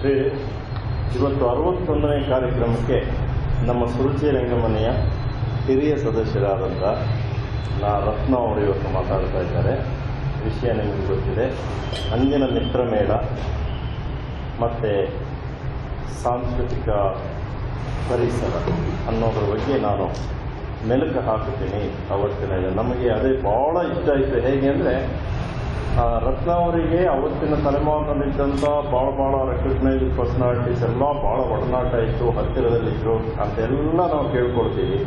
ಶ್ರೀ ಇವತ್ತು 61ನೇ ಕಾರ್ಯಕ್ರಮಕ್ಕೆ ನಮ್ಮ ಸುರುಚಿ ರಂಗಮನೆಯ ಹಿರಿಯ ಸದಸ್ಯರಾದಂಥ ರತ್ನ ಅವರು ಇವತ್ತು ಮಾತಾಡ್ತಾ ಇದ್ದಾರೆ. ವಿಷಯ ನಿಮಗೆ ಗೊತ್ತಿದೆ, ಅಂದಿನ ಮಿತ್ರ ಮೇಳ ಮತ್ತು ಸಾಂಸ್ಕೃತಿಕ ಪರಿಸರ ಅನ್ನೋದ್ರ ಬಗ್ಗೆ ನಾನು ಮೆಲುಕು ಹಾಕುತ್ತೀನಿ. ಅವತ್ತಿನ ನಮಗೆ ಅದೇ ಭಾಳ ಇಷ್ಟ ಆಯಿತು. ಹೇಗೆ ಅಂದರೆ ರತ್ನ ಅವರಿಗೆ ಅವತ್ತಿನ ತಲೆಮಾರಿನಲ್ಲಿದ್ದಂಥ ಭಾಳ ರೆಕಗ್ನೈಸ್ ಪರ್ಸನಾಲಿಟೀಸ್ ಎಲ್ಲ ಭಾಳ ಒಡನಾಟ ಇತ್ತು, ಹತ್ತಿರದಲ್ಲಿದ್ದರು ಅಂತೆಲ್ಲ ನಾವು ಕೇಳ್ಕೊಳ್ತೀವಿ.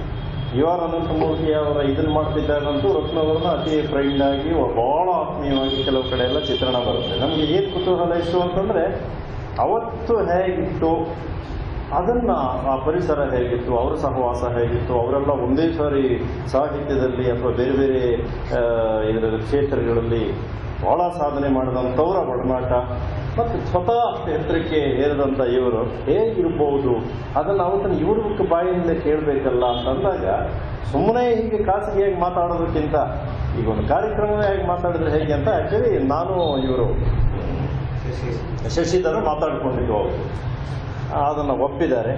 ಇವಾರ ಅನಂತಮೂರ್ತಿ ಅವರ ಇದನ್ನು ಮಾಡ್ತಿದ್ದಾಗಂತೂ ರತ್ನವ್ರನ್ನ ಅತಿ ಫ್ರೆಂಡ್ ಆಗಿ ಭಾಳ ಆತ್ಮೀಯವಾಗಿ ಕೆಲವು ಕಡೆ ಎಲ್ಲ ಚಿತ್ರಣ ಬರುತ್ತೆ. ನಮಗೆ ಏನು ಕುತೂಹಲ ಇತ್ತು ಅಂತಂದರೆ ಅವತ್ತು ಹೇಗಿತ್ತು, ಅದನ್ನು ಆ ಪರಿಸರ ಹೇಗಿತ್ತು, ಅವರ ಸಹವಾಸ ಹೇಗಿತ್ತು, ಅವರೆಲ್ಲ ಒಂದೇ ಸಾರಿ ಸಾಹಿತ್ಯದಲ್ಲಿ ಅಥವಾ ಬೇರೆ ಬೇರೆ ಇದರ ಕ್ಷೇತ್ರಗಳಲ್ಲಿ ಭಾಳ ಸಾಧನೆ ಮಾಡಿದಂಥವರ ಒಡನಾಟ ಮತ್ತು ಸ್ವತಃ ಎತ್ತರಕ್ಕೆ ಏರಿದಂಥ ಇವರು ಹೇಗಿರ್ಬೋದು, ಅದನ್ನು ಅವತ್ತನ್ನು ಇವ್ರ ಬಾಯಿಂದ ಕೇಳಬೇಕಲ್ಲ ಅಂತಂದಾಗ ಸುಮ್ಮನೆ ಹೀಗೆ ಖಾಸಗಿಯಾಗಿ ಮಾತಾಡೋದಕ್ಕಿಂತ ಈಗ ಒಂದು ಕಾರ್ಯಕ್ರಮವೇ ಹೇಗೆ ಮಾತಾಡಿದ್ರೆ ಹೇಗೆ ಅಂತ ಆ್ಯಕ್ಚುಲಿ ನಾನು ಇವರು ಶಶಿಧರ ಮಾತಾಡ್ಕೊಂಡಿದ್ದು ಅದನ್ನು ಒಪ್ಪಿದ್ದಾರೆ.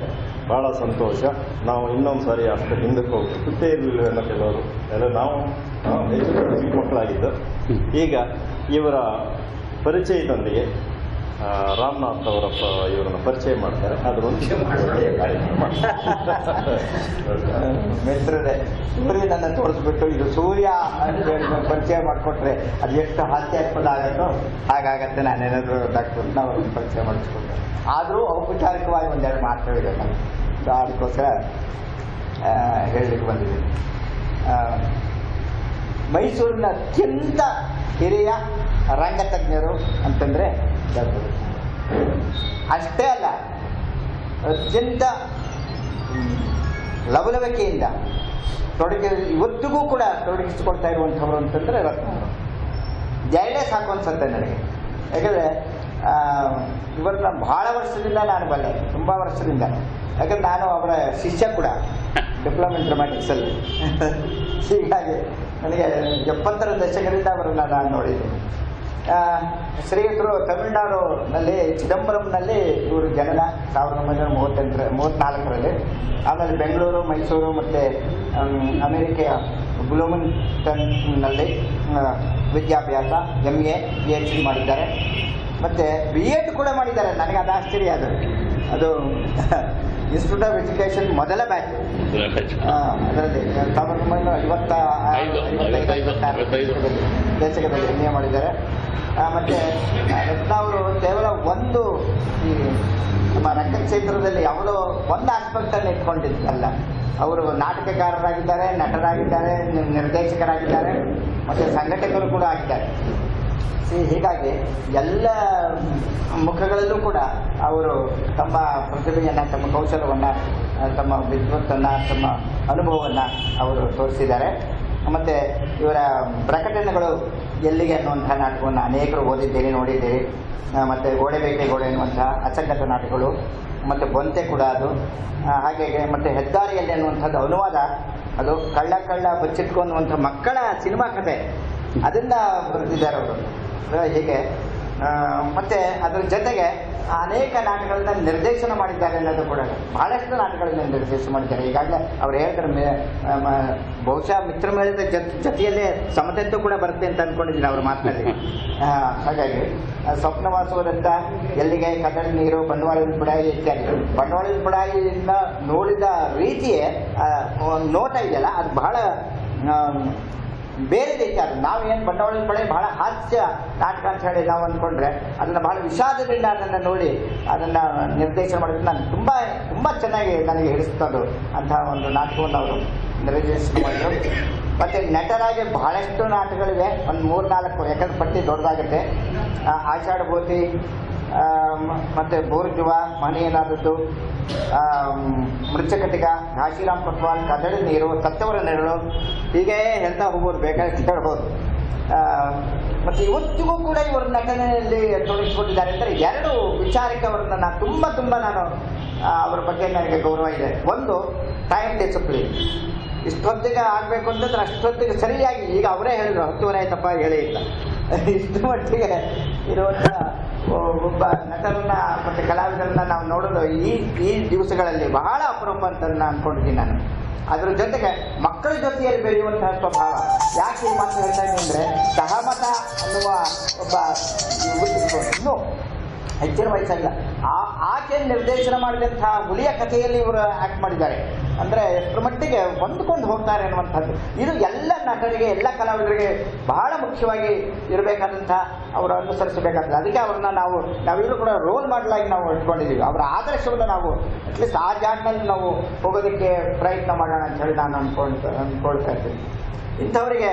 ಭಾಳ ಸಂತೋಷ. ನಾವು ಇನ್ನೊಂದು ಸಾರಿ ಅಷ್ಟು ಹಿಂದಕ್ಕೆ ಹೋಗ್ಬೇಕು ಸುತ್ತೇ ಇರಲಿಲ್ಲ ಅನ್ನೋ ಕೆಲವರು ಎಲ್ಲ ನಾವು ಚಿಕ್ಕ ಮಕ್ಕಳಾಗಿದ್ದು. ಈಗ ಇವರ ಪರಿಚಯದೊಂದಿಗೆ ರಾಮನಾಥ್ ಅವರ ಇವರನ್ನು ಪರಿಚಯ ಮಾಡ್ತಾರೆ. ಅದರೊಂದಿಗೆ ಮಿತ್ರರೇ, ಸೂರ್ಯನನ್ನು ತೋರಿಸ್ಬಿಟ್ಟು ಇದು ಸೂರ್ಯ ಪರಿಚಯ ಮಾಡಿಕೊಟ್ರೆ ಅದು ಎಷ್ಟು ಹಾಸ್ಯಾಸ್ಪದ ಆಗುತ್ತೋ ಹಾಗಾಗತ್ತೆ. ನಾನೇನಾದರೂ ಡಾಕ್ಟರ್ ಅವ್ರನ್ನ ಪರಿಚಯ ಮಾಡಿಸ್ಕೊಟ್ಟೆ. ಆದರೂ ಔಪಚಾರಿಕವಾಗಿ ಒಂದೆರಡು ಮಾತುಗಳಿದೆ ನಾನು, ಅದಕ್ಕೋಸ್ಕರ ಹೇಳಲಿಕ್ಕೆ ಬಂದಿದ್ದೀನಿ. ಮೈಸೂರಿನ ಅತ್ಯಂತ ಹಿರಿಯ ರಂಗತಜ್ಞರು ಅಂತಂದರೆ ಡಾಕ್ಟರ್. ಅಷ್ಟೇ ಅಲ್ಲ, ಅತ್ಯಂತ ಲವಲವಿಕೆಯಿಂದ ಇವತ್ತಿಗೂ ಕೂಡ ತೊಡಗಿಸಿಕೊಳ್ತಾ ಇರುವಂಥವ್ರು ಅಂತಂದರೆ ರತ್ನವರು. ಎರಡೇ ಸಾಕು ಅನ್ಸುತ್ತೆ ನನಗೆ. ಯಾಕಂದರೆ ಇವರನ್ನ ಭಾಳ ವರ್ಷದಿಂದ ನಾನು ಬಲ್ಲೆ, ತುಂಬ ವರ್ಷದಿಂದ. ಯಾಕಂದ್ರೆ ನಾನು ಅವರ ಶಿಷ್ಯ ಕೂಡ ಡಿಪ್ಲೊಮಾ ಇನ್ ಡ್ರಾಮ್ಯಾಟಿಕ್ಸಲ್ಲಿ. ಹೀಗಾಗಿ ನನಗೆ 70ರ ದಶಕದಿಂದ ಅವರನ್ನು ನಾನು ನೋಡಿದ್ದೀನಿ. ಶ್ರೀಯುತರು ತಮಿಳುನಾಡಿನಲ್ಲಿ ಚಿದಂಬರಂನಲ್ಲಿ ಇವರು ಜನನ 1934ರಲ್ಲಿ. ಆಮೇಲೆ ಬೆಂಗಳೂರು, ಮೈಸೂರು ಮತ್ತು ಅಮೆರಿಕೆಯ ಬ್ಲೂಮಿಂಗ್ಟನ್ನಲ್ಲಿ ವಿದ್ಯಾಭ್ಯಾಸ MA PhD ಮಾಡಿದ್ದಾರೆ. ಮತ್ತು B.Ed ಕೂಡ ಮಾಡಿದ್ದಾರೆ. ನನಗೆ ಅದು ಆಶ್ಚರ್ಯ. ಅದು ಇನ್ಸ್ಟಿಟ್ಯೂಟ್ ಆಫ್ ಎಜುಕೇಷನ್ ಮೊದಲ ಬ್ಯಾಚ್. ಅದರಲ್ಲಿ 1955 ದಶಕದಲ್ಲಿ MA ಮಾಡಿದ್ದಾರೆ. ಮತ್ತು ರತ್ನ ಅವರು ಕೇವಲ ಒಂದು ಈ ನಮ್ಮ ರಂಗಕ್ಷೇತ್ರದಲ್ಲಿ ಯಾವುದೋ ಒಂದು ಆಸ್ಪೆಕ್ಟನ್ನು ಇಟ್ಕೊಂಡಿದ್ದಲ್ಲ. ಅವರು ನಾಟಕಕಾರರಾಗಿದ್ದಾರೆ, ನಟರಾಗಿದ್ದಾರೆ, ನಿರ್ದೇಶಕರಾಗಿದ್ದಾರೆ ಮತ್ತು ಸಂಘಟಕರು ಕೂಡ ಆಗಿದ್ದಾರೆ. ಹೀಗಾಗಿ ಎಲ್ಲ ಮುಖಗಳಲ್ಲೂ ಕೂಡ ಅವರು ತಮ್ಮ ಪ್ರತಿಭೆಯನ್ನು, ತಮ್ಮ ಕೌಶಲವನ್ನು, ತಮ್ಮ ವಿದ್ವತ್ತನ್ನು, ತಮ್ಮ ಅನುಭವವನ್ನು ಅವರು ತೋರಿಸಿದ್ದಾರೆ. ಮತ್ತು ಇವರ ಪ್ರಕಟಣೆಗಳು ಎಲ್ಲಿಗೆ ಅನ್ನುವಂಥ ನಾಟಕವನ್ನು ಅನೇಕರು ಓದಿದ್ದೀರಿ, ನೋಡಿದ್ದೀರಿ. ಮತ್ತು ಗೋಡೆ ಬೇಕೆ ಗೋಡೆ ಅನ್ನುವಂಥ ಅಸಂಗತ ನಾಟಕಗಳು, ಮತ್ತು ಬೊಂತೆ ಕೂಡ ಅದು. ಹಾಗೆ ಮತ್ತು ಹೆದ್ದಾರಿಯಲ್ಲಿ ಅನ್ನುವಂಥದ್ದು ಅನುವಾದ, ಅದು ಕಳ್ಳ ಬಚ್ಚಿಟ್ಕೊಳ್ಳುವಂಥ ಮಕ್ಕಳ ಸಿನಿಮಾ ಕಥೆ, ಅದನ್ನು ಬರೆದಿದ್ದಾರೆ ಅವರು. ಹೀಗೆ ಮತ್ತು ಅದರ ಜೊತೆಗೆ ಅನೇಕ ನಾಟಕಗಳನ್ನ ನಿರ್ದೇಶನ ಮಾಡಿದ್ದಾರೆ ಅನ್ನೋದು ಕೂಡ. ಬಹಳಷ್ಟು ನಾಟಕಗಳನ್ನ ನಿರ್ದೇಶನ ಮಾಡಿದ್ದಾರೆ. ಈಗಾಗಲೇ ಅವ್ರು ಹೇಳಿದ್ರೆ ಬಹುಶಃ ಮಿತ್ರ ಮೇಳದ ಜೊತೆಯಲ್ಲೇ ಸಮತೆದ್ದು ಕೂಡ ಬರುತ್ತೆ ಅಂತ ಅಂದ್ಕೊಂಡಿದ್ದೀನಿ ಅವ್ರ ಮಾತಿನಲ್ಲಿ. ಹಾಗಾಗಿ ಸ್ವಪ್ನವಾಸುವುದಂತ ಎಲ್ಲಿಗೆ, ಕನ್ನಡ ನೀರು, ಬಂಡವಾಳದ ಬುಡಾಯಿ ಇತ್ಯಾದಿ. ಬಂಡವಾಳದ ಬುಡಾಯಿಯಿಂದ ನೋಡಿದ ರೀತಿಯೇ ನೋಟ ಇದೆಯಲ್ಲ, ಅದು ಬಹಳ ಬೇರೆ ರೀತಿ. ಅದು ನಾವೇನು ಬಂಡವಾಳದ ಬುಡಾಯಿ ಬಹಳ ಹಾಸ್ಯ ನಾಟಕ ಅಂತ ಹೇಳಿ ನಾವು ಅಂದ್ಕೊಂಡ್ರೆ, ಅದನ್ನು ಬಹಳ ವಿಷಾದದಿಂದ ಅದನ್ನು ನೋಡಿ ಅದನ್ನು ನಿರ್ದೇಶನ ಮಾಡಿದ್ರೆ ನಾನು ತುಂಬ ಚೆನ್ನಾಗಿ ನನಗೆ ಹಿಡಿಸ್ತದ್ದು ಅಂತಹ ಒಂದು ನಾಟಕವನ್ನು ಅವರು ನಿರ್ದೇಶನ ಮಾಡಿದರು. ಮತ್ತು ನಟರಾಗಿ ಬಹಳಷ್ಟು ನಾಟಕಗಳಿವೆ, ಒಂದು 3-4, ಯಾಕಂದ್ರೆ ಪಟ್ಟಿ ದೊಡ್ಡದಾಗುತ್ತೆ. ಆಷಾಢಭೂತಿ, ಮತ್ತು ಬೋರ್ಜುವ, ಮನೆಯೇನಾದದ್ದು, ಮೃಚ್ಛಕಟಿಕ, ಕಾಶಿರಾಮ್ ಕೊಟ್ವಾಲ್, ಕದಡಿ ನೀರು, ಸತ್ತವರ ನೆರಳು, ಹೀಗೆ ಹೇಳ್ತಾ ಹೋಗ್ಬೋದು, ಬೇಕಾದ್ರೆ ಹೇಳ್ಬೋದು. ಮತ್ತು ಇವತ್ತಿಗೂ ಕೂಡ ಇವರು ನಟನೆಯಲ್ಲಿ ತೊಡಗಿಸಿಕೊಂಡಿದ್ದಾರೆ ಅಂದರೆ 2 ವಿಚಾರಕ್ಕೆ ಅವರನ್ನು ನಾನು ತುಂಬ ನಾನು ಅವರ ಬಗ್ಗೆ ನನಗೆ ಗೌರವ ಇದೆ. ಒಂದು, ಟೈಮ್ ಡಿಸಿಪ್ಲಿನ್. ಇಷ್ಟೊತ್ತಿಗೆ ಆಗಬೇಕು ಅಂತಂದ್ರೆ ಅಷ್ಟೊತ್ತಿಗೆ ಸರಿಯಾಗಿ, ಈಗ ಅವರೇ ಹೇಳಿದ್ರು 10:30 ಆಯ್ತಪ್ಪ ಹೇಳೇ ಇಲ್ಲ, ಇಷ್ಟು ಮಟ್ಟಿಗೆ ಇರುವಂಥ ಒಬ್ಬ ನಟರನ್ನ ಮತ್ತು ಕಲಾವಿದರನ್ನ ನಾವು ನೋಡೋದು ಈ ದಿವಸಗಳಲ್ಲಿ ಬಹಳ ಅಪರೂಪ ಅಂತ ನಾನು ಅಂದ್ಕೊಂಡಿದ್ದೀನಿ ನಾನು. ಅದರ ಜೊತೆಗೆ ಮಕ್ಕಳ ಜೊತೆಯಲ್ಲಿ ಬೆಳೆಯುವಂತಹ ಸ್ವಭಾವ. ಯಾಕೆ ಈ ಮಾತು ಹೇಳ್ತಾ ಇದ್ದೀನಿ ಅಂದರೆ, ಸಹಮತ ಅನ್ನುವ ಒಬ್ಬ ಇನ್ನೂ ಹೆಚ್ಚಿನ ವಯಸ್ಸಲ್ಲ ಆಕೆ ನಿರ್ದೇಶನ ಮಾಡಿದಂತಹ ಹುಲಿಯ ಕಥೆಯಲ್ಲಿ ಇವರು ಆಕ್ಟ್ ಮಾಡಿದ್ದಾರೆ. ಅಂದರೆ ಎಷ್ಟರ ಮಟ್ಟಿಗೆ ಹೊಂದ್ಕೊಂಡು ಹೋಗ್ತಾರೆ ಅನ್ನುವಂಥದ್ದು ಇದು ಎಲ್ಲ ನಟರಿಗೆ, ಎಲ್ಲ ಕಲಾವಿದರಿಗೆ ಬಹಳ ಮುಖ್ಯವಾಗಿ ಇರಬೇಕಾದಂಥ, ಅವರು ಅನುಸರಿಸಬೇಕಾಗ್ತದೆ. ಅದಕ್ಕೆ ಅವ್ರನ್ನ ನಾವೆಲ್ಲರೂ ಕೂಡ ರೋಲ್ ಮಾಡಲಾಗಿ ನಾವು ಇಟ್ಕೊಂಡಿದ್ದೀವಿ. ಅವರ ಆದರ್ಶವನ್ನು ನಾವು ಅಟ್ಲೀಸ್ಟ್ ಆ ಜಾಗದಲ್ಲಿ ನಾವು ಹೋಗೋದಕ್ಕೆ ಪ್ರಯತ್ನ ಮಾಡೋಣ ಅಂತ ಹೇಳಿ ನಾನು ಅಂದ್ಕೊಳ್ತಾ ಇದ್ದೀನಿ. ಇಂಥವರಿಗೆ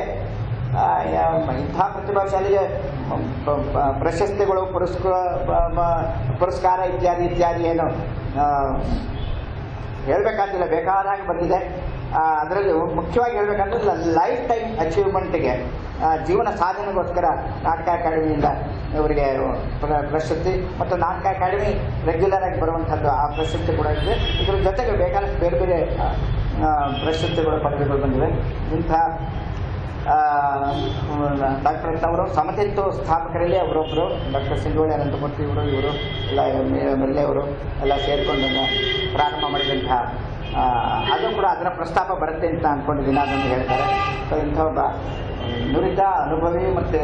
ಇಂಥ ಪ್ರತಿಭಾಶಾಲಿಗೆ ಪ್ರಶಸ್ತಿಗಳು, ಪುರಸ್ಕಾರ ಇತ್ಯಾದಿ ಏನು ಹೇಳಬೇಕಾಗಿಲ್ಲ, ಬೇಕಾದಾಗ ಬಂದಿದೆ. ಅದರಲ್ಲಿ ಮುಖ್ಯವಾಗಿ ಹೇಳಬೇಕಂದ್ರೆ ಲೈಫ್ ಟೈಮ್ ಅಚೀವ್ಮೆಂಟ್ಗೆ, ಜೀವನ ಸಾಧನೆಗೋಸ್ಕರ ನಾಟಕ ಅಕಾಡೆಮಿಯಿಂದ ಇವರಿಗೆ ಪ್ರಶಸ್ತಿ ಮತ್ತು ನಾಟಕ ಅಕಾಡೆಮಿ ರೆಗ್ಯುಲರ್ ಆಗಿ ಬರುವಂಥದ್ದು ಆ ಪ್ರಶಸ್ತಿ ಕೂಡ ಇದೆ. ಇದರ ಜೊತೆಗೆ ಬೇಕಾದಷ್ಟು ಬೇರೆ ಬೇರೆ ಪ್ರಶಸ್ತಿಗಳು, ಪದವಿಗಳು ಬಂದಿವೆ. ಇಂಥ ಡಾಕ್ಟರ್ ಅವರು ಸಮತೆತ್ತು ಸ್ಥಾಪಕರಲ್ಲಿ ಅವರೊಬ್ಬರು. ಡಾಕ್ಟರ್ ಸಿಂಧೋಳಿ ಅನಂತಮೂರ್ತಿ ಇವರು ಎಲ್ಲ ಮೆಲ್ಲೆ ಅವರು ಎಲ್ಲ ಸೇರಿಕೊಂಡು ಪ್ರಾರಂಭ ಮಾಡಿದಂತಹ ಅದು ಕೂಡ ಅದರ ಪ್ರಸ್ತಾಪ ಬರುತ್ತೆ ಅಂತ ಅಂದ್ಕೊಂಡಿದ್ದೀನಿ, ಅದನ್ನು ಹೇಳ್ತಾರೆ. ಸೊ ಇಂಥ ಒಬ್ಬ ನುರಿತ, ಅನುಭವಿ ಮತ್ತು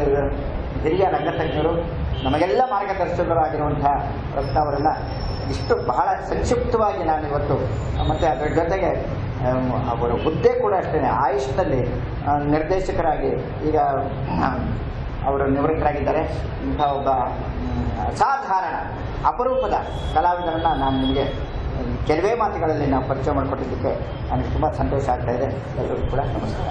ಹಿರಿಯ ರಂಗತಜ್ಞರು, ನಮಗೆಲ್ಲ ಮಾರ್ಗದರ್ಶಕರಾಗಿರುವಂಥ ಅವರೆಲ್ಲ ಇಷ್ಟು ಬಹಳ ಸಂಕ್ಷಿಪ್ತವಾಗಿ ನಾನು ಇವತ್ತು, ಮತ್ತು ಅದರ ಜೊತೆಗೆ ಅವರ ಹುದ್ದೆ ಕೂಡ ಅಷ್ಟೇ, ಆಯುಷ್ನಲ್ಲಿ ನಿರ್ದೇಶಕರಾಗಿ ಈಗ ಅವರು ನಿವೃತ್ತರಾಗಿದ್ದಾರೆ. ಇಂಥ ಒಬ್ಬ ಸಾಧಾರಣ ಅಪರೂಪದ ಕಲಾವಿದರನ್ನು ನಾನು ನಿಮಗೆ ಕೆಲವೇ ಮಾತುಗಳಲ್ಲಿ ನಾವು ಪರಿಚಯ ಮಾಡಿಕೊಟ್ಟಿದ್ದಕ್ಕೆ ನನಗೆ ತುಂಬ ಸಂತೋಷ ಆಗ್ತಾ ಇದೆ. ಎಲ್ಲರಿಗೂ ಕೂಡ ನಮಸ್ಕಾರ.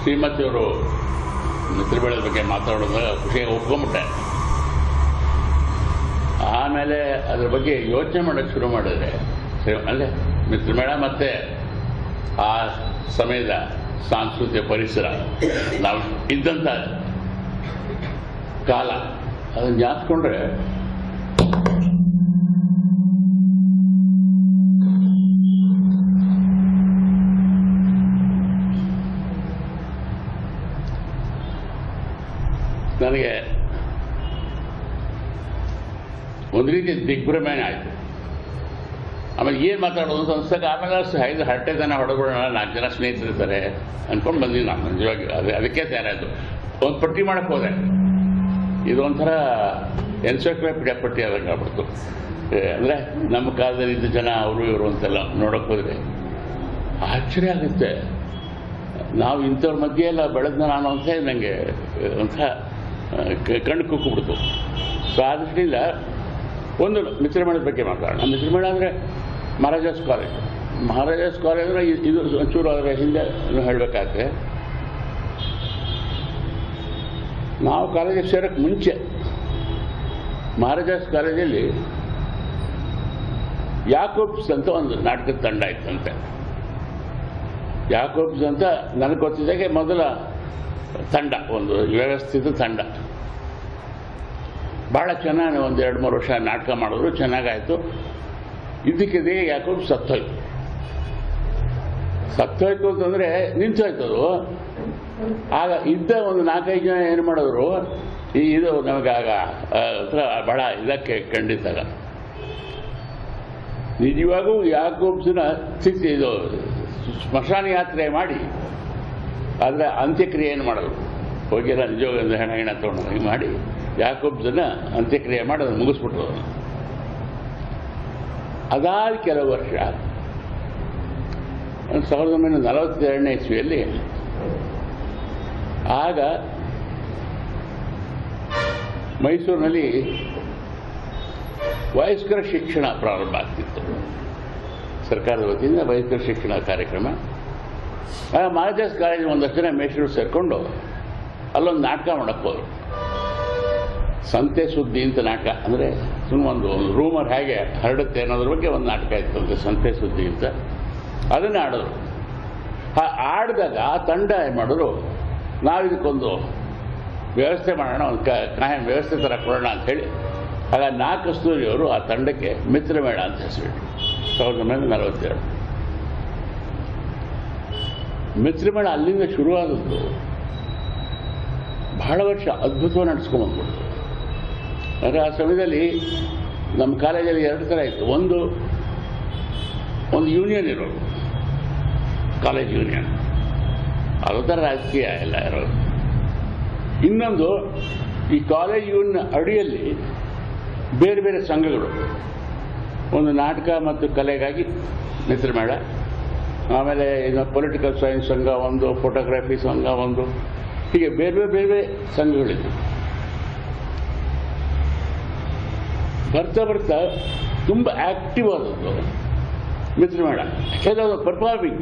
ಶ್ರೀಮತಿಯವರು ಮಿತ್ರಬೇಳದ ಬಗ್ಗೆ ಮಾತಾಡೋದಾಗ ಖುಷಿಯಾಗಿ ಒಪ್ಕೊಂಬಿಟ್ಟೆ. ಆಮೇಲೆ ಅದ್ರ ಬಗ್ಗೆ ಯೋಚನೆ ಮಾಡೋಕ್ಕೆ ಶುರು ಮಾಡಿದ್ರೆ ಅಲ್ಲೇ ಮಿತ್ರಮೇಳ ಮತ್ತು ಆ ಸಮಯದ ಸಾಂಸ್ಕೃತಿಕ ಪರಿಸರ, ನಾವು ಇದ್ದಂಥ ಕಾಲ, ಅದನ್ನು ಜ್ಞಾಪಿಸ್ಕೊಂಡ್ರೆ ನನಗೆ ಒಂದು ರೀತಿ ದಿಗ್ಭ್ರಮೆ ಆಯಿತು. ಆಮೇಲೆ ಏನು ಮಾತಾಡೋದು ಅಂತ ಅನ್ಸ್ದಾಗ ಆಮೇಲೆ 5 ಹರಟೆ ಜನ ಹೊಡೆದ್ಬಿಡೋಣ, 4 ಜನ ಸ್ನೇಹಿತರಿರ್ತಾರೆ ಅಂದ್ಕೊಂಡು ಬಂದೀನಿ ನಾನು. ನಿಜವಾಗಿ ಅದಕ್ಕೆ ತಯಾರಾಯಿತು. ಒಂದು ಪಟ್ಟಿ ಮಾಡೋಕ್ಕೆ ಹೋದೆ, ಇದೊಂಥರ ಎನ್ಸೈಕ್ಲೋಪೀಡಿಯಾ ಪಟ್ಟಿ ಆದಂಗೆ ಆಗ್ಬಿಡ್ತು. ಅಂದರೆ ನಮ್ಮ ಕಾಲದಲ್ಲಿ ಇದ್ದ ಜನ ಅವರು ಇವರು ಅಂತೆಲ್ಲ ನೋಡೋಕೆ ಹೋದರೆ ಆಶ್ಚರ್ಯ ಆಗುತ್ತೆ. ನಾವು ಇಂಥವ್ರ ಮಧ್ಯೆ ಎಲ್ಲ ಬೆಳೆದ ನಾನು ಅಂತ ನನಗೆ ಒಂಥರ ಕಣ್ಣು ಕುಕ್ಕಿಬಿಡ್ತು. ಸೊ ಆ ದೃಷ್ಟಿಯಿಂದ ಒಂದು ಮಿತ್ರಮೇಳದ ಬಗ್ಗೆ ಮಾತಾಡೋಣ. ಮಿತ್ರಮೇಳ ಅಂದರೆ ಮಹಾರಾಜಾಸ್ ಕಾಲೇಜ್. ಮಹಾರಾಜಾಸ್ ಕಾಲೇಜ್ ಅಂದರೆ ಇದು ಒಂಚೂರು ಅದರ ಹಿಂದೆ ಹೇಳಬೇಕಾದ್ರೆ, ನಾವು ಕಾಲೇಜಿಗೆ ಸೇರೋಕ್ಕೆ ಮುಂಚೆ ಮಹಾರಾಜಾಸ್ ಕಾಲೇಜಲ್ಲಿ ಯಾಕೋಬ್ಸ್ ಅಂತ ಒಂದು ನಾಟಕದ ತಂಡ ಇತ್ತಂತೆ. ಯಾಕೋಬ್ಸ್ ಅಂತ ನನಗೆ ಗೊತ್ತಿದ್ದಾಗೆ ಮೊದಲ ತಂಡ, ಒಂದು ವ್ಯವಸ್ಥಿತ ತಂಡ. ಭಾಳ ಚೆನ್ನಾಗಿ ಒಂದು 2-3 ವರ್ಷ ನಾಟಕ ಮಾಡಿದ್ರು, ಚೆನ್ನಾಗಾಯಿತು. ಇದಕ್ಕಿದೆ ಯಾಕೋಬ್ಸ್ ಸತ್ತೋಯ್ತು ಅಂತಂದರೆ ನಿಂತೋಯ್ತದು. ಆಗ ಇದ್ದ ಒಂದು 4-5 ಜನ ಏನು ಮಾಡಿದ್ರು, ಇದು ನಮಗೆ ಆಗ ಭಾಳ ಇದಕ್ಕೆ ಖಂಡಿತಾಗ ನಿಜವಾಗೂ ಯಾಕೋಬ್ಸ್ನ ಇದು ಸ್ಮಶಾನ ಯಾತ್ರೆ ಮಾಡಿ ಆದರೆ ಅಂತ್ಯಕ್ರಿಯೆಯನ್ನು ಮಾಡೋದು. ಹೋಗಿಲ್ಲ ನಿಜವಾಗ ಹೆಣ ತೊಗೊಂಡು ಹಿಂಗೆ ಮಾಡಿ ಯಾಕೋಬ್ಸನ್ನು ಅಂತ್ಯಕ್ರಿಯೆ ಮಾಡಿ ಅದನ್ನು ಮುಗಿಸ್ಬಿಟ್ರು. ಅದಾದ ಕೆಲವು ವರ್ಷ 1942ನೇ ಇಸ್ವಿಯಲ್ಲಿ ಆಗ ಮೈಸೂರಿನಲ್ಲಿ ವಯಸ್ಕರ ಶಿಕ್ಷಣ ಪ್ರಾರಂಭ ಆಗ್ತಿತ್ತು. ಸರ್ಕಾರದ ವತಿಯಿಂದ ವಯಸ್ಕರ ಶಿಕ್ಷಣ ಕಾರ್ಯಕ್ರಮ. ಮಹಾರಾಜಾಸ್ ಕಾಲೇಜ್ ಒಂದಷ್ಟು ಜನ ಮೇಷ್ಟ್ರು ಸೇರಿಕೊಂಡು ಅಲ್ಲೊಂದು ನಾಟಕ ಮಾಡೋಕ್ಕೆ ಹೋದರು. ಸಂತೆ ಸುದ್ದಿ ಅಂತ ನಾಟಕ, ಅಂದರೆ ಸುಮ್ಮನೆ ಒಂದು ರೂಮರ್ ಹೇಗೆ ಹರಡುತ್ತೆ ಅನ್ನೋದ್ರ ಬಗ್ಗೆ ಒಂದು ನಾಟಕ ಇತ್ತಂತೆ, ಸಂತೆ ಸುದ್ದಿ ಅಂತ. ಅದನ್ನೇ ಆಡಿದ್ರು. ಆಡಿದಾಗ ಆ ತಂಡ ಏನು ಮಾಡಿದ್ರು, ನಾವಿದಕ್ಕೊಂದು ವ್ಯವಸ್ಥೆ ಮಾಡೋಣ, ಒಂದು ಕಾಯಂ ವ್ಯವಸ್ಥೆ ಥರ ಕೊಡೋಣ ಅಂಥೇಳಿ ಆಗ 4 ಕಸ್ತೂರಿಯವರು ಆ ತಂಡಕ್ಕೆ ಮಿತ್ರಮೇಳ ಅಂತ ಹೆಸರಿಟ್ಟರು. 1942. ಮಿತ್ರಮೇಳ ಅಲ್ಲಿಂದ ಶುರುವಾದದ್ದು ಬಹಳ ವರ್ಷ ಅದ್ಭುತವಾಗಿ ನಡೆಸ್ಕೊಂಡ್ಬಂದ್ಬಿಡ್ತು. ಅಂದರೆ ಆ ಸಮಯದಲ್ಲಿ ನಮ್ಮ ಕಾಲೇಜಲ್ಲಿ 2 ಥರ ಇತ್ತು. ಒಂದು ಯೂನಿಯನ್ ಇರೋದು, ಕಾಲೇಜ್ ಯೂನಿಯನ್, ಅದರ ರಾಜಕೀಯ ಎಲ್ಲ ಇರೋದು. ಇನ್ನೊಂದು ಈ ಕಾಲೇಜ್ ಯೂನಿಯನ್ ಅಡಿಯಲ್ಲಿ ಬೇರೆ ಬೇರೆ ಸಂಘಗಳು, ಒಂದು ನಾಟಕ ಮತ್ತು ಕಲೆಗಾಗಿ ಮಿತ್ರಮೇಳ, ಆಮೇಲೆ ಇನ್ನು ಪೊಲಿಟಿಕಲ್ ಸೈನ್ಸ್ ಸಂಘ ಒಂದು, ಫೋಟೋಗ್ರಫಿ ಸಂಘ ಒಂದು, ಹೀಗೆ ಬೇರೆ ಬೇರೆ ಸಂಘಗಳಿವೆ. ಬರ್ತಾ ಬರ್ತಾ ತುಂಬ ಆ್ಯಕ್ಟಿವ್ ಆದದ್ದು ಮಿತ್ರಮೇಳ. ಯಾಕೆಂದರೆ ಅದು ಪರ್ಫಾರ್ಮಿಂಗ್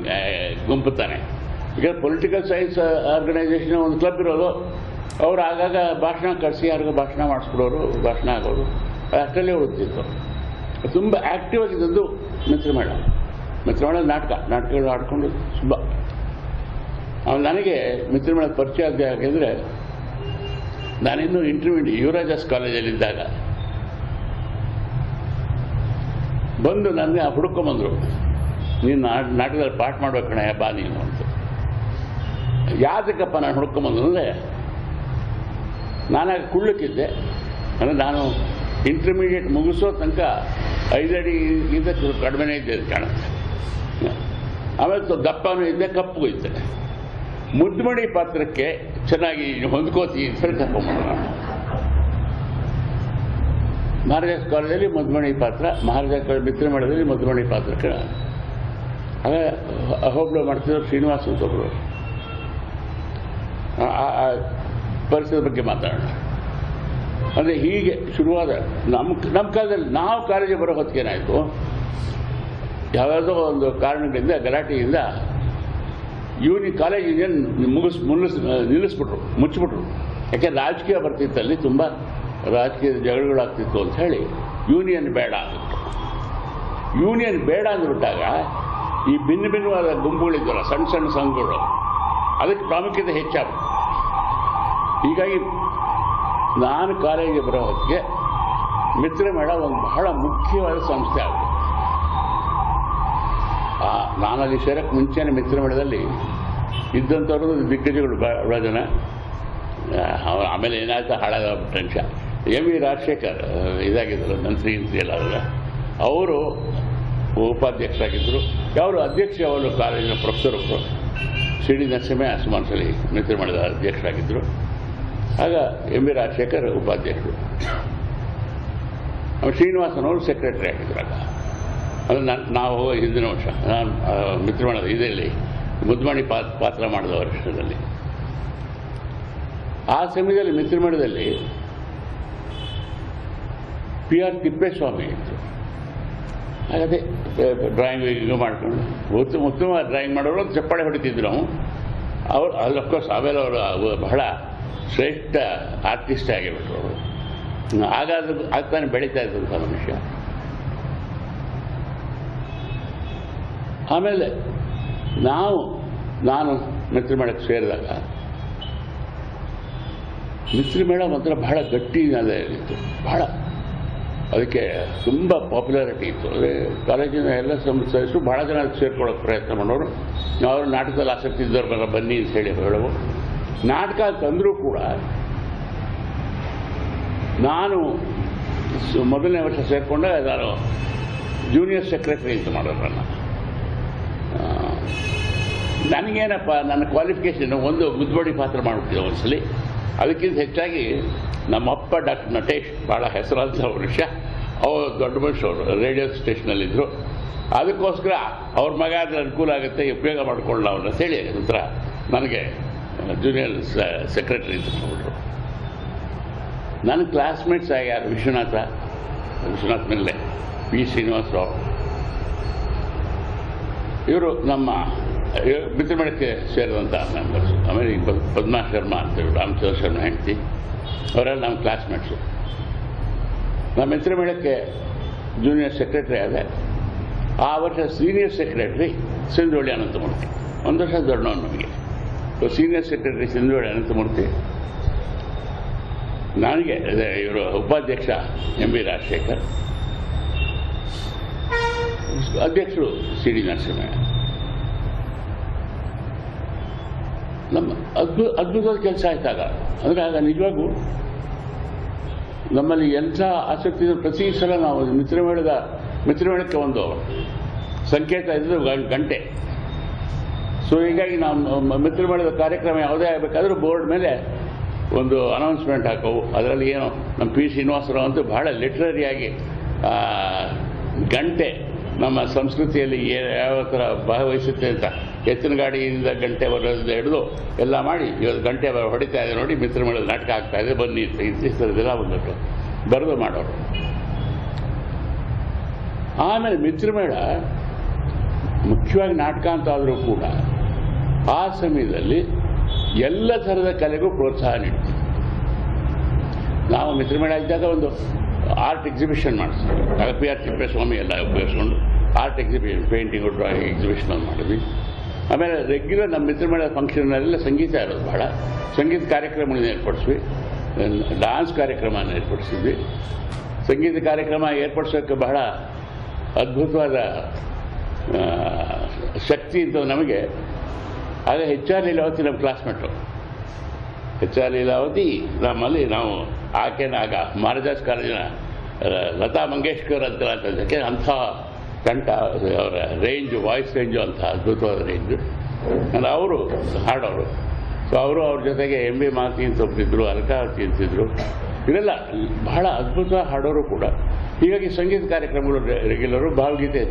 ಗುಂಪು ತಾನೆ. ಈಗ ಪೊಲಿಟಿಕಲ್ ಸೈನ್ಸ್ ಆರ್ಗನೈಸೇಷನ್ ಒಂದು ಕ್ಲಬ್ ಇರೋದು, ಅವರು ಆಗಾಗ ಭಾಷಣ ಕಳಿಸಿ ಯಾರಿಗೂ ಭಾಷಣ ಮಾಡಿಸ್ಕೊಡೋರು, ಭಾಷಣ ಆಗೋರು, ಅಷ್ಟರಲ್ಲೇ ಉಳಿತಿತ್ತು. ತುಂಬ ಆ್ಯಕ್ಟಿವ್ ಆಗಿದ್ದದ್ದು ಮಿತ್ರಮೇಳ. ನಾಟಕಗಳು ಆಡ್ಕೊಂಡು ತುಂಬ. ನನಗೆ ಮಿತ್ರಮೇಳದ ಪರಿಚಯ ಆದ ಯಾಕೆಂದರೆ ನಾನಿನ್ನೂ ಇಂಟರ್ಮೀಡಿಯೇಟ್ ಯುವರಾಜಸ್ ಕಾಲೇಜಲ್ಲಿದ್ದಾಗ ಬಂದು ನನಗೆ ಹುಡುಕೊಂಬಂದರು, ನೀನು ನಾಟಕದಲ್ಲಿ ಪಾಠ ಮಾಡ್ಬೇಕು ಕಣಯ್ಯ, ಬಾ ನೀನು ಅಂತ. ಯಾತಕ್ಕಪ್ಪ ನಾನು ಹುಡ್ಕೊಂಬಂದು ಅಂದರೆ, ನಾನಾಗ ಕುಳ್ಳಕ್ಕಿದ್ದೆ. ಅಂದರೆ ನಾನು ಇಂಟರ್ಮೀಡಿಯೇಟ್ ಮುಗಿಸೋ ತನಕ 5 ಅಡಿಗಿಂತ ಕಡಿಮೆನೇ ಇದ್ದೆ ಕಾಣುತ್ತೆ. ಆಮೇಲೆ ದಪ್ಪನೂ ಇದ್ದೆ, ಕಪ್ಪಗೂ ಇದ್ದೆ. ಮುದ್ದುಮಣಿ ಪಾತ್ರಕ್ಕೆ ಚೆನ್ನಾಗಿ ಹೊಂದ್ಕೋತಿ ಸರಿ ಕರ್ಕೊಂಡ್ಬಂದು ನಾನು ಮಹಾರಾಜಾಸ್ ಕಾಲೇಜಲ್ಲಿ ಮುದ್ದುಮಣಿ ಪಾತ್ರ, ಮಹಾರಾಜ ಮಿತ್ರಮೇಳದಲ್ಲಿ ಮುದ್ದುಮಣಿ ಪಾತ್ರಕ್ಕೆ ಆಗ ಹೋಬಳು ಮಾಡ್ತಿದ್ರು ಶ್ರೀನಿವಾಸ್ ಅಂತ ಒಬ್ಬರು. ಆ ಪರಿಸರದ ಬಗ್ಗೆ ಮಾತಾಡೋಣ. ಅಂದರೆ ಹೀಗೆ ಶುರುವಾದ ನಮ್ಮ ಕಾಲದಲ್ಲಿ ನಾವು ಕಾಲೇಜಿಗೆ ಬರೋ ಹೊತ್ತಿಗೇನಾಯಿತು, ಯಾವುದೋ ಒಂದು ಕಾರಣಗಳಿಂದ ಗಲಾಟೆಯಿಂದ ಕಾಲೇಜ್ ಯೂನಿಯನ್ ನಿಲ್ಲಿಸ್ಬಿಟ್ರು, ಮುಚ್ಚಿಬಿಟ್ರು. ಯಾಕೆ ರಾಜಕೀಯ ಬರ್ತಿತ್ತಲ್ಲಿ, ತುಂಬ ರಾಜಕೀಯದ ಜಗಳಗಳಾಗ್ತಿತ್ತು ಅಂತ ಹೇಳಿ ಯೂನಿಯನ್ ಬೇಡ ಅಂದ್ಬಿಟ್ಟು. ಯೂನಿಯನ್ ಬೇಡ ಅಂದ್ಬಿಟ್ಟಾಗ ಈ ಭಿನ್ನವಾದ ಗುಂಪುಗಳಿದ್ವಲ್ಲ, ಸಣ್ಣ ಸಣ್ಣ ಸಂಘಗಳು, ಅದಕ್ಕೆ ಪ್ರಾಮುಖ್ಯತೆ ಹೆಚ್ಚಾಗ್ಬಿಟ್ಟು. ಹೀಗಾಗಿ ನಾನು ಕಾಲೇಜಿಗೆ ಬರೋ ಹೊತ್ತಿಗೆ ಮಿತ್ರಮೇಳ ಒಂದು ಬಹಳ ಮುಖ್ಯವಾದ ಸಂಸ್ಥೆ ಆಗುತ್ತೆ. ನಾನಲ್ಲಿ ಸೇರಕ್ಕೆ ಮುಂಚೆನೇ ಮಿತ್ರಮೇಳದಲ್ಲಿ ಇದ್ದಂಥವ್ರು ದಿಗ್ಗಜಗಳು ಬಹಳ ಜನ. ಆಮೇಲೆ ಏನಾಯ್ತು, ಹಾಳಾದ ಟೆನ್ಷನ್. ವಿ ರಾಜಶೇಖರ್ ಇದಾಗಿದ್ದರು, ಮಂತ್ರಿ ಎಲ್ಲ ಅವರು ಉಪಾಧ್ಯಕ್ಷರಾಗಿದ್ದರು. ಅವರು ಅಧ್ಯಕ್ಷ, ಅವರು ಕಾಲೇಜಿನ ಪ್ರೊಫೆಸರೊಬ್ಬರು ಡಿ ನರಸಿಂಹ ಸುಮಾರು ಮಿತ್ರಮೇಳದ ಅಧ್ಯಕ್ಷರಾಗಿದ್ದರು. ಆಗ ವಿ ರಾಜಶೇಖರ್ ಉಪಾಧ್ಯಕ್ಷರು, ಶ್ರೀನಿವಾಸನವರು ಸೆಕ್ರೆಟರಿ ಆಗಿದ್ದರು. ಆಗ ಅದು ನಾವು ಹಿಂದಿನ ವರ್ಷ ನಾನು ಮಿತ್ರಮೇಳದ ಇದರಲ್ಲಿ ಮುದ್ದುಮಣಿ ಪಾತ್ರ ಮಾಡಿದ ವರ್ಷದಲ್ಲಿ. ಆ ಸಮಯದಲ್ಲಿ ಮಿತ್ರಮೇಳದಲ್ಲಿ PR ತಿಪ್ಪೇಸ್ವಾಮಿ ಇತ್ತು. ಹಾಗದೇ ಡ್ರಾಯಿಂಗ್ ಮಾಡ್ಕೊಂಡು ಉತ್ತಮ ಡ್ರಾಯಿಂಗ್ ಮಾಡೋರು ಚಪ್ಪಾಳೆ ಹೊಡಿತಿದ್ರು ನಾವು. ಅವರು ಅಫ್ಕೋರ್ಸ್ ಆಮೇಲೆ ಅವರು ಬಹಳ ಶ್ರೇಷ್ಠ ಆರ್ಟಿಸ್ಟ್ ಆಗಿಬಿಟ್ರು ಅವರು. ಆಗ ಅದು ಆಗ್ತಾನೆ ಬೆಳೀತಾ ಇದ್ದಂಥ ಮನುಷ್ಯ. ಆಮೇಲೆ ನಾನು ಮಿತ್ರಮೇಳಕ್ಕೆ ಸೇರಿದಾಗ ಮಿತ್ರಮೇಳ ಮಾತ್ರ ಬಹಳ ಗಟ್ಟಿ ಇತ್ತು, ಬಹಳ ಅದಕ್ಕೆ ತುಂಬ ಪಾಪ್ಯುಲಾರಿಟಿ ಇತ್ತು. ಅದೇ ಕಾಲೇಜಿನ ಎಲ್ಲ ಸದಸ್ಯರು ಭಾಳ ಜನ ಸೇರ್ಕೊಳ್ಳೋಕೆ ಪ್ರಯತ್ನ ಮಾಡೋರು. ಅವರು ನಾಟಕದಲ್ಲಿ ಆಸಕ್ತಿ ಇದ್ದವ್ರು ಬನ್ನಿ ಅಂತ ಹೇಳಿ ಹೇಳವು. ನಾಟಕ ತಂದರೂ ಕೂಡ ನಾನು ಮೊದಲನೇ ವರ್ಷ ಸೇರಿಕೊಂಡಾಗ ನಾನು ಜೂನಿಯರ್ ಸೆಕ್ರೆಟರಿ ಅಂತ ಮಾಡೋರು. ನನಗೇನಪ್ಪ, ನನ್ನ ಕ್ವಾಲಿಫಿಕೇಷನ್ ಒಂದು ಮುದ್ದುಮಣಿ ಪಾತ್ರ ಮಾಡ್ಬಿಟ್ಟಿದ್ದೆ ಒಂದ್ಸಲಿ. ಅದಕ್ಕಿಂತ ಹೆಚ್ಚಾಗಿ ನಮ್ಮಪ್ಪ ಡಾಕ್ಟರ್ ನಟೇಶ್, ಭಾಳ ಹೆಸರಾದ ಮನುಷ್ಯ, ಅವರು ದೊಡ್ಡ ಮನುಷ್ಯವರು ರೇಡಿಯೋ ಸ್ಟೇಷನಲ್ಲಿದ್ದರು. ಅದಕ್ಕೋಸ್ಕರ ಅವ್ರ ಮಗ ಆದರೆ ಅನುಕೂಲ ಆಗುತ್ತೆ, ಉಪಯೋಗ ಮಾಡಿಕೊಳ್ಳ ಅವ್ರು ಅಂತೇಳಿ ನಂತರ ನನಗೆ ಜೂನಿಯರ್ ಸೆಕ್ರೆಟರಿ ಅಂತ ಕೊಟ್ಬಿಟ್ರು. ನನ್ನ ಕ್ಲಾಸ್ಮೇಟ್ಸ್ ಯಾರು, ವಿಶ್ವನಾಥ್ ಮಿಲ್ಲೆ, P. ಶ್ರೀನಿವಾಸರಾವ್, ಇವರು ನಮ್ಮ ಮಿತ್ರಮೇಳಕ್ಕೆ ಸೇರಿದಂಥ ಮೆಂಬರ್ಸು. ಆಮೇಲೆ ಪದ್ಮಾ ಶರ್ಮಾ ಅಂತೇಳಿ ರಾಮಚಂದ್ರ ಶರ್ಮಾ ಹೆಂಡತಿ, ಅವರೆಲ್ಲ ನಮ್ಮ ಕ್ಲಾಸ್ಮೇಟ್ಸು. ನಮ್ಮ ಮಿತ್ರಮೇಳಕ್ಕೆ ಜೂನಿಯರ್ ಸೆಕ್ರೆಟರಿ ಆದ. ಆ ವರ್ಷ ಸೀನಿಯರ್ ಸೆಕ್ರೆಟರಿ ಸಿಂಧೋಳಿ ಅನಂತಮೂರ್ತಿ, ಒಂದು ವರ್ಷ ದೊಡ್ಡವನು ನಮಗೆ. ಸೀನಿಯರ್ ಸೆಕ್ರೆಟರಿ ಸಿಂಧೋಳಿ ಅನಂತಮೂರ್ತಿ, ನನಗೆ ಇವರು ಉಪಾಧ್ಯಕ್ಷ ವಿ ರಾಜಶೇಖರ್, ಅಧ್ಯಕ್ಷರು ಡಿ ನರಸಿಂಹ. ನಮ್ಮ ಅದ್ಭುತವಾದ ಕೆಲಸ ಆಯ್ತಾಗ. ಅಂದರೆ ಆಗ ನಿಜವಾಗೂ ನಮ್ಮಲ್ಲಿ ಎಂಥ ಆಸಕ್ತಿ ಪ್ರತಿ ಸಲ ನಾವು ಮಿತ್ರಮೇಳಕ್ಕೆ ಒಂದು ಸಂಕೇತ ಇದ್ದು ಗಂಟೆ. ಸೊ ಹೀಗಾಗಿ ನಾವು ಮಿತ್ರಮೇಳದ ಕಾರ್ಯಕ್ರಮ ಯಾವುದೇ ಆಗಬೇಕಾದ್ರೂ ಬೋರ್ಡ್ ಮೇಲೆ ಒಂದು ಅನೌನ್ಸ್ಮೆಂಟ್ ಹಾಕೋವು. ಅದರಲ್ಲಿ ಏನು ನಮ್ಮ ಪಿ ಶ್ರೀನಿವಾಸರಾವ್ ಅಂತೂ ಬಹಳ ಲಿಟ್ರರಿಯಾಗಿ ಗಂಟೆ ನಮ್ಮ ಸಂಸ್ಕೃತಿಯಲ್ಲಿ ಯಾವ ಥರ ಭಾಗವಹಿಸುತ್ತೆ ಅಂತ ಎತ್ತಿನ ಗಾಡಿಯಿಂದ ಗಂಟೆ ಬರೋದು ಹಿಡಿದು ಎಲ್ಲ ಮಾಡಿ ಇವತ್ತು ಗಂಟೆ ಹೊಡಿತಾ ಇದೆ ನೋಡಿ, ಮಿತ್ರಮೇಳದ ನಾಟಕ ಆಗ್ತಾ ಇದೆ ಬನ್ನಿ ಇಂಥದ್ದೆಲ್ಲ ಬಂದ್ಬಿಟ್ಟು ಬರೆದು ಮಾಡೋರು. ಆಮೇಲೆ ಮಿತ್ರಮೇಳ ಮುಖ್ಯವಾಗಿ ನಾಟಕ ಅಂತಾದರೂ ಕೂಡ ಆ ಸಮಯದಲ್ಲಿ ಎಲ್ಲ ಥರದ ಕಲೆಗೂ ಪ್ರೋತ್ಸಾಹ ನೀಡ್ತೀವಿ. ನಾವು ಮಿತ್ರಮೇಳ ಇದ್ದಾಗ ಒಂದು ಆರ್ಟ್ ಎಕ್ಸಿಬಿಷನ್ ಮಾಡಿಸ್ತೀವಿ. ಆಗ ಪಿ ಆರ್ ತಿಪ್ಪೇಸ್ವಾಮಿ ಎಲ್ಲ ಉಪಯೋಗಿಸ್ಕೊಂಡು art exhibition, painting, drawing exhibition ಮಾಡಿದ್ವಿ. ಆಮೇಲೆ ರೆಗ್ಯುಲರ್ ನಮ್ಮ ಮಿತ್ರಮೇಳ ಫಂಕ್ಷನ್ನಲ್ಲೆಲ್ಲ ಸಂಗೀತ ಇರೋದು ಬಹಳ. ಸಂಗೀತ ಕಾರ್ಯಕ್ರಮಗಳನ್ನ ಏರ್ಪಡಿಸ್ವಿ, ಡಾನ್ಸ್ ಕಾರ್ಯಕ್ರಮನ ಏರ್ಪಡಿಸಿದ್ವಿ. ಸಂಗೀತ ಕಾರ್ಯಕ್ರಮ ಏರ್ಪಡಿಸೋಕ್ಕೆ ಬಹಳ ಅದ್ಭುತವಾದ ಶಕ್ತಿ ಇತ್ತು ನಮಗೆ. ಆಗ ಎಚ್ ಆರ್ ಲೀಲಾವತಿ ನಮ್ಮ ಕ್ಲಾಸ್ಮೇಟು. ಎಚ್ ಆರ್ ಲೀಲಾವತಿ ನಮ್ಮಲ್ಲಿ ನಾವು ಆಕೆನ ಆಗ ಮಹಾರಾಜಾಸ್ ಕಾಲೇಜಿನ ಲತಾ ಮಂಗೇಶ್ಕರ್ ಅಂತ ಯಾಕೆ ಅಂಥ ಕಂಠ, ಅವರ ರೇಂಜು, ವಾಯ್ಸ್ ರೇಂಜು ಅಂಥ ಅದ್ಭುತವಾದ ರೇಂಜು. ಅವರು ಹಾಡೋರು. ಸೊ ಅವರು ಅವ್ರ ಜೊತೆಗೆ ಎಂ ಬಿ ಮಾತಿ ಅಂತ ಒಬ್ಬರಿದ್ದರು, ಅಲ್ಕಾವತಿ ಅಂತಿದ್ರು. ಇವರೆಲ್ಲ ಬಹಳ ಅದ್ಭುತ ಹಾಡೋರು ಕೂಡ. ಹೀಗಾಗಿ ಸಂಗೀತ ಕಾರ್ಯಕ್ರಮಗಳು ರೆಗ್ಯುಲರು, ಭಾವಗೀತೆ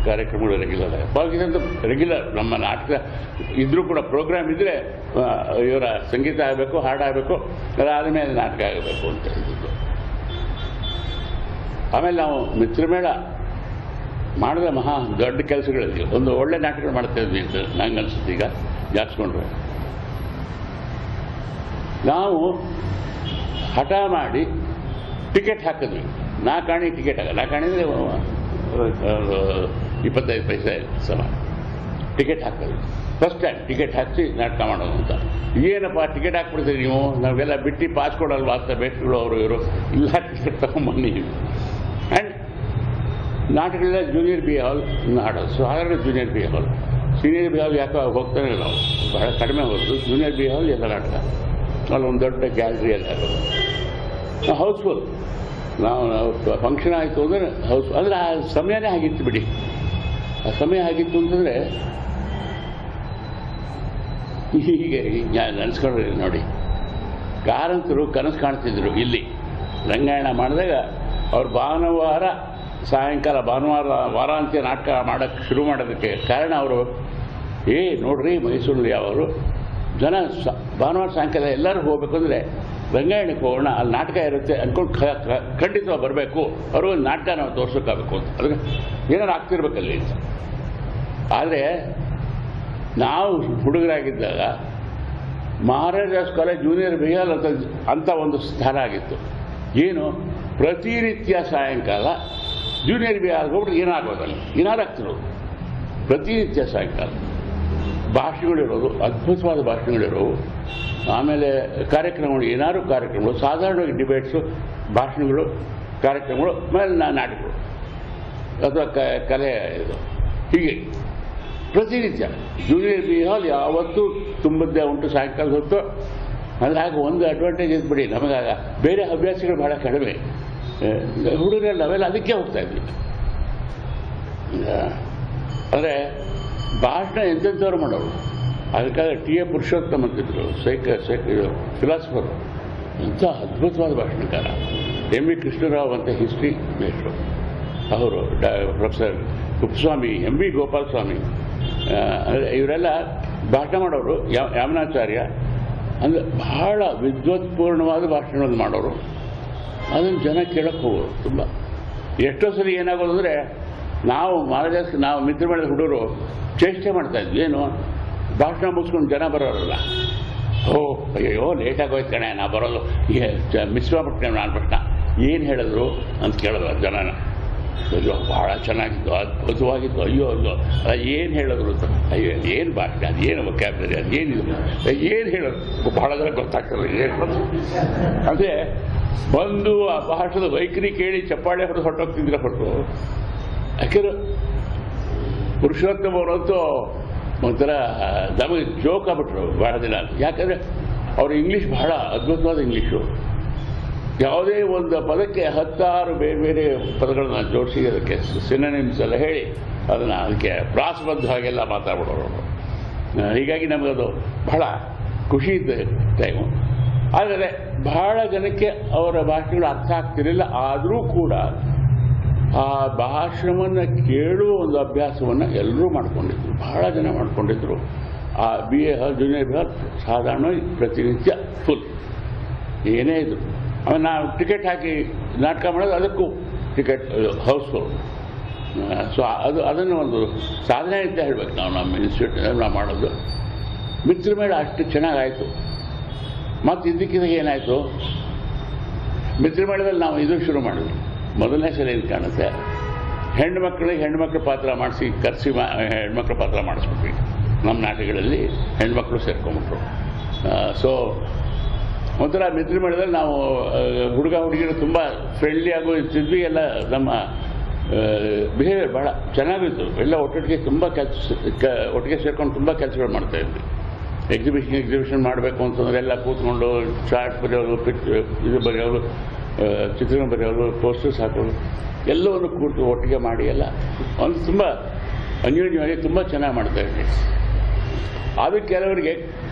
ಕಾರ್ಯಕ್ರಮಗಳು ರೆಗ್ಯುಲರ್. ಭಾವಗೀತೆ ಅಂತ ರೆಗ್ಯುಲರ್ ನಮ್ಮ ನಾಟಕ ಇದ್ದರೂ ಕೂಡ ಪ್ರೋಗ್ರಾಮ್ ಇದ್ದರೆ ಇವರ ಸಂಗೀತ ಆಗಬೇಕು, ಹಾಡಾಗಬೇಕು, ಅದಾದ ಮೇಲೆ ನಾಟಕ ಆಗಬೇಕು ಅಂತ ಹೇಳಿದ್ದು. ಆಮೇಲೆ ನಾವು ಮಿತ್ರಮೇಳ ಮಾಡಿದ ಮಹಾ ದೊಡ್ಡ ಕೆಲಸಗಳಲ್ಲಿ ಒಂದು ಒಳ್ಳೆ ನಾಟಕ ಮಾಡ್ತಾ ಇದ್ವಿ ಅಂತ ನಂಗೆ ಅನಿಸುತ್ತೆ. ಈಗ ಜಾಸ್ಕೊಂಡ್ರೆ ನಾವು ಹಠ ಮಾಡಿ ಟಿಕೆಟ್ ಹಾಕಿದ್ವಿ. 4 ಆಣೆ ಟಿಕೆಟ್ ಆಗ 4 ಆಣೆ ಅಂದರೆ 25 ಪೈಸೆ ಸಮ ಟಿಕೆಟ್ ಹಾಕಿದ್ವಿ. ಫಸ್ಟ್ ಟೈಮ್ ಟಿಕೆಟ್ ಹಾಕಿ ನಾಟಕ ಮಾಡೋದು ಅಂತ. ಏನಪ್ಪ ಟಿಕೆಟ್ ಹಾಕ್ಬಿಡ್ತೀವಿ ನೀವು, ನಾವೆಲ್ಲ ಬಿಟ್ಟು ಪಾಸ್ ಕೊಡಲ್ವಾ ಅಂತ ಬೇಟ್ಗಳು ಅವರು ಇವರು. ಇಲ್ಲ, ಟಿಕೆಟ್ ತಗೊಂಬನ್ನಿ. ಆ್ಯಂಡ್ ನಾಟಕಗಳೆಲ್ಲ ಜೂನಿಯರ್ ಬಿ ಹಾಲ್ ಆಡೋದು. ಸಾಧಾರಣ ಜೂನಿಯರ್ ಬಿ ಹಾಲ್, ಸೀನಿಯರ್ ಬಿ ಹಾಲ್ ಯಾಕೋ ಹೋಗ್ತಾನೆ ಇಲ್ಲ, ನಾವು ಬಹಳ ಕಡಿಮೆ ಹೋಗೋದು. ಜೂನಿಯರ್ ಬಿ ಹಾಲ್ ಎಲ್ಲ ನಾಟಕ, ಅಲ್ಲಿ ಒಂದು ದೊಡ್ಡ ಗ್ಯಾಲರಿ ಎಲ್ಲ ಆಗೋದು. ಹೌಸ್ಫುಲ್. ನಾವು ಫಂಕ್ಷನ್ ಆಯಿತು ಅಂದರೆ ಹೌಸ್, ಅಂದರೆ ಆ ಸಮಯನೇ ಆಗಿತ್ತು ಬಿಡಿ. ಆ ಸಮಯ ಆಗಿತ್ತು ಅಂತಂದರೆ ಹೀಗೆ ನೆನೆಸ್ಕೊಂಡ್ರೆ ನೋಡಿ, ಕಾರಂತರು ಕನಸು ಕಾಣ್ತಿದ್ರು. ಇಲ್ಲಿ ರಂಗಾಯಣ ಮಾಡಿದಾಗ ಅವ್ರು ಭಾನುವಾರ ಸಾಯಂಕಾಲ, ಭಾನುವಾರ ವಾರಾಂತ್ಯ ನಾಟಕ ಮಾಡೋಕ್ಕೆ ಶುರು ಮಾಡೋದಕ್ಕೆ ಕಾರಣ ಅವರು, ನೋಡ್ರಿ ಮೈಸೂರಲ್ಲಿ ಯಾವರು ಜನ ಭಾನುವಾರ ಸಾಯಂಕಾಲ ಎಲ್ಲರೂ ಹೋಗ್ಬೇಕು ಅಂದರೆ ರಂಗಾಯಣಕ್ಕೆ ಹೋಗೋಣ, ಅಲ್ಲಿ ನಾಟಕ ಇರುತ್ತೆ ಅಂದ್ಕೊಂಡು ಖಂಡಿತವಾಗಿ ಬರಬೇಕು, ಅವ್ರಿಗೂ ನಾಟಕ ನಾವು ತೋರ್ಸೋಕ್ಕಾಗಬೇಕು ಅಂತ. ಅದಕ್ಕೆ ಏನಾರು ಆಗ್ತಿರ್ಬೇಕಲ್ಲಿ ಅಂತ. ಆದರೆ ನಾವು ಹುಡುಗರಾಗಿದ್ದಾಗ ಮಹಾರಾಜಾಸ್ ಕಾಲೇಜ್ ಜೂನಿಯರ್ ಬಿ ಹಾಲ್ ಅಂತ ಒಂದು ಸ್ಥಾನ ಆಗಿತ್ತು. ಏನು ಪ್ರತಿನಿತ್ಯ ಸಾಯಂಕಾಲ ಜೂನಿಯರ್ ಬಿ ಹಾಲ್ಗೆ ಹೋಗ್ಬಿಟ್ಟು ಏನಾಗೋದಲ್ಲ, ಏನಾರು ಆಗ್ತಿರೋದು. ಪ್ರತಿನಿತ್ಯ ಸಾಯಂಕಾಲ ಭಾಷಣಗಳಿರೋದು, ಅದ್ಭುತವಾದ ಭಾಷಣಗಳಿರೋವು. ಆಮೇಲೆ ಕಾರ್ಯಕ್ರಮಗಳು, ಏನಾದ್ರು ಕಾರ್ಯಕ್ರಮಗಳು, ಸಾಧಾರಣವಾಗಿ ಡಿಬೇಟ್ಸು, ಭಾಷಣಗಳು, ಕಾರ್ಯಕ್ರಮಗಳು, ಆಮೇಲೆ ನಾಟಕಗಳು ಅಥವಾ ಕಲೆ ಇದು. ಹೀಗೆ ಪ್ರತಿನಿತ್ಯ ಜೂನಿಯರ್ ಬಿ ಹಾಲ್ ಯಾವತ್ತೂ ತುಂಬದ್ದೇ ಉಂಟು ಸಾಯಂಕಾಲದ ಹೊತ್ತು. ಅಂದರೆ ಆಗ ಒಂದು ಅಡ್ವಾಂಟೇಜ್ ಇದ್ಬಿಡಿ, ನಮಗಾಗ ಬೇರೆ ಹವ್ಯಾಸಗಳು ಬಹಳ ಕಡಿಮೆ. ಹುಡುಗರೆಲ್ಲ ಅವೆಲ್ಲ ಅದಕ್ಕೆ ಹೋಗ್ತಾ ಇದ್ವಿ. ಅಂದರೆ ಭಾಷಣ ಎಂತೆಂಥವ್ರು ಮಾಡೋರು. ಅದಕ್ಕಾಗಿ ಟಿ ಎ ಪುರುಷೋತ್ತಮ ಅಂತಿದ್ರು, ಫಿಲಾಸಫರು, ಇಂಥ ಅದ್ಭುತವಾದ ಭಾಷಣಕಾರ. ಎಂ ವಿ ಕೃಷ್ಣರಾವ್ ಅಂತ ಹಿಸ್ಟ್ರಿ ಮೇಷ್ಟ್ರು ಅವರು, professor Kuppuswamy, M V Gopalaswamy, ಇವರೆಲ್ಲ ಭಾಷಣ ಮಾಡೋರು. ಯಾಮನಾಚಾರ್ಯ ಅಂದರೆ ಬಹಳ ವಿದ್ವತ್ಪೂರ್ಣವಾದ ಭಾಷಣವನ್ನು ಮಾಡೋರು. ಅದನ್ನು ಜನ ಕೇಳಕ್ಕೆ ಹೋಗೋರು ತುಂಬ. ಎಷ್ಟೋ ಸರಿ ಏನಾಗೋದು ಅಂದರೆ ನಾವು ನಾವು ಮಿತ್ರಮೇಳದ ಹುಡುಗರು ಚೇಷ್ಟೆ ಮಾಡ್ತಾಯಿದ್ವಿ. ಏನು ಭಾಷಣ ಮುಗಿಸ್ಕೊಂಡು ಜನ ಬರೋರಲ್ಲ, ಅಯ್ಯೋ ಲೇಟಾಗಿ ಹೋಯ್ತು ಕಣೆ, ನಾ ಬರೋದು ಮಿಸ್ ಮಾಡ್ಬಿಟ್ಟೆ ನಾನು ಪ್ರಶ್ನ, ಏನು ಹೇಳಿದ್ರು ಅಂತ ಕೇಳೋದು ಜನನ. ಅಯ್ಯೋ ಭಾಳ ಚೆನ್ನಾಗಿತ್ತು, ಅದ್ಭುತವಾಗಿತ್ತು, ಅಯ್ಯೋ ಏನು ಹೇಳಿದ್ರು ಅಂತ. ಅಯ್ಯೋ ಏನು ಭಾಷೆ, ಅದೇನು ವೊಕ್ಯಾಬ್ಯುಲರಿ, ಅದೇನಿದು, ಏನು ಹೇಳೋದು ಭಾಳ ಜನ ಗೊತ್ತಾಗ್ತದೆ. ಏನು ಅಂದರೆ ಬಂದು ಆ ಭಾಷಣದ ವೈಖರಿ ಕೇಳಿ ಚಪ್ಪಾಳೆ ಹೊಡೆದು ಹೊರಟೋಗ್ತಿದ್ರೆ ಹೊರಟು. ಯಾಕೆಂದ್ರೆ ಪುರುಷೋತ್ತಮ ಅವರಂತೂ ಒಂಥರ ನಮಗೆ ಜೋಕ್ ಆಗ್ಬಿಟ್ರು ಭಾಳ ದಿನ. ಯಾಕಂದರೆ ಅವರು ಇಂಗ್ಲೀಷ್ ಬಹಳ ಅದ್ಭುತವಾದ ಇಂಗ್ಲೀಷು. ಯಾವುದೇ ಒಂದು ಪದಕ್ಕೆ 10 ಬೇರೆ ಬೇರೆ ಪದಗಳನ್ನ ಜೋಡಿಸಿ ಅದಕ್ಕೆ ಸಿನೋನಿಮ್ಸ್ ಎಲ್ಲ ಹೇಳಿ ಅದಕ್ಕೆ ಪ್ರಾಸಬದ್ಧವಾಗೆಲ್ಲ ಮಾತಾಡ್ಬಿಡೋರು. ಹೀಗಾಗಿ ನಮಗದು ಬಹಳ ಖುಷಿ ಇದ್ದ ಟೈಮು. ಆದರೆ ಬಹಳ ಜನಕ್ಕೆ ಅವರ ಭಾಷೆಗಳು ಅರ್ಥ ಆಗ್ತಿರಲಿಲ್ಲ. ಆದರೂ ಕೂಡ ಆ ಭಾಷಣವನ್ನು ಕೇಳುವ ಒಂದು ಅಭ್ಯಾಸವನ್ನು ಎಲ್ಲರೂ ಮಾಡ್ಕೊಂಡಿದ್ರು, ಬಹಳ ಜನ ಮಾಡ್ಕೊಂಡಿದ್ರು. ಆ BA ಹಾಲ್, ಜೂನಿಯರ್ ಹಾಲ್ ಸಾಧಾರಣ ಪ್ರತಿನಿತ್ಯ ಫುಲ್ ಏನೇ ಇದ್ರು. ಆಮೇಲೆ ನಾವು ಟಿಕೆಟ್ ಹಾಕಿ ನಾಟಕ ಮಾಡೋದು, ಅದಕ್ಕೂ ಟಿಕೆಟ್ ಹೌಸ್ಫುಲ್. ಸೊ ಅದನ್ನು ಒಂದು ಸಾಧನೆ ಅಂತ ಹೇಳಬೇಕು ನಾವು ನಮ್ಮ ಇನ್ಸ್ಟಿಟ್ಯೂಟ್ನಲ್ಲಿ ನಾವು ಮಾಡೋದು. ಮಿತ್ರ ಮೇಳ ಅಷ್ಟು ಚೆನ್ನಾಗಾಯಿತು. ಮತ್ತು ಇದಕ್ಕಿಂತ ಏನಾಯಿತು, ಮಿತ್ರ ಮೇಳದಲ್ಲಿ ನಾವು ಇದು ಶುರು ಮಾಡಿದ್ವಿ. ಮೊದಲನೇ ಸಲ ಇದು ಕಾಣುತ್ತೆ, ಹೆಣ್ಮಕ್ಳ ಪಾತ್ರ ಮಾಡಿಸಿ ಕರೆಸಿ ಹೆಣ್ಮಕ್ಳ ಪಾತ್ರ ಮಾಡಿಸ್ಬಿಟ್ವಿ. ನಮ್ಮ ನಾಟಕಗಳಲ್ಲಿ ಹೆಣ್ಮಕ್ಳು ಸೇರ್ಕೊಂಡ್ಬಿಟ್ರು. ಸೊ ಒಂಥರ ಮಿತ್ರ ಮೇಳದಲ್ಲಿ ನಾವು ಹುಡುಗ ಹುಡುಗಿರು ತುಂಬ ಫ್ರೆಂಡ್ಲಿಯಾಗೂ ಇರ್ತಿದ್ವಿ. ಎಲ್ಲ ನಮ್ಮ ಬಿಹೇವಿಯರ್ ಭಾಳ ಚೆನ್ನಾಗಿತ್ತು. ಎಲ್ಲ ಒಟ್ಟೊಟ್ಟಿಗೆ ತುಂಬ ಒಟ್ಟಿಗೆ ಸೇರ್ಕೊಂಡು ತುಂಬ ಕೆಲಸಗಳು ಮಾಡ್ತಾಯಿದ್ವಿ. ಎಕ್ಸಿಬಿಷನ್ ಮಾಡಬೇಕು ಅಂತಂದರೆ ಎಲ್ಲ ಕೂತ್ಕೊಂಡು ಚಾರ್ಟ್ ಬರೆಯೋರು, ಇದು ಬರೆಯೋರು, ಚಿತ್ರಣ ಬರೆಯೋರು, ಪೋಸ್ಟರ್ಸ್ ಹಾಕೋರು, ಎಲ್ಲವನ್ನು ಕೂತು ಒಟ್ಟಿಗೆ ಮಾಡಿ ಎಲ್ಲ ಒಂದು ತುಂಬ ಅನ್ಯೋನ್ಯವಾಗಿ ತುಂಬ ಚೆನ್ನಾಗಿ ಮಾಡ್ತಾಯಿದ್ವಿ. ಅದು ಕೆಲವರಿಗೆ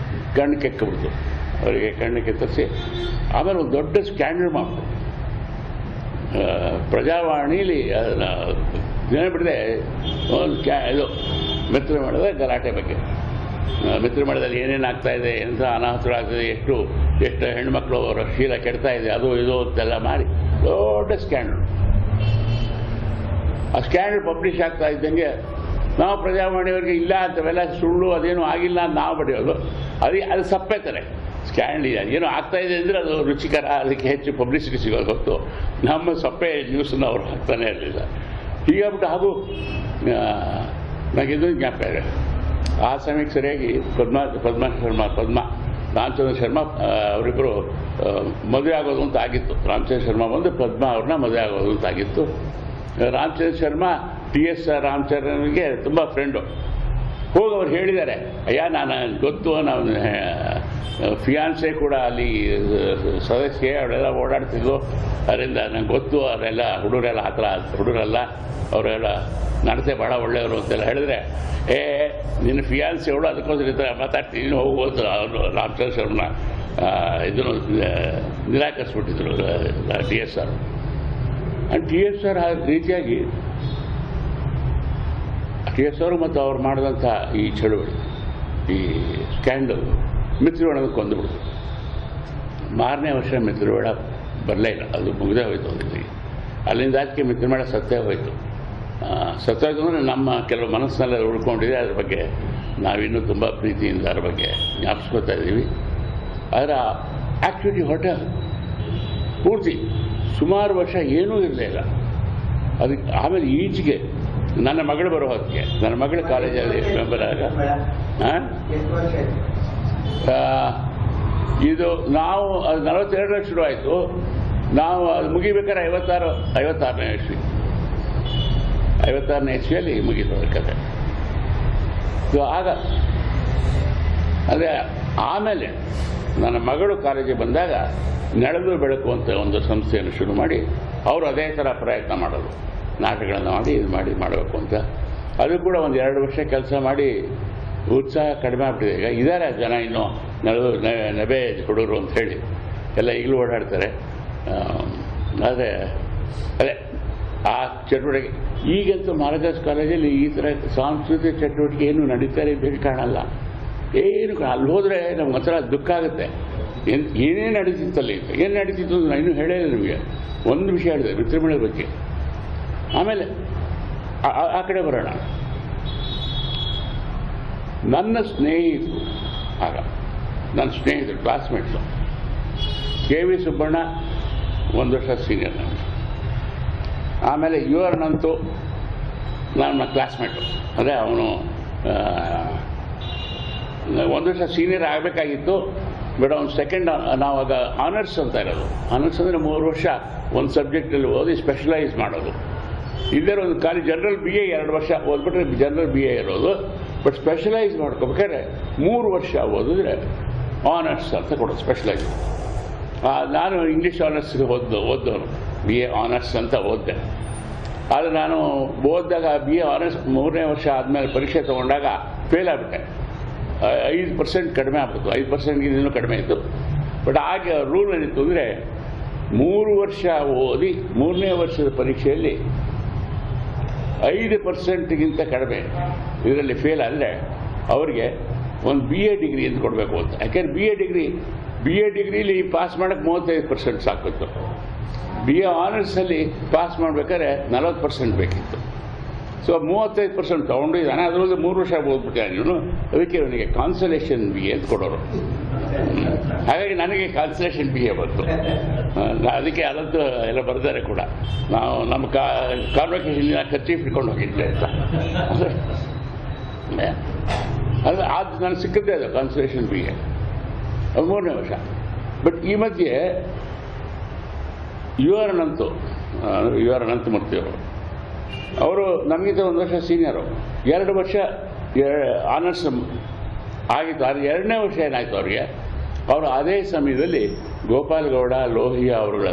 ಕಣ್ಣು ಕೆಕ್ಕಬಿಡ್ತು. ಅವರಿಗೆ ಕಣ್ಣು ಕೆತ್ತರಿಸಿ ಆಮೇಲೆ ಒಂದು ದೊಡ್ಡ ಸ್ಕ್ಯಾಂಡಲ್ ಮಾಡಿದ್ರು. ಪ್ರಜಾವಾಣಿಲಿ ಅದನ್ನು ದಿನ ಬಿಡದೆ ಒಂದು ಇದು ಮಿತ್ರ ಮೇಳದ ಗಲಾಟೆ ಬಗ್ಗೆ, ಮಿತ್ರ ಮೇಳದಲ್ಲಿ ಏನೇನು ಆಗ್ತಾಯಿದೆ, ಎಂಥ ಅನಾಹುತಗಳಾಗ್ತದೆ, ಎಷ್ಟು ಹೆಣ್ಮಕ್ಳು ಅವರ ಶೀಲ ಕೆಡ್ತಾ ಇದೆ, ಅದು ಇದು ಅಂತೆಲ್ಲ ಮಾಡಿ ದೊಡ್ಡ ಸ್ಕ್ಯಾಂಡಲ್. ಆ ಸ್ಕ್ಯಾಂಡಲ್ ಪಬ್ಲಿಷ್ ಆಗ್ತಾ ಇದ್ದಂಗೆ ನಾವು ಪ್ರಜಾವಾಣಿಯವರಿಗೆ ಇಲ್ಲ ಅಂತವೆಲ್ಲ ಸುಳ್ಳು, ಅದೇನು ಆಗಿಲ್ಲ ಅಂತ ನಾವು ಬರೆಯೋದು. ಅದು ಸಪ್ಪೆತಾರೆ. ಸ್ಕ್ಯಾಂಡಲ್ ಏನೋ ಆಗ್ತಾಯಿದೆ ಅಂದರೆ ಅದು ರುಚಿಕರ, ಅದಕ್ಕೆ ಹೆಚ್ಚು ಪಬ್ಲಿಸಿಟಿ ಸಿಗೋದು ಹೊತ್ತು ನಮ್ಮ ಸಪ್ಪೆ ನ್ಯೂಸನ್ನು ಅವ್ರು ಹಾಕ್ತಾನೆ ಇರಲಿಲ್ಲ. ಹೀಗಾಗ್ಬಿಟ್ಟು ಹಾಗೂ ನನಗೆ ಇದು ಜ್ಞಾಪಕ ಇದೆ. ಆ ಸಮಯಕ್ಕೆ ಸರಿಯಾಗಿ ರಾಮಚಂದ್ರ ಶರ್ಮಾ ಅವರಿಬ್ಬರು ಮದುವೆ ಆಗೋದು ಅಂತ ಆಗಿತ್ತು. ರಾಮಚಂದ್ರ ಶರ್ಮಾ ಬಂದು ಪದ್ಮಾ ಅವ್ರನ್ನ ಮದುವೆ ಆಗೋದು ಅಂತ ಆಗಿತ್ತು. ರಾಮಚಂದ್ರ ಶರ್ಮಾ TS ರಾಮಚಂದ್ರನಿಗೆ ತುಂಬ ಫ್ರೆಂಡು. ಹೋಗಿ ಅವ್ರು ಹೇಳಿದ್ದಾರೆ, ಅಯ್ಯ ನಾನು ಗೊತ್ತು, ನಾವು ಫಿಯಾನ್ಸೆ ಕೂಡ ಅಲ್ಲಿ ಸದಸ್ಯೆ, ಅವರೆಲ್ಲ ಓಡಾಡ್ತಿದ್ವು, ಅದರಿಂದ ನಂಗೆ ಗೊತ್ತು, ಅವರೆಲ್ಲ ಹುಡುಗರೆಲ್ಲ ಆ ಥರ ಹುಡುಗರಲ್ಲ, ಅವರೆಲ್ಲ ನಡತೆ ಭಾಳ ಒಳ್ಳೆಯವರು ಅಂತೆಲ್ಲ ಹೇಳಿದ್ರೆ, ನಿನ್ನ ಫಿಯಾನ್ಸೆ ಅವಳು ಅದಕ್ಕೋಸ್ಕರ ಈ ಥರ ಮಾತಾಡ್ತೀನಿ, ನೀನು ಹೋಗ್ಬೋದು. ಅವರು ರಾಮಚಂದ್ರ ಶರ್ಮನ ಇದನ್ನು ನಿರಾಕರಿಸ್ಬಿಟ್ಟಿದ್ರು TS ಅವರು. TS ಅವರು ಆ ರೀತಿಯಾಗಿ TS ಅವರು ಮತ್ತು ಅವ್ರು ಮಾಡಿದಂಥ ಈ ಚಳುವಳಿ, ಈ ಸ್ಕ್ಯಾಂಡಲ್ ಮಿತ್ರಮೇಳಕ್ಕೆ ಕೊಂದುಬಿಡ್ತು. ಮಾರನೇ ವರ್ಷ ಮಿತ್ರಮೇಳ ಬರಲೇ ಇಲ್ಲ, ಅದು ಮುಗಿದೇ ಹೋಯಿತು. ಒಂದು ಅಲ್ಲಿಂದ ಆಚೆಗೆ ಮಿತ್ರಮೇಳ ಸತ್ತೇ ಹೋಯಿತು. ಅಂದರೆ ನಮ್ಮ ಕೆಲವು ಮನಸ್ಸಿನೆಲ್ಲ ಉಳ್ಕೊಂಡಿದೆ. ಅದ್ರ ಬಗ್ಗೆ ನಾವಿನ್ನೂ ತುಂಬ ಪ್ರೀತಿಯಿಂದ ಅದ್ರ ಬಗ್ಗೆ ಜ್ಞಾಪಿಸ್ಕೊತಾ ಇದ್ದೀವಿ. ಅದರ ಆ್ಯಕ್ಟಿವಿಟಿ ಪೂರ್ತಿ ಸುಮಾರು ವರ್ಷ ಏನೂ ಇರಲಿಲ್ಲ. ಅದಕ್ಕೆ ಆಮೇಲೆ ಈಚೆಗೆ ನನ್ನ ಮಗಳು ಬರೋ ಹೊತ್ತಿಗೆ, ನನ್ನ ಮಗಳ ಕಾಲೇಜಲ್ಲಿ ಮೆಂಬರ್ ಆಗ ಇದು ನಾವು ಅದು 42 ಶುರು ಆಯಿತು. ನಾವು ಅದು ಮುಗಿಬೇಕಾದ್ರೆ 56ನೇ ಇಸ್ವಿಯಲ್ಲಿ ಮುಗೀತು ಅದ್ರ ಕತೆ. ಸೊ ಆಗ ಅದೇ ಆಮೇಲೆ ನನ್ನ ಮಗಳು ಕಾಲೇಜಿಗೆ ಬಂದಾಗ ನೆಳೆದು ಬೆಳಕು ಅಂತ ಒಂದು ಸಂಸ್ಥೆಯನ್ನು ಶುರು ಮಾಡಿ ಅವರು ಅದೇ ಥರ ಪ್ರಯತ್ನ ಮಾಡೋದು, ನಾಟಕಗಳನ್ನು ಮಾಡಿ ಇದು ಮಾಡಬೇಕು ಅಂತ. ಅದು ಕೂಡ ಒಂದು 2 ವರ್ಷ ಕೆಲಸ ಮಾಡಿ ಉತ್ಸಾಹ ಕಡಿಮೆ ಆಗ್ಬಿಟ್ಟಿದೆ. ಈಗ ಇದ್ದಾರೆ ಜನ ಇನ್ನೂ ನೆಬೆ ಹುಡುಗರು ಅಂತ ಹೇಳಿ ಎಲ್ಲ ಈಗಲೂ ಓಡಾಡ್ತಾರೆ. ಆದರೆ ಅದೇ ಆ ಚಟುವಟಿಕೆ ಈಗಂತೂ ಮಹಾರಾಜಾಸ್ ಕಾಲೇಜಲ್ಲಿ ಈ ಥರ ಸಾಂಸ್ಕೃತಿಕ ಚಟುವಟಿಕೆ ಏನು ನಡೀತಾರೆ ಅಂತ ಕಾಣಲ್ಲ. ಏನು ಅಲ್ಲಿ ಹೋದರೆ ನಮ್ಗೆ ಒಂಥರ ದುಃಖ ಆಗುತ್ತೆ. ಏನೇನು ನಡೀತಿತ್ತಲ್ಲಿ, ಏನು ನಡೀತಿತ್ತು ಅಂತ ನಾನು ಇನ್ನೂ ಹೇಳೇ ಇಲ್ಲ ನಿಮಗೆ. ಒಂದು ವಿಷಯ ಹೇಳಿದೆ ಮಿತ್ರಮೇಳದ ಬಗ್ಗೆ. ಆಮೇಲೆ ಆ ಕಡೆ ಬರೋಣ. ನನ್ನ ಸ್ನೇಹಿತರು ಆಗ ನನ್ನ ಸ್ನೇಹಿತರು ಕ್ಲಾಸ್ಮೇಟ್ಸು KV ಸುಬ್ಬಣ್ಣ 1 ವರ್ಷ ಸೀನಿಯರ್ ನನಗೆ. ಆಮೇಲೆ ಇವರನ್ನಂತೂ ನನ್ನ ಕ್ಲಾಸ್ಮೇಟು, ಅಂದರೆ ಅವನು 1 ವರ್ಷ ಸೀನಿಯರ್ ಆಗಬೇಕಾಗಿತ್ತು. ಬಟ್ ಅವ್ನು ಸೆಕೆಂಡ್, ನಾವಾಗ ಆನರ್ಸ್ ಅಂತ ಇರೋದು. ಆನರ್ಸ್ ಅಂದರೆ 3 ವರ್ಷ ಒಂದು ಸಬ್ಜೆಕ್ಟಲ್ಲಿ ಓದಿ ಸ್ಪೆಷಲೈಸ್ ಮಾಡೋದು. ಇಲ್ಲದೇ ಒಂದು ಖಾಲಿ ಜನರಲ್ BA 2 ವರ್ಷ ಓದ್ಬಿಟ್ರೆ ಜನರಲ್ BA ಇರೋದು. ಬಟ್ ಸ್ಪೆಷಲೈಸ್ ಮಾಡ್ಕೋಬೇಕಾದ್ರೆ 3 ವರ್ಷ ಓದಿದ್ರೆ ಆನರ್ಸ್ ಅಂತ ಕೊಡೋದು ಸ್ಪೆಷಲೈಸ್. ನಾನು ಇಂಗ್ಲೀಷ್ ಆನರ್ಸ್ಗೆ ಓದೋನು BA ಆನರ್ಸ್ ಅಂತ ಓದಿದೆ. ಆದರೆ ನಾನು ಓದಿದಾಗ BA ಆನರ್ಸ್ 3ನೇ ವರ್ಷ ಆದಮೇಲೆ ಪರೀಕ್ಷೆ ತೊಗೊಂಡಾಗ ಫೇಲ್ ಆಗಿಬಿಟ್ಟೆ. 5% ಕಡಿಮೆ ಆಗ್ಬಿಡ್ತು. 5%ಗಿಂತ ಇನ್ನೂ ಕಡಿಮೆ ಇತ್ತು. ಬಟ್ ಆಗ ರೂಲ್ ಏನಿತ್ತು ಅಂದರೆ 3 ವರ್ಷ ಓದಿ 3ನೇ ವರ್ಷದ ಪರೀಕ್ಷೆಯಲ್ಲಿ 5%ಗಿಂತ ಕಡಿಮೆ ಇದರಲ್ಲಿ ಫೇಲ್ ಆದರೆ ಅವರಿಗೆ ಒಂದು BA ಡಿಗ್ರಿ ಅಂತ ಕೊಡಬೇಕು ಅಂತ. ಯಾಕೆಂದ್ರೆ BA ಡಿಗ್ರಿಲಿ ಪಾಸ್ ಮಾಡೋಕ್ಕೆ 35% ಸಾಕಿತ್ತು. BA ಆನರ್ಸಲ್ಲಿ ಪಾಸ್ ಮಾಡಬೇಕಾದ್ರೆ 40% ಬೇಕಿತ್ತು. ಸೊ 35% ತೊಗೊಂಡಿದ್ದಾನೆ. ಅದರಲ್ಲಿ 3 ವರ್ಷ ಓದ್ಬಿಟ್ಟೆ ನೀನು. ಅದಕ್ಕೆ ಅವನಿಗೆ ಕಾನ್ಸಲೇಷನ್ BA ಅಂತ ಕೊಡೋರು. ಹಾಗಾಗಿ ನನಗೆ ಕಾನ್ಸಲೇಷನ್ BA ಬಂತು. ಅದಕ್ಕೆ ಅದಂತೂ ಎಲ್ಲ ಬರ್ತಾರೆ ಕೂಡ. ನಾವು ನಮ್ಮ ಕಾನ್ವೊಕೇಷನ್ ಕರ್ಚೀಫ್ ಇಟ್ಕೊಂಡು ಹೋಗಿದ್ದೆ ಅಂತ. ಅದು ನನಗೆ ಸಿಕ್ಕದ್ದೇ ಅದು ಕಾನ್ಸಲೇಷನ್ BA. ಅದು 3ನೇ ವರ್ಷ. ಬಟ್ ಈ ಮಧ್ಯೆ ಯು ಆರ್ ಅನಂತಮೂರ್ತಿಯವರು ಅವರು ನಮಗಿಂತ 1 ವರ್ಷ ಸೀನಿಯರು. 2 ವರ್ಷ ಆನರ್ಸ್ ಆಗಿತ್ತು. ಅದು 2ನೇ ವರ್ಷ ಏನಾಯಿತು ಅವರಿಗೆ, ಅವರು ಅದೇ ಸಮಯದಲ್ಲಿ ಗೋಪಾಲಗೌಡ ಲೋಹಿಯಾ ಅವರುಗಳ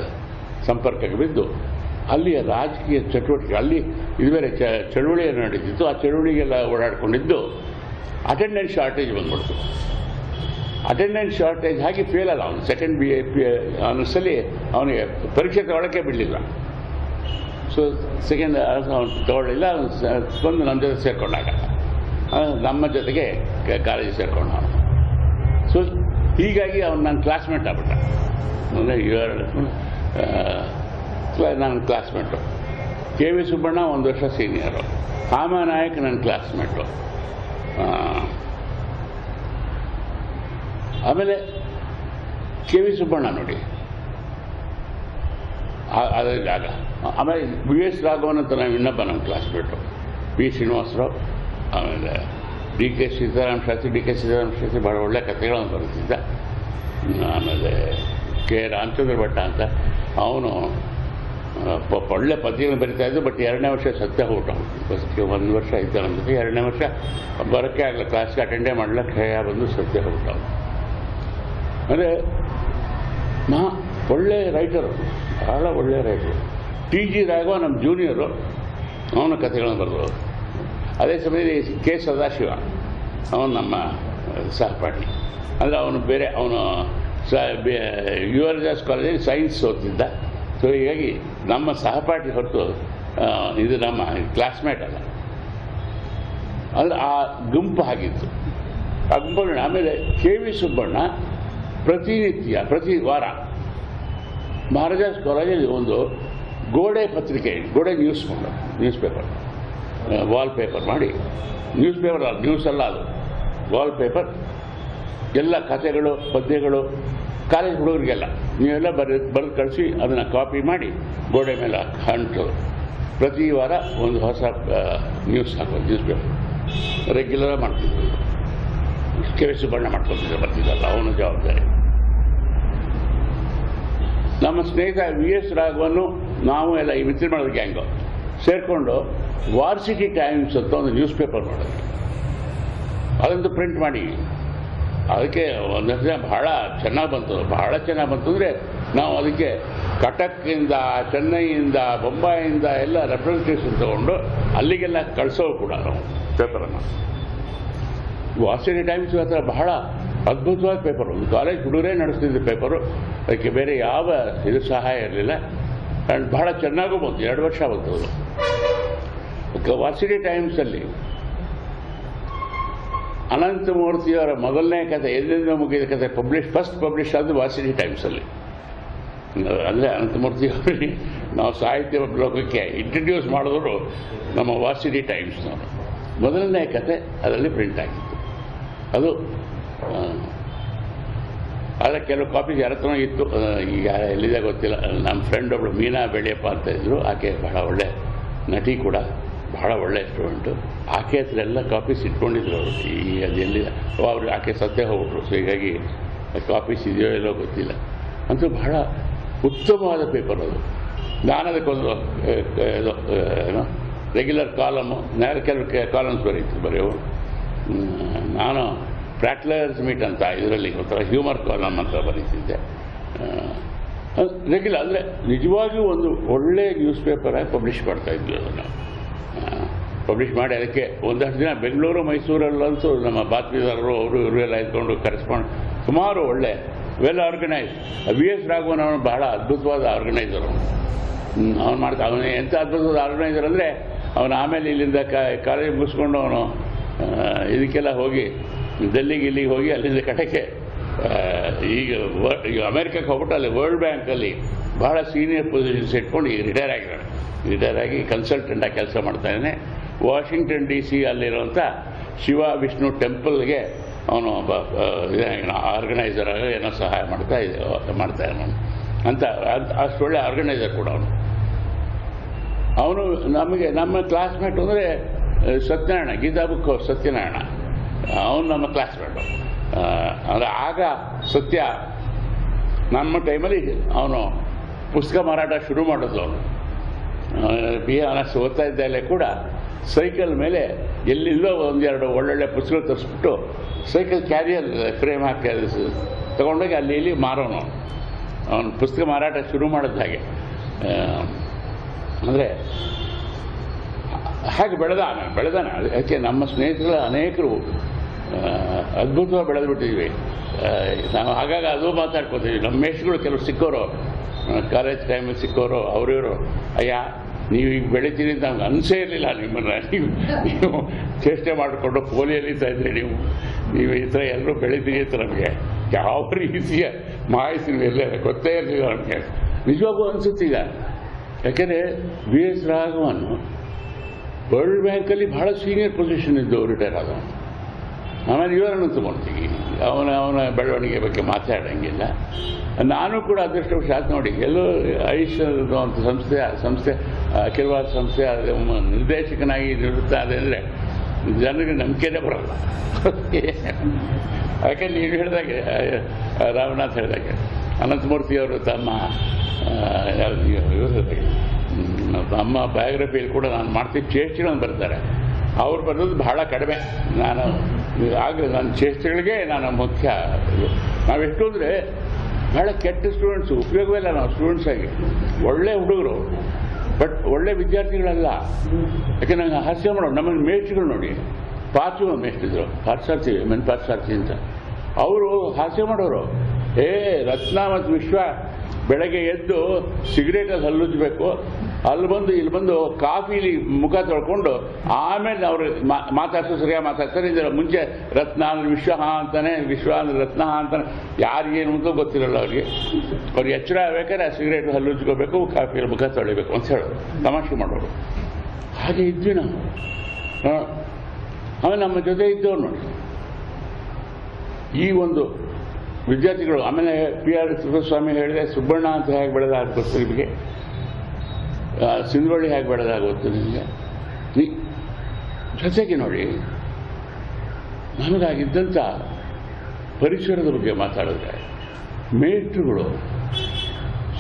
ಸಂಪರ್ಕಕ್ಕೆ ಬಿದ್ದು ಅಲ್ಲಿಯ ರಾಜಕೀಯ ಚಟುವಟಿಕೆ, ಅಲ್ಲಿ ಇದು ಬೇರೆ ಚಳುವಳಿಯನ್ನು ನಡೀತಿತ್ತು. ಆ ಚಳುವಳಿಗೆಲ್ಲ ಓಡಾಡ್ಕೊಂಡಿದ್ದು ಅಟೆಂಡೆನ್ಸ್ ಶಾರ್ಟೇಜ್ ಬಂದ್ಬಿಡ್ತು. ಅಟೆಂಡೆನ್ಸ್ ಶಾರ್ಟೇಜ್ ಹಾಗೆ ಫೇಲ್ ಅಲ್ಲ ಅವನು. ಸೆಕೆಂಡ್ BA ಆನರ್ಸಲ್ಲಿ ಅವನಿಗೆ ಪರೀಕ್ಷೆ ತಗೊಳ್ಳೋಕ್ಕೆ ಬಿಡಲಿಲ್ಲ. ಸೊ ಸೆಕೆಂಡ್ ಅವನು ತಗೊಳ್ಳಿಲ್ಲ. ಬಂದು ನಮ್ಮ ಜೊತೆ ಸೇರಿಕೊಂಡಾಗ ನಮ್ಮ ಜೊತೆಗೆ ಕಾಲೇಜ್ ಸೇರಿಕೊಂಡ ಅವನು. ಸೊ ಹೀಗಾಗಿ ಅವನು ನನ್ನ ಕ್ಲಾಸ್ಮೇಟ್ ಆಗ್ಬಿಟ್ಟ. ನನ್ನ ಕ್ಲಾಸ್ಮೇಟು. KV ಸುಬ್ಬಣ್ಣ 1 ವರ್ಷ ಸೀನಿಯರು. ಹಾಮಾನಾಯಕ್ ನನ್ನ ಕ್ಲಾಸ್ಮೇಟು. ಆಮೇಲೆ KV ಸುಬ್ಬಣ್ಣ ನೋಡಿ ಅದೇ ಜಾಗ. ಆಮೇಲೆ VS ರಾಘವನ್ ಅಂತ ನಾವು ಇನ್ನೊಬ್ಬ ನಮ್ಮ ಕ್ಲಾಸ್ಮೇಟು. P ಶ್ರೀನಿವಾಸರಾವ್. ಆಮೇಲೆ DK ಸೀತಾರಾಮ ಶಾಸ್ತ್ರಿ ಭಾಳ ಒಳ್ಳೆಯ ಕಥೆಗಳನ್ನು ಬರೆದಿದ್ದ. ಆಮೇಲೆ K ರಾಮಚಂದ್ರ ಭಟ್ಟ ಅಂತ ಅವನು ಒಳ್ಳೆ ಪದ್ಯಗಳನ್ನು ಬರಿತಾ ಇದ್ದು. ಬಟ್ 2ನೇ ವರ್ಷ ಸತ್ಯ ಹೋಗ್ಬಿಟ್ಟು ಫಸ್ಟ್ಗೆ 1 ವರ್ಷ ಇದ್ದ ನಮ್ಮ ಜೊತೆ. 2ನೇ ವರ್ಷ ಬರೋಕ್ಕೆ ಆಗಲ್ಲ, ಕ್ಲಾಸ್ಗೆ ಅಟೆಂಡೇ ಮಾಡಲಿಕ್ಕೆ ಭಯ ಬಂದು ಸತ್ಯ ಹೋಗ್ಬಿಟ್ಟು. ಅಂದರೆ ಒಳ್ಳೆಯ ರೈಟರು, ಭಾಳ ಒಳ್ಳೆಯ ರೈಟರು. TG ರಾಘವ ನಮ್ಮ ಜೂನಿಯರು, ಅವನ ಕಥೆಗಳನ್ನು ಬರೆದವರು. ಅದೇ ಸಮಯದಲ್ಲಿ K ಸದಾಶಿವ ಅವನು ನಮ್ಮ ಸಹಪಾಠಿ. ಅಂದರೆ ಅವನು ಬೇರೆ ಅವನು URJS ಕಾಲೇಜಲ್ಲಿ ಸೈನ್ಸ್ ಓದ್ತಿದ್ದ. ಸೊ ಹೀಗಾಗಿ ನಮ್ಮ ಸಹಪಾಠಿ ಹೊರತು ಇದು ನಮ್ಮ ಕ್ಲಾಸ್ಮೇಟ್ ಅಲ್ಲ. ಅಂದರೆ ಆ ಗುಂಪು ಆಗಿತ್ತು. ಆ ಗುಂಪು. ಆಮೇಲೆ KV ಸುಬ್ಬಣ್ಣ ಪ್ರತಿ ವಾರ ಮಹಾರಾಜಾಸ್ ಕಾಲೇಜಲ್ಲಿ ಒಂದು ಗೋಡೆ ಪತ್ರಿಕೆ, ಗೋಡೆ ನ್ಯೂಸ್ ಪೇಪರ್ ವಾಲ್ ಪೇಪರ್ ಮಾಡಿ, ನ್ಯೂಸ್ ಅಲ್ಲ ಅದು, ವಾಲ್ ಪೇಪರ್, ಎಲ್ಲ ಕಥೆಗಳು ಪದ್ಯಗಳು ಕಾಲೇಜ್ ಹುಡುಗರಿಗೆಲ್ಲ ನೀವೆಲ್ಲ ಬರೆದು ಕಳಿಸಿ ಅದನ್ನು ಕಾಪಿ ಮಾಡಿ ಗೋಡೆ ಮೇಲೆ ಅಂಟೋದು. ಪ್ರತಿ ವಾರ ಒಂದು ಹೊಸ ನ್ಯೂಸ್ ಹಾಕೋದು, ನ್ಯೂಸ್ ಪೇಪರ್ ರೆಗ್ಯುಲರಾಗಿ ಮಾಡ್ತಿದ್ದರು. KV ಸುಬ್ಬಣ್ಣ ಮಾಡ್ಕೊತಿದ್ದ ಬರ್ತಿದ್ದಲ್ಲ, ಅವನು ಜವಾಬ್ದಾರಿ. ನಮ್ಮ ಸ್ನೇಹಿತ VS ರಾಘವನ್ನು ನಾವು ಎಲ್ಲ ಈ ಮಿತ್ರ ಮಾಡೋದು ಗ್ಯಾಂಗು ಸೇರಿಕೊಂಡು ವಾರ್ಸಿಟಿ ಟೈಮ್ಸ್ ಅಂತ ಒಂದು ನ್ಯೂಸ್ ಪೇಪರ್ ಮಾಡೋದು. ಅದಂತೂ ಪ್ರಿಂಟ್ ಮಾಡಿ ಅದಕ್ಕೆ ಒಂದಷ್ಟು ಭಾಳ ಚೆನ್ನಾಗಿ ಬಂತು. ಅಂದರೆ ನಾವು ಅದಕ್ಕೆ ಕಟಕ್ಕಿಂದ, ಚೆನ್ನೈಯಿಂದ, ಬೊಂಬಾಯಿಂದ ಎಲ್ಲ ರೆಪ್ರೆಸೆಂಟೇಷನ್ ತೊಗೊಂಡು ಅಲ್ಲಿಗೆಲ್ಲ ಕಳಿಸೋರು ಕೂಡ ನಾವು ಪೇಪರನ್ನು. ವಾರ್ಸಿಟಿ ಟೈಮ್ಸ್ ಹತ್ರ ಬಹಳ ಅದ್ಭುತವಾದ ಪೇಪರು. ಒಂದು ಕಾಲೇಜ್ ಹುಡುಗರೇ ನಡೆಸ್ತಿದ್ದ ಪೇಪರು. ಅದಕ್ಕೆ ಬೇರೆ ಯಾವ ಇದು ಸಹಾಯ ಇರಲಿಲ್ಲ. ಆ್ಯಂಡ್ ಬಹಳ ಚೆನ್ನಾಗೂ ಬಂತು. 2 ವರ್ಷ ಬಂತು ಅದು. ವಾರ್ಸಿಟಿ ಟೈಮ್ಸಲ್ಲಿ ಅನಂತಮೂರ್ತಿಯವರ ಮೊದಲನೇ ಕಥೆ, ಎಲ್ಲಿಂದ ಮುಗಿದ ಕಥೆ ಫಸ್ಟ್ ಪಬ್ಲಿಷ್ ಆದ ವಾರ್ಸಿಟಿ ಟೈಮ್ಸಲ್ಲಿ. ಅಂದರೆ ಅನಂತಮೂರ್ತಿಯವರಿಗೆ ನಾವು ಸಾಹಿತ್ಯ ಲೋಕಕ್ಕೆ ಇಂಟ್ರಡ್ಯೂಸ್ ಮಾಡಿದ್ರು ನಮ್ಮ ವಾರ್ಸಿಟಿ ಟೈಮ್ಸ್ನವರು. ಮೊದಲನೇ ಕಥೆ ಅದರಲ್ಲಿ ಪ್ರಿಂಟ್ ಆಗಿತ್ತು. ಅದು ಆದರೆ ಕೆಲವು ಕಾಪೀಸ್ ಯಾರ ಹತ್ರನೂ ಇತ್ತು. ಈಗ ಎಲ್ಲಿದೆ ಗೊತ್ತಿಲ್ಲ. ನಮ್ಮ ಫ್ರೆಂಡ್ ಒಬ್ಬಳು ಮೀನಾ ಬೆಳೆಯಪ್ಪ ಅಂತ ಇದ್ದರು. ಆಕೆ ಬಹಳ ಒಳ್ಳೆ ನಟಿ ಕೂಡ, ಬಹಳ ಒಳ್ಳೆ ಸ್ಟೂಡೆಂಟು. ಆಕೆ ಹತ್ರ ಎಲ್ಲ ಕಾಪೀಸ್ ಇಟ್ಕೊಂಡಿದ್ರು ಅವರು. ಈ ಅದೆಲ್ಲಿದೆ ಅವರು ಆಕೆ ಸತ್ಯ ಹೋಗ್ಬಿಟ್ರು. ಸೊ ಹೀಗಾಗಿ ಕಾಪೀಸ್ ಇದೆಯೋ ಎಲ್ಲೋ ಗೊತ್ತಿಲ್ಲ. ಅಂತೂ ಬಹಳ ಉತ್ತಮವಾದ ಪೇಪರ್ ಅದು. ನಾನು ಅದಕ್ಕೊಂದು ಏನೋ ರೆಗ್ಯುಲರ್ ಕಾಲಮು, ಕೆಲವು ಕಾಲಮ್ಸ್ ಬರೀತು ಬರೆಯೋರು. ನಾನು ಪ್ರಾಟ್ಲರ್ಸ್ ಮೀಟ್ ಅಂತ ಇದರಲ್ಲಿ ಒಂಥರ ಹ್ಯೂಮರ್ ಕಾಲಮ್ ಅಂತ ಬರೀತಿದ್ದೆ. ರೆಗ್ಯುಲರ್ ಅಂದರೆ ನಿಜವಾಗಿಯೂ ಒಂದು ಒಳ್ಳೆಯ ನ್ಯೂಸ್ ಪೇಪರಾಗಿ ಪಬ್ಲಿಷ್ ಮಾಡ್ತಾಯಿದ್ವಿ ಅದನ್ನು. ಪಬ್ಲಿಷ್ ಮಾಡಿ ಅದಕ್ಕೆ ಒಂದಷ್ಟು ದಿನ ಬೆಂಗಳೂರು ಮೈಸೂರಲ್ಲಂತೂ ನಮ್ಮ ಬಾತ್ಮೀದಾರರು ಅವರು ಇವರು ಎಲ್ಲ ಇದ್ಕೊಂಡು ಕರೆಸ್ಪಾಂಡ್ ಸುಮಾರು ಒಳ್ಳೆ well organise. V S Raghavan ಅವನು ಬಹಳ ಅದ್ಭುತವಾದ ಆರ್ಗನೈಸರ್. ಅವನು ಎಂಥ ಅದ್ಭುತವಾದ ಆರ್ಗನೈಸರ್ ಅಂದರೆ ಅವನು ಆಮೇಲೆ ಇಲ್ಲಿಂದ ಕಾಲೇಜ್ ಮುಗಿಸ್ಕೊಂಡು ಅವನು ಇದಕ್ಕೆಲ್ಲ ಹೋಗಿ ಡೆಲ್ಲಿಗೆ ಇಲ್ಲಿಗೆ ಹೋಗಿ ಅಲ್ಲಿಂದ ಕಡೆಗೆ ಈಗ ಅಮೇರಿಕಕ್ಕೆ ಹೋಗ್ಬಿಟ್ಟು ಅಲ್ಲಿ ವರ್ಲ್ಡ್ ಬ್ಯಾಂಕಲ್ಲಿ ಬಹಳ ಸೀನಿಯರ್ ಪೊಸಿಷನ್ಸ್ ಇಟ್ಕೊಂಡು ಈಗ ರಿಟೈರ್ ಆಗಿ ಕನ್ಸಲ್ಟೆಂಟಾಗಿ ಕೆಲಸ ಮಾಡ್ತಾಯಿದ್ದಾನೆ. ವಾಷಿಂಗ್ಟನ್ DC ಅಲ್ಲಿರುವಂಥ ಶಿವ ವಿಷ್ಣು ಟೆಂಪಲ್ಗೆ ಅವನು ಆರ್ಗನೈಸರ್ ಆಗಿ ಏನೋ ಸಹಾಯ ಮಾಡ್ತಾಯಿದ್ದಾನೆ ಅಂತ ಅಷ್ಟೊಳ್ಳೆ ಆರ್ಗನೈಸರ್ ಕೂಡ ಅವನು ನಮಗೆ ನಮ್ಮ ಕ್ಲಾಸ್ಮೇಟ್ ಅಂದರೆ ಸತ್ಯನಾರಾಯಣ, ಗೀತಾ ಬುಕ್ ಸತ್ಯನಾರಾಯಣ, ಅವನು ನಮ್ಮ ಕ್ಲಾಸ್ಮೇಟು. ಅಂದರೆ ಆಗ ಸತ್ಯ ನಮ್ಮ ಟೈಮಲ್ಲಿ ಅವನು ಪುಸ್ತಕ ಮಾರಾಟ ಶುರು ಮಾಡೋದು. ಅವನು BA ಆನರ್ಸ್ ಓದ್ತಾ ಇದ್ದಾಗಲೇ ಕೂಡ ಸೈಕಲ್ ಮೇಲೆ ಎಲ್ಲಿಂದೋ ಒಂದೆರಡು ಒಳ್ಳೊಳ್ಳೆ ಪುಸ್ತಕ ತರಿಸ್ಬಿಟ್ಟು ಸೈಕಲ್ ಕ್ಯಾರಿಯರ್ ಫ್ರೇಮ್ ಹಾಕಿ ತಗೊಂಡೋಗಿ ಅಲ್ಲಿ ಇಲ್ಲಿ ಮಾರೋನು. ಅವನು ಪುಸ್ತಕ ಮಾರಾಟ ಶುರು ಮಾಡಿದ ಹಾಗೆ. ಅಂದರೆ ಹಾಗೆ ಬೆಳೆದಾನೆ. ಅದಕ್ಕೆ ನಮ್ಮ ಸ್ನೇಹಿತರು ಅನೇಕರು ಅದ್ಭುತವಾಗಿ ಬೆಳೆದ್ಬಿಟ್ಟಿದ್ವಿ. ನಾವು ಆಗಾಗ ಅದು ಮಾತಾಡ್ಕೋತೀವಿ. ನಮ್ಮ ಮೇಷ್ಗಳು ಕೆಲವರು ಸಿಕ್ಕೋರು, ಕಾಲೇಜ್ ಟೈಮಲ್ಲಿ ಸಿಕ್ಕೋರು, ಅವರಿವರು, ಅಯ್ಯ ನೀವು ಈಗ ಬೆಳಿತೀರಿ ಅಂತ ನಮ್ಗೆ ಅನಿಸೇ ಇರಲಿಲ್ಲ ನಿಮ್ಮನ್ನು. ನೀವು ಚೇಷ್ಟೆ ಮಾಡಿಕೊಂಡು ಪೋಲಿಯಲ್ಲಿ ಇದ್ದರೆ ನೀವು ಈ ಥರ ಎಲ್ಲರೂ ಬೆಳಿತೀರಿ ಅಂತ ನಮಗೆ ಯಾವ ರೀತಿಯ ಮಾಹಿತಿ ಎಲ್ಲ ಗೊತ್ತೇ ಇರಲಿಲ್ಲ ನಮಗೆ. ನಿಜವಾಗೂ ಅನಿಸುತ್ತೀಗ. ಯಾಕೆಂದರೆ VS ರಾಘವನ್ ವರ್ಲ್ಡ್ ಬ್ಯಾಂಕಲ್ಲಿ ಬಹಳ ಸೀನಿಯರ್ ಪೊಸಿಷನ್ ಇದ್ದು ರಿಟೈರ್ ಆದವನು. ಆಮೇಲೆ ಇವರನ್ನು ತಗೊಳ್ತೀವಿ. ಅವನ ಬೆಳವಣಿಗೆ ಬಗ್ಗೆ ಮಾತಾಡೋಂಗಿಲ್ಲ. ನಾನು ಕೂಡ ಅದೃಷ್ಟವಶಾತ್ ನೋಡಿ ಎಲ್ಲೋ ಐಶ್ ಅಂತ ಸಂಸ್ಥೆ ಅಖಿಲವಾದ ಸಂಸ್ಥೆ ನಿರ್ದೇಶಕನಾಗಿ ನಿವೃತ್ತ ಅದೇ ಅಂದರೆ ಜನರಿಗೆ ನಂಬಿಕೆನೇ ಬರೋಲ್ಲ. ಯಾಕೆ ನೀವು ಹೇಳಿದಾಗೆ ರಾಮನಾಥ್ ಹೇಳಿದಾಗೆ ಅನಂತಮೂರ್ತಿಯವರು ತಮ್ಮ ಬಯೋಗ್ರಫಿಯಲ್ಲಿ ಕೂಡ ನಾನು ಮಾಡ್ತೀವಿ ಚೇಷ್ಟೆಗಳನ್ನು ಬರ್ತಾರೆ. ಅವ್ರು ಬರೋದು ಬಹಳ ಕಡಿಮೆ. ನನ್ನ ಚೇಷ್ಟೆಗಳಿಗೆ ನಾನು ಮುಖ್ಯ. ನಾವೆಷ್ಟು ಅಂದರೆ ಬಹಳ ಕೆಟ್ಟ ಸ್ಟೂಡೆಂಟ್ಸು, ಉಪಯೋಗವೇ ಇಲ್ಲ ನಾವು ಸ್ಟೂಡೆಂಟ್ಸ್ ಆಗಿ. ಒಳ್ಳೆ ಹುಡುಗರು ಬಟ್ ಒಳ್ಳೆ ವಿದ್ಯಾರ್ಥಿಗಳಲ್ಲ. ಯಾಕೆ ನಂಗೆ ಹಾಸ್ಯ ಮಾಡೋರು ನಮ್ಮನ್ನು ಮೇಷ್ಟ್ರುಗಳು ನೋಡಿ. ಪಾರ್ಚು ಮೇಷ್ಟ್ರಿದ್ರು, ಪಾರ್ಥಸಾರ್ಥಿ ಪಾರ್ಥಸಾರ್ಥಿ ಅಂತ. ಅವರು ಹಾಸ್ಯ ಮಾಡೋರು. ರತ್ನ ಮತ್ತು ವಿಶ್ವ ಬೆಳಗ್ಗೆ ಎದ್ದು ಸಿಗರೇಟಲ್ಲಿ ಹಲ್ಲುಜ್ಬೇಕು, ಇಲ್ಲಿ ಬಂದು ಕಾಫಿಲಿ ಮುಖ ತೊಳ್ಕೊಂಡು ಆಮೇಲೆ ಅವರು ಸರಿಯಾಗಿ ಮಾತಾಡ್ತಾರೆ. ಇದರ ಮುಂಚೆ ರತ್ನ ಅಂದ್ರೆ ವಿಶ್ವ ಅಂತಾನೆ, ವಿಶ್ವ ಅಂದ್ರೆ ರತ್ನ ಅಂತಾನೆ. ಯಾರಿಗೇನು ಅಂತ ಗೊತ್ತಿರಲ್ಲ ಅವ್ರಿಗೆ. ಅವ್ರಿಗೆ ಎಚ್ಚರ ಆಗ್ಬೇಕಾದ್ರೆ ಸಿಗರೇಟ್ ಹಲ್ಲುಜ್ಕೋಬೇಕು, ಕಾಫಿಯಲ್ಲಿ ಮುಖ ತೊಳಿಬೇಕು ಅಂತ ಹೇಳೋರು, ತಮಾಷೆ ಮಾಡೋರು. ಹಾಗೆ ಇದ್ವಿ ನಾವು. ಆಮೇಲೆ ನಮ್ಮ ಜೊತೆ ಇದ್ದವ್ರು ನೋಡಿ ಈ ಒಂದು ವಿದ್ಯಾರ್ಥಿಗಳು. ಆಮೇಲೆ PR ತಿಪ್ಪೇಸ್ವಾಮಿ ಹೇಳಿದೆ, ಸುಬ್ಬಣ್ಣ ಅಂತ ಹೇಗೆ ಬೆಳೆದಾಗ ಗೊತ್ತು ನಿಮಗೆ, ಸಿಂಧವಳ್ಳಿ ಹೇಗೆ ಬೆಳೆದಾಗ ಗೊತ್ತು ನಿಮಗೆ. ಜೊತೆಗೆ ನೋಡಿ ನಮಗಾಗಿದ್ದಂಥ ಪರಿಸರದ ಬಗ್ಗೆ ಮಾತಾಡಿದ್ರೆ ಮೇಷ್ಟ್ರುಗಳು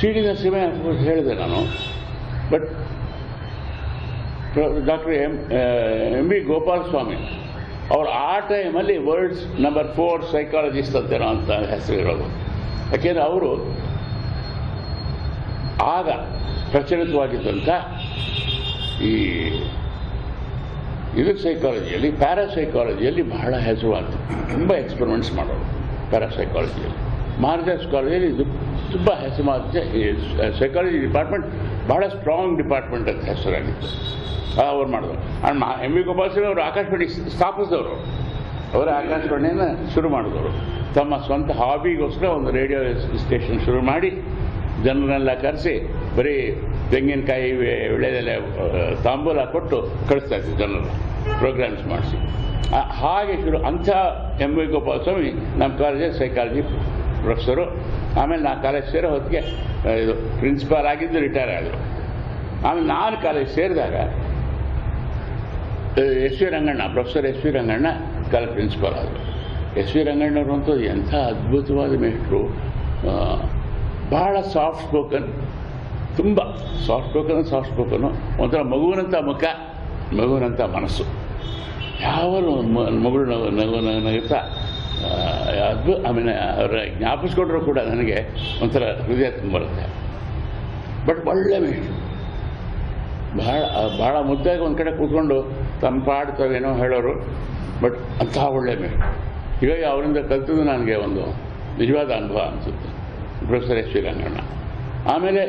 CD ನರಸಿಂಹ ಹೇಳಿದೆ ನಾನು. ಬಟ್ ಡಾಕ್ಟರ್ MB ಗೋಪಾಲಸ್ವಾಮಿ ಅವರು ಆ ಟೈಮಲ್ಲಿ ವರ್ಲ್ಡ್ಸ್ ನಂಬರ್ 4 ಸೈಕಾಲಜಿಸ್ಟ್ ಅಂತೇನೋ ಅಂತ ಹೆಸರಿರೋದು. ಯಾಕೆಂದರೆ ಅವರು ಆಗ ಪ್ರಚಲಿತವಾಗಿದ್ದಂಥ ಈ ಸೈಕಾಲಜಿಯಲ್ಲಿ, ಪ್ಯಾರಾಸೈಕಾಲಜಿಯಲ್ಲಿ ಬಹಳ ಹೆಸರುವಾದ ತುಂಬ ಎಕ್ಸ್ಪೆರಿಮೆಂಟ್ಸ್ ಮಾಡೋರು. ಪ್ಯಾರಾಸೈಕಾಲಜಿಯಲ್ಲಿ ಮಹಾರಾಜಾಸ್ ಕಾಲೇಜಲ್ಲಿ ಇದು ತುಂಬ ಹೆಸರುವಾದ ಸೈಕಾಲಜಿ ಡಿಪಾರ್ಟ್ಮೆಂಟ್ ಬಹಳ ಸ್ಟ್ರಾಂಗ್ ಡಿಪಾರ್ಟ್ಮೆಂಟ್ ಅಂತ ಹೆಸರಾಗಿತ್ತು. ಅವ್ರು ಮಾಡಿದ್ರು. MB ಗೋಪಾಲಸ್ವಾಮಿ ಅವರು ಆಕಾಶವಾಣಿ ಸ್ಥಾಪಿಸಿದವರು. ಅವರ ಆಕಾಶವಾಣಿಯನ್ನು ಶುರು ಮಾಡಿದವರು. ತಮ್ಮ ಸ್ವಂತ ಹಾಬಿಗೋಸ್ಕರ ಒಂದು ರೇಡಿಯೋ ಸ್ಟೇಷನ್ ಶುರು ಮಾಡಿ ಜನರನ್ನೆಲ್ಲ ಕರೆಸಿ ಬರೀ ತೆಂಗಿನಕಾಯಿ ವಿಳೆದೆಲೆ ತಾಂಬೂಲ ಕೊಟ್ಟು ಕಳಿಸ್ತಾ ಇದ್ರು ಜನರು, ಪ್ರೋಗ್ರಾಮ್ಸ್ ಮಾಡಿಸಿ. ಹಾಗೆ ಅಂಥ MB ಗೋಪಾಲಸ್ವಾಮಿ ನಮ್ಮ ಕಾಲೇಜಲ್ಲಿ ಸೈಕಾಲಜಿ ಪ್ರೊಫೆಸರು. ಆಮೇಲೆ ನಾನು ಕಾಲೇಜ್ ಸೇರೋ ಹೊತ್ತಿಗೆ ಇದು ಪ್ರಿನ್ಸಿಪಾಲ್ ಆಗಿದ್ದು ರಿಟೈರ್ ಆದರು. ಆಮೇಲೆ ನಾನು ಕಾಲೇಜ್ ಸೇರಿದಾಗ SV Ranganna, professor SV Ranganna college principal ಆದರು. SV ರಂಗಣ್ಣವರು ಅಂತೂ ಎಂಥ ಅದ್ಭುತವಾದ ಮೇಷ್ಟ್ರು. ಬಹಳ ಸಾಫ್ಟ್ ಸ್ಪೋಕನ್, ತುಂಬ ಸಾಫ್ಟ್ ಸ್ಪೋಕನ್ನು ಒಂಥರ ಮಗುವಿನಂಥ ಮುಖ, ಮಗುವಿನಂಥ ಮನಸ್ಸು. ಯಾವಾಗಲೂ ಮಗಳು ನಗುತ್ತಾ ಆಮೇಲೆ ಅವರ ಜ್ಞಾಪಿಸ್ಕೊಂಡ್ರೂ ಕೂಡ ನನಗೆ ಒಂಥರ ಹೃದಯ ಬರುತ್ತೆ. ಬಟ್ ಒಳ್ಳೆ ಮೇಷ್ಟ್ರು, ಭಾಳ ಮುದ್ದಾಗಿ ಒಂದು ಕಡೆ ಕೂತ್ಕೊಂಡು ತಮ್ಮ ಪಾಡ್ತಾವೇನೋ ಹೇಳೋರು. ಬಟ್ ಅಂಥ ಒಳ್ಳೆ ಮೇಷ್ಟ್ರು. ಹೀಗಾಗಿ ಅವರಿಂದ ಕಲಿತದ್ದು ನನಗೆ ಒಂದು ನಿಜವಾದ ಅನುಭವ ಅನಿಸುತ್ತೆ, ಪ್ರೊಫೆಸರ್ ಎಸ್ ವಿ ರಂಗಣ್ಣ. ಆಮೇಲೆ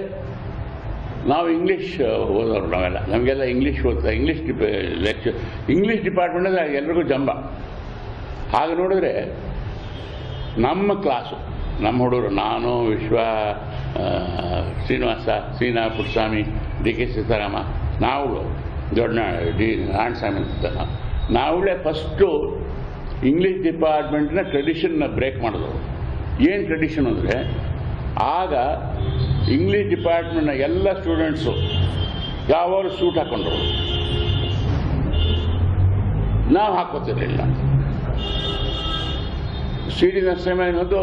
ನಾವು ಇಂಗ್ಲೀಷ್ ಓದೋರು, ನಮಗೆಲ್ಲ ಇಂಗ್ಲೀಷ್ ಓದ್ತಾ ಇಂಗ್ಲೀಷ್ ಡಿಪಾರ್ಟ್ಮೆಂಟ್ ಅಂದರೆ ಎಲ್ರಿಗೂ ಜಂಬ. ಹಾಗೆ ನೋಡಿದ್ರೆ ನಮ್ಮ ಕ್ಲಾಸು, ನಮ್ಮ ಹುಡುಗರು, ನಾನು, ವಿಶ್ವ, ಶ್ರೀನಿವಾಸ, ಸೀನಾ, ಪುಟ್ಟಸ್ವಾಮಿ, ಡಿ ಕೆ ಸೀತಾರಾಮ, ನಾವು ದೊಡ್ಡ ನಾರಾಯಣಸ್ವಾಮಿ ಅಂತ ನಾವುಗಳೇ ಫಸ್ಟು ಇಂಗ್ಲೀಷ್ ಡಿಪಾರ್ಟ್ಮೆಂಟ್ನ ಟ್ರೆಡಿಷನ್ನ ಬ್ರೇಕ್ ಮಾಡಿದವರು. ಏನು ಟ್ರೆಡಿಷನ್ ಅಂದರೆ, ಆಗ ಇಂಗ್ಲೀಷ್ ಡಿಪಾರ್ಟ್ಮೆಂಟ್ನ ಎಲ್ಲ ಸ್ಟೂಡೆಂಟ್ಸು ಯಾವಾಗಲೂ ಸೂಟ್ ಹಾಕ್ಕೊಂಡ್ರು, ನಾವು ಹಾಕೋತಿರಲಿಲ್ಲ. ಸಿ ಡಿ ನರಸಿಂಹಯ್ಯನದು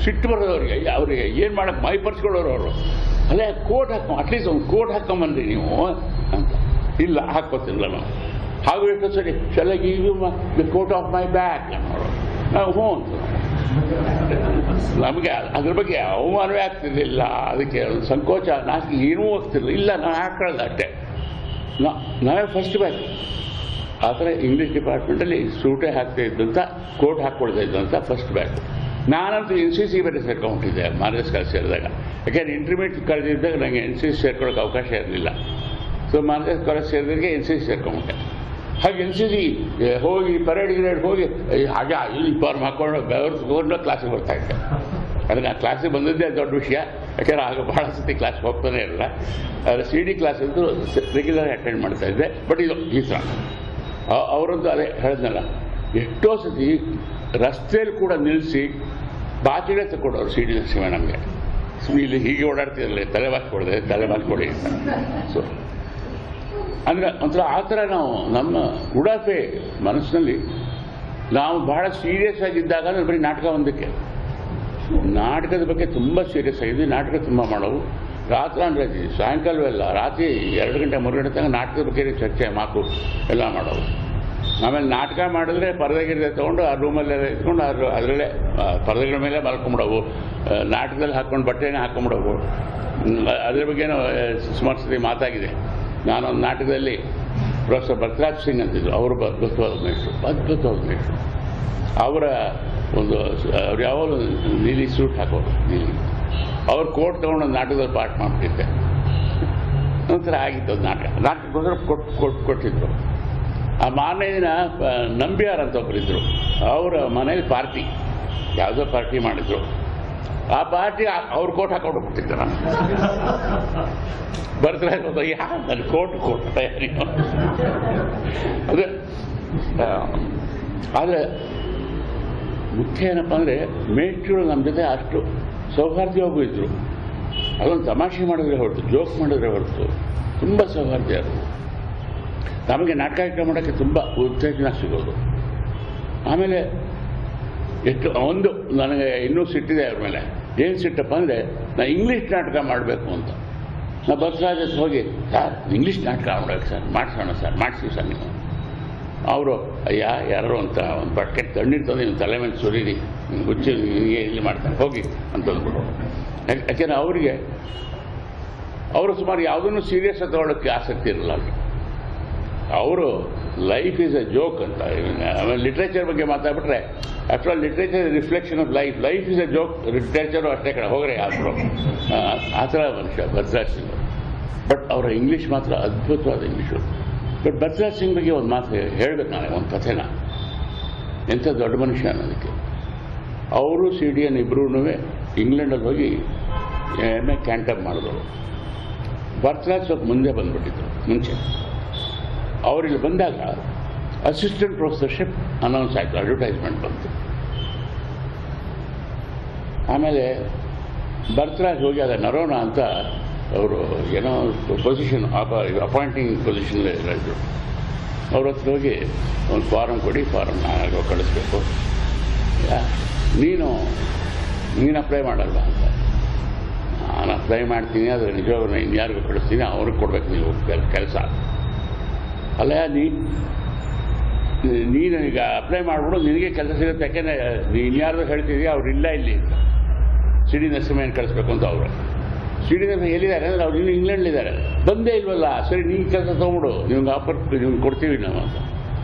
ಸಿಟ್ಟು ಬರೋದವ್ರಿಗೆ, ಅವರಿಗೆ ಏನು ಮಾಡೋಕ್ಕೆ ಮೈಪರ್ಸ್ಕೊಳ್ಳೋರು ಅವರು. ಅಲ್ಲೇ ಕೋಟ್ ಅಟ್ಲೀಸ್ಟ್ ಒಂದು ಕೋಟ್ ಹಾಕ್ಕೊಂಬಂದ್ರಿ ನೀವು ಅಂತ. ಇಲ್ಲ, ಹಾಕ್ಕೋತಿಲ್ಲ ನಾವು. ಹಾಗೂ ಎಷ್ಟು ಸರಿ ಶಾಲೆ give the coat of my back ಅನ್ನೋರು. ನಾವು ಹ್ಞೂ ಅಂತ. ನಮಗೆ ಅದ್ರ ಬಗ್ಗೆ ಅವಮಾನವೇ ಆಗ್ತಿರಲಿಲ್ಲ, ಅದಕ್ಕೆ ಸಂಕೋಚ, ನಾಚಿಕೆ ಏನೂ ಆಗ್ತಿರಲಿಲ್ಲ. ಇಲ್ಲ, ನಾನು ಹಾಕೊಳ್ಳೋದು ಅಷ್ಟೇ, ನಾವೇ ಫಸ್ಟ್ ಬ್ಯಾಕ್. ಆ ಥರ ಇಂಗ್ಲೀಷ್ ಡಿಪಾರ್ಟ್ಮೆಂಟಲ್ಲಿ ಸೂಟೇ ಹಾಕ್ತಾ ಇದ್ದಂಥ, ಕೋಟ್ ಹಾಕ್ಕೊಳ್ತಾ ಇದ್ದಂಥ ಫಸ್ಟ್ ಬ್ಯಾಕ್. ನಾನಂತೂ NCC ಬೇರೆ ಸೇರ್ಕೊಂಡ್ಬಿಟ್ಟಿದ್ದೆ ಮಾರ್ಗಸ್ ಕಾಲೇಜ್ ಸೇರಿದಾಗ. ಯಾಕೆಂದರೆ ಇಂಟರ್ಮೀಡಿಯೇಟ್ ಕಾಲೇಜ್ ಇದ್ದಾಗ ನನಗೆ NCC ಸೇರ್ಕೊಳ್ಳೋಕೆ ಅವಕಾಶ ಇರಲಿಲ್ಲ. ಸೊ ಮಾರ್ಗಸ್ ಕಾಲೇಜ್ ಸೇರಿದಾಗೆ NCC ಸೇರ್ಕೊಂಡ್ಬಿಟ್ಟೆ. ಹಾಗೆ NCC ಹೋಗಿ ಪರೇಡ್ ಗಿರೇಡ್ ಹೋಗಿ ಹಾಗೆ ಯೂನಿಫಾರ್ಮ್ ಹಾಕ್ಕೊಂಡು ಬೆವರ್ಸ್ಕೊಂಡು ಕ್ಲಾಸಿಗೆ ಬರ್ತಾಯಿದ್ದೆ. ಅದಕ್ಕೆ ಆ ಕ್ಲಾಸಿಗೆ ಬಂದಿದ್ದೇ ದೊಡ್ಡ ವಿಷಯ. ಯಾಕೆಂದರೆ ಆಗ ಭಾಳ ಸತಿ ಕ್ಲಾಸ್ ಹೋಗ್ತಾನೆ ಇರಲ್ಲ. CD ಕ್ಲಾಸ್ ಅಂತೂ ರೆಗ್ಯುಲರ್ ಅಟೆಂಡ್ ಮಾಡ್ತಾಯಿದ್ದೆ. ಬಟ್ ಇದು ಈ ಥರ ಅವರಂತೂ ಅದೇ ಹೇಳಿದ್ನಲ್ಲ, ಎಷ್ಟೋ ಸತಿ ರಸ್ತೆಯಲ್ಲಿ ಕೂಡ ನಿಲ್ಲಿಸಿ ಬಾಚಿಗೆ ತಗೊಂಡವ್ರು CD ನರಸಿಂಹ ನಮಗೆ. ಇಲ್ಲಿ ಹೀಗೆ ಓಡಾಡ್ತಿರಲಿಲ್ಲ, ತಲೆ ಬಾಚ್ಕೊಡಿ ಅಂತ. ಸೊ ಅಂದರೆ ಒಂಥರ ಆ ಥರ ನಾವು ನಮ್ಮ ಉಡಾಫೆ ಮನಸ್ಸಿನಲ್ಲಿ ನಾವು ಭಾಳ ಸೀರಿಯಸ್ ಆಗಿದ್ದಾಗ ಬರೀ ನಾಟಕ ಒಂದಕ್ಕೆ, ನಾಟಕದ ಬಗ್ಗೆ ತುಂಬ ಸೀರಿಯಸ್ ಆಗಿದ್ವಿ. ನಾಟಕ ತುಂಬ ಮಾಡೋವು. ರಾತ್ರಿ ಅಂದರೆ ಸಾಯಂಕಾಲವೆಲ್ಲ ರಾತ್ರಿ 2 ಗಂಟೆ 3 ಗಂಟೆ ತನಕ ನಾಟಕದ ಬಗ್ಗೆ ಚರ್ಚೆ ಮಾತು ಎಲ್ಲ ಮಾಡೋವು. ಆಮೇಲೆ ನಾಟಕ ಮಾಡಿದ್ರೆ ಪರದೆಗಿರದೆ ತೊಗೊಂಡು ಆ ರೂಮಲ್ಲೆಲ್ಲ ಇಟ್ಕೊಂಡು ಅದರಲ್ಲೇ ಪರದೆಗಳ ಮೇಲೆ ಮಲ್ಕೊಂಬಿಡೋವು. ನಾಟಕದಲ್ಲಿ ಹಾಕ್ಕೊಂಡು ಬಟ್ಟೆನೇ ಹಾಕ್ಕೊಂಬಿಡೋವು. ಅದ್ರ ಬಗ್ಗೆನೂ ಸುಮಾರು ಸತಿ ಮಾತಾಗಿದೆ. ನಾನೊಂದು ನಾಟಕದಲ್ಲಿ ಪ್ರೊಫೆಸರ್ ಭರತರಾಜ್ ಸಿಂಗ್ ಅಂತಿದ್ರು, ಅವರು ಅದ್ಭುತವಾದ ಮೇಷ್ಟ್ರು. ಅವರ ಒಂದು ಅವ್ರು ಯಾವಾಗಲೂ ನೀಲಿ ಸೂಟ್ ಹಾಕೋರು, ನೀಲಿ. ಅವ್ರು ಕೋಟ್ ತೊಗೊಂಡು ಒಂದು ನಾಟಕದಲ್ಲಿ ಪಾಠ ಮಾಡಿಬಿಟ್ಟಿದ್ದೆ. ಒಂಥರ ಆಗಿತ್ತು ಅದು ನಾಟಕಕ್ಕೋಸ್ಕರ ಕೊಟ್ಟಿದ್ರು. ಆ ಮಾರನೇ ದಿನ ನಂಬಿಯಾರ್ ಅಂತ ಒಬ್ಬರಿದ್ದರು, ಅವರ ಮನೇಲಿ ಪಾರ್ಟಿ, ಯಾವುದೋ ಪಾರ್ಟಿ ಮಾಡಿದ್ರು. ಆ ಪಾರ್ಟಿ ಅವ್ರ ಕೋಟ್ ಹಾಕೊಂಡು ಹೋಗ್ಬಿಟ್ಟಿದ್ದೆ ನಾನು. ಬರ್ತಾರೆ ನನ್ನ ಕೋಟ್ ತಯಾರಿ. ಅದೇ ಆದರೆ ಮುಖ್ಯ ಏನಪ್ಪ ಅಂದರೆ ಮೇಷ್ಟ್ರು ನಮ್ಮ ಜೊತೆ ಅಷ್ಟು ಸೌಹಾರ್ದವಾಗೂ ಇದ್ದರು. ಅದೊಂದು ತಮಾಷೆ ಮಾಡಿದ್ರೆ ಹೊರತು, ಜೋಕ್ ಮಾಡಿದ್ರೆ ಹೊರತು ತುಂಬ ಸೌಹಾರ್ದ. ನಮಗೆ ನಾಟಕ ಮಾಡೋಕ್ಕೆ ತುಂಬ ಉತ್ತೇಜನ ಸಿಗೋದು. ಆಮೇಲೆ ಎಷ್ಟು ಒಂದು ನನಗೆ ಇನ್ನೂ ಸಿಟ್ಟಿದೆ ಅವ್ರ ಮೇಲೆ. ಏನು ಸಿಟ್ಟಪ್ಪ ಅಂದರೆ, ನಾನು ಇಂಗ್ಲೀಷ್ ನಾಟಕ ಮಾಡಬೇಕು ಅಂತ. ನಾನು ಬಸವರಾಜ್ ಹೋಗಿ, ಸರ್ ಇಂಗ್ಲೀಷ್ ನಾಟಕ ಮಾಡ್ಬೇಕು ಸರ್, ಮಾಡಿಸೋಣ ಸರ್, ಮಾಡಿಸಿ ಸರ್ ನೀವು. ಅವರು ಅಯ್ಯ ಯಾರು ಅಂತ ಒಂದು ಬಕೆಟ್ ತಣ್ಣೀರು ತಂದು ನೀವು ತಲೆ ಮೇಲೆ ಸುರೀರಿ, ಹುಚ್ಚಿ ಇಲ್ಲಿ ಮಾಡ್ತಾರೆ ಹೋಗಿ ಅಂತಂದ್ಬಿಟ್ಟು. ಯಾಕೆಂದರೆ ಅವರು ಸುಮಾರು ಯಾವುದನ್ನು ಸೀರಿಯಸ್ ತಗೊಳ್ಳೋಕ್ಕೆ ಆಸಕ್ತಿ ಇರಲ್ಲ. ಅವರು ಲೈಫ್ ಈಸ್ ಎ ಜೋಕ್ ಅಂತ. ಆಮೇಲೆ ಲಿಟ್ರೇಚರ್ ಬಗ್ಗೆ ಮಾತಾಡ್ಬಿಟ್ರೆ, after all literature reflection of life is a joke. Literature ಅಷ್ಟೇ ಕಡೆ ಹೋಗ್ರೆ ಆದರೂ ಆ ಥರ ಮನುಷ್ಯ ಭರತರಾಜ್ ಸಿಂಗ್. ಬಟ್ ಅವರ ಇಂಗ್ಲೀಷ್ ಮಾತ್ರ ಅದ್ಭುತವಾದ ಇಂಗ್ಲೀಷು. ಬಟ್ ಭರತರಾಜ್ ಸಿಂಗ್ ಬಗ್ಗೆ ಒಂದು ಮಾತು ಹೇಳಬೇಕು ನಾನು, ಒಂದು ಕಥೆನ. ಎಂಥ ದೊಡ್ಡ ಮನುಷ್ಯ ಅನ್ನೋದಕ್ಕೆ. ಅವರು CDN ಇಬ್ಬರೂ ಇಂಗ್ಲೆಂಡಲ್ಲಿ ಹೋಗಿ MA ಕ್ಯಾಂಟಪ್ ಮಾಡಿದವರು. ಭರತರಾಜ್ ಸ್ವಲ್ಪ ಮುಂದೆ ಬಂದುಬಿಟ್ಟಿದ್ರು ಮುಂಚೆ. ಅವರಿಲ್ಲಿ ಬಂದಾಗ ಅಸಿಸ್ಟೆಂಟ್ ಪ್ರೊಫೆಸರ್ಶಿಪ್ ಅನೌನ್ಸ್ ಆಯಿತು, ಅಡ್ವರ್ಟೈಸ್ಮೆಂಟ್ ಬಂತು. ಆಮೇಲೆ ಭರತರಾಜ್ ಹೋಗಿ ಆಗ ನರೋಣ ಅಂತ ಅವರು ಏನೋ ಪೊಸಿಷನ್ ಅಪಾಯಿಂಟಿಂಗ್ ಪೊಸಿಷನ್ ಇದ್ರು. ಅವ್ರ ಹತ್ರ ಹೋಗಿ ಒಂದು ಫಾರಮ್ ಕೊಡಿ, ಫಾರಮ್ ನಾನು ಕಳಿಸ್ಬೇಕು, ನೀನು ಅಪ್ಲೈ ಮಾಡಲ್ವಾ ಅಂತ. ನಾನು ಅಪ್ಲೈ ಮಾಡ್ತೀನಿ, ಆದರೆ ನಿಜವಾಗ್ಲೂ ಇನ್ಯಾರಿಗೂ ಕಳಿಸ್ತೀನಿ, ಅವ್ರಿಗೆ ಕೊಡ್ಬೇಕು ನೀವು ಕೆಲಸ. ಅಲ್ಲ ನೀನು ಈಗ ಅಪ್ಲೈ ಮಾಡಿಬಿಡು, ನಿನಗೆ ಕೆಲಸ ಸಿಗುತ್ತೆ. ಯಾಕೆಂದರೆ ನೀನು ಯಾರ್ದು ಹೇಳ್ತಿದ್ದೀಯ, ಅವ್ರು ಇಲ್ಲ ಇಲ್ಲಿ ಅಂತ. ಸಿ ಡಿ ನರಸಿಂಹಯ್ಯನ ಕಳಿಸ್ಬೇಕು ಅಂತ ಅವರು. ಸಿ ಡಿ ನರಸಿಂಹ ಎಲ್ಲಿದ್ದಾರೆ ಅಂದರೆ ಅವ್ರು ಇನ್ನೂ ಇಂಗ್ಲೆಂಡ್ಲಿದ್ದಾರೆ. ಬಂದೇ ಇಲ್ವಲ್ಲ, ಸರಿ ನೀನು ಕೆಲಸ ತೊಗೊಂಬಿಡು, ನಿಮ್ಗೆ ಆಫರ್ ನಿಮ್ಗೆ ಕೊಡ್ತೀವಿ ನಾವು ಅಂತ.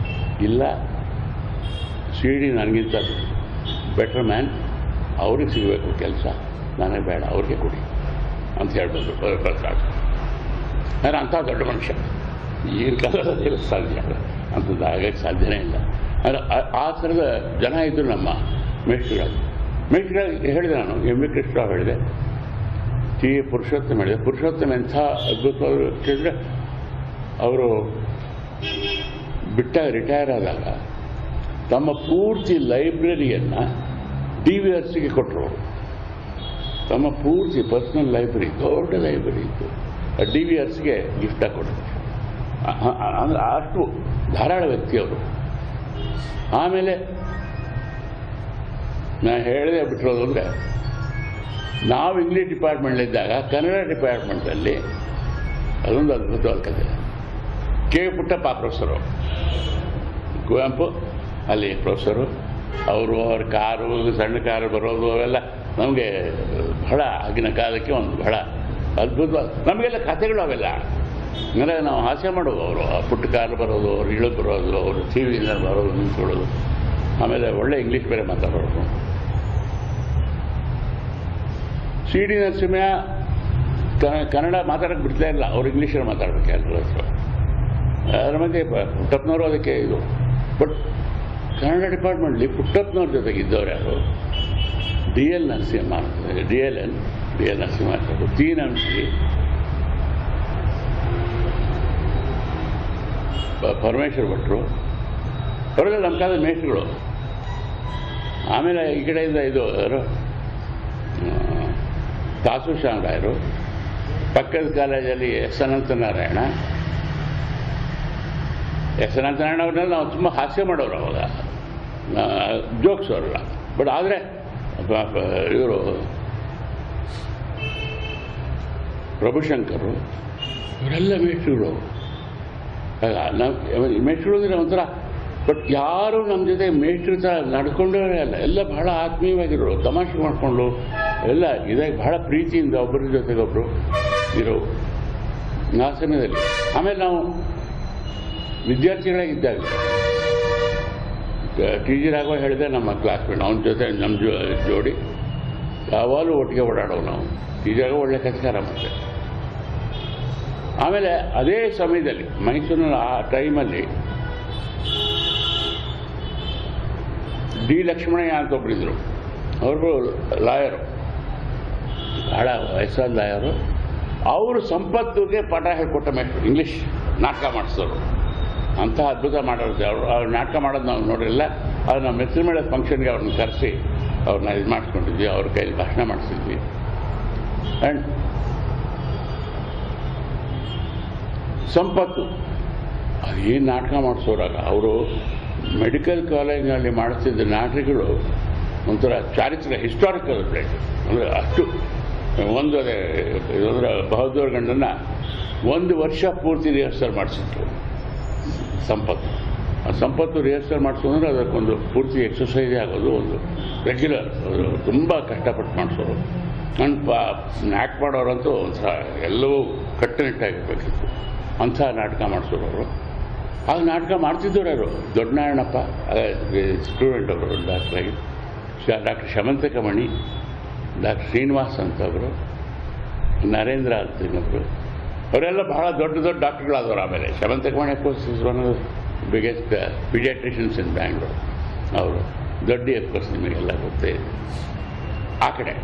ಇಲ್ಲ, ಸಿ ಡಿ ನನಗಿಂತ ಬೆಟರ್ ಮ್ಯಾನ್, ಅವ್ರಿಗೆ ಸಿಗಬೇಕು ಕೆಲಸ, ನನಗೆ ಬೇಡ, ಅವ್ರಿಗೆ ಕೊಡಿ ಅಂತ ಹೇಳ್ಬೋದು ಪ್ರಕಾಶ್. ಅಂದರೆ ಅಂಥ ದೊಡ್ಡ ಮನುಷ್ಯ ಈಗಿನ ಕಾಲದಲ್ಲಿ ಸಾಧ್ಯ, ಅಂಥದ್ದು ಆಗಕ್ಕೆ ಸಾಧ್ಯನೇ ಇಲ್ಲ. ಅಂದರೆ ಆ ಥರದ ಜನ ಇದ್ದರು ನಮ್ಮ ಮೇಷ್ಟ್ರುಗಳು. ಹೇಳಿದೆ ನಾನು, ಎಂ ವಿ ಕೃಷ್ಣರಾವ್ ಹೇಳಿದೆ, ಟಿ ಎ ಪುರುಷೋತ್ತಮ ಹೇಳಿದೆ. ಪುರುಷೋತ್ತಮ ಎಂಥ ಅದ್ಭುತವಾದ ಕೇಳಿದ್ರೆ, ಅವರು ರಿಟೈರ್ ಆದಾಗ ತಮ್ಮ ಪೂರ್ತಿ ಲೈಬ್ರರಿಯನ್ನು DVRCಗೆ ಕೊಟ್ಟರು. ತಮ್ಮ ಪೂರ್ತಿ ಪರ್ಸನಲ್ ಲೈಬ್ರರಿ, ದೊಡ್ಡ ಲೈಬ್ರರಿ ಇತ್ತು, DVRCಗೆ ಗಿಫ್ಟಾಗಿ ಕೊಟ್ಟರು. ಅಂದರೆ ಅಷ್ಟು ಧಾರಾಳ ವ್ಯಕ್ತಿ ಅವರು. ಆಮೇಲೆ ನಾನು ಹೇಳಿದೆ ಬಿಟ್ಟಿರೋದು ಅಂದರೆ, ನಾವು ಇಂಗ್ಲೀಷ್ ಡಿಪಾರ್ಟ್ಮೆಂಟ್ಲಿದ್ದಾಗ ಕನ್ನಡ ಡಿಪಾರ್ಟ್ಮೆಂಟಲ್ಲಿ ಅದೊಂದು ಅದ್ಭುತವಾದ ಕಥೆ. ಕೆ ಪುಟ್ಟಪ್ಪ ಪ್ರೊಫೆಸರು, ಕುವೆಂಪು ಅಲ್ಲಿ ಪ್ರೊಫೆಸರು. ಅವರು ಅವ್ರ ಕಾರು, ಸಣ್ಣ ಕಾರು ಬರೋದು ಅವೆಲ್ಲ ನಮಗೆ ಬಹಳ ಆಗಿನ ಕಾಲಕ್ಕೆ ಒಂದು ಬಹಳ ಅದ್ಭುತವಾದ, ನಮಗೆಲ್ಲ ಕಥೆಗಳು ಅವೆಲ್ಲ. ಅಂದರೆ ನಾವು ಹಾಸ್ಯ ಮಾಡೋದು. ಅವರು ಪುಟ್ಟ ಕಾರು ಬರೋದು, ಅವ್ರು ಇಳಿದು ಬರೋದು, ಅವರು ಟಿ ವಿಯಿಂದ ಬರೋದು, ನಿಂತ್ಕೊಳ್ಳೋದು. ಆಮೇಲೆ ಒಳ್ಳೆ ಇಂಗ್ಲೀಷ್ ಬೇರೆ ಮಾತಾಡೋರು. ಸಿ ಡಿ ನರಸಿಂಹಯ್ಯ ಕನ್ನಡ ಮಾತಾಡೋಕ್ಕೆ ಬಿಡ್ತಾ ಇಲ್ಲ, ಅವ್ರು ಇಂಗ್ಲೀಷಲ್ಲಿ ಮಾತಾಡಬೇಕು ಎಲ್ಲರ ಹತ್ರ. ಅದರ ಮಧ್ಯೆ ಪುಟ್ಟಪ್ಪನವರು ಅದಕ್ಕೆ ಇದು. ಬಟ್ ಕನ್ನಡ ಡಿಪಾರ್ಟ್ಮೆಂಟ್ಲಿ ಪುಟ್ಟಪ್ಪನವ್ರ ಜೊತೆಗಿದ್ದವ್ರು ಯಾರು? D L Narasimha, D L Narasimha ಇರ್ಬೋದು, ತೀನಂಶಿ, ಪರಮೇಶ್ವರ್ ಭಟ್ರು, ಅವರೆಲ್ಲ ನಮ್ಮ ಕಾಲದ ಮೇಷ್ಟ್ರುಗಳು. ಆಮೇಲೆ ಈ ಕಡೆಯಿಂದ ಇದು ಯಾರು, ತಾಸು ಶಾಂಗಾಯರು, ಪಕ್ಕದ ಕಾಲೇಜಲ್ಲಿ ಎಸ್ ಅನಂತನಾರಾಯಣ ಅವ್ರನ್ನೆಲ್ಲ ನಾವು ತುಂಬ ಹಾಸ್ಯ ಮಾಡೋರು ಅವಾಗ, ಜೋಕ್ಸ್ ಅವರಲ್ಲ. ಬಟ್ ಆದರೆ ಇವರು ಪ್ರಭುಶಂಕರು ಇವರೆಲ್ಲ ಮೇಷ್ಟ್ರುಗಳು. ಮೇಷ್ಟ್ರು ಅಂದರೆ ಒಂಥರ, ಬಟ್ ಯಾರು ನಮ್ಮ ಜೊತೆ ಮೇಷ್ಟ್ರ ಥರ ನಡ್ಕೊಂಡವರೇ ಅಲ್ಲ, ಎಲ್ಲ ಬಹಳ ಆತ್ಮೀಯವಾಗಿರೋರು, ತಮಾಷೆ ಮಾಡಿಕೊಂಡು ಎಲ್ಲ ಇದಾಗಿ ಬಹಳ ಪ್ರೀತಿಯಿಂದ ಒಬ್ಬರ ಜೊತೆಗೊಬ್ಬರು ಇರೋ ಆ ಸಮಯದಲ್ಲಿ. ಆಮೇಲೆ ನಾವು ವಿದ್ಯಾರ್ಥಿಗಳಾಗಿದ್ದಾಗ ಟಿ ಜಿ ರಾಘವ ಹೇಳಿದೆ, ನಮ್ಮ ಕ್ಲಾಸ್ಮೇಟ್, ಅವನ ಜೊತೆ ನಮ್ಮ ಜೋಡಿ ಯಾವಾಗಲೂ ಒಟ್ಟಿಗೆ ಓಡಾಡೋವು ನಾವು. ಟಿ ಜಿ ರಾಘವ ಒಳ್ಳೆ ಕಥೆಗಾರ ಮತ್ತೆ. ಆಮೇಲೆ ಅದೇ ಸಮಯದಲ್ಲಿ ಮೈಸೂರಿನ ಆ ಟೈಮಲ್ಲಿ ಡಿ ಲಕ್ಷ್ಮಣಯ್ಯ ಅಂತ ಒಬ್ಬರಿದ್ದರು. ಅವರು ಲಾಯರು, ಬಹಳ ವಯಸ್ಸಾದ ಲಾಯರು. ಅವರು ಸಂಪತ್ತಿಗೆ ಪಾಠ ಹೇಳಿಕೊಟ್ಟ ಮೇಷ್ಟ್ರು, ಇಂಗ್ಲೀಷ್ ನಾಟಕ ಮಾಡಿಸೋರು. ಅಂಥ ಅದ್ಭುತ ಮಾಡೋರು ಅವ್ರು ನಾಟಕ ಮಾಡೋದು ನಾವು ನೋಡಿರಲಿಲ್ಲ. ಅದು ನಾವು ಮೆಚ್ಚು ಮೇಳದ ಫಂಕ್ಷನ್ಗೆ ಅವ್ರನ್ನ ಕರೆಸಿ ಅವ್ರನ್ನ ಇದು ಮಾಡಿಸ್ಕೊಂಡಿದ್ವಿ, ಅವ್ರ ಕೈಲಿ ಭಾಷಣ ಮಾಡಿಸಿದ್ವಿ. ಆ್ಯಂಡ್ ಸಂಪತ್ತು ಅದೇನು ನಾಟಕ ಮಾಡಿಸೋರಾಗ ಅವರು ಮೆಡಿಕಲ್ ಕಾಲೇಜಿನಲ್ಲಿ ಮಾಡಿಸ್ತಿದ್ದ ನಾಟಕಗಳು ಒಂಥರ ಚಾರಿತ್ರ್ಯ, ಹಿಸ್ಟಾರಿಕಲ್ ಪ್ಲೇಸ್. ಅಂದರೆ ಅಷ್ಟು ಒಂದು ಅದೇ ಅಂದರೆ ಬಹದ್ದೂರ್ ಗಂಡನ್ನು 1 ವರ್ಷ ಪೂರ್ತಿ ರಿಹರ್ಸಲ್ ಮಾಡಿಸಿದ್ರು ಸಂಪತ್ತು. ಆ ಸಂಪತ್ತು ರಿಹರ್ಸಲ್ ಮಾಡಿಸೋದ್ರೆ ಅದಕ್ಕೊಂದು ಪೂರ್ತಿ ಎಕ್ಸಸೈಸೇ ಆಗೋದು, ಒಂದು ರೆಗ್ಯುಲರ್, ಅದು ತುಂಬ ಕಷ್ಟಪಟ್ಟು ಮಾಡಿಸೋರು. ಆ್ಯಕ್ಟ್ ಮಾಡೋರಂತೂ ಒಂಥರ ಎಲ್ಲವೂ ಕಟ್ಟುನಿಟ್ಟಾಗಿರ್ಬೇಕಿತ್ತು. ಅಂಥ ನಾಟಕ ಮಾಡಿಸೋರು ಅವರು. ಆಗ ನಾಟಕ ಮಾಡ್ತಿದ್ದವರು ಯಾರು? ದೊಡ್ಡನಾರಾಯಣಪ್ಪ ಸ್ಟೂಡೆಂಟ್ ಅವರು, ಡಾಕ್ಟ್ರಾಗಿ, ಡಾಕ್ಟರ್ ಶಮಂತಕಮಣಿ, ಡಾಕ್ಟರ್ ಶ್ರೀನಿವಾಸ್ ಅಂತವರು, ನರೇಂದ್ರ ಅಂತ ಇನ್ನೊಬ್ಬರು, ಅವರೆಲ್ಲ ಬಹಳ ದೊಡ್ಡ ದೊಡ್ಡ ಡಾಕ್ಟರ್ಗಳಾದವರು. ಆಮೇಲೆ ಶಮಂತಕಮಣಿ course is one of the biggest paediatricians in Bangalore. ಅವರು ದೊಡ್ಡ ಕೋರ್ಸ್ ನಿಮಗೆಲ್ಲ ಗೊತ್ತೇ ಇದೆ. ಆ ಕಡೆ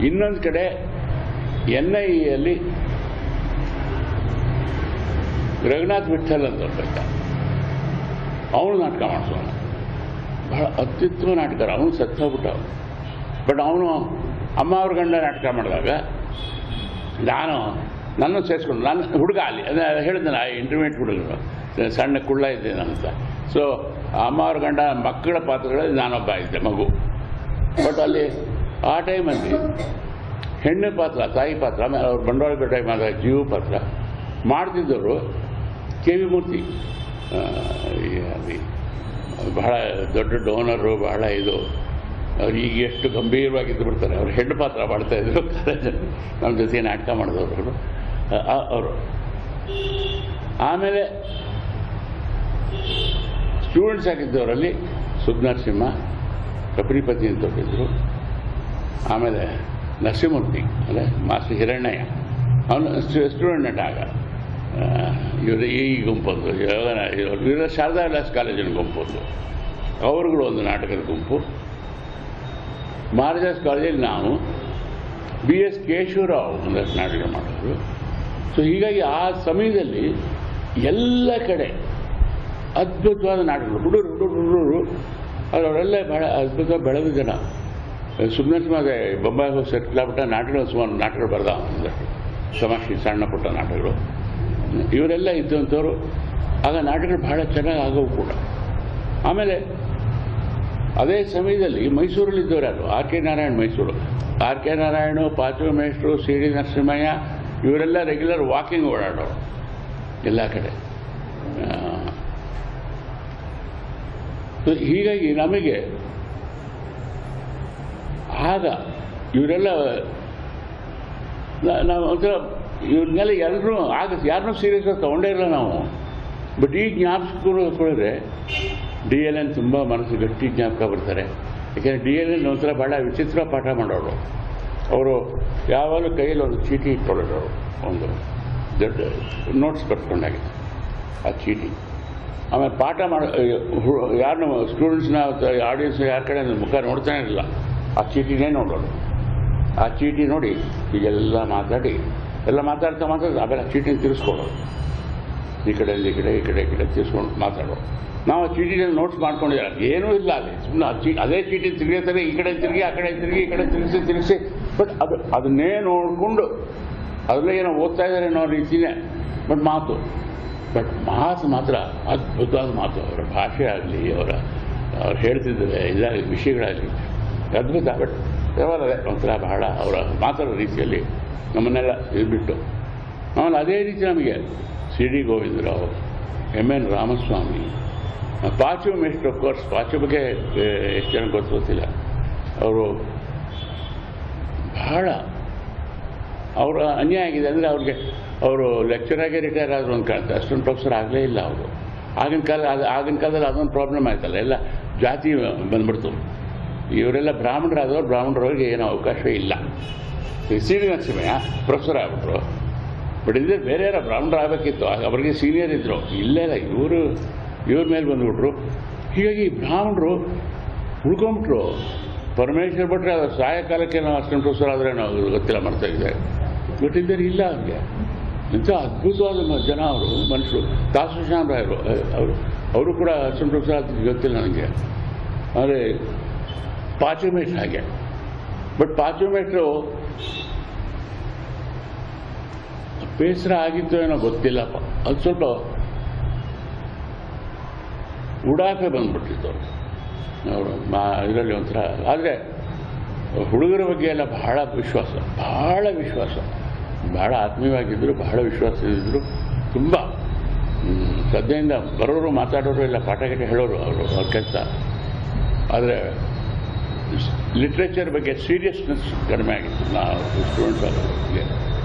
ಇನ್ನೊಂದು ಕಡೆ NIEಯಲ್ಲಿ ರಘುನಾಥ್ ವಿಠಲ್ ಅಂತ ಬರ್ತ, ಅವನು ನಾಟಕ ಮಾಡಿಸೋಣ, ಬಹಳ ಅತ್ಯುತ್ತಮ ನಾಟಕರ. ಅವನು ಸತ್ತೋಗ್ಬಿಟ್ಟ. ಬಟ್ ಅವನು ಅಮ್ಮ ಅವ್ರ ಗಂಡ ನಾಟಕ ಮಾಡಿದಾಗ ನನ್ನ ಸೇರಿಸ್ಕೊಂಡು, ನಾನು ಹುಡುಗ ಅಲ್ಲಿ ಅದೇ ಹೇಳಿದ್ದೆ, ನಾ ಇಂಟರ್ಮೀಡಿಯೇಟ್ ಹುಡುಗರು, ಸಣ್ಣ ಕುಳ್ಳ ಇದ್ದೇನೆ ಅಂತ. ಸೊ ಅಮ್ಮ ಅವ್ರ ಗಂಡ ಮಕ್ಕಳ ಪಾತ್ರಗಳಲ್ಲಿ ನಾನೊಬ್ಬ ಇದ್ದೆ, ಮಗು. ಬಟ್ ಅಲ್ಲಿ ಆ ಟೈಮಲ್ಲಿ ಹೆಣ್ಣು ಪಾತ್ರ, ತಾಯಿ ಪಾತ್ರ, ಆಮೇಲೆ ಅವ್ರು ಬಂಡವಾಳ ಟೈಮ್ ಆದಾಗ ಜೀವ ಪಾತ್ರ ಮಾಡ್ತಿದ್ದವರು KV ಮೂರ್ತಿ. ಬಹಳ ದೊಡ್ಡ ಡೋನರು, ಬಹಳ ಇದು. ಅವ್ರು ಈಗ ಎಷ್ಟು ಗಂಭೀರವಾಗಿದ್ದು ಬಿಡ್ತಾರೆ. ಅವ್ರು ಹೆಣ್ಣು ಪಾತ್ರ ಮಾಡ್ತಾಯಿದ್ರು ಕಾಲೇಜಲ್ಲಿ, ನಮ್ಮ ಜೊತೆ ನಾಟಕ ಮಾಡಿದವರು ಅವರು. ಆಮೇಲೆ ಸ್ಟೂಡೆಂಟ್ಸ್ ಆಗಿದ್ದವರಲ್ಲಿ ಸುಬ್ನರಸಿಂಹ, ಕಪಿಪತಿ ಅಂತ ಹೋಗಿದ್ರು. ಆಮೇಲೆ ನರಸಿಂಹಮೂರ್ತಿ ಅಂದರೆ ಮಾಸ್ಟರ್ ಹಿರಣ್ಣಯ್ಯ, ಅವನು ಸ್ಟೂಡೆಂಟ್ ನಟ ಆಗ. ಇವರು ಈ ಗುಂಪೊಂದು, ಇವರ ಶಾರದಾ ವಿಲಾಸ್ ಕಾಲೇಜಿನ ಗುಂಪೊಂದು, ಅವರುಗಳು ಒಂದು ನಾಟಕದ ಗುಂಪು. ಮಹಾರಾಜಾಸ್ ಕಾಲೇಜಲ್ಲಿ ನಾವು BS ಕೇಶವರಾವ್ ಒಂದಷ್ಟು ನಾಟಕ ಮಾಡೋರು. ಸೊ ಹೀಗಾಗಿ ಆ ಸಮಯದಲ್ಲಿ ಎಲ್ಲ ಕಡೆ ಅದ್ಭುತವಾದ ನಾಟಕಗಳು, ಹುಡುಗರು ಅವರೆಲ್ಲ ಬಹಳ ಅದ್ಭುತವಾಗಿ ಬೆಳೆದ ಜನ. ಸುಬ್ನರಸಿಂಹ ಬೊಂಬಾಯಿ ಹೋಗಿ ಸೆಟ್ಲ್ ಆಗ್ಬಿಟ್ಟ, ಸುಮಾರು ನಾಟಕಗಳು ಬರೆದ ಒಂದಷ್ಟು ತಮಾಷೆ ಸಣ್ಣ ಪುಟ್ಟ ನಾಟಕಗಳು. ಇವರೆಲ್ಲ ಇದ್ದಂಥವ್ರು. ಆಗ ನಾಟಕಗಳು ಬಹಳ ಚೆನ್ನಾಗಿ ಆಗೋವು ಕೂಡ. ಆಮೇಲೆ ಅದೇ ಸಮಯದಲ್ಲಿ ಮೈಸೂರಲ್ಲಿದ್ದವರು ಯಾರು, R.K. ನಾರಾಯಣ್ ಮೈಸೂರು. R.K. ನಾರಾಯಣು, ಪಾಚು ಮೇಷ್ಟ್ರು, C.D. ನರಸಿಂಹಯ್ಯ ಇವರೆಲ್ಲ ರೆಗ್ಯುಲರ್ ವಾಕಿಂಗ್ ಓಡಾಡೋರು ಎಲ್ಲ ಕಡೆ. ಹೀಗಾಗಿ ನಮಗೆ ಆಗ ಇವರೆಲ್ಲ ನಾವು ಒಂಥರ ಇವ್ರನ್ನೆಲ್ಲ ಎಲ್ಲರೂ ಆಗ ಯಾರನ್ನೂ ಸೀರಿಯಸ್ ಆಗಿ ತೊಗೊಂಡೇ ಇಲ್ಲ ನಾವು. ಬಟ್ ಈಗ ಜ್ಞಾಪಿಸ್ಕೊಂಡ್ರೆ DLN ತುಂಬ ಮನಸ್ಸು ಗಟ್ಟಿ ಜ್ಞಾಪಕ ಬರ್ತಾರೆ. ಯಾಕೆಂದರೆ DLN ಒಂಥರ ಭಾಳ ವಿಚಿತ್ರ ಪಾಠ ಮಾಡೋರು. ಅವರು ಯಾವಾಗಲೂ ಕೈಯಲ್ಲಿ ಒಂದು ಚೀಟಿ ಇಟ್ಕೊಳ್ಳೋರು, ಒಂದು ದೊಡ್ಡ ನೋಟ್ಸ್ ಬರ್ಕೊಂಡಾಗಿತ್ತು ಆ ಚೀಟಿ. ಆಮೇಲೆ ಪಾಠ ಮಾಡೋ ಯಾರನ್ನು ಸ್ಟೂಡೆಂಟ್ಸ್ನ ಆಡಿಯನ್ಸ್ ಯಾರ ಕಡೆ ಮುಖ ನೋಡ್ತಾನೆ ಇರಲಿಲ್ಲ, ಆ ಚೀಟಿನೇ ನೋಡೋರು. ಆ ಚೀಟಿ ನೋಡಿ ಈಗೆಲ್ಲ ಮಾತಾಡಿ ಎಲ್ಲ ಮಾತಾಡ್ತಾ ಆಮೇಲೆ ಆ ಚೀಟಿನ ತಿರ್ಸ್ಕೊಳ್ಳೋರು. ಈ ಕಡೆ ತಿರ್ಸ್ಕೊಂಡು ಮಾತಾಡೋರು. ನಾವು ಆ ಚೀಟಿನಲ್ಲಿ ನೋಟ್ಸ್ ಮಾಡ್ಕೊಂಡಿದ್ದಾರೆ, ಏನೂ ಇಲ್ಲ ಅಲ್ಲಿ. ಸುಮ್ಮನೆ ಅದೇ ಚೀಟಿ ತಿರುಗಿತಾರೆ, ಈ ಕಡೆ ತಿರುಗಿ ಆ ಕಡೆ ತಿರುಗಿ, ಈ ಕಡೆ ತಿರುಗಿಸಿ ಬಟ್ ಅದನ್ನೇ ನೋಡಿಕೊಂಡು ಅದರಲ್ಲೇ ಏನೋ ಓದ್ತಾ ಇದ್ದಾರೆ ಅನ್ನೋ ರೀತಿಯೇ. ಬಟ್ ಮಾತು ಮಾತ್ರ ಅದ್ಭುತವಾದ ಮಾತು. ಅವರ ಭಾಷೆ ಆಗಲಿ, ಅವ್ರು ಹೇಳ್ತಿದ್ದಾರೆ ಇದಾಗಲಿ, ವಿಷಯಗಳಾಗಲಿ ಅದ್ಭುತ. ಬಟ್ ಯಾವಾಗಲೇ ಒಂಥರ ಬಹಳ ಅವರ ಮಾತಾಡೋ ರೀತಿಯಲ್ಲಿ ನಮ್ಮನ್ನೆಲ್ಲ ಇದ್ಬಿಟ್ಟು. ಆಮೇಲೆ ಅದೇ ರೀತಿ ನಮಗೆ C.D. ಗೋವಿಂದರಾವ್, M.N. ರಾಮಸ್ವಾಮಿ, ಪಾಚು ಮೇಷ್ಟ್ರು. ಕೋರ್ಸ್ ಪಾಚು ಬಗ್ಗೆ ಎಷ್ಟು ಜನ ಗೊತ್ತಿಲ್ಲ. ಅವರು ಬಹಳ ಅವರ ಅನ್ಯಾಯ ಆಗಿದೆ. ಅಂದರೆ ಅವರು ಲೆಕ್ಚರಾಗೆ ರಿಟೈರ್ ಆದರು ಅಂತ ಕಾಣ್ತಾರೆ, ಅಷ್ಟೊಂದು ಪ್ರೊಫೆಸರ್ ಆಗಲೇ ಇಲ್ಲ ಅವರು. ಆಗಿನ ಕಾಲದಲ್ಲಿ ಅದೊಂದು ಪ್ರಾಬ್ಲಮ್ ಆಯ್ತಲ್ಲ, ಎಲ್ಲ ಜಾತಿ ಬಂದ್ಬಿಡ್ತು. ಇವರೆಲ್ಲ ಬ್ರಾಹ್ಮಣರಾದವರು, ಬ್ರಾಹ್ಮಣರವ್ರಿಗೆ ಏನೋ ಅವಕಾಶ ಇಲ್ಲ. C.D. ನರಸಿಂಹಯ್ಯ ಪ್ರೊಫೆಸರ್ ಆಗ್ಬಿಟ್ರು. ಬಟ್ ಇದ್ರೆ ಬೇರೆ ಯಾರೋ ಬ್ರಾಹ್ಮಣರು ಆಗಬೇಕಿತ್ತು, ಅವರಿಗೆ ಸೀನಿಯರ್ ಇದ್ದರು. ಇಲ್ಲೇ ಇಲ್ಲ, ಇವ್ರ ಮೇಲೆ ಬಂದುಬಿಟ್ರು. ಹೀಗಾಗಿ ಬ್ರಾಹ್ಮಣರು ಉಳ್ಕೊಂಬಿಟ್ರು. ಪರಮೇಶ್ವರ್ ಭಟ್ರೆ ಅದು ಸಾಯಂಕಾಲಕ್ಕೆ ನಾವು ಅಷ್ಟೊಂದು ಪ್ರೊಫೆಸರ್ ಆದರೆ ನಾವು ಗೊತ್ತಿಲ್ಲ ಮಾಡ್ತಾಯಿದ್ದಾರೆ. ಬಟ್ ಇದ್ದಾರೆ ಇಲ್ಲ ಅವ್ರಿಗೆ. ಇಂಥ ಅದ್ಭುತವಾದ ಜನ ಅವರು, ಮನುಷ್ಯರು. ತಾಸುಶ್ಯಾಮ್ ರಾಯರು ಅವರು ಕೂಡ ಅಷ್ಟೊಂದು ಪ್ರೊಫೆಸರ್ ಆಗ್ತಿದ್ದು ಗೊತ್ತಿಲ್ಲ ನನಗೆ. ಆದರೆ ಪಾಚು ಮೇಷ್ಟ್ರು ಹಾಗೆ. ಬಟ್ ಪಾಚು ಮೇಷ್ಟ್ರು ಬೇಸರ ಆಗಿತ್ತು ಏನೋ ಗೊತ್ತಿಲ್ಲಪ್ಪ, ಅದು ಸ್ವಲ್ಪ ಉಡಾಫೆ ಬಂದ್ಬಿಟ್ಟಿತ್ತು ಅವರು ಇದರಲ್ಲಿ ಒಂಥರ. ಆದರೆ ಹುಡುಗರ ಬಗ್ಗೆ ಎಲ್ಲ ಬಹಳ ವಿಶ್ವಾಸ, ಬಹಳ ಆತ್ಮೀಯವಾಗಿದ್ದರು, ಬಹಳ ವಿಶ್ವಾಸದಿದ್ದರು. ತುಂಬ ಶ್ರದ್ಧೆಯಿಂದ ಬರೋರು, ಮಾತಾಡೋರು, ಎಲ್ಲ ಪಾಠ ಹೇಳೋರು ಅವ್ರ ಕೆಲಸ. ಆದರೆ ಲಿಟ್ರೇಚರ್ ಬಗ್ಗೆ ಸೀರಿಯಸ್ನೆಸ್ ಕಡಿಮೆ ಆಗಿತ್ತು ನಾವು ಸ್ಟೂಡೆಂಟ್ಸ್ ಆಗೋರಿಗೆ.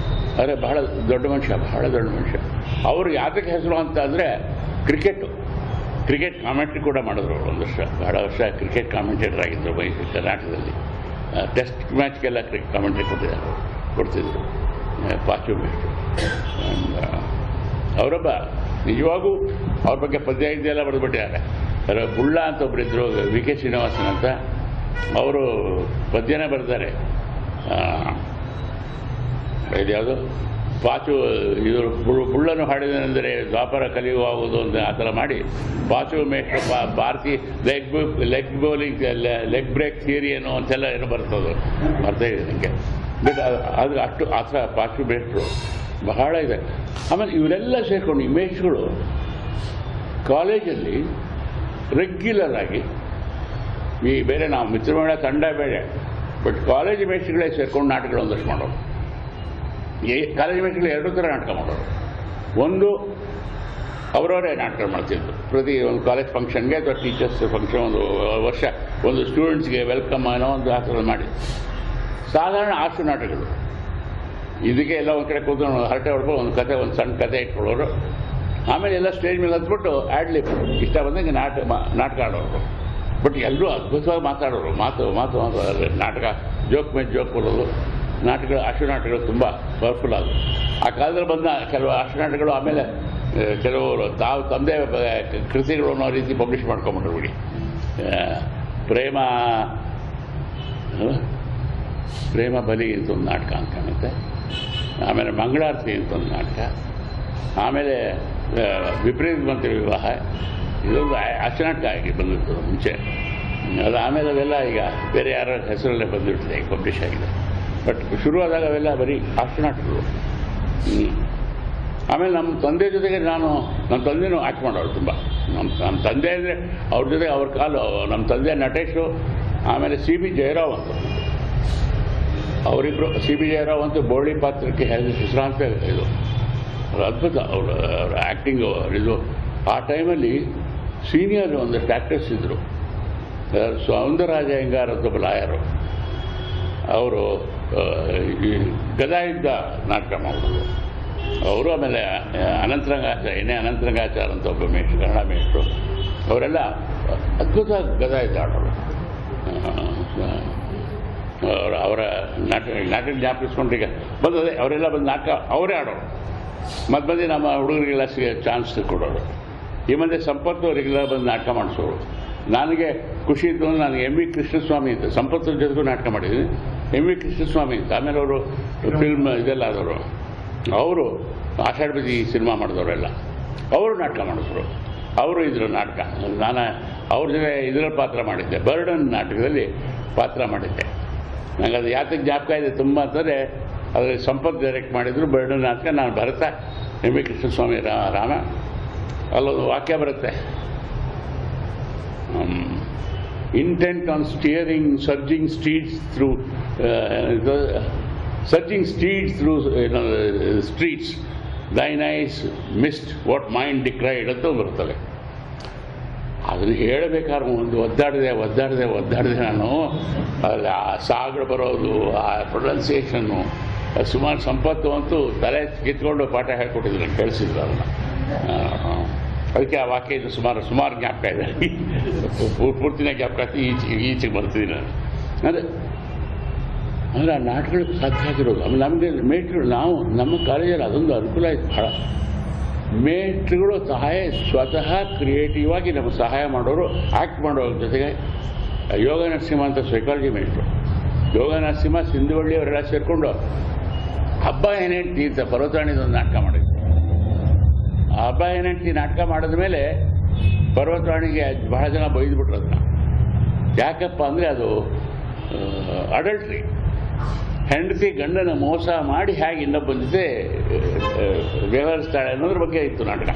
ಆದರೆ ಬಹಳ ದೊಡ್ಡ ಮನುಷ್ಯ. ಅವರು ಯಾತಕ್ಕೆ ಹೆಸರು ಅಂತ ಅಂದರೆ ಕ್ರಿಕೆಟ್ ಕಾಮೆಂಟ್ರಿ ಕೂಡ ಮಾಡಿದ್ರು ಅವರು. ಬಹಳ ವರ್ಷ ಕ್ರಿಕೆಟ್ ಕಾಮೆಂಟೇಟರ್ ಆಗಿದ್ದರು ಕರ್ನಾಟಕದಲ್ಲಿ. ಟೆಸ್ಟ್ ಮ್ಯಾಚ್ಗೆಲ್ಲ ಕಾಮೆಂಟ್ರಿ ಕೊಡ್ತಿದ್ರು ಪಾಚು ಮೇಷ್ಟ್ರು. ಅವರೊಬ್ಬ ನಿಜವಾಗೂ ಅವ್ರ ಬಗ್ಗೆ ಪದ್ಯ ಇದೆಯೆಲ್ಲ ಬರೆದ್ಬಿಟ್ಟಿದ್ದಾರೆ. ಬುಳ್ಳ ಅಂತ ಒಬ್ಬರಿದ್ದರು, V.K. ಶ್ರೀನಿವಾಸನ್ ಅಂತ. ಅವರು ಪದ್ಯನೇ ಬರ್ತಾರೆ. ಇದ್ಯಾವುದು ಪಾಚು ಇದು ಬುಳ್ಳನ್ನು ಹಾಡಿದನೆಂದರೆ ದ್ವಾಪರ ಕಲಿಯುವುದು ಅಂತ ಆ ಥರ ಮಾಡಿ ಪಾಚು ಮೇಷ್ಟ್ರು Bharati leg bowling leg break theory ಅನ್ನೋ ಅಂತೆಲ್ಲ ಏನೋ ಬರ್ತದೆ ನನಗೆ. ಬಟ್ ಅದು ಅಷ್ಟು ಆ ಥರ ಪಾಚು ಮೇಷ್ಟ್ರು ಬಹಳ ಇದೆ. ಆಮೇಲೆ ಇವರೆಲ್ಲ ಸೇರಿಕೊಂಡು ಈ ಮೇಷ್ಟ್ರುಗಳು ಕಾಲೇಜಲ್ಲಿ ರೆಗ್ಯುಲರ್ ಆಗಿ ಈ ಬೇರೆ ನಾವು ಮಿತ್ರಮೇಳ ತಂಡ ಬೇರೆ, ಬಟ್ ಕಾಲೇಜ್ ಮೇಷ್ಟ್ರುಗಳೇ ಸೇರ್ಕೊಂಡು ನಾಟಕಗಳು ಒಂದಷ್ಟು ಮಾಡೋರು. ಕಾಲೇಜ್ ಮೇಷ್ಟ್ರುಗಳು ಎರಡು ಥರ ನಾಟಕ ಮಾಡೋರು. ಒಂದು ಅವರವರೇ ನಾಟಕ ಮಾಡ್ತಿದ್ರು, ಪ್ರತಿ ಒಂದು ಕಾಲೇಜ್ ಫಂಕ್ಷನ್ಗೆ ಅಥವಾ ಟೀಚರ್ಸ್ ಫಂಕ್ಷನ್ ಒಂದು ವರ್ಷ ಒಂದು ಸ್ಟೂಡೆಂಟ್ಸ್ಗೆ ವೆಲ್ಕಮ್ ಅನ್ನೋ ಒಂದು ಆ ಥರ ಮಾಡಿ ಸಾಧಾರಣ ಆಶು ನಾಟಕಗಳು. ಇದಕ್ಕೆ ಎಲ್ಲ ಒಂದು ಕಡೆ ಕೂತ್ಕೊಂಡು ಹರಟೆ ಹೊಡ್ಕೊಂಡು ಒಂದು ಕತೆ, ಒಂದು ಸಣ್ಣ ಕತೆ ಇಟ್ಕೊಳ್ಳೋರು. ಆಮೇಲೆ ಎಲ್ಲ ಸ್ಟೇಜ್ ಮೇಲೆ ಹತ್ಬಿಟ್ಟು ಆಡ್ಲಿಪ್ ಇಷ್ಟ ಬಂದಂಗೆ ನಾಟಕ ಆಡೋರು. ಬಟ್ ಎಲ್ಲರೂ ಅದ್ಭುತವಾಗಿ ಮಾತಾಡೋರು. ಮಾತು ನಾಟಕ ಜೋಕ್ ಮೇಲೆ ಜೋಕ್ ಬರೋದು. ನಾಟಕಗಳು, ಆಶು ನಾಟಕಗಳು ತುಂಬ ಪವರ್ಫುಲ್ ಆದವು. ಆ ಕಾಲದಲ್ಲಿ ಬಂದ ಕೆಲವು ಆಶು ನಾಟಕಗಳು ಆಮೇಲೆ ಕೆಲವರು ತಾವು ತಂದೆ ಕೃತಿಗಳು ಅನ್ನೋ ರೀತಿ ಪಬ್ಲಿಷ್ ಮಾಡ್ಕೊಂಬಿಟ್ರು. ಬಿಡಿ, ಪ್ರೇಮ ಬಲಿ ಅಂತ ಒಂದು ನಾಟಕ ಅಂತ ಕಾಣುತ್ತೆ. ಆಮೇಲೆ ಮಂಗಳಾರತಿ ಅಂತ ಒಂದು ನಾಟಕ. ಆಮೇಲೆ ವಿಪರೀತ ಮಂತ್ರಿ ವಿವಾಹ, ಇದೊಂದು ನಾಟಕ ಆಗಿ ಬಂದಿತ್ತು ಮುಂಚೆ. ಅದು ಆಮೇಲೆ ಅವೆಲ್ಲ ಈಗ ಬೇರೆ ಯಾರ ಹೆಸರಲ್ಲೇ ಬಂದುಬಿಟ್ಟಿದೆ, ಈಗ ಪಬ್ಲಿಷ್ ಆಗಿದೆ. ಬಟ್ ಶುರುವಾದಾಗ ಅವೆಲ್ಲ ಬರೀ ಆಶು ನಾಟಕಗಳು. ಆಮೇಲೆ ನಮ್ಮ ತಂದೆ ಜೊತೆಗೆ ನಮ್ಮ ತಂದೆನೂ ಆ್ಯಕ್ಟ್ ಮಾಡೋರು ತುಂಬ. ನಮ್ಮ ತಂದೆ ಅಂದರೆ ಅವ್ರ ಜೊತೆಗೆ ಅವ್ರ ಕಾಲು, ನಮ್ಮ ತಂದೆ ನಟೇಶು, ಆಮೇಲೆ ಸಿ ಬಿ ಜಯರಾವ್ ಅಂತ ಅವರಿಬ್ಬರು. ಸಿ ಬಿ ಜಯರಾವ್ ಅಂತೂ ಬೋಳಿ ಪಾತ್ರಕ್ಕೆ ಹೆಸರಾಂತ ಇದು ಅದ್ಭುತ. ಅವರ ಆ್ಯಕ್ಟಿಂಗು ಇದು. ಆ ಟೈಮಲ್ಲಿ ಸೀನಿಯರ್ ಒಂದಷ್ಟು ಆ್ಯಕ್ಟರ್ಸ್ ಇದ್ದರು. ಸೌಂದರರಾಜ ಅಯ್ಯಂಗಾರ್ ಅಂತ ಒಬ್ಬ ಲಾಯರು, ಅವರು ಗದಾಯುದ್ಧ ನಾಟಕ ಮಾಡೋದು ಅವರು. ಆಮೇಲೆ ಅನಂತರಂಗಾಚಾರ ಅಂತ ಒಬ್ಬ ಮೇಷ್ಟ್ರು, ಕನ್ನಡ ಮೇಷ್ಟ್ರು. ಅವರೆಲ್ಲ ಅದ್ಭುತ ಗದಾಯುದ್ಧ ಆಡೋರು. ಅವರ ನಾಟಕ ಜ್ಞಾಪಿಸ್ಕೊಂಡ್ರೀಗ ಬಂದದೆ. ಅವರೆಲ್ಲ ಬಂದು ನಾಟಕ ಅವರೇ ಆಡೋರು. ಮಧ್ಯೆ ನಮ್ಮ ಹುಡುಗರಿಗೆಲ್ಲ ಚಾನ್ಸ್ ಕೊಡೋರು. ಈ ಮಧ್ಯೆ ಸಂಪತ್ತು ಅವರಿಗೆಲ್ಲ ಬಂದು ನಾಟಕ ಮಾಡಿಸೋರು. ನನಗೆ ಖುಷಿ ಇತ್ತು. ನನಗೆ ಎಂ ವಿ ಕೃಷ್ಣಸ್ವಾಮಿ ಅಂತ, ಸಂಪತ್ತು ಜೊತೆಗೂ ನಾಟಕ ಮಾಡಿದ್ದೀನಿ. ಎಂ ವಿ ಕೃಷ್ಣಸ್ವಾಮಿ ಅಂತ, ಆಮೇಲೆ ಅವರು ಫಿಲ್ಮ್ ಇದೆಲ್ಲ ಆದವರು. ಅವರು ಆಷಾಢ ಬೀದಿ ಸಿನಿಮಾ ಮಾಡಿದವರೆಲ್ಲ ಅವರು ನಾಟಕ ಮಾಡಿದ್ರು. ಅವರು ಇದ್ರು ನಾಟಕ. ನಾನು ಅವ್ರ ಜೊತೆ ಇದರಲ್ಲಿ ಪಾತ್ರ ಮಾಡಿದ್ದೆ, ಬರ್ಡನ್ ನಾಟಕದಲ್ಲಿ ಪಾತ್ರ ಮಾಡಿದ್ದೆ. ನನಗೆ ಅದು ಯಾತಕ್ಕೆ ಜ್ಞಾಪಕ ಇದೆ ತುಂಬ ಅಂತಂದರೆ, ಅದರಲ್ಲಿ ಸಂಪತ್ ಡೈರೆಕ್ಟ್ ಮಾಡಿದ್ರು ಬರ್ಡನ್ ನಾಟಕ. ನಾನು ಭರತ, ಎಂ ವಿ ಕೃಷ್ಣಸ್ವಾಮಿ ರಾಮ. ಅಲ್ಲೊಂದು ವಾಕ್ಯ ಬರುತ್ತೆ, intent on steering surging streets through streets thine eyes mist what mind decried ಅಂತ ಬರ್ತದೆ. ಅದನ್ನು ಹೇಳಬೇಕಾದ್ರೆ ಒಂದು ಒದ್ದಾಡಿದೆ ನಾನು. ಅಲ್ಲಿ ಆ ಸಾಗರ ಬರೋದು, ಆ ಪ್ರೊನೌನ್ಸಿಯೇಷನ್ನು, ಸುಮಾರು ಸಂಪತ್ತು ಅಂತೂ ತಲೆ ಕಿತ್ಕೊಂಡು ಪಾಠ ಹೇಳ್ಕೊಟ್ಟಿದ್ರು, ನಾನು ಕೇಳಿಸಿದ್ರು ಅದನ್ನು. ಅದಕ್ಕೆ ಆ ವಾಕ್ಯ ಇದು ಸುಮಾರು ಜ್ಞಾಪಕ ಇದೆ. ಪೂರ್ತಿನ ಜ್ಞಾಪಕ ಈಚೆಗೆ ಬರ್ತಿದ್ದೀನಿ ನಾನು. ಅಂದರೆ ಆ ನಾಟಕಗಳು ಸಾಧ್ಯ ಆಗಿರೋದು. ಆಮೇಲೆ ನಮಗೆ ಮೇಟ್ರುಗಳು, ನಮ್ಮ ಕಾಲೇಜಲ್ಲಿ ಅದೊಂದು ಅನುಕೂಲ ಆಯಿತು ಭಾಳ. ಮೇಟ್ರುಗಳು ಸ್ವತಃ ಕ್ರಿಯೇಟಿವ್ ಆಗಿ ನಮಗೆ ಸಹಾಯ ಮಾಡೋರು, ಆ್ಯಕ್ಟ್ ಮಾಡೋರ ಜೊತೆಗೆ. ಯೋಗ ನರಸಿಂಹ ಅಂತ ಸೈಕಾಲಜಿ ಮೇಟ್ರು, ಯೋಗ ನರಸಿಂಹ, ಸಿಂಧುವಳ್ಳಿ ಅವರೆಲ್ಲ ಸೇರಿಕೊಂಡು ಹಬ್ಬ ಏನೇಂಟಿ ಅಂತ ಪರ್ವತವಾಣಿದೊಂದು ನಾಟಕ ಮಾಡಿದ್ರು. ಆ ಹಬ್ಬ ಏನೇಂಟಿ ನಾಟಕ ಮಾಡಿದ ಮೇಲೆ ಪರ್ವತವಾಣಿಗೆ ಬಹಳ ಜನ ಬೈದ್ಬಿಟ್ರು ಅದನ್ನ. ಯಾಕಪ್ಪ ಅಂದರೆ ಅದು ಅಡಲ್ಟ್ರಿ, ಹೆಂಡತಿ ಗಂಡನ ಮೋಸ ಮಾಡಿ ಹೇಗೆ ಇನ್ನೊಬ್ಬನ ಜೊತೆ ವ್ಯವಹರಿಸ್ತಾಳೆ ಅನ್ನೋದ್ರ ಬಗ್ಗೆ ಇತ್ತು ನಾಟಕ.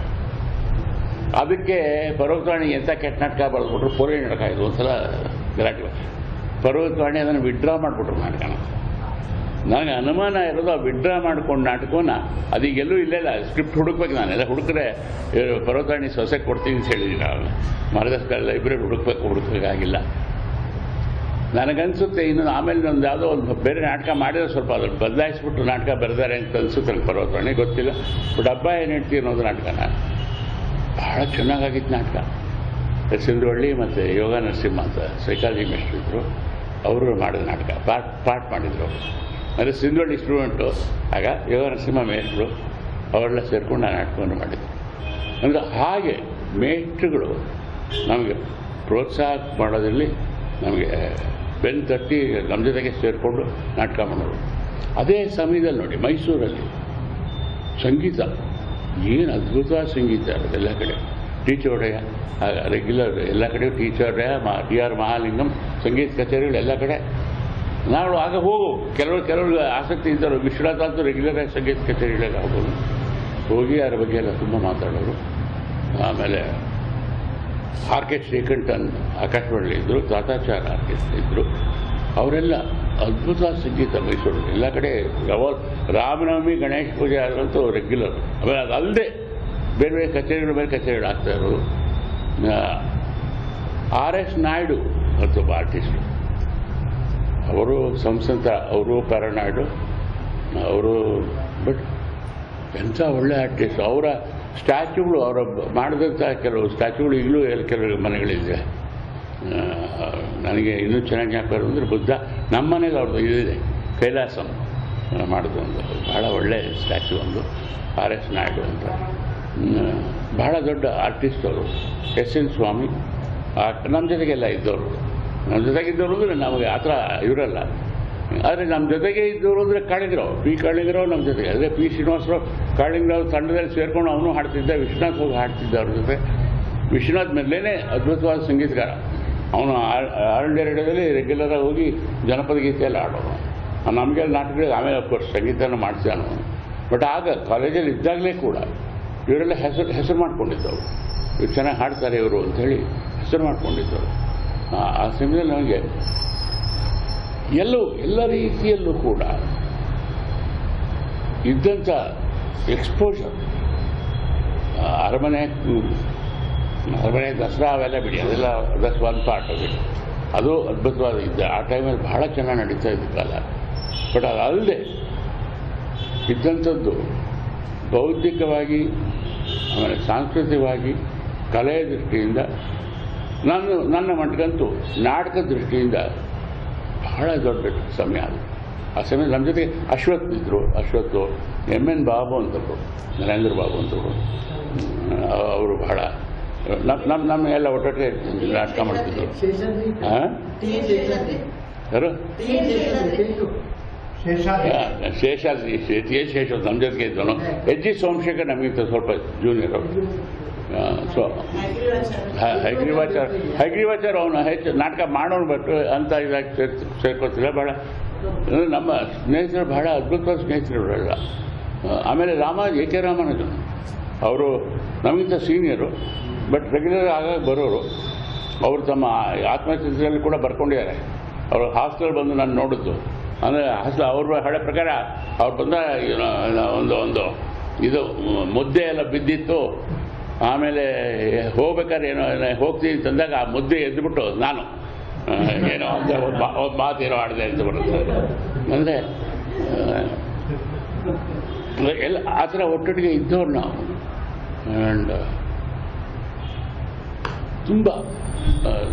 ಅದಕ್ಕೆ ಪರ್ವತವಾಣಿ ಎಂಥ ಕೆಟ್ಟ ನಾಟಕ ಬರೆದ್ಬಿಟ್ರು, ಪೋಲಿ ನಾಟಕ ಇದು. ಒಂದ್ಸಲ ಗಲಾಟೆ ಪರ್ವತವಾಣಿ ಅದನ್ನು ವಿಡ್ರಾ ಮಾಡಿಬಿಟ್ರು ನಾಟಕನ. ನನಗೆ ಅನುಮಾನ ಇರೋದು, ಆ ವಿಡ್ರಾ ಮಾಡ್ಕೊಂಡು ನಾಟಕವನ್ನು ಅದೀಗೆಲ್ಲೂ ಇಲ್ಲೆಲ್ಲ ಸ್ಕ್ರಿಪ್ಟ್ ಹುಡುಕ್ಬೇಕು. ನಾನೆಲ್ಲ ಹುಡುಕ್ರೆ ಪರ್ವತವಾಣಿ ಸೊಸೆ ಕೊಡ್ತೀನಿ ಅಂತ ಹೇಳಿದ್ದೀನಿ. ನಾನು ಮಾರ್ಗದರ್ಶಕ ಲೈಬ್ರರಿ ಹುಡುಕಬೇಕಾಗಿಲ್ಲ. ನನಗನ್ಸುತ್ತೆ ಇನ್ನು ಆಮೇಲೆ ಒಂದು ಯಾವುದೋ ಒಂದು ಬೇರೆ ನಾಟಕ ಮಾಡಿದ್ರೆ ಸ್ವಲ್ಪ ಅದನ್ನು ಬದಲಾಯಿಸ್ಬಿಟ್ಟು ನಾಟಕ ಬರೆದಾರೆ ಅಂತ ಅನಿಸುತ್ತೆ ನನಗೆ. ಪರ್ವತವಾಣಿ ಗೊತ್ತಿಲ್ಲ. ಬಟ್ ಹಬ್ಬ ಏನು ಹೇಳ್ತೀವಿ ಅನ್ನೋದು ನಾಟಕನ ಭಾಳ ಚೆನ್ನಾಗಾಗಿತ್ತು ನಾಟಕ. ಸಿಂಧುವಳ್ಳಿ ಮತ್ತು ಯೋಗ ನರಸಿಂಹ ಅಂತ ಸೈಕಾಲಜಿ ಮೇಷ್ಟ್ರು ಇದ್ದರು, ಅವರು ಮಾಡಿದ ನಾಟಕ ಪಾಠ ಮಾಡಿದರು. ಅಂದರೆ ಸಿಂಧುವಳ್ಳಿ ಸ್ಟೂಡೆಂಟು, ಆಗ ಯೋಗ ನರಸಿಂಹ ಮೇಷ್ಟ್ರು ಅವರೆಲ್ಲ ಸೇರಿಕೊಂಡು ಆ ನಾಟಕವನ್ನು ಮಾಡಿದರು. ಅಂದರೆ ಹಾಗೆ ಮೇಷ್ಟ್ರುಗಳು ನಮಗೆ ಪ್ರೋತ್ಸಾಹ ಮಾಡೋದ್ರಲ್ಲಿ ನಮಗೆ ಬೆನ್ನು ತಟ್ಟಿ ನಮ್ಮ ಜೊತೆಗೆ ಸೇರಿಕೊಂಡು ನಾಟಕ ಮಾಡೋರು. ಅದೇ ಸಮಯದಲ್ಲಿ ನೋಡಿ ಮೈಸೂರಲ್ಲಿ ಸಂಗೀತ ಏನು ಅದ್ಭುತವಾದ ಸಂಗೀತ ಎಲ್ಲ ಕಡೆ. ಟೀಚರ್ಡೆಯ ರೆಗ್ಯುಲರ್ ಎಲ್ಲ ಕಡೆ ಟೀಚರ್ಡೆಯ ಟಿ ಆರ್ ಮಹಾಲಿಂಗಂ ಸಂಗೀತ ಕಚೇರಿಗಳು ಎಲ್ಲ ಕಡೆ. ನಾವು ಆಗ ಕೆಲವರು ಆಸಕ್ತಿ ಇದ್ದರು. ವಿಶ್ವನಾಥ್ ಅಂತೂ ರೆಗ್ಯುಲರಾಗಿ ಸಂಗೀತ ಕಚೇರಿಗಳಿಗೆ ಹೋಗೋದು, ಹೋಗಿ ಅದ್ರ ಬಗ್ಗೆ ಎಲ್ಲ ತುಂಬ ಮಾತಾಡೋರು. ಆಮೇಲೆ ಆರ್ಕೆಸ್ಟ್ರಾ ಶ್ರೀಕಂಠನ್ ಆಕಾಶವಾಣಿ ಇದ್ದರು, ತಾತಾಚಾರ ಆರ್ಕೆಸ್ಟ್ರಾ ಇದ್ದರು. ಅವರೆಲ್ಲ ಅದ್ಭುತ ಸಂಗೀತ ಮೈಸೂರು ಎಲ್ಲ ಕಡೆ. ಯಾವಾಗ ರಾಮನವಮಿ ಗಣೇಶ ಪೂಜೆ ಆದ್ರಂತೂ ರೆಗ್ಯುಲರ್. ಆಮೇಲೆ ಅದಲ್ಲದೆ ಬೇರೆ ಬೇರೆ ಕಚೇರಿಗಳು ಆಗ್ತಾ ಇರೋದು. RS ನಾಯ್ಡು ಮತ್ತೊಬ್ಬ ಆರ್ಟಿಸ್ಟು, ಅವರು ಸಂಸಂತ, ಅವರು ಪ್ಯಾರಾನಾಯ್ಡು ಅವರು. ಬಟ್ ಎಂಥ ಒಳ್ಳೆ ಆರ್ಟಿಸ್ಟ್. ಅವರ ಸ್ಟ್ಯಾಚ್ಯೂಗಳು, ಅವರ ಮಾಡಿದಂಥ ಕೆಲವು ಸ್ಟ್ಯಾಚ್ಯೂಗಳು ಈಗಲೂ ಕೆಲವು ಮನೆಗಳಿದೆ. ನನಗೆ ಇನ್ನೂ ಚೆನ್ನಾಗಿ ಜ್ಞಾಪಕ ಅಂದರೆ ಬುದ್ಧ ನಮ್ಮ ಮನೇಲಿ ಅವ್ರದ್ದು ಇದಿದೆ, ಕೈಲಾಸಂ ಮಾಡೋದು ಒಂದು ಭಾಳ ಒಳ್ಳೆ ಸ್ಟ್ಯಾಚ್ಯೂ ಒಂದು RS ನಾಯ್ಡು ಅಂತ. ಭಾಳ ದೊಡ್ಡ ಆರ್ಟಿಸ್ಟ್ ಅವರು. SN ಸ್ವಾಮಿ ನಮ್ಮ ಜೊತೆಗೆಲ್ಲ ಇದ್ದವರು. ನಮ್ಮ ಜೊತೆಗಿದ್ದವರು ಅಂದರೆ ನಮಗೆ ಆ ಥರ ಇವರಲ್ಲ, ಆದರೆ ನಮ್ಮ ಜೊತೆಗೆ ಇದ್ದವರು ಅಂದರೆ ಕಾಳಿಂಗರಾವ್, ಪಿ ಕಾಳಿಂಗರಾವ್ ನಮ್ಮ ಜೊತೆಗೆ. ಅದೇ ಪಿ ಶ್ರೀನಿವಾಸರಾವ್ ಕಾಳಿಂಗರಾವ್ ತಂಡದಲ್ಲಿ ಸೇರ್ಕೊಂಡು ಅವನು ಹಾಡ್ತಿದ್ದ, ವಿಶ್ವನಾಥ್ ಹೋಗಿ ಹಾಡ್ತಿದ್ದ ಅವ್ರ ಜೊತೆ. ವಿಶ್ವನಾಥ್ ಮೊದಲೇ ಅದ್ಭುತವಾದ ಸಂಗೀತಗಾರ. ಅವನು ಆಲ್ ಇಂಡಿಯಾ ರೇಡಿಯೋದಲ್ಲಿ ರೆಗ್ಯುಲರಾಗಿ ಹೋಗಿ ಜನಪದ ಗೀತೆಯಲ್ಲಿ ಆಡೋನು. ನಮಗೆಲ್ಲ ನಾಟಕಗಳಿಗೆ ಆಮೇಲೆ ಅಫ್ಕೋರ್ಸ್ ಸಂಗೀತನ ಮಾಡಿಸ್ಯಾನು. ಬಟ್ ಆಗ ಕಾಲೇಜಲ್ಲಿ ಇದ್ದಾಗಲೇ ಕೂಡ ಇವರೆಲ್ಲ ಹೆಸರು ಮಾಡ್ಕೊಂಡಿದ್ದವರು. ಇವ್ರು ಚೆನ್ನಾಗಿ ಹಾಡ್ತಾರೆ ಇವರು ಅಂಥೇಳಿ ಹೆಸರು ಮಾಡ್ಕೊಂಡಿದ್ದವರು. ಆ ಸಮಯದಲ್ಲಿ ನಮಗೆ ಎಲ್ಲ ರೀತಿಯಲ್ಲೂ ಕೂಡ ಇದ್ದಂಥ ಎಕ್ಸ್ಪೋಜರ್. ಅರಮನೆ ದಸರಾ ಅವೆಲ್ಲ ಬಿಡಿ, ಅದೆಲ್ಲ that's one part of it. ಅದು ಅದ್ಭುತವಾದ ಇದ್ದ ಆ ಟೈಮಲ್ಲಿ ಭಾಳ ಚೆನ್ನಾಗಿ ನಡೀತಾ ಇದ್ದ ಕಾಲ. ಬಟ್ ಅದಲ್ಲದೆ ಇದ್ದಂಥದ್ದು ಬೌದ್ಧಿಕವಾಗಿ, ಆಮೇಲೆ ಸಾಂಸ್ಕೃತಿಕವಾಗಿ, ಕಲೆಯ ದೃಷ್ಟಿಯಿಂದ, ನನ್ನ ಮಟ್ಟಿಗಂತೂ ನಾಟಕ ದೃಷ್ಟಿಯಿಂದ ಬಹಳ ದೊಡ್ಡ ಸಮಯ ಅದು. ಆ ಸಮಯದಲ್ಲಿ ನಮ್ಮ ಜೊತೆಗೆ ಅಶ್ವತ್ತು MN ಬಾಬು ಅಂತವರು, ನರೇಂದ್ರ ಬಾಬು ಅಂತವರು, ಅವರು ಬಹಳ ನಮ್ಮ ಎಲ್ಲ ಒಟ್ಟೊಟ್ಟಿಗೆ ನಾಟಕ ಮಾಡ್ತಿದ್ರು. ಯಾರು? ಶೇಷಾದ್ರಿ ನಮ್ಮ ಜೊತೆಗೆ ಇದ್ದವನು. HG ಸೋಮಶೇಖರ್ ನಮಗಿಂತ ಸ್ವಲ್ಪ ಜೂನಿಯರ್ ಅವರು. ಸೊ ಹೈಗ್ರೀವಾಚಾರ ಅವನು ಹೆಚ್ಚು ನಾಟಕ ಮಾಡೋನು, ಬಟ್ ಅಂತ ಇದಾಗಿ ಸೇರ್ಕೋತಿಲ್ಲ. ಭಾಳ ನಮ್ಮ ಸ್ನೇಹಿತರು ಭಾಳ ಅದ್ಭುತವಾದ ಸ್ನೇಹಿತರುಗಳೆಲ್ಲ. ಆಮೇಲೆ AK ರಾಮಾನುಜನ್ ಅವರು ನಮಗಿಂತ ಸೀನಿಯರು, ಬಟ್ ರೆಗ್ಯುಲರ್ ಆಗಾಗ ಬರೋರು. ಅವರು ತಮ್ಮ ಆತ್ಮಚಿತ್ರದಲ್ಲಿ ಕೂಡ ಬರ್ಕೊಂಡಿದ್ದಾರೆ. ಅವರು ಹಾಸ್ಟೆಲ್ ಬಂದು ನಾನು ನೋಡಿದ್ದು. ಅಂದರೆ ಹಾಸ್ಟೆಲ್ ಅವ್ರ ಹಳೆ ಪ್ರಕಾರ ಅವ್ರು ಬಂದ ಒಂದು ಇದು ಮುದ್ದೆ ಎಲ್ಲ ಬಿದ್ದಿತ್ತು. ಆಮೇಲೆ ಹೋಗ್ಬೇಕಾದ್ರೆ ಏನೋ ಹೋಗ್ತೀನಿ ತಂದಾಗ ಆ ಮುದ್ದೆ ಎದ್ದುಬಿಟ್ಟು ನಾನು ಏನೋ ಒಂದು ಮಾತೇನೋ ಆಡಿದೆ ಅಂತ ಬರುತ್ತೆ. ಅಂದರೆ ಎಲ್ಲ ಆ ಥರ ಒಟ್ಟೊಟ್ಟಿಗೆ ಇದ್ದವ್ರು ನಾವು. ಆ್ಯಂಡ್ ತುಂಬ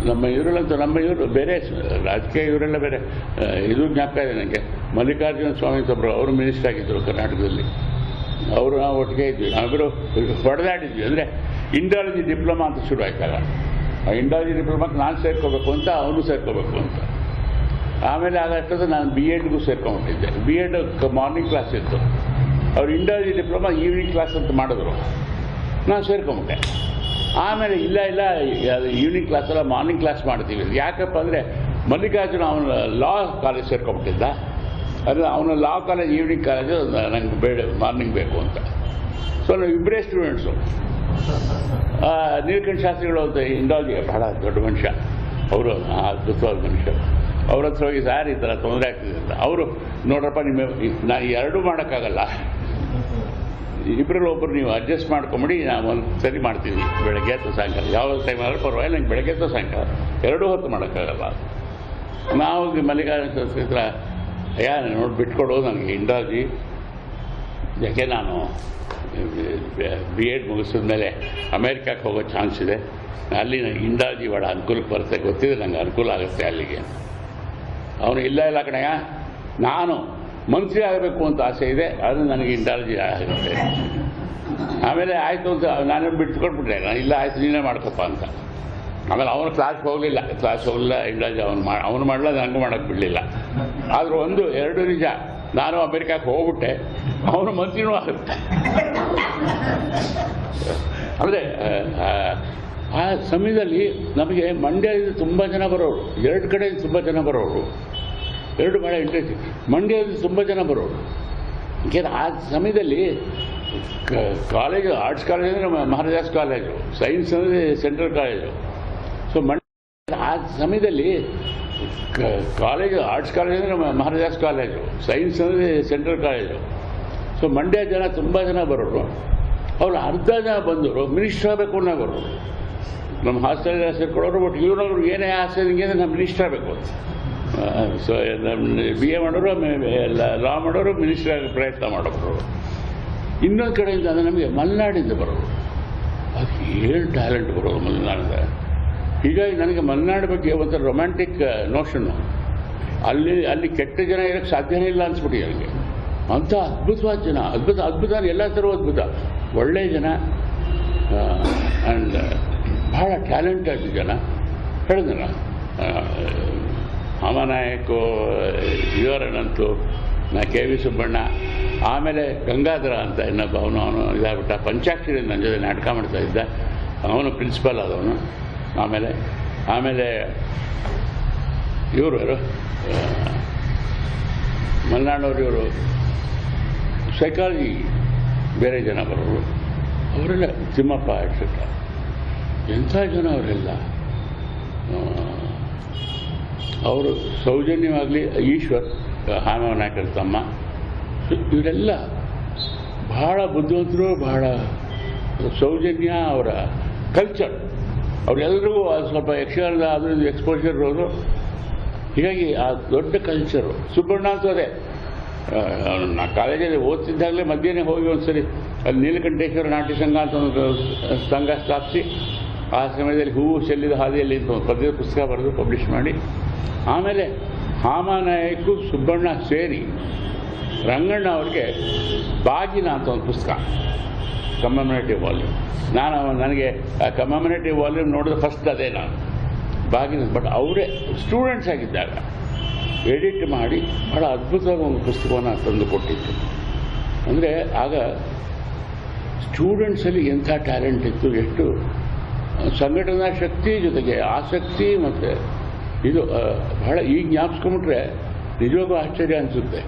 ಇವರು ಬೇರೆ ರಾಜಕೀಯ ಇವರೆಲ್ಲ ಬೇರೆ. ಇದು ಜ್ಞಾಪಕ ಇದೆ ನನಗೆ, ಮಲ್ಲಿಕಾರ್ಜುನ ಸ್ವಾಮಿ ಒಬ್ಬರು, ಅವರು ಮಿನಿಸ್ಟರ್ ಆಗಿದ್ದರು ಕರ್ನಾಟಕದಲ್ಲಿ. ಅವರು ನಾವು ಒಟ್ಟಿಗೆ ಇದ್ವಿ. ನಾವಿಬ್ಬರು ಹೊಡೆದಾಡಿದ್ವಿ. ಅಂದರೆ ಇಂಡಾಲಜಿ ಡಿಪ್ಲೊಮಾ ಅಂತ ಶುರು ಆಯ್ತಾಗ. ಆ ಇಂಡಾಲಜಿ ಡಿಪ್ಲೊಮಾಕ್ಕೆ ನಾನು ಸೇರ್ಕೋಬೇಕು ಅಂತ, ಅವನು ಸೇರ್ಕೋಬೇಕು ಅಂತ. ಆಮೇಲೆ ಆಗಷ್ಟೊಂದು ನಾನು BEdಗೂ ಸೇರ್ಕೊಂಡ್ಬಿಟ್ಟಿದ್ದೆ. BEd ಮಾರ್ನಿಂಗ್ ಕ್ಲಾಸ್ ಇತ್ತು. ಅವ್ರು ಇಂಡಾಲಜಿ ಡಿಪ್ಲೊಮಾ ಈವ್ನಿಂಗ್ ಕ್ಲಾಸ್ ಅಂತ ಮಾಡಿದ್ರು. ನಾನು ಸೇರ್ಕೊಂಬಿಟ್ಟೆ. ಆಮೇಲೆ ಇಲ್ಲ ಅದು ಈವ್ನಿಂಗ್ ಕ್ಲಾಸ್ ಅಲ್ಲ, ಮಾರ್ನಿಂಗ್ ಕ್ಲಾಸ್ ಮಾಡ್ತೀವಿ. ಯಾಕಪ್ಪ ಅಂದರೆ ಮಲ್ಲಿಕಾರ್ಜುನ ಅವನ ಲಾ ಕಾಲೇಜ್ ಸೇರ್ಕೊಂಡ್ಬಿಟ್ಟಿದ್ದ. ಅಂದರೆ ಅವನ ಲಾ ಕಾಲೇಜ್ ಈವ್ನಿಂಗ್ ಕಾಲೇಜು ನನಗೆ ಬೇಡ, ಮಾರ್ನಿಂಗ್ ಬೇಕು ಅಂತ. ಸೊ ನಾವು ಇಬ್ಬರೇ ಸ್ಟೂಡೆಂಟ್ಸು. ನೀಲಕಂಠ ಶಾಸ್ತ್ರಿಗಳು ಅಂತ ಇಂಡಾಲಜಿ ಬಹಳ ದೊಡ್ಡ ಮನುಷ್ಯ, ಅವರು ಅದ್ಭುತವಾದ ಮನುಷ್ಯ. ಅವ್ರ ಹತ್ರ ಹೋಗಿ ಸಾರ್ ಈ ಥರ ತೊಂದರೆ ಆಗ್ತಿದೆ ಅಂತ. ಅವರು ನೋಡ್ರಪ್ಪ, ನಾನು ಎರಡೂ ಮಾಡೋಕ್ಕಾಗಲ್ಲ, ಇಬ್ಬರಲ್ಲಿ ಒಬ್ಬರು ನೀವು ಅಡ್ಜಸ್ಟ್ ಮಾಡ್ಕೊಂಬಿಡಿ, ನಾನು ಒಂದು ಸರಿ ಮಾಡ್ತೀನಿ, ಬೆಳಗ್ಗೆ ಅಥವಾ ಸಾಯಂಕಾಲ. ಯಾವ ಟೈಮ್ ಆದರೂ ಪರವಾಗಿಲ್ಲ, ನಂಗೆ ಬೆಳಗ್ಗೆ ಅಥವಾ ಸಾಯಂಕಾಲ ಎರಡೂ ಹೊತ್ತು ಮಾಡೋಕ್ಕಾಗಲ್ಲ. ನಾವು ಮಲ್ಲಿಕಾರ್ಜುನ ಶಾಸ್ತ್ರಿ ಹತ್ರ ನೋಡಿ ಬಿಟ್ಕೊಡು ನನಗೆ ಇಂಡಾಲಜಿ, ಯಾಕೆ ನಾನು BEd ಮುಗಿಸಿದ ಮೇಲೆ ಅಮೇರಿಕಕ್ಕೆ ಹೋಗೋ ಚಾನ್ಸ್ ಇದೆ, ಅಲ್ಲಿ ನನಗೆ ಇಂಡಾಲಜಿ ಭಾಳ ಅನುಕೂಲಕ್ಕೆ ಬರುತ್ತೆ, ಗೊತ್ತಿದೆ ನನಗೆ ಅನುಕೂಲ ಆಗುತ್ತೆ ಅಲ್ಲಿಗೆ. ಅವನು ಇಲ್ಲ ಕಣಯ್ಯ, ನಾನು ಮಂತ್ರಿ ಆಗಬೇಕು ಅಂತ ಆಸೆ ಇದೆ, ಅದು ನನಗೆ ಇಂಡಾಲಜಿ ಆಗುತ್ತೆ. ಆಮೇಲೆ ಆಯಿತು ಅಂತ ನಾನು ಬಿಟ್ಕೊಟ್ಬಿಟ್ರೆ, ನಾನು ಇಲ್ಲ ಆಯಿತು ನೀನೇ ಮಾಡ್ಕೊಪ್ಪ ಅಂತ. ಆಮೇಲೆ ಅವನು ಕ್ಲಾಸ್ಗೆ ಹೋಗಲಿಲ್ಲ, ಇಂಡಾಲಜಿ ಅವನು ಮಾಡಲ್ಲ, ನನಗೂ ಮಾಡೋಕ್ಕೆ ಬಿಡಲಿಲ್ಲ. ಆದರೂ ಎರಡು ನಿಜ, ನಾನು ಅಮೇರಿಕಕ್ಕೆ ಹೋಗ್ಬಿಟ್ಟೆ, ಅವನು ಮಂತ್ರಿನೂ ಆಗುತ್ತೆ. ಅಂದರೆ ಆ ಸಮಯದಲ್ಲಿ ನಮಗೆ ಮಂಡ್ಯದಿಂದ ತುಂಬ ಜನ ಬರೋರು, ಎರಡು ಕಡೆಯಿಂದ ತುಂಬ ಜನ ಬರೋರು, ಎರಡು ಭಾಳ ಇಂಟ್ರೆಸ್ಟಿಂಗ್. ಮಂಡ್ಯದಿಂದ ತುಂಬ ಜನ ಬರೋರು. ಯಾಕೆಂದರೆ ಆ ಸಮಯದಲ್ಲಿ ಕಾಲೇಜು, ಆರ್ಟ್ಸ್ ಕಾಲೇಜ್ ಅಂದರೆ ಮಹಾರಾಜಾಸ್ ಕಾಲೇಜು, ಸೈನ್ಸ್ ಅಂದರೆ ಸೆಂಟ್ರಲ್ ಕಾಲೇಜು. ಸೊ ಮಂಡ್ಯ ಆ ಸಮಯದಲ್ಲಿ ಕಾಲೇಜು, ಆರ್ಟ್ಸ್ ಕಾಲೇಜ್ ಅಂದರೆ ಮಹಾರಾಜಾಸ್ ಕಾಲೇಜು, ಸೈನ್ಸ್ ಅಂದರೆ ಸೆಂಟ್ರಲ್ ಕಾಲೇಜು. ಸೊ ಮಂಡ್ಯ ಜನ ತುಂಬ ಜನ ಬರೋರು. ಅವರು ಅರ್ಧ ಜನ ಬಂದವರು ಮಿನಿಸ್ಟರ್ ಆಗಬೇಕು ಅನ್ನೋ ಬರೋರು. ನಮ್ಮ ಹಾಸ್ಟೆಲ್ ಸೇರ್ಕೊಳ್ಳೋರು ಬಟ್ ಇವ್ರವ್ರು ಏನೇ ಆಸೆ ನಿಮಗೆ ನಮ್ಮ ಮಿನಿಸ್ಟರ್ ಆಗಬೇಕು ಅಂತ. ಸೊ ನಮ್ಮ BA ಮಾಡೋರು ಲಾ ಮಾಡೋರು ಮಿನಿಸ್ಟರ್ ಆಗಿ ಪ್ರಯತ್ನ ಮಾಡೋರು. ಇನ್ನೊಂದು ಕಡೆಯಿಂದ ಅಂದರೆ ನಮಗೆ ಮಲೆನಾಡಿಂದ ಬರೋರು, ಅದು ಏನು ಟ್ಯಾಲೆಂಟ್ ಬರೋದು ಮಲೆನಾಡಿಂದ. ಹೀಗಾಗಿ ನನಗೆ ಮಲೆನಾಡು ಬಗ್ಗೆ ಒಂಥರ ರೊಮ್ಯಾಂಟಿಕ್ ನೋಷನ್ನು. ಅಲ್ಲಿ ಕೆಟ್ಟ ಜನ ಇರೋಕ್ಕೆ ಸಾಧ್ಯನೇ ಇಲ್ಲ ಅನ್ಸ್ಬಿಟ್ಟು ನನಗೆ. ಅಂಥ ಅದ್ಭುತವಾದ ಜನ, ಅದ್ಭುತ ಎಲ್ಲ ಥರ ಅದ್ಭುತ, ಒಳ್ಳೆಯ ಜನ ಆ್ಯಂಡ್ ಭಾಳ ಟ್ಯಾಲೆಂಟೆಡ್ ಜನ. ಹೇಳಿದ್ನಲ್ಲ, ಹಾಮನಾಯಕು, ಇವರನ್ನಂತೂ KV ಸುಬ್ಬಣ್ಣ, ಆಮೇಲೆ ಗಂಗಾಧರ ಅಂತ ಇನ್ನೊಬ್ಬ ಅವನು ಇದಾಗ್ಬಿಟ್ಟ, ಪಂಚಾಕ್ಷರಿ ನನ್ನ ಜೊತೆ ನಾಟಕ ಮಾಡ್ತಾ ಇದ್ದ, ಅವನು ಪ್ರಿನ್ಸಿಪಾಲ್ ಆದವನು. ಆಮೇಲೆ ಇವರು ಮಲೆನಾಡವರು, ಇವರು ಸೈಕಾಲಜಿ ಬೇರೆ ಜನ ಬರೋರು, ಅವರೆಲ್ಲ ತಿಮ್ಮಪ್ಪ ಎಟ್ಸೆಟ್ರ. ಎಂಥ ಜನ ಅವರೆಲ್ಲ. ಅವರು ಸೌಜನ್ಯವಾಗಲಿ, ಈಶ್ವರ್ ಹಾಮನಾಯಕರ ತಮ್ಮ, ಇವರೆಲ್ಲ ಭಾಳ ಬುದ್ಧಿವಂತರು, ಭಾಳ ಸೌಜನ್ಯ. ಅವರ ಕಲ್ಚರ್, ಅವರೆಲ್ಲರಿಗೂ ಸ್ವಲ್ಪ ಯಕ್ಷಗಾನದ ಅದರದ್ದು ಎಕ್ಸ್ಪೋಜರ್ ಇರೋದು. ಹೀಗಾಗಿ ಆ ದೊಡ್ಡ ಕಲ್ಚರು. ಸುಬ್ಬಣ್ಣ ಅಂತೂ ಅದೇ, ನಾ ಕಾಲೇಜಲ್ಲಿ ಓದ್ತಿದ್ದಾಗಲೇ ಮಧ್ಯಾಹ್ನ ಹೋಗಿ ಒಂದ್ಸರಿ ಅಲ್ಲಿ ನೀಲಕಂಠೇಶ್ವರ ನಾಟ್ಯ ಸಂಘ ಅಂತ ಒಂದು ಸಂಘ ಸ್ಥಾಪಿಸಿ, ಆ ಸಮಯದಲ್ಲಿ ಹೂವು ಚೆಲ್ಲಿದ ಹಾದಿಯಲ್ಲಿ ಅಂತ ಒಂದು ಪದ್ಯದ ಪುಸ್ತಕ ಬರೆದು ಪಬ್ಲಿಷ್ ಮಾಡಿ, ಆಮೇಲೆ ಹಾಮನಾಯಕು ಸುಬ್ಬಣ್ಣ ಸೇರಿ ರಂಗಣ್ಣ ಅವ್ರಿಗೆ ಬಾಗಿನ ಅಂತ ಒಂದು ಪುಸ್ತಕ, ಕಮ್ಮೆಮರೇಟಿವ್ ವಾಲ್ಯೂಮ್. ನನಗೆ ಆ ಕಮ್ಮೆಮರೇಟಿವ್ ವಾಲ್ಯೂಮ್ ನೋಡಿದ ಫಸ್ಟ್ ಅದೇ ನಾನು ಬಾಗಿನ. ಬಟ್ ಅವರೇ ಸ್ಟೂಡೆಂಟ್ಸ್ ಆಗಿದ್ದಾಗ ಎಡಿಟ್ ಮಾಡಿ ಭಾಳ ಅದ್ಭುತವಾದ ಒಂದು ಪುಸ್ತಕವನ್ನು ತಂದು ಕೊಟ್ಟಿತ್ತು. ಅಂದರೆ ಆಗ ಸ್ಟೂಡೆಂಟ್ಸಲ್ಲಿ ಎಂಥ ಟ್ಯಾಲೆಂಟ್ ಇತ್ತು, ಎಷ್ಟು ಸಂಘಟನಾ ಶಕ್ತಿ ಜೊತೆಗೆ ಆಸಕ್ತಿ. ಮತ್ತು ಇದು ಭಾಳ ಈಗ ಜ್ಞಾಪಿಸ್ಕೊಂಬಿಟ್ರೆ ನಿಜವಾಗೂ ಆಶ್ಚರ್ಯ ಅನಿಸುತ್ತೆ.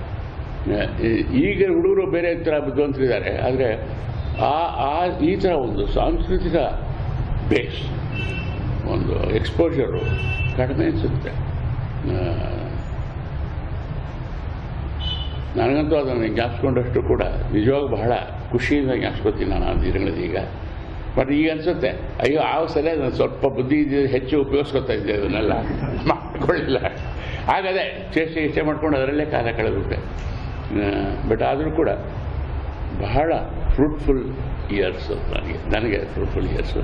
ಈಗ ಹುಡುಗರು ಬೇರೆ ಥರ ಬುದ್ಧಿವಂತರಿದ್ದಾರೆ, ಆದರೆ ಈ ಥರ ಒಂದು ಸಾಂಸ್ಕೃತಿಕ ಬೇಸ್, ಒಂದು ಎಕ್ಸ್ಪೋಜರು ಕಡಿಮೆ ಅನಿಸುತ್ತೆ. ನನಗಂತೂ ಅದನ್ನು ಜ್ಞಾಪಿಸ್ಕೊಂಡಷ್ಟು ಕೂಡ ನಿಜವಾಗ ಬಹಳ ಖುಷಿಯಿಂದ ಜ್ಞಾಪಿಸ್ಕೊತೀನಿ ನಾನು ಆ ದಿನಗಳಲ್ಲಿ. ಈಗ ಬಟ್ ಈಗ ಅನಿಸುತ್ತೆ, ಅಯ್ಯೋ ಆ ಸಲ ನಾನು ಸ್ವಲ್ಪ ಬುದ್ಧಿ ಹೆಚ್ಚು ಉಪಯೋಗಿಸ್ಕೊತಾ ಇದ್ದೆ, ಅದನ್ನೆಲ್ಲ ಮಾಡ್ಕೊಳ್ಳಿಲ್ಲ. ಹಾಗದೇ ಚೇಷ್ಟೆ ಇಷ್ಟೇ ಮಾಡ್ಕೊಂಡು ಅದರಲ್ಲೇ ಕಾಲ ಕಳೆದುಬಿಟ್ಟೆ. ಬಟ್ ಆದರೂ ಕೂಡ ಬಹಳ ಫ್ರೂಟ್ಫುಲ್ ಇಯರ್ಸು ನನಗೆ ಫ್ರೂಟ್ಫುಲ್ ಇಯರ್ಸು.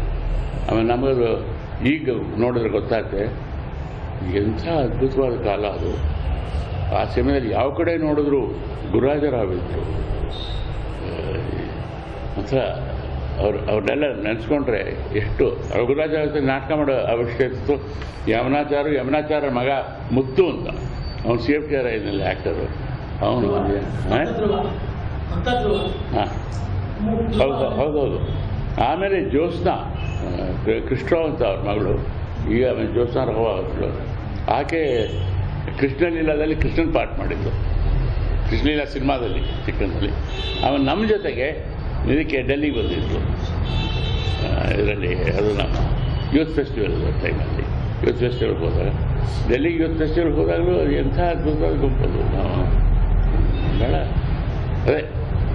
ಆಮೇಲೆ ನಮಗದು ಈಗ ನೋಡಿದ್ರೆ ಗೊತ್ತಾಗುತ್ತೆ ಎಂಥ ಅದ್ಭುತವಾದ ಕಾಲ ಅದು. ಆ ಸಮಯದಲ್ಲಿ ಯಾವ ಕಡೆ ನೋಡಿದ್ರು ಗುರುರಾಜರಾವ್ ಇದ್ದರು. ಒಂಥರ ಅವ್ರನ್ನೆಲ್ಲ ನೆನೆಸ್ಕೊಂಡ್ರೆ ಎಷ್ಟು. ಗುರುರಾಜರಾವ್ ನಾಟಕ ಮಾಡೋ ಅವಶ್ಯಕತೆ ಇತ್ತು. ಯಮನಾಚಾರ್ಯ ಮಗ ಮುತ್ತು ಅಂತ, ಅವನು CFTR ಇದರಲ್ಲಿ ಆ್ಯಕ್ಟರು. ಅವನು ಹಾಂ ಹೌದೌದು. ಆಮೇಲೆ ಜ್ಯೋತ್ಸ್ನಾ ಕೃಷ್ಣರಾವ್ ಅಂತ ಅವ್ರ ಮಗಳು, ಈಗ ಆಮೇಲೆ ಜ್ಯೋತ್ಸ್ನಾ ರಾವ್ ಅವಳು. ಆಕೆ ಕೃಷ್ಣಲೀಲಾದಲ್ಲಿ ಕೃಷ್ಣನ್ ಪಾಠ ಮಾಡಿದ್ದು, ಕೃಷ್ಣಲೀಲಾ ಸಿನಿಮಾದಲ್ಲಿ ಚಿಕ್ಕನಲ್ಲಿ. ಅವನು ನಮ್ಮ ಜೊತೆಗೆ ಇದಕ್ಕೆ ಡೆಲ್ಲಿಗೆ ಬಂದಿತ್ತು. ಇದರಲ್ಲಿ ಅದು ನಮ್ಮ ಯೂತ್ ಫೆಸ್ಟಿವಲ್ ಟೈಮಲ್ಲಿ, ಯೂತ್ ಫೆಸ್ಟಿವಲ್ಗೆ ಹೋದಾಗ, ಡೆಲ್ಲಿಗೆ ಯೂತ್ ಫೆಸ್ಟಿವಲ್ಗೆ ಹೋದಾಗಲೂ ಎಂಥ ಅದ್ಭುತವಾದ ಗುಂಪದು. ನಾವು ಭಾಳ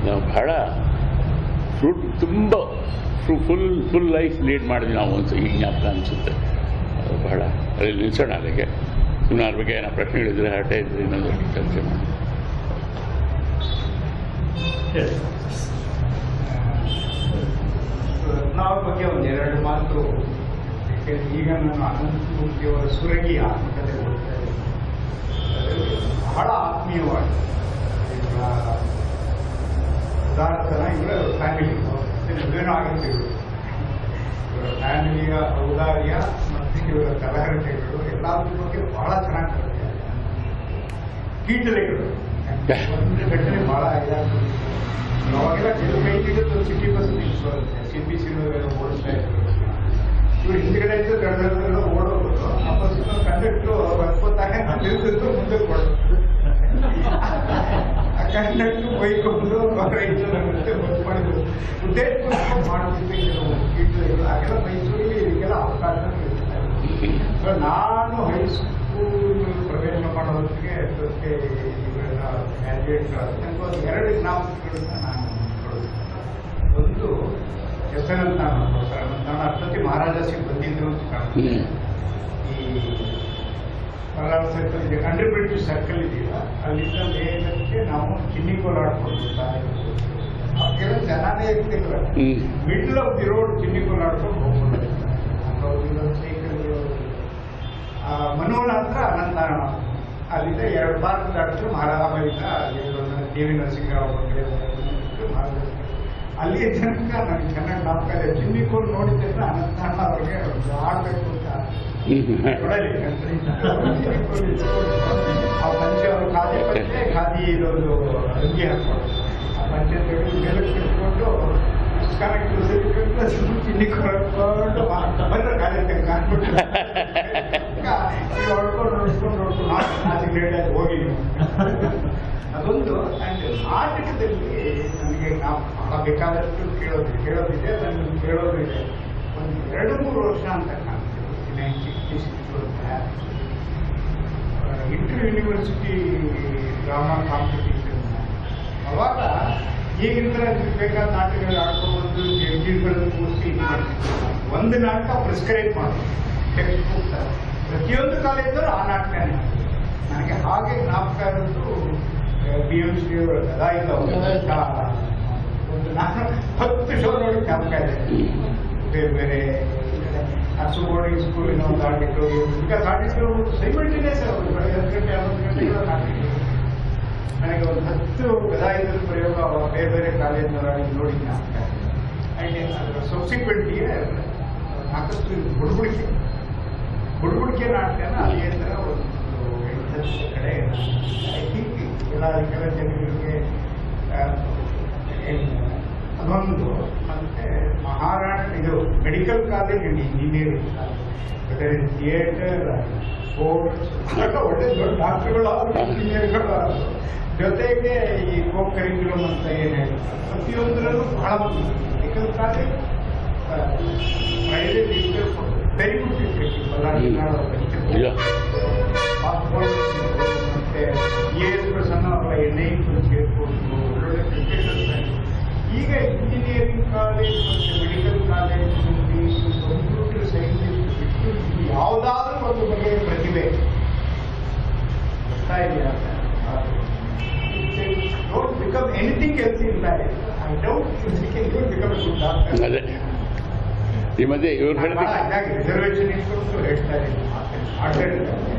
ನಾವು ಭಾಳ ತುಂಬ ಫುಲ್ ಲೈಫ್ ಲೀಡ್ ಮಾಡಿದ್ವಿ ನಾವು ಅಂತ ಈಗ ಜ್ಞಾಪಕ ಅನಿಸುತ್ತೆ. ಅದು ಬಹಳ ಅಲ್ಲಿ ನಿಲ್ಸೋಣ. ಅಲ್ಲಿಗೆ ಸುಮ್ಮನೆ ಅದ್ರ ಬಗ್ಗೆ ಏನೋ ಪ್ರಶ್ನೆಗಳಿದ್ರೆ ಹರಟೆ ಇದ್ರೆ ಇನ್ನೊಂದಷ್ಟು ಚರ್ಚೆ ಮಾಡಿ. ಅವ್ರ ಬಗ್ಗೆ ಒಂದೆರಡು ಮಾತು. ಈಗ ನಾನು ಅನಂತಮೂರ್ತಿಯವರ ಸುರಗಿ ಆತ್ಮಕತೆ ಓದ್ತಾ ಇದ್ದೀನಿ. ಬಹಳ ಆತ್ಮೀಯವಾಗಿ ಉದಾಹರಣೆ ಇವರ ಫ್ಯಾಮಿಲಿ ಮದುವೆನೂ ಆಗಿರ್ತೀವಿ. ಇವರ ಫ್ಯಾಮಿಲಿಯ ಔದಾರ್ಯ ಮತ್ತು ಇವರ ಕಲಹರಟೆಗಳು ಎಲ್ಲದ್ರ ಬಗ್ಗೆ ಬಹಳ ಚೆನ್ನಾಗಿ ಬರುತ್ತೆ. ಕೀಟಲೆಗಳು ಒಂದು ಘಟನೆ ಬಹಳ ಇದಾಗ್ತದೆ. ಅವಾಗೆಲ್ಲ ಕೈ ಸಿಗುತ್ತೆ, ಸಿಟಿ ಬಸ್ ಬರುತ್ತೆ, CPC ಓಡಿಸ್ತಾ ಇದ್ರು. ಇವ್ರು ಹಿಂದ್ಗಡೆ ಇದ್ದು ದೊಡ್ಡ ಓಡೋದು, ಅಪೋಸಿಟ್ ಕಂಡಕ್ಟ್ರು ಬರ್ಕೋತಾನೆ ನಿಲ್ಸಿದ್ರು ಮುಂದೆ ಕೊಡೋದು. ಆ ಕಂಡಕ್ಟ್ರು ಬೈಕೊಂಡು ರೈತರು ಬಸ್ ಮಾಡಿದ್ರು. ಉದ್ದೇಶಪೂರ್ವಕ ಮಾಡುತ್ತಿದ್ದ ಕೆಲವು ಕೀಟಲೆಗಳು. ಹಾಗೆಲ್ಲ ಮೈಸೂರಿಗೆ ಇದಕ್ಕೆಲ್ಲ ಅವಕಾಶ ಇರುತ್ತೆ. ನಾನು ಹೈಸ್ಕೂಲ್ ಪ್ರವೇಶ ಮಾಡೋದಕ್ಕೆ ಗ್ರಾಜ್ಯುಯೇಟ್ ನನಗೊಂದು ಎರಡು ಎಕ್ಸಾಂಪಲ್ಗಳನ್ನ ನಾನು ಕೊಡೋದು. ಒಂದು ಹೆಸರಂತ ನನ್ನ ಅಷ್ಟೊತ್ತಿ ಮಹಾರಾಜಾಸಿಗೆ ಬಂದಿದ್ರು ಅಂತ ಕಾಣ್ತದೆ. ಈ ಅಂಡರ್ ಬ್ರಿಟಿಷ್ ಸರ್ಕಲ್ ಇದೆಯಲ್ಲ, ಅಲ್ಲಿಂದ ಮೇಲಕ್ಕೆ ನಾವು ಚಿನ್ನಿಕೋಲ್ ಆಡ್ಕೊಂಡು ಕೆಲವು ಜನನೇ ಇರ್ತಿಲ್ಲ. ಮಿಡ್ಲ್ ಆಫ್ ದಿ ರೋಡ್ ಚಿನ್ನಿಕೋಲ್ ಆಡ್ಕೊಂಡು ಹೋಗ್ಬೋದು. ಮನೋಲ ಹತ್ರ ಅನಂತಾರಣ, ಅಲ್ಲಿಂದ 2 ಪಾರ್ಕ್ ದಾಟಿದ್ರು ಮಹಾರಾಜರಿಂದ ಟಿ.ವಿ. ನರಸಿಂಹರಾವ್ ಬಗ್ಗೆ ಅಲ್ಲಿ ತನಕ ನನಗೆ ಚೆನ್ನಾಗಿ ಜ್ಞಾಪಕ ಇದೆ. ಚಿನ್ನಿಕೋಲ್ ನೋಡಿದ್ರೆ ಅನಂತಾರಣ ಅವ್ರಿಗೆ ಆಡ್ಬೇಕು ಅಂತ ಆ ಪಂಚೆ ಅವರು ಖಾದಿ ಪಂಚೆ ಖಾದಿ ಇದೊಂದು ಅಂಗಿ ಹಾಕೊಂಡು ಆ ಪಂಚೆ ತೆಗೆದು ಮೇಲಕ್ಕೆ ಇಟ್ಕೊಂಡು ಚಿನ್ನಿ ಕೊಡ್ಕೊಂಡು ಬಂದ್ರೆ ಖಾದಿ ಕಾಣ್ಬಿಟ್ಟು ಹೊಡ್ಕೊಂಡು ನೋಡ್ಕೊಂಡು ನಾಚಿಕೆ ಹೋಗಿ ಅದೊಂದು. ಅಂಡ್ ನಾಟಕದಲ್ಲಿ ನನಗೆ ನಾವು ಬಹಳ ಬೇಕಾದಷ್ಟು ಕೇಳೋದಿದೆ, ನನಗೆ ಕೇಳೋದಿದೆ. ಒಂದು 2-3 ವರ್ಷ ಅಂತ ಕಾಣ್ತೀವಿ. ಇಂಟರ್ ಯೂನಿವರ್ಸಿಟಿ ಡ್ರಾಮಾ ಕಾಂಪಿಟೇಷನ್ ಅವಾಗ ಈಗಿನ ಥರ ಬೇಕಾದ ನಾಟಕಗಳು ಆಡ್ಕೊಂಡು ಜಡ್ಜಿಗಳನ್ನು ಕೂರಿಸಿ ಇದು ಮಾಡ್ತಿದ್ರು. ಒಂದು ನಾಟಕ ಪ್ರಿಸ್ಕ್ರೈಬ್ ಮಾಡೋದು ಟೆಕ್ಸ್ಟ್ ಬುಕ್ ಪ್ರತಿಯೊಂದು ಕಾಲೇಜರು ಆ ನಾಟಕನೇ. ನನಗೆ ಹಾಗೆ ಜ್ಞಾಪಕ ಇರೋದು BMC ಗದಾಯುಧ ಒಂದು 10 ಶೋ ನೋಡಿ ಜ್ಞಾಪಕ ಇದೆ. ಬೇರೆ ಬೇರೆ ಅರ್ಸು ಬೋರ್ಡಿಂಗ್ ಸ್ಕೂಲಿನ ಒಂದು ಆಡಿಟೋರಿಯಂ, ಈಗ ಆಡಿಟೋರಿಯಂ ಸೈಮಲ್ಟೇನಿಯಸ್ 10 ಗಂಟೆ 11 ಗಂಟೆಗಳ ನಾಟಕ. ನನಗೆ ಒಂದು 10 ಗದಾಯುಧದ ಪ್ರಯೋಗ ಬೇರೆ ಬೇರೆ ಕಾಲೇಜಿನವರಾಗಿ ನೋಡಿ ಜ್ಞಾಪಕ ಇದೆ. ಆ್ಯಂಡ್ ಅದರ ಸಬ್ಸಿಕ್ವೆಂಟ್ಗೆ ಸಾಕಷ್ಟು ಬುಡ್ಬುಡಿಕೆ ನಾಟಕನ ಅದೇ ಥರ ಒಂದು 8-10 ಕಡೆ ಐ ಥಿಂಕ್ ಕೆಲ ಜನರಿಗೆ ಅದೊಂದು. ಮತ್ತೆ ಮಹಾರಾಷ್ಟ್ರ ಇದು medical college and engineering college, theatre, sports ಒಳ್ಳೆ ದೊಡ್ಡ ಡಾಕ್ಟರ್ಗಳು, ಇಂಜಿನಿಯರ್ಗಳು, ಜೊತೆಗೆ ಈ ಕೋ ಕರಿಕ್ಯುಲಮ್ ಅಂತ ಏನು ಹೇಳ್ತಾರೆ ಪ್ರತಿಯೊಂದರಲ್ಲೂ ಬಹಳ ಬಂದು medical college private very good facility. Ballari ಮತ್ತೆ ES ಅವರ NIT ಸೇರ್ಕೊಂಡು ಒಳ್ಳೊಳ್ಳೆ ಕ್ರಿಕೆಟರ್ಸ್. ಈಗ ಇಂಜಿನಿಯರಿಂಗ್ ಕಾಲೇಜ್ ಮತ್ತು ಮೆಡಿಕಲ್ ಕಾಲೇಜ್ ಕಂಪ್ಯೂಟರ್ ಸೈನ್ಸ್ ಬಿಟ್ಟು ಯಾವುದಾದ್ರೂ ಒಂದು ಬಗೆಯ ಪ್ರತಿಭೆ ಬರ್ತಾ ಇದೆಯಾ? Don't become anything else in life. I doubt become good doctor. ಅದೇ ಈ ಮಧ್ಯೆ ಇವ್ರು ರಿಸರ್ವೇಷನ್ ಇಟ್ಕೊಂಡು ಹೇಳ್ತಾ ಇದ್ದೀನಿ.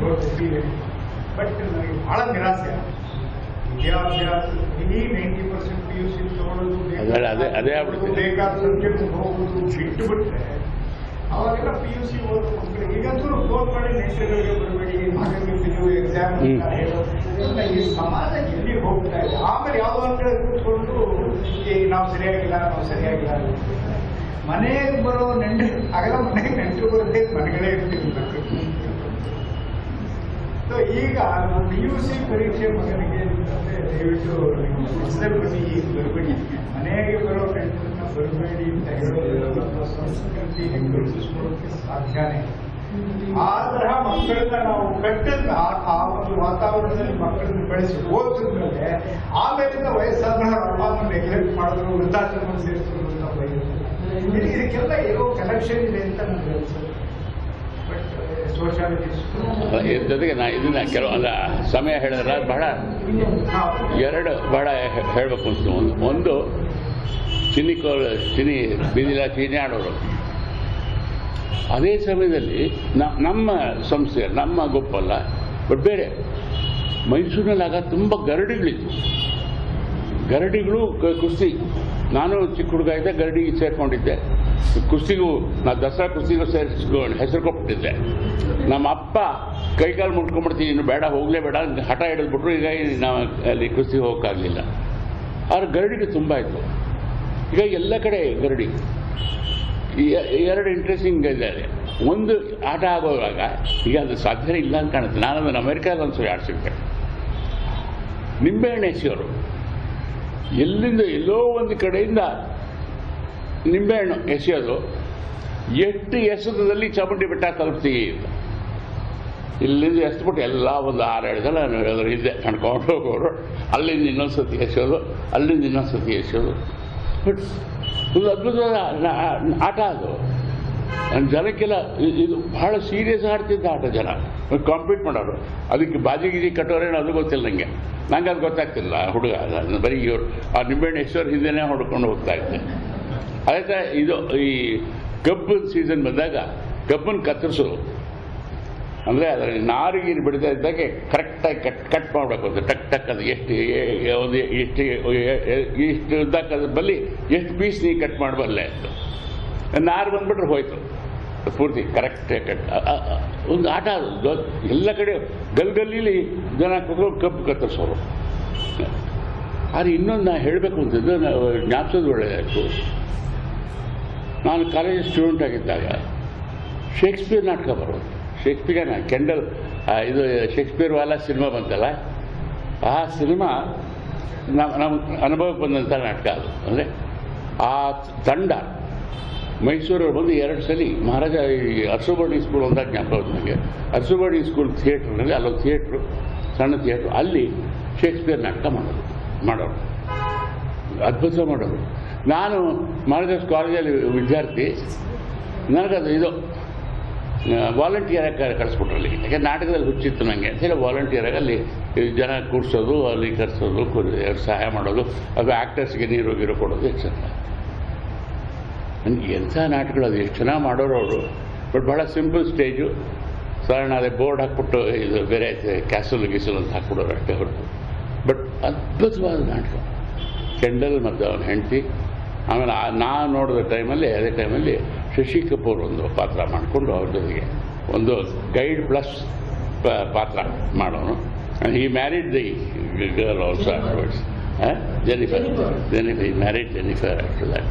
ಬಟ್ ನನಗೆ ಬಹಳ ನಿರಾಸೆ. ವಿದ್ಯಾಭ್ಯಾಸ ಇಡೀ 90% PUC ತಗೊಳ್ಳೋದು, ಬೇಕಾದ ಸಬ್ಜೆಕ್ಟ್ ಹೋಗೋದು ಬಿಟ್ಟು ಬಿಟ್ರೆ ಅವಾಗೆಲ್ಲ PUC ಓದೋ ಮಕ್ಕಳು ಈಗಂತೂ ಫೋನ್ ಮಾಡಿ ನೆಂಟರುಗಳಿಗೆ ಬರಬೇಡಿ, ಹಾಗಾಗಿ ನೀವು ಎಕ್ಸಾಮ್ ಅಂತ ಹೇಳೋದು. ಈ ಸಮಾಜ ಎಲ್ಲಿ ಹೋಗ್ತಾ ಇದೆ? ಆಮೇಲೆ ಯಾವುದೋ ಒಂದು ಕಡೆ ಕೂತ್ಕೊಂಡು ಈಗ ನಾವು ಸರಿಯಾಗಿಲ್ಲ ಮನೆಗೆ ಬರೋ ನೆಂಟರು ಆಗಲ್ಲ, ಮನೆಗೆ ನೆಂಟರು ಬರೋದೇ ಮನೆಗಳೇ ಇರ್ತಿಲ್ಲ. ಸೊ ಈಗ PUC ಪರೀಕ್ಷೆ ಮಗನಿಗೆ ದಯವಿಟ್ಟು ಹೆಸರು ಬನ್ನಿ, ಈಗ ಬರಬೇಡಿ, ಮನೆಗೆ ಬರೋ ನೆಂಟರನ್ನ ಬರಬೇಡಿ ಅಂತ ಹೇಳೋದು ಸಂಸ್ಕೃತಿ ಗುರುತಿಸ್ಕೊಳ್ಳೋಕೆ ಸಾಧ್ಯನೇ. ಆ ತರಹ ಮಕ್ಕಳನ್ನ ನಾವು ಕಟ್ಟಿದ ಆ ಒಂದು ವಾತಾವರಣದಲ್ಲಿ ಮಕ್ಕಳನ್ನ ಬೆಳೆಸಿ ಓದಿದ್ಮೇಲೆ ಆಮೇಲಿಂದ ವಯಸ್ಸಾದ ಅಮ್ಮನ ನೆಗ್ಲೆಕ್ಟ್ ಮಾಡಿದ್ರು, ವೃದ್ಧಾಶ್ರಮ ಸೇರಿಸಿದ್ರು ಅಂತ ಬಯಸುತ್ತೆ. ಇದಕ್ಕೆಲ್ಲ ಏನೋ ಕನೆಕ್ಷನ್ ಇದೆ ಅಂತ ನನಗೆ ಅನಿಸುತ್ತೆ. ಬಟ್ ಸೋಷಿಯಾಲಜಿಸ್ಟ್ ಜೊತೆಗೆ ನಾ ಇದನ್ನ ಕೆಲವೊಂದು ಸಮಯ ಹೇಳಿದ್ರೆ ಬಹಳ 2 ಬಹಳ ಹೇಳಬೇಕು ಅನಿಸ್ತು. ಒಂದು ಚಿನ್ನಿ ಬೀದಿಲ ಚೀನಿ ಆಡೋರು. ಅದೇ ಸಮಯದಲ್ಲಿ ನಮ್ಮ ಸಂಸ್ಥೆ, ನಮ್ಮ ಗೊಪ್ಪಲ್ಲ ಬಟ್ ಬೇರೆ ಮೈಸೂರಿನಲ್ಲಾಗ ತುಂಬ ಗರಡಿಗಳು ಕುಸ್ತಿ. ನಾನು ಚಿಕ್ಕ ಹುಡುಗ ಇದ್ದೆ, ಗರಡಿಗೆ ಸೇರ್ಕೊಂಡಿದ್ದೆ. ಕುಸ್ತಿಗೂ ನಾನು ದಸರಾ ಕುಸ್ತಿಗೂ ಸೇರಿಸ್ಕೊಂಡು ಹೆಸರು ಕೊಟ್ಬಿಟ್ಟಿದ್ದೆ. ನಮ್ಮ ಅಪ್ಪ ಕೈಕಾಲು ಮುಟ್ಕೊಂಡ್ಬಿಡ್ತೀನಿ, ಇನ್ನು ಬೇಡ ಹೋಗಲೇಬೇಡ ಹಠ ಹಿಡಿದ್ಬಿಟ್ರು. ಹೀಗಾಗಿ ನಾವು ಅಲ್ಲಿ ಕುಸ್ತಿಗೆ ಹೋಗೋಕ್ಕಾಗಲಿಲ್ಲ. ಆದ್ರೆ ಗರಡಿಗೆ ತುಂಬ ಇತ್ತು. ಈಗ ಎಲ್ಲ ಕಡೆ ಗರಡಿ. 2 ಇಂಟ್ರೆಸ್ಟಿಂಗ್ ಇದ್ದಾರೆ. ಒಂದು ಆಟ ಆಗೋವಾಗ ಈಗ ಅದು ಸಾಧ್ಯನೇ ಇಲ್ಲ ಅಂತ ಕಾಣುತ್ತೆ. ನಾನು ಅದನ್ನು ಅಮೆರಿಕಾದ ಒಂದ್ಸರಿ ಆಡಿಸಿದ್ದೆ. ನಿಂಬೆಹಣ್ಣು ಎಸೆಯೋರು, ಎಲ್ಲೋ ಒಂದು ಕಡೆಯಿಂದ ನಿಂಬೆಹಣ್ಣು ಎಸೆಯೋದು. ಎಷ್ಟು ಎಸೆತದಲ್ಲಿ ಚಾಮುಂಡಿ ಬೆಟ್ಟ ತಲುಪ್ತೀವಿ. ಇಲ್ಲಿಂದ ಎಸ್ಬಿಟ್ಟು ಎಲ್ಲ ಒಂದು 6-7 ಸಲ ಅದ್ರ ಹಿಂದೆ ನಡ್ಕೊಂಡು ಹೋಗೋರು. ಅಲ್ಲಿಂದ ಇನ್ನೊಂದು ಸತಿ ಎಸೆಯೋದು, ಬಟ್ ಒಂದು ಅದ್ಭುತವಾದ ಆಟ ಅದು. ಜನಕ್ಕೆಲ್ಲ ಇದು ಬಹಳ ಸೀರಿಯಸ್ ಆಡ್ತಿದ್ದ ಆಟ. ಜನ ಕಾಂಪೀಟ್ ಮಾಡೋರು. ಅದಕ್ಕೆ ಬಾಜಿಗಿಜಿ ಕಟ್ಟೋರೇನೋ ಅದು ಗೊತ್ತಿಲ್ಲ ನಂಗೆ ಅದು ಗೊತ್ತಾಗ್ತಿಲ್ಲ. ಹುಡುಗ ಬರೀ ಇವರು ಆ ನಿಂಬೆಹಣ್ಣು ಹೆಸರು ಹಿಂದೆನೇ ಹೊಡ್ಕೊಂಡು ಹೋಗ್ತಾ ಇದ್ದೆ. ಅದೇ ಥರ ಇದು ಈ ಕಬ್ಬು ಸೀಸನ್ ಬಂದಾಗ ಕಬ್ಬನ್ನು ಕತ್ತರಿಸೋದು ಅಂದರೆ ಅದರ ನಾರಿಗೆ ಬಿಡ್ತಾ ಇದ್ದಾಗೆ ಕರೆಕ್ಟಾಗಿ ಕಟ್ ಮಾಡಬೇಕು ಅಂತ ಟಕ್ ಟಕ್ ಅದು ಒಂದು ಇಷ್ಟು ಉದ್ದಕ್ಕೆ ಅದ್ರ ಬಲ್ಲಿ ಎಷ್ಟು ಪೀಸ್ ನೀ ಕಟ್ ಮಾಡಬಲ್ಲೆ ಅಂತ ನಾರು ಬಂದ್ಬಿಟ್ರೆ ಹೋಯ್ತು ಪೂರ್ತಿ ಕರೆಕ್ಟ್ ಕಟ್. ಒಂದು ಆಟ ಅದು. ಎಲ್ಲ ಕಡೆ ಗಲ್ಲಿಲಿ ಜನ ಕಬ್ಬು ಕತ್ತರಿಸೋರು. ಆದರೆ ಇನ್ನೊಂದು ನಾನು ಹೇಳಬೇಕು ಅಂತಿದ್ದು ಜ್ಞಾಪಿಸೋದು ಒಳ್ಳೆಯದಾಯಿತು. ನಾನು ಕಾಲೇಜ್ ಸ್ಟೂಡೆಂಟ್ ಆಗಿದ್ದಾಗ ಶೇಕ್ಸ್ಪಿಯರ್ ನಾಟಕ ಬರೋದು. ಶೇಕ್ಸ್ಪಿಯರ್ನ ಕೆಂಡಲ್ ಇದು ಶೇಕ್ಸ್ಪಿಯರ್ ವಾಲ ಸಿನಿಮಾ ಬಂತಲ್ಲ, ಆ ಸಿನಿಮಾ ನಮ್ಮ ಅನುಭವಕ್ಕೆ ಬಂದಂಥ ನಾಟಕ ಅದು. ಅಂದರೆ ಆ ತಂಡ ಮೈಸೂರಲ್ಲಿ ಬಂದು 2 ಸಲ ಮಹಾರಾಜ ಈ ಅರಸುಬರ್ಡಿ ಸ್ಕೂಲ್ ಅಂದಾಗ ಜ್ಞಾಪಕ ನನಗೆ. ಅರಸುಬರ್ಡಿ ಸ್ಕೂಲ್ ಥಿಯೇಟ್ರ್ನಲ್ಲಿ ಅಲ್ಲೊಂದು ಥಿಯೇಟ್ರು, ಸಣ್ಣ ಥಿಯೇಟ್ರು, ಅಲ್ಲಿ ಶೇಕ್ಸ್ಪಿಯರ್ ನಾಟಕ ಮಾಡೋರು ಅದ್ಭುತ ಮಾಡೋರು. ನಾನು ಮಹಾರಾಜಾಸ್ ಕಾಲೇಜಲ್ಲಿ ವಿದ್ಯಾರ್ಥಿ. ನನಗದು ಇದು ವಾಲಂಟಿಯರಾಗಿ ಕಳಿಸ್ಬಿಟ್ರಲ್ಲಿ. ಯಾಕೆ ನಾಟಕದಲ್ಲಿ ಹುಚ್ಚಿತ್ತು ನನಗೆ ಅಂತೇಳಿ ವಾಲಂಟಿಯರಾಗಿ ಅಲ್ಲಿ ಜನ ಕೂರಿಸೋದು, ಅಲ್ಲಿ ಕರೆಸೋದು, ಸಹಾಯ ಮಾಡೋದು, ಅದು ಆ್ಯಕ್ಟರ್ಸ್ಗೆ ನೀರು ಗೀರು ಕೊಡೋದು ಎಕ್ಸೆಟ್ರಾ. ನನಗೆ ಎಂಥ ನಾಟಕಗಳು ಅದು ಎಷ್ಟು ಚೆನ್ನಾಗಿ ಮಾಡೋರು ಅವರು. ಬಟ್ ಭಾಳ ಸಿಂಪಲ್ ಸ್ಟೇಜು, ಸಾಧಾರಣ ಅದೇ ಬೋರ್ಡ್ ಹಾಕ್ಬಿಟ್ಟು ಇದು ಬೇರೆ ಕ್ಯಾಸಲ್ ಗೀಸಲ್ ಅಂತ ಹಾಕ್ಬಿಡೋರು ಅಷ್ಟೇ ಹೊರತು. ಬಟ್ ಅದ್ಭುತವಾದ ನಾಟಕ. ಕೆಂಡಲ್ ಮತ್ತು ಅವನ ಹೆಂಡತಿ. ಆಮೇಲೆ ನಾನು ನೋಡಿದ ಟೈಮಲ್ಲಿ ಅದೇ ಟೈಮಲ್ಲಿ ಶಶಿ ಕಪೂರ್ ಒಂದು ಪಾತ್ರ ಮಾಡಿಕೊಂಡು ಅವ್ರ ಜೊತೆಗೆ ಒಂದು ಗೈಡ್ ಪ್ಲಸ್ ಪಾತ್ರ ಮಾಡೋನು. ಈ married the girl also afterwards. Jennifer married Jennifer after that.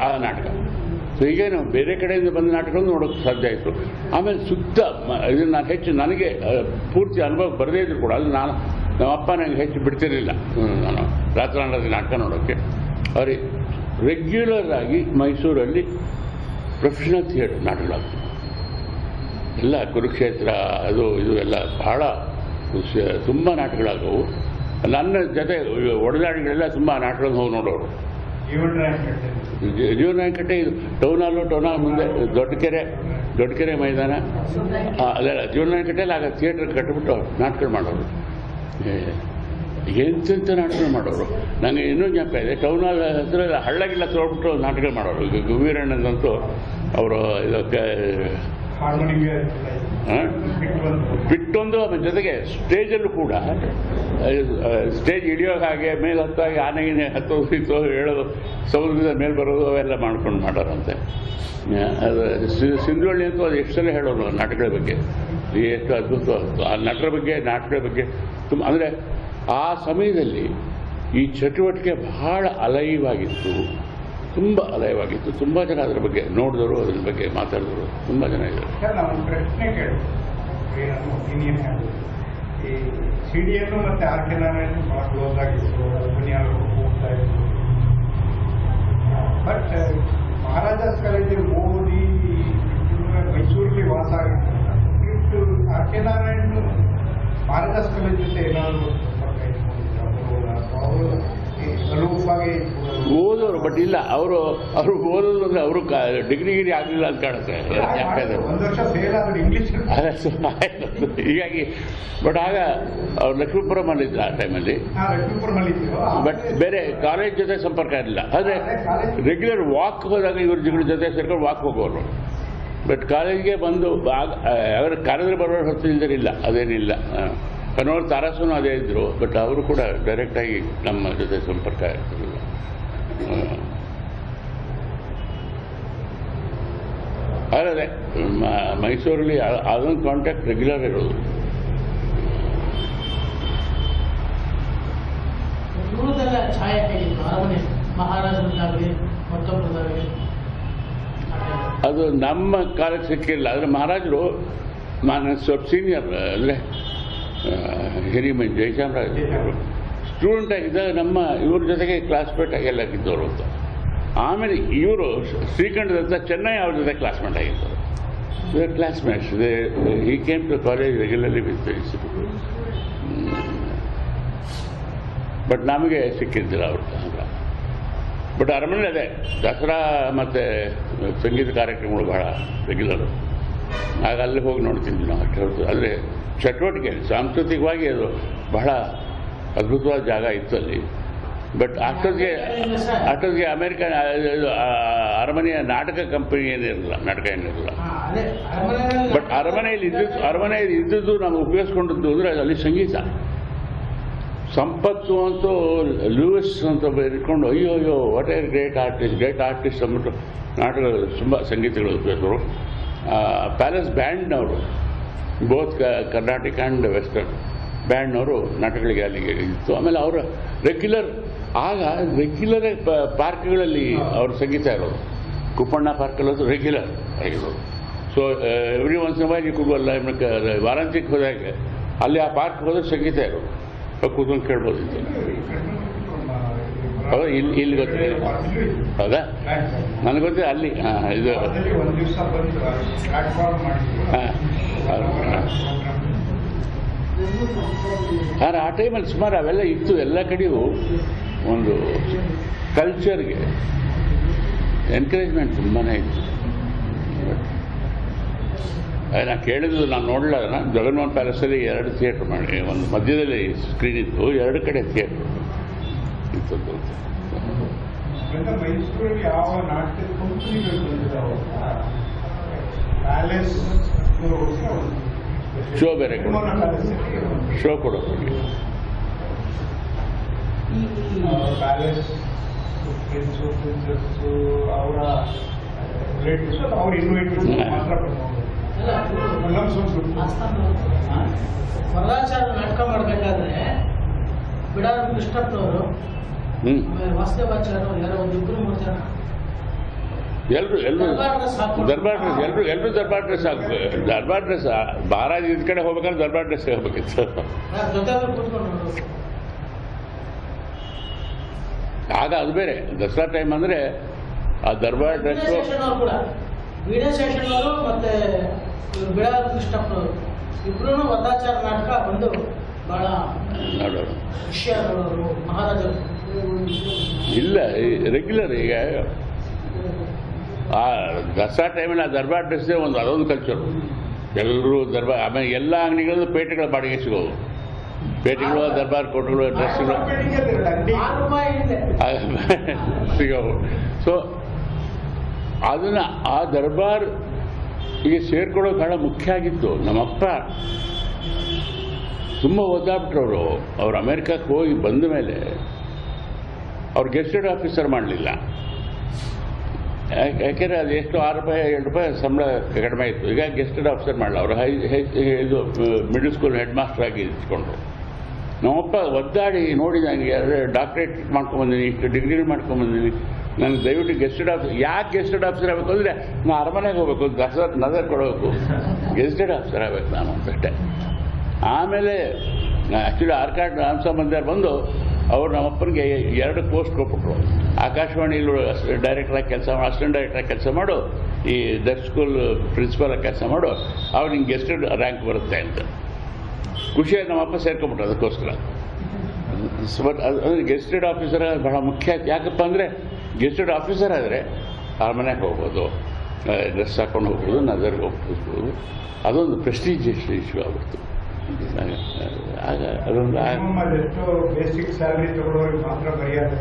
ಆ ನಾಟಕ. ಸೊ ಹೀಗೇನು ಬೇರೆ ಕಡೆಯಿಂದ ಬಂದ ನಾಟಕಗಳನ್ನು ನೋಡೋಕ್ಕೆ ಸಾಧ್ಯ ಆಯಿತು. ಆಮೇಲೆ ಸುತ್ತ ಇದನ್ನು ನಾನು ಹೆಚ್ಚು ನನಗೆ ಪೂರ್ತಿ ಅನುಭವ ಬರದೇ ಇದ್ರು ಕೂಡ ಅದು ನಮ್ಮಪ್ಪ ನನಗೆ ಹೆಚ್ಚು ಬಿಡ್ತಿರಲಿಲ್ಲ. ನಾನು ರಾತ್ರಿ ನಾಟಕ ನೋಡೋಕ್ಕೆ. ಅವ್ರಿಗೆ ರೆಗ್ಯುಲರ್ ಆಗಿ ಮೈಸೂರಲ್ಲಿ ಪ್ರೊಫೆಷನಲ್ ಥಿಯೇಟರ್ ನಾಟಕಗಳಾಗ್ತದೆ ಎಲ್ಲ. ಕುರುಕ್ಷೇತ್ರ ಅದು ಇದು ಎಲ್ಲ ಬಹಳ ತುಂಬ ನಾಟಕಗಳಾಗವು. ನನ್ನ ಜೊತೆ ಒಡನಾಡಿಗಳೆಲ್ಲ ತುಂಬ ನಾಟಕಗಳನ್ನು ಹೋಗಿ ನೋಡೋರು. ಜೀವನಕಟ್ಟೆ ಇದು ಟೌನ್ ಹಾಲ್ ಮುಂದೆ ದೊಡ್ಡಕೆರೆ ಮೈದಾನ ಅಲ್ಲೆಲ್ಲ ಜೀವನಕಟ್ಟೆಯಲ್ಲಿ ಆಗ ಥಿಯೇಟರ್ ಕಟ್ಟಿಬಿಟ್ಟು ನಾಟಕ ಮಾಡೋರು. ಎಂತೆಂಥ ನಾಟಕ ಮಾಡೋರು. ನನಗೆ ಇನ್ನೂ ಜ್ಞಾಪಕ ಇದೆ. ಟೌನ್ ಹಾಲ್ ಹತ್ರ ಹಳ್ಳಗಿಲ್ಲ ತೊಗೊಳ್ಬಿಟ್ಟು ನಾಟಕ ಮಾಡೋರು. ಈಗ ಗುವೀರಣ್ಣಂತೂ ಅವರು ಇದಕ್ಕೆ ಬಿಟ್ಟೊಂದು ಆಮೇಲೆ ಜೊತೆಗೆ ಸ್ಟೇಜಲ್ಲೂ ಕೂಡ ಸ್ಟೇಜ್ ಇಳಿಯೋ ಹಾಗೆ ಮೇಲೆ ಹತ್ತಾಗಿ ಆನೆಗೆ ಹತ್ತೋದು ಹೇಳೋದು, ಸಮುದ್ರದ ಮೇಲೆ ಬರೋದು ಅವೆಲ್ಲ ಮಾಡ್ಕೊಂಡು ಮಾಡೋರಂತೆ. ಅದು ಸಿಂಧುವಳ್ಳಿ ಅಂತೂ ಅದು ಎಷ್ಟು ಸಲ ಹೇಳೋರು ನಾಟಕಗಳ ಬಗ್ಗೆ. ಎಷ್ಟು ಅದ್ಭುತವಾಗುತ್ತೆ ಆ ನಾಟಕಗಳ ಬಗ್ಗೆ ತುಂಬ. ಅಂದರೆ ಆ ಸಮಯದಲ್ಲಿ ಈ ಚಟುವಟಿಕೆ ಬಹಳ ಅಲೈವಾಗಿತ್ತು, ತುಂಬ ಅಲಯವಾಗಿತ್ತು. ತುಂಬ ಜನ ಅದರ ಬಗ್ಗೆ ನೋಡಿದವರು, ಅದ್ರ ಬಗ್ಗೆ ಮಾತಾಡಿದವರು ತುಂಬ ಜನ ಇದ್ದಾರೆ. ಸರ್, ನಾವು ಪ್ರಶ್ನೆ ಒಪಿನಿಯನ್ ಈ ಸಿಡಿಯನ್ನು ಮತ್ತು ಆರ್ ಕೆ ನಾರಾಯಣ ಭಾಳ ಕ್ಲೋಸ್ ಆಗಿತ್ತು, ಹೋಗ್ತಾ ಇತ್ತು. ಬಟ್ ಮಹಾರಾಜಾಸ್ ಕಾಲೇಜಲ್ಲಿ ಓದಿ ಮೈಸೂರಲ್ಲಿ ವಾಸ ಆಗಿತ್ತು. R K Narayana Maharaja's college ಜೊತೆ ಏನಾದರೂ ಅವರು ಓದೋರು. ಬಟ್ ಇಲ್ಲ, ಅವರು ಓದೋದು ಅಂದರೆ ಅವರು ಡಿಗ್ರಿ ಆಗಲಿಲ್ಲ ಅಂತ ಕಾಣುತ್ತೆ. ಹೀಗಾಗಿ ಬಟ್ ಆಗ ಅವ್ರು ಲಕ್ಷ್ಮೀಪುರಮಲ್ಲಿದ್ದರು ಆ ಟೈಮಲ್ಲಿ. ಬಟ್ ಬೇರೆ ಕಾಲೇಜ್ ಜೊತೆ ಸಂಪರ್ಕ ಇರಲಿಲ್ಲ. ಆದರೆ ರೆಗ್ಯುಲರ್ ವಾಕ್ ಹೋದಾಗ ಇವ್ರ ಜೊತೆ ಸೇರ್ಕೊಂಡು ವಾಕ್ ಹೋಗೋರು. ಬಟ್ ಕಾಲೇಜ್ಗೆ ಬಂದು ಅವ್ರ ಕರೆದ್ರೆ ಬರೋರು ಹೊತ್ತು ಇಲ್ದಿರಲಿಲ್ಲ, ಅದೇನಿಲ್ಲ. ಕನ್ನೋರು ತಾರಸೂನು ಅದೇ ಇದ್ದರು. ಬಟ್ ಅವರು ಕೂಡ ಡೈರೆಕ್ಟಾಗಿ ನಮ್ಮ ಜೊತೆ ಸಂಪರ್ಕ ಇರ್ತಿರಲಿಲ್ಲ. ಅದೇ ಮೈಸೂರಲ್ಲಿ ಅದೊಂದು ಕಾಂಟ್ಯಾಕ್ಟ್ ರೆಗ್ಯುಲರ್ ಇರೋದು. ಅದು ನಮ್ಮ ಕಾಲಕ್ಕೆ ಸಿಕ್ಕಿಲ್ಲ. ಆದರೆ ಮಹಾರಾಜರು ನಾನು ಸ್ವಲ್ಪ ಸೀನಿಯರ್, ಅಂದರೆ ಹಿರಿಮೆ ಜಯಚಾಮರಾಜ ಸ್ಟೂಡೆಂಟ್ ಆಗಿದ್ದಾಗ ನಮ್ಮ ಇವ್ರ ಜೊತೆಗೆ ಕ್ಲಾಸ್ಮೇಟ್ ಆಗಿ ಎಲ್ಲ ಇದ್ದವರು ಅಂತ. ಆಮೇಲೆ ಇವರು ಶ್ರೀಕಂಠದಂತ ಚೆನ್ನೈ ಅವ್ರ ಜೊತೆ ಕ್ಲಾಸ್ಮೇಟ್ ಆಗಿದ್ದರು. Classmates he came to college regularly with institute. But ನಮಗೆ ಸಿಕ್ಕಿದ್ದಿಲ್ಲ ಅವ್ರ. ಬಟ್ ಅರಮನೆ ಅದೇ ದಸರಾ ಮತ್ತು ಸಂಗೀತ ಕಾರ್ಯಕ್ರಮಗಳು ಬಹಳ ರೆಗ್ಯುಲರು. ಆಗ ಅಲ್ಲಿ ಹೋಗಿ ನೋಡ್ತಿದ್ವಿ ನಾವು ಅಷ್ಟೇ ಹೊರತು. ಆದರೆ ಚಟುವಟಿಕೆ ಸಾಂಸ್ಕೃತಿಕವಾಗಿ ಅದು ಬಹಳ ಅದ್ಭುತವಾದ ಜಾಗ ಇತ್ತು ಅಲ್ಲಿ. ಬಟ್ ಅಷ್ಟೊತ್ತಿಗೆ ಅಮೇರಿಕನ್ ಅರಮನೆಯ ನಾಟಕ ಕಂಪನಿ ಏನಿರಲಿಲ್ಲ, ನಾಟಕ ಏನಿರಲಿಲ್ಲ. ಬಟ್ ಅರಮನೆಯಲ್ಲಿ ಇದ್ದದ್ದು ನಾವು ಉಪಯೋಗಿಸ್ಕೊಂಡದ್ದು ಅಂದರೆ ಅಲ್ಲಿ ಸಂಗೀತ. ಸಂಪತ್ತು ಅಂತೂ ಲೂಯಿಸ್ ಅಂತ ಇಟ್ಕೊಂಡು ಅಯ್ಯೋ ವಾಟ್ ಎ ಗ್ರೇಟ್ ಆರ್ಟಿಸ್ಟ್ ಅಂದ್ಬಿಟ್ಟು ನಾಟಕ ತುಂಬ ಸಂಗೀತಗಳು ಉಪಯೋಗಿಸೋರು. ಪ್ಯಾಲೇಸ್ ಬ್ಯಾಂಡ್ನವರು ಬೋತ್ ಕರ್ನಾಟಕ ಆ್ಯಂಡ್ ವೆಸ್ಟರ್ನ್ ಬ್ಯಾಂಡ್ನವರು ನಾಟಕಗಳಿಗೆ ಅಲ್ಲಿಗೆ ಇತ್ತು. ಆಮೇಲೆ ಅವರ ರೆಗ್ಯುಲರ್ ಪಾರ್ಕ್ಗಳಲ್ಲಿ ಅವ್ರ ಸಂಗೀತ ಇರೋದು. ಕುಪ್ಪಣ್ಣ ಪಾರ್ಕಲ್ಲದು ರೆಗ್ಯುಲರ್ ಆಗಿರೋದು. So every once in while ಕುಡ್ಬಲ್ಲ. ವಾರಾಂತ್ಯಕ್ಕೆ ಹೋದಾಗ ಅಲ್ಲಿ ಆ ಪಾರ್ಕ್ ಹೋದ್ರೆ ಸಂಗೀತ ಇರೋದು, ಕೂತ್ಕೊಂಡು ಕೇಳ್ಬೋದಿತ್ತು. ಹೌದಾ? ಇಲ್ಲಿ ಗೊತ್ತಿದೆ. ಹೌದಾ? ನನಗೆ ಗೊತ್ತಿದೆ ಅಲ್ಲಿ. ಇದು ಆದರೆ ಆ ಟೈಮಲ್ಲಿ ಸುಮಾರು ಅವೆಲ್ಲ ಇತ್ತು. ಎಲ್ಲ ಕಡೆಯೂ ಒಂದು ಕಲ್ಚರ್ಗೆ ಎನ್ಕರೇಜ್ಮೆಂಟ್ ತುಂಬಾ ಇತ್ತು. ನಾನು ಕೇಳಿದ್ದು, ನಾನು ನೋಡಲ್ಲ, ಜಗನ್ಮೋಹನ್ ಪ್ಯಾಲೇಸಲ್ಲಿ 2 ಥಿಯೇಟ್ರ್ ಮಾಡಿ, ಒಂದು ಮಧ್ಯದಲ್ಲಿ ಸ್ಕ್ರೀನ್ ಇತ್ತು, 2 ಕಡೆ ಥಿಯೇಟ್ರ್ ಇತ್ತು. ಮೈಸೂರಲ್ಲಿ ಯಾವ ನಾಟಕದ ಕಂಪನಿಗಳು ಪ್ಯಾಲೇಸ್ ಶೋ ಬೇರೆ ಶೋ ಕೊಡೋದು. ಪ್ಯಾಲೇಸ್ ಪ್ರಿನ್ಸು ಪ್ರಿನ್ಸಸ್ಸು ಅವರ ರಿಲೇಟಿವ್ಸ್ ಅವ್ರು ಇನ್ವೈಟ್ ಮಾತ್ರ ವರದಾಚಾರ್ಯ ನಾಟಕ ಮಾಡಬೇಕಾದ್ರೆ ಬಿಡಾರ ಕೃಷ್ಣಪ್ಪನವರು ವಾಸುದೇವಾಚಾರ್ಯ ಯಾರೋ ಒಂದು 2-3 ಜನ ಎಲ್ಲರೂ ದರ್ಬಾರ್ ಡ್ರೆಸ್ ಹಾಕ್ಬೇಕು. ದರ್ಬಾರ್ ಡ್ರೆಸ್ ಮಹಾರಾಜ್ ಇದ್ ಕಡೆ ಹೋಗ್ಬೇಕಾದ್ರೆ ದರ್ಬಾರ್ ಡ್ರೆಸ್ ಹೋಗ್ಬೇಕಿತ್ತು. ಆಗ ಅದು ಬೇರೆ. ದಸರಾ ಟೈಮ್ ಅಂದರೆ ಆ ದರ್ಬಾರ್ ಡ್ರೆಸ್ ವೀಣಾ ಶೇಷನ್ ಅವರು ಮತ್ತೆ ಬಿಡಾರ ಕೃಷ್ಣಪ್ಪನವರು ಇಬ್ರು ವರದಾಚಾರ್ಯ ನಾಟಕ ಒಂದು ಬಹಳ ನೋಡೋರು ವಿಷಯ ನೋಡೋರು ಮಹಾರಾಜರು ಇಲ್ಲ ರೆಗ್ಯುಲರ್. ಈಗ ಆ ದಸರಾ ಟೈಮಲ್ಲಿ ಆ ದರ್ಬಾರ್ ಡ್ರೆಸ್ಸೇ ಅದೊಂದು ಕಲ್ಚರು. ಎಲ್ಲರೂ ದರ್ಬಾರ್. ಆಮೇಲೆ ಎಲ್ಲ ಅಂಗಡಿಗಳಲ್ಲೂ ಪೇಟೆಗಳ ಬಾಡಿಗೆ ಸಿಗೋವು. ಪೇಟೆಗಳು, ದರ್ಬಾರ್ ಕೋಟೆಗಳು, ಡ್ರೆಸ್ಗಳು ಸಿಗೋವು. ಸೊ ಅದನ್ನು ಆ ದರ್ಬಾರ್ ಈಗ ಸೇರ್ಕೊಳ್ಳೋದು ಬಹಳ ಮುಖ್ಯ ಆಗಿತ್ತು. ನಮ್ಮಪ್ಪ ತುಂಬ ಓದಾಬಿಟ್ರವರು. ಅವ್ರು ಅಮೇರಿಕಕ್ಕೆ ಹೋಗಿ ಬಂದ ಮೇಲೆ ಅವ್ರು ಗೆಸ್ಟೆಡ್ ಆಫೀಸರ್ ಮಾಡಲಿಲ್ಲ. ಯಾಕೆಂದರೆ ಅದು ಎಷ್ಟು ₹6-7 ಸಂಬಳ ಕಡಿಮೆ ಇತ್ತು. ಈಗ ಗೆಸ್ಟೆಡ್ ಆಫೀಸರ್ ಮಾಡಲ್ಲ. ಅವರು ಇದು ಮಿಡಲ್ ಸ್ಕೂಲ್ ಹೆಡ್ ಮಾಸ್ಟರ್ ಆಗಿ ಇಟ್ಕೊಂಡ್ರು. ನಮ್ಮಪ್ಪ ಒದ್ದಾಡಿ ನೋಡಿ, ನನಗೆ 2 ಡಾಕ್ಟ್ರೇಟ್ ಮಾಡ್ಕೊಂಬಂದಿನಿ, ಇಷ್ಟು ಡಿಗ್ರಿ ಮಾಡ್ಕೊಂಬಂದಿನಿ, ನನಗೆ ದಯವಿಟ್ಟು ಗೆಸ್ಟೆಡ್ ಆಫೀಸರ್. ಯಾಕೆ ಗೆಸ್ಟೆಡ್ ಆಫೀಸರ್ ಆಗಬೇಕು ಅಂದರೆ ನಾನು ಅರಮನೆಗೆ ಹೋಗಬೇಕು, ನಜರ್ ಕೊಡಬೇಕು, ಗೆಸ್ಟೆಡ್ ಆಫೀಸರ್ ಆಗಬೇಕು ನಾನು ಅಷ್ಟೇ. ಆಮೇಲೆ ಆ್ಯಕ್ಚುಲಿ ಆರ್ಕಾಡ್ ರಾಮಸ್ವಾಮಿ ಬಂದು ಅವರು ನಮ್ಮಪ್ಪನಿಗೆ 2 ಪೋಸ್ಟ್ ಕೊಟ್ಬಿಟ್ರು. ಆಕಾಶವಾಣಿಲೂ ಡೈರೆಕ್ಟ್ರಾಗಿ ಕೆಲಸ ಮಾಡು, ಅಸಿಸ್ಟೆಂಟ್ ಡೈರೆಕ್ಟ್ರಾಗಿ ಕೆಲಸ ಮಾಡು, ಈ ದರ್ಶ್ ಸ್ಕೂಲ್ ಪ್ರಿನ್ಸಿಪಾಲಾಗಿ ಕೆಲಸ ಮಾಡು, ಅವ್ರು ನಿಂಗೆ ಗೆಸ್ಟೆಡ್ ರ್ಯಾಂಕ್ ಬರುತ್ತೆ ಅಂತ. ಖುಷಿಯಾಗಿ ನಮ್ಮಪ್ಪ ಸೇರ್ಕೊಂಬಿಟ್ರು ಅದಕ್ಕೋಸ್ಕರ. ಬಟ್ ಅದು ಗೆಸ್ಟೆಡ್ ಆಫೀಸರ್ ಬಹಳ ಮುಖ್ಯ. ಯಾಕಪ್ಪ ಅಂದರೆ ಗೆಸ್ಟೆಡ್ ಆಫೀಸರ್ ಆದರೆ ಅರಮನೆಗೆ ಹೋಗ್ಬೋದು, ಡ್ರೆಸ್ ಹಾಕೊಂಡು ಹೋಗ್ಬೋದು, ನಜರ್ಗೆ ಹೋಗ್ಬೋದು. ಅದೊಂದು ಪ್ರೆಸ್ಟೀಜಿಯಸ್ ಇಶ್ಯೂ ಆಗ್ಬಿಡ್ತು. ಆಗ ಅದೊಂದು ಬೇಸಿಕ್ ಸ್ಯಾಲರಿ ತಗೊಳ್ಳೋರಿಗೆ ಮಾತ್ರ ಮರ್ಯಾದೆ.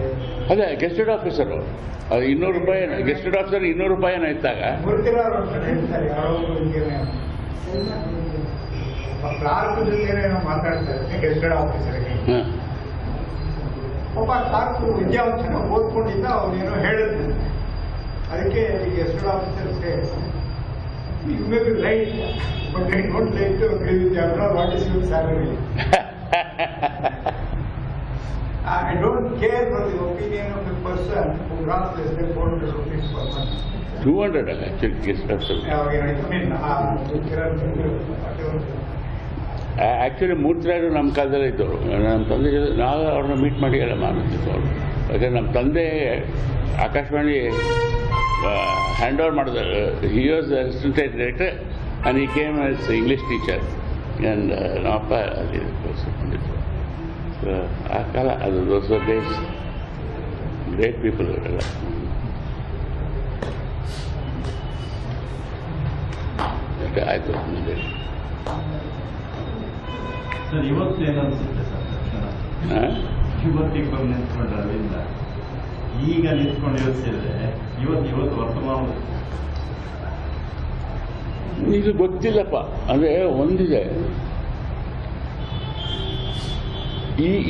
ಅದೇ ಗೆಸ್ಟೆಡ್ ಆಫೀಸರು ಅದು ₹200. ಗೆಸ್ಟೆಡ್ ಆಫೀಸರ್ ₹200 ಇದ್ದಾಗ ಕ್ಲಾರ್ಕ್ ಜೊತೆ ಮಾತಾಡ್ತಾರೆ ಗೆಸ್ಟೆಡ್ ಆಫೀಸರ್ಗೆ. ಒಬ್ಬ ಕ್ಲಾರ್ಕ್ ವಿದ್ಯಾವಂತನ ಓದ್ಕೊಂಡಿದ್ದ, ಅವನೇನೋ ಹೇಳಿದ್ರು. ಅದಕ್ಕೆ ಗೆಸ್ಟೆಡ್ officer you may be right, but I don't like to agree with you. What is your salary? I don't care for the opinion of a person who runs less than ₹400 per month. 200 actually guest officer. Actually ಮೂರ್ತಿರಾಯರು ನಮ್ಮ ಕಾಲದಲ್ಲೇ ಇದ್ದವರು. ನಮ್ಮ ತಂದೆ ನಾವು ಅವ್ರನ್ನ meet ಮಾಡಿ ಎಲ್ಲ ಮಾಡ್ತಿತ್ತು ಅವರು. ಯಾಕಂದರೆ ನಮ್ಮ ತಂದೆ ಆಕಾಶವಾಣಿ ಹ್ಯಾಂಡ್ ಓವರ್ ಮಾಡಿದ. He was assistant director and he came as English teacher. And ನಮ್ಮಪ್ಪ ಅಲ್ಲಿ ಕೋರ್ಸ್ ಕೊಂಡಿದ್ರು. ಆ ಕಾಲ ಅದು ದೋಸ್ ಡೇಸ್ ಗ್ರೇಟ್ ಪೀಪಲ್ ಇವರೆಲ್ಲ. ಆಯಿತು ಸರ್ ಇವತ್ತು ಏನನ್ಸುತ್ತೆ ಸರ್ ಇವತ್ತಿಗೆ ಬಂದು ನಿಂತ್ಕೊಂಡ್ರೆ ಅಲ್ಲಿಂದ ಈಗ ನಿಂತ್ಕೊಂಡು ಯೋಚಿಸಿದ್ರೆ ಇವತ್ತು ವರ್ತಮಾನ ಇದು ಗೊತ್ತಿಲ್ಲಪ್ಪ. ಅಂದರೆ ಒಂದಿದೆ,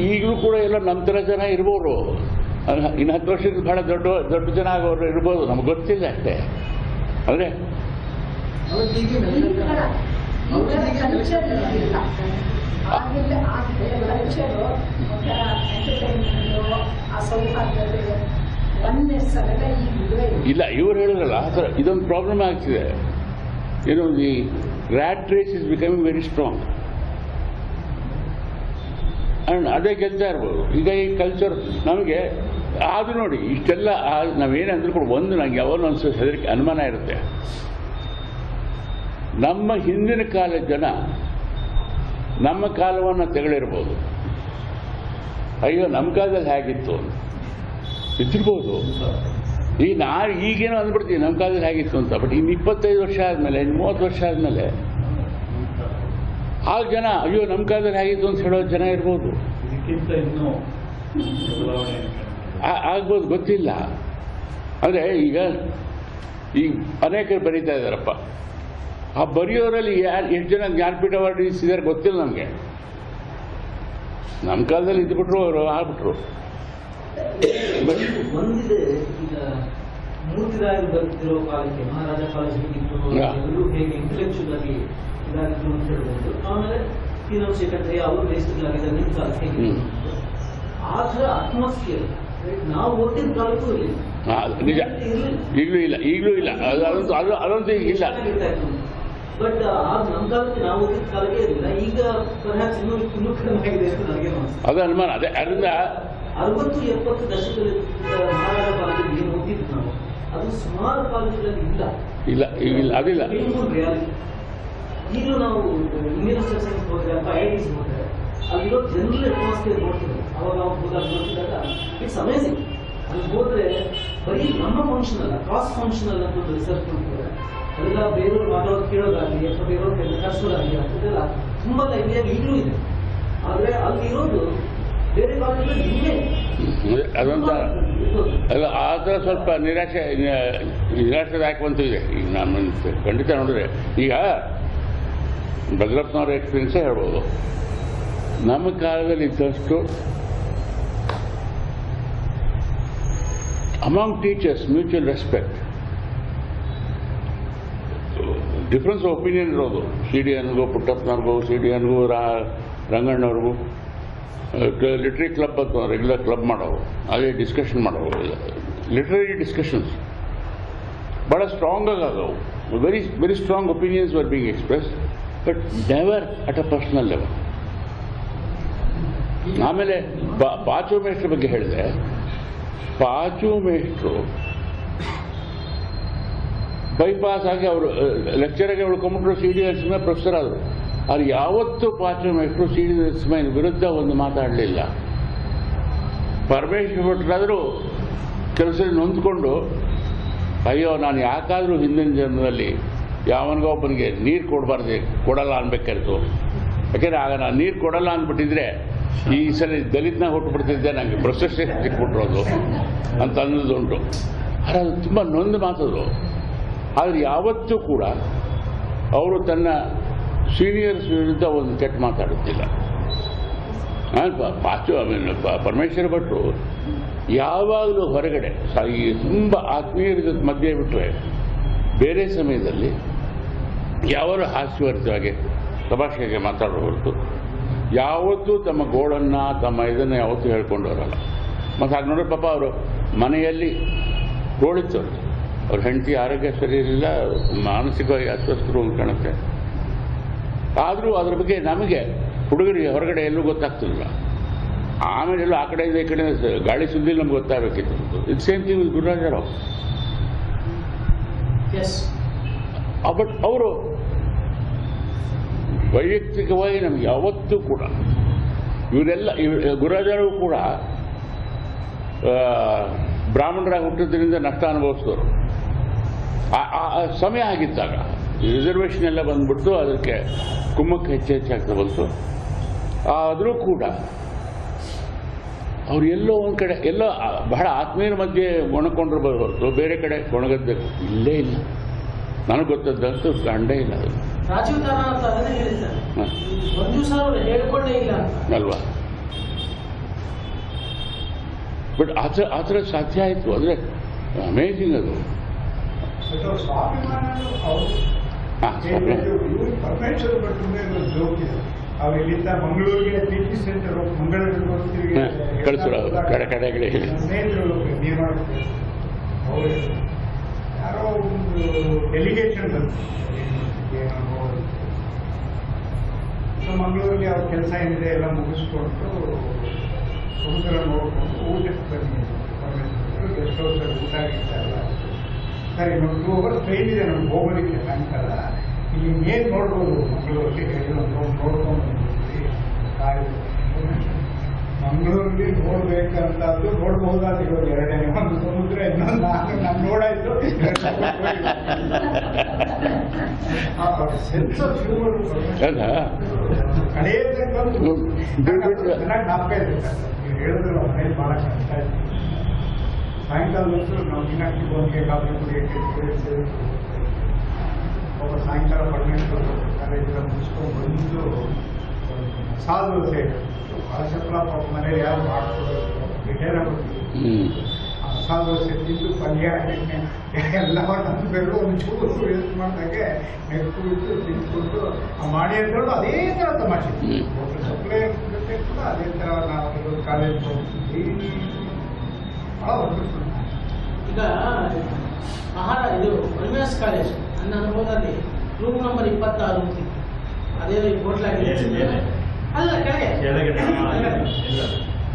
ಈಗಲೂ ಕೂಡ ಎಲ್ಲ ನಮ್ಮ ಥರ ಜನ ಇರ್ಬೋದು, ಇನ್ನು 10 ವರ್ಷಕ್ಕೆ ಬಹಳ ದೊಡ್ಡ ಜನ ಆಗೋರು ಇರ್ಬೋದು, ನಮ್ಗೆ ಗೊತ್ತಿಲ್ಲ ಅಷ್ಟೇ. ಅಂದರೆ ಇಲ್ಲ, ಇವರು ಹೇಳಿದ್ರಲ್ಲ ಆ ಥರ ಇದೊಂದು ಪ್ರಾಬ್ಲಮ್ ಆಗ್ತಿದೆ. ಏನು, the rat race is becoming very strong and ಅದೇ ಗೆಲ್ತಾ ಇರ್ಬೋದು. ಈಗ ಈ ಕಲ್ಚರ್ ನಮಗೆ ಅದು ನೋಡಿ ಇಷ್ಟೆಲ್ಲ ನಾವೇನಂದ್ರೂ ಕೂಡ ಒಂದು ನಂಗೆ ಯಾವಾಗ ಒಂದು ಹೆದರಿಕೆ ಅನುಮಾನ ಇರುತ್ತೆ. ನಮ್ಮ ಹಿಂದಿನ ಕಾಲದ ಜನ ನಮ್ಮ ಕಾಲವನ್ನು ತೆಗಳಿರ್ಬೋದು, ಅಯ್ಯೋ ನಮ್ಮ ಕಾಲದಲ್ಲಿ ಹೇಗಿತ್ತು ಇದ್ದಿರ್ಬೋದು. ಈಗ ಈಗೇನೋ ಅಂದ್ಬಿಡ್ತೀವಿ ನಮ್ಮ ಕಾಲದಲ್ಲಿ ಹೇಗಿತ್ತು ಅಂತ. ಬಟ್ ಇನ್ನು 25 ವರ್ಷ ಆದಮೇಲೆ, ಇನ್ನು 30 ವರ್ಷ ಆದಮೇಲೆ ಆ ಜನ ಅಯ್ಯೋ ನಮ್ಮ ಕಾಲದಲ್ಲಿ ಹೇಗಿತ್ತು ಅಂತ ಹೇಳೋ ಜನ ಇರ್ಬೋದು, ಆಗ್ಬೋದು, ಗೊತ್ತಿಲ್ಲ. ಅಂದರೆ ಈಗ ಅನೇಕರು ಬರೀತಾ ಇದ್ದಾರಪ್ಪ, ಆ ಬರೆಯೋರಲ್ಲಿ ಎಷ್ಟು ಜನ ಜ್ಞಾನಪೀಠ ಅವಾರ್ಡ್ ಇದ್ದಾರೆ ಗೊತ್ತಿಲ್ಲ ನಮಗೆ. ನಮ್ಮ ಕಾಲದಲ್ಲಿ ಇದ್ಬಿಟ್ರು ಅವರು ಆಗ್ಬಿಟ್ರು. ಒಂದಿದೆ, ಈಗ ಮೂರ್ತಿರಾಯರು ಬರ್ತಿರೋ ಕಾಲಕ್ಕೆ ಮಹಾರಾಜ ಕಾಲೇಜ್ ಹೇಗಿತ್ತು, ಎಲ್ಲರೂ ಹೇಗೆ ಇಂಟೆಲೆಕ್ಚುಯಲ್ ಆಗಿ ಇದಾಗಿದ್ರು ಅಂತ ಹೇಳ್ಬೋದು. ಆಮೇಲೆ ತೀನವ್ ಶೇಖರ್ ಅವರು ದೇಶಗಳಾಗಿದ್ದಾರೆ, ನಿಮ್ಮ ಕಾಲಕ್ಕೆ ಹೇಗಿತ್ತು ಆ ಥರ ಅಟ್ಮಾಸ್ಫಿಯರ್ ನಾವು ಓದಿದ ಕಾಲಕ್ಕೂ ಇರಲಿಲ್ಲ. ನಿಜ, ಈಗಲೂ ಇಲ್ಲ ಅದಂತೂ ಈಗಿಲ್ಲ. ಬಟ್ ಆಗ ನಮ್ಮ ಕಾಲಕ್ಕೆ ನಾವು ಓದಿದ ಕಾಲಕ್ಕೆ ಇರಲಿಲ್ಲ. ಈಗ ಪರ್ಹ್ಯಾಪ್ಸ್ ಇನ್ನೂ ಕಡಿಮೆ ಆಗಿದೆ ಅಂತ ನನಗೆ ಅದು ಅನುಮಾನ. ಅದೇ ಅದರಿಂದ 60-70 ದಶಕದಲ್ಲಿ ಮಹಾರಾಜ ಕಾಲೇಜಲ್ಲಿ ಏನು ಓದಿದ್ದು ನಾವು, ಅದು ಸುಮಾರು ಕಾಲೇಜುಗಳಲ್ಲಿ ಇಲ್ಲ, ಅದಿಲ್ಲ. ರಿಯಾಲಿಟಿ ಈಗಲೂ ನಾವು ಇಂಡಿಯನ್ ಸೈನ್ಸ್ ಹೋದ್ರೆ ಅಥವಾ IITs ಹೋದ್ರೆ ಅಲ್ಲಿರೋ ಜನರಲ್ ಅಟ್ಮಾಸ್ಫಿಯರ್ ನೋಡ್ತೀವಿ. ಅವಾಗ ನಾವು ಹೋದಾಗ ನೋಡ್ತಿದ್ದಾಗ ಇಟ್ಸ್ ಅಮೇಸಿಂಗ್. ಅಲ್ಲಿ ಹೋದ್ರೆ ಬರೀ ನಮ್ಮ ಫಂಕ್ಷನ್ ಅಲ್ಲ, ಕ್ರಾಸ್ ಫಂಕ್ಷನಲ್ ಅಂತ ಒಂದು ರಿಸರ್ಚ್ ಮಾಡ್ತಾರೆ. ಅದೆಲ್ಲ ಬೇರೆಯವ್ರು ಮಾಡೋದು ಕೇಳೋದಾಗಲಿ ಅಥವಾ ಬೇರೆಯವ್ರ ಕರ್ಸೋದಾಗಲಿ ಅದೆಲ್ಲ ತುಂಬಾ ಲೈಬ್ರರಿಯಾಗಿ ಈಗಲೂ ಇದೆ. ಆದರೆ ಅಲ್ಲಿ ಇರೋದು ಬೇರೆ ಕಾಲೇಜಲ್ಲಿ ಇಲ್ಲೇ ಅದೊಂಥ ಅಲ್ಲ, ಆ ಥರ ಸ್ವಲ್ಪ ನಿರಾಶೆದಾಯಕವಂತೂ ಇದೆ. ಈಗ ನಾನು ಖಂಡಿತ ನೋಡಿದ್ರೆ, ಈಗ ಭದ್ರಪ್ಪನವ್ರ ಎಕ್ಸ್ಪೀರಿಯನ್ಸೇ ಹೇಳ್ಬೋದು. ನಮ್ಮ ಕಾಲದಲ್ಲಿ ಇದ್ದಷ್ಟು among teachers mutual respect, difference of opinion ಇರೋದು. CDNಗೂ ಪುಟ್ಟಪ್ಪನವ್ರಿಗೂ, CDNಗೂ ರಂಗಣ್ಣವ್ರಿಗೂ ಲಿಟ್ರರಿ ಕ್ಲಬ್ ಅಥವಾ ರೆಗ್ಯುಲರ್ ಕ್ಲಬ್ ಮಾಡೋರು, ಅದೇ ಡಿಸ್ಕಷನ್ ಮಾಡೋರು, ಲಿಟ್ರರಿ ಡಿಸ್ಕಷನ್ಸ್ ಭಾಳ ಸ್ಟ್ರಾಂಗಾಗಿ ಆಗವು. Very strong opinions var being express, but never at a personal level. ಆಮೇಲೆ ಪಾಚು ಮೇಷ್ಟ್ರ ಬಗ್ಗೆ ಹೇಳಿದೆ. ಪಾಚು ಮೇಷ್ಟ್ರು ಬೈಪಾಸ್ ಆಗಿ ಅವರು ಲೆಕ್ಚರಾಗಿ ಉಳ್ಕೊಂಡ್ಬಿಟ್ರು, CDS ಮೇಲೆ ಪ್ರೊಫೆಸರ್ ಆದರು. ಅವ್ರು ಯಾವತ್ತೂ ಪಾಚು ಮೇಷ್ಟ್ರು CDS ವಿರುದ್ಧ ಒಂದು ಮಾತಾಡಲಿಲ್ಲ. ಪರಮೇಶ್ವರ ಭಟ್ರಾದರೂ ಕೆಲಸದಲ್ಲಿ ನೊಂದ್ಕೊಂಡು ಅಯ್ಯೋ ನಾನು ಯಾಕಾದರೂ ಹಿಂದಿನ ಜನ್ಮದಲ್ಲಿ ಯಾವನಿಗೋ ಒಬ್ಬನಿಗೆ ನೀರು ಕೊಡಲ್ಲ ಅನ್ಬೇಕಾಯ್ತು. ಯಾಕೆಂದರೆ ಆಗ ನಾನು ನೀರು ಕೊಡಲ್ಲ ಅಂದ್ಬಿಟ್ಟಿದ್ರೆ ಈ ಸಲ ದಲಿತನಾಗ ಹುಟ್ಟುಬಿಡ್ತಿದ್ದೆ, ನನಗೆ ಪ್ರಶಸ್ತಿ ಸಿಕ್ಬಿಟ್ರೋದು ಅಂತ ಅನ್ನೋದುಂಟು. ಅದು ತುಂಬ ನೊಂದು ಮಾತದು. ಆದರೆ ಯಾವತ್ತೂ ಕೂಡ ಅವರು ತನ್ನ ಸೀನಿಯರ್ಸ್ ವಿರುದ್ಧ ಒಂದು ಕೆಟ್ಟ ಮಾತಾಡುತ್ತಿಲ್ಲ. ಪರಮೇಶ್ವರ ಭಟ್ರು ಯಾವಾಗಲೂ ಹೊರಗಡೆ ಈ ತುಂಬ ಆತ್ಮೀಯರ ಮಧ್ಯೆ ಬಿಟ್ಟರೆ ಬೇರೆ ಸಮಯದಲ್ಲಿ ಯಾವಾಗಲೂ ಹಾಸ್ಯವರ್ಧವಾಗಿ ತಮಾಷೆಗೆ ಮಾತಾಡೋ ಹೊರತು ಯಾವತ್ತೂ ತಮ್ಮ ಗೋಳನ್ನು ತಮ್ಮ ಇದನ್ನು ಯಾವತ್ತೂ ಹೇಳ್ಕೊಂಡು ಬರಲ್ಲ. ಮತ್ತು ಹಾಗೆ ನೋಡ್ರೆ ಪಾಪ ಅವರು ಮನೆಯಲ್ಲಿ ಗೋಳಿತ್ತು, ಅವ್ರ ಹೆಂಡತಿ ಆರೋಗ್ಯ ಸರಿ ಇರಲಿಲ್ಲ, ಮಾನಸಿಕವಾಗಿ ಅಸ್ವಸ್ಥರು ಅಂತ ಕಾಣುತ್ತೆ. ಆದರೂ ಅದ್ರ ಬಗ್ಗೆ ನಮಗೆ ಹುಡುಗರಿಗೆ ಹೊರಗಡೆ ಎಲ್ಲೂ ಗೊತ್ತಾಗ್ತಿಲ್ಲ. ಆಮೇಲೆ ಎಲ್ಲೋ ಆ ಕಡೆಯಿಂದ ಈ ಕಡೆ ಗಾಳಿ ಸುದ್ದಿ ನಮ್ಗೆ ಗೊತ್ತಾಗಬೇಕಿತ್ತು. ಇದು same thing with Gururaj Rao. But ಅವರು ವೈಯಕ್ತಿಕವಾಗಿ ನಮ್ಗೆ ಯಾವತ್ತೂ ಕೂಡ ಗುರುರಾಜರಾವ್ ಕೂಡ ಬ್ರಾಹ್ಮಣರಾಗಿ ಹುಟ್ಟಿದ್ರಿಂದ ನಷ್ಟ ಅನುಭವಿಸಿದವರು. ಆ ಸಮಯ ಆಗಿದ್ದಾಗ ರಿಸರ್ವೇಷನ್ ಎಲ್ಲ ಬಂದ್ಬಿಟ್ಟು ಅದಕ್ಕೆ ಕುಮ್ಮಕ್ಕೆ ಹೆಚ್ಚಾಗ್ತಾ ಬಂತು. ಆದರೂ ಕೂಡ ಅವ್ರು ಎಲ್ಲೋ ಒಂದು ಕಡೆ ಎಲ್ಲೋ ಬಹಳ ಆತ್ಮೀಯರ ಮಧ್ಯೆ ಒಣಕೊಂಡಿರ್ಬೋದು ಹೊರತು ಬೇರೆ ಕಡೆ ಒಣಗದ್ದ ಇಲ್ಲೇ ಇಲ್ಲ. ನನಗೆ ಗೊತ್ತದ್ದಂತೂ ಕಂಡೇ ಇಲ್ಲ ಅದು. ರಾಜೀವ್ ತಾರಾ ಅಂತ ಅದನ್ನೇ ಹೇಳಿದ್ದಾರೆ, ಒಂದು ದಿವಸ ಅವರು ಹೇಳ್ಕೊಂಡೇ ಇಲ್ಲ ಅಲ್ವಾ? ಬಟ್ ಆ ಥರ ಸಾಧ್ಯ ಆಯಿತು ಅಂದರೆ ಅಮೇಜಿಂಗ್ ಅದು. ಸ್ವಾಭಿಮಾನ ಪರಮೇಶ್ವರ ಭಟ್ರ ಮೇಲೆ ಜೋಕ್ ಇದೆ. ಅವ್ರು ಇಲ್ಲಿಂದ ಮಂಗಳೂರಿಗೆ ಟಿಟಿ ಸೆಂಟರ್ ಮಂಗಳೂರಿಗೆ ಕಳಿಸೋರು ಕಡೆಗಳಿಗೆ ಸ್ನೇಹಿತರು ನಿರ್ಮಾಣ ಅವರು ಯಾರೋ ಒಂದು ಡೆಲಿಗೇಷನ್ ಬಂತು ಮಂಗಳೂರಿಗೆ ಅವ್ರ ಕೆಲಸ ಏನಿದೆ ಎಲ್ಲ ಮುಗಿಸ್ಕೊಂಡು ಸಮುದ್ರ ನೋಡ್ಕೊಂಡು ಊಟಕ್ಕೆ ಬನ್ನಿ ಪರಮೇಶ್ವರ ಗೆಸ್ಟ್ ಹೌಸಲ್ಲಿ ಊಟ ಆಗಿರ್ತಾ ಇಲ್ಲ ಸರ್ ಇನ್ನೊಂದು 2 hours ಟ್ರೈನ್ ಇದೆ ನಮ್ಗೆ ಹೋಗೋದಕ್ಕೆ ಸಾಯಂಕಾಲ ಇಲ್ಲಿ ಏನು ನೋಡ್ಬೋದು ಮಂಗಳೂರಿಗೆ ನೋಡ್ಕೊಂಡು ಮಂಗಳೂರಲ್ಲಿ ನೋಡ್ಬೇಕಂತದ್ದು ನೋಡ್ಬಹುದಾದ ಇವಾಗ 2ನೇ ಒಂದು ಸಮುದ್ರ ಇನ್ನೊಂದು 4 ನಾನು ನೋಡಾಯ್ತು. ಸೆನ್ಸ್ ಆಫ್ ಹ್ಯೂಮರ್ ಕಡೆಯ ಚೆನ್ನಾಗಿ ನಾಪ್ಕ ಇದೆ. ನೀವು ಹೇಳಿದ್ರು ಮನೇಲಿ ಭಾಳ ಕಷ್ಟ ಆಯ್ತು. ಸಾಯಂಕಾಲ ಹೊತ್ತು ನಾವು ದಿನಕ್ಕೆ ಗೋನ್ಗೆ ಕಾಫಿ ಕುಡಿಯೋಕ್ಕೆ ಒಬ್ಬ ಸಾಯಂಕಾಲ ಪರಮೇಶ್ವರ ಕಾಲೇಜಿನ ಮುಗಿಸ್ಕೊಂಡು ಬಂದು ಮಸಾಲ ದೋಸೆ ಭಾಳ ಚಪ್ಪಲ ಪಾಪ ಮನೇಲಿ ಯಾರು ಮಾಡ್ಕೊಡೋದು ರಿಟೈರ್ ಆಗ್ಬಿಡ್ತೀವಿ. ಆ ಮಸಾಲ ದೋಸೆ ತಿಂದು ಪಲ್ಯ ಎಲ್ಲ ನಂಬರು ಒಂಚೂರು ವೇಸ್ಟ್ ಮಾಡಿದಾಗೆ ನೆಕ್ಸ್ಬಿಟ್ಟು ತಿಂದ್ಕೊಂಡು ಆ ಮಾಡಿ ಅಂದ್ಕೊಂಡು ಅದೇ ಥರ ತಮಾಷೆ ಸಪ್ಲೈ ಜೊತೆ ಕೂಡ ಅದೇ ಥರ ನಾವು ಕಾಲೇಜ್ ಹೋಗ್ತೀವಿ. ಭಾಳ ವಂಡರ್ಫುಲ್. ಈಗ ಇದು ಎಲ್ಎಸ್ ಕಾಲೇಜ್ ನನ್ನ ಅನುಭವದಲ್ಲಿ ರೂಮ್ ನಂಬರ್ 26 ಅಂತಿತ್ತು. ಅದೇ ಹೋಟ್ಲಾಗಿದೆ ಅಲ್ಲ ಕೆಳಗೆ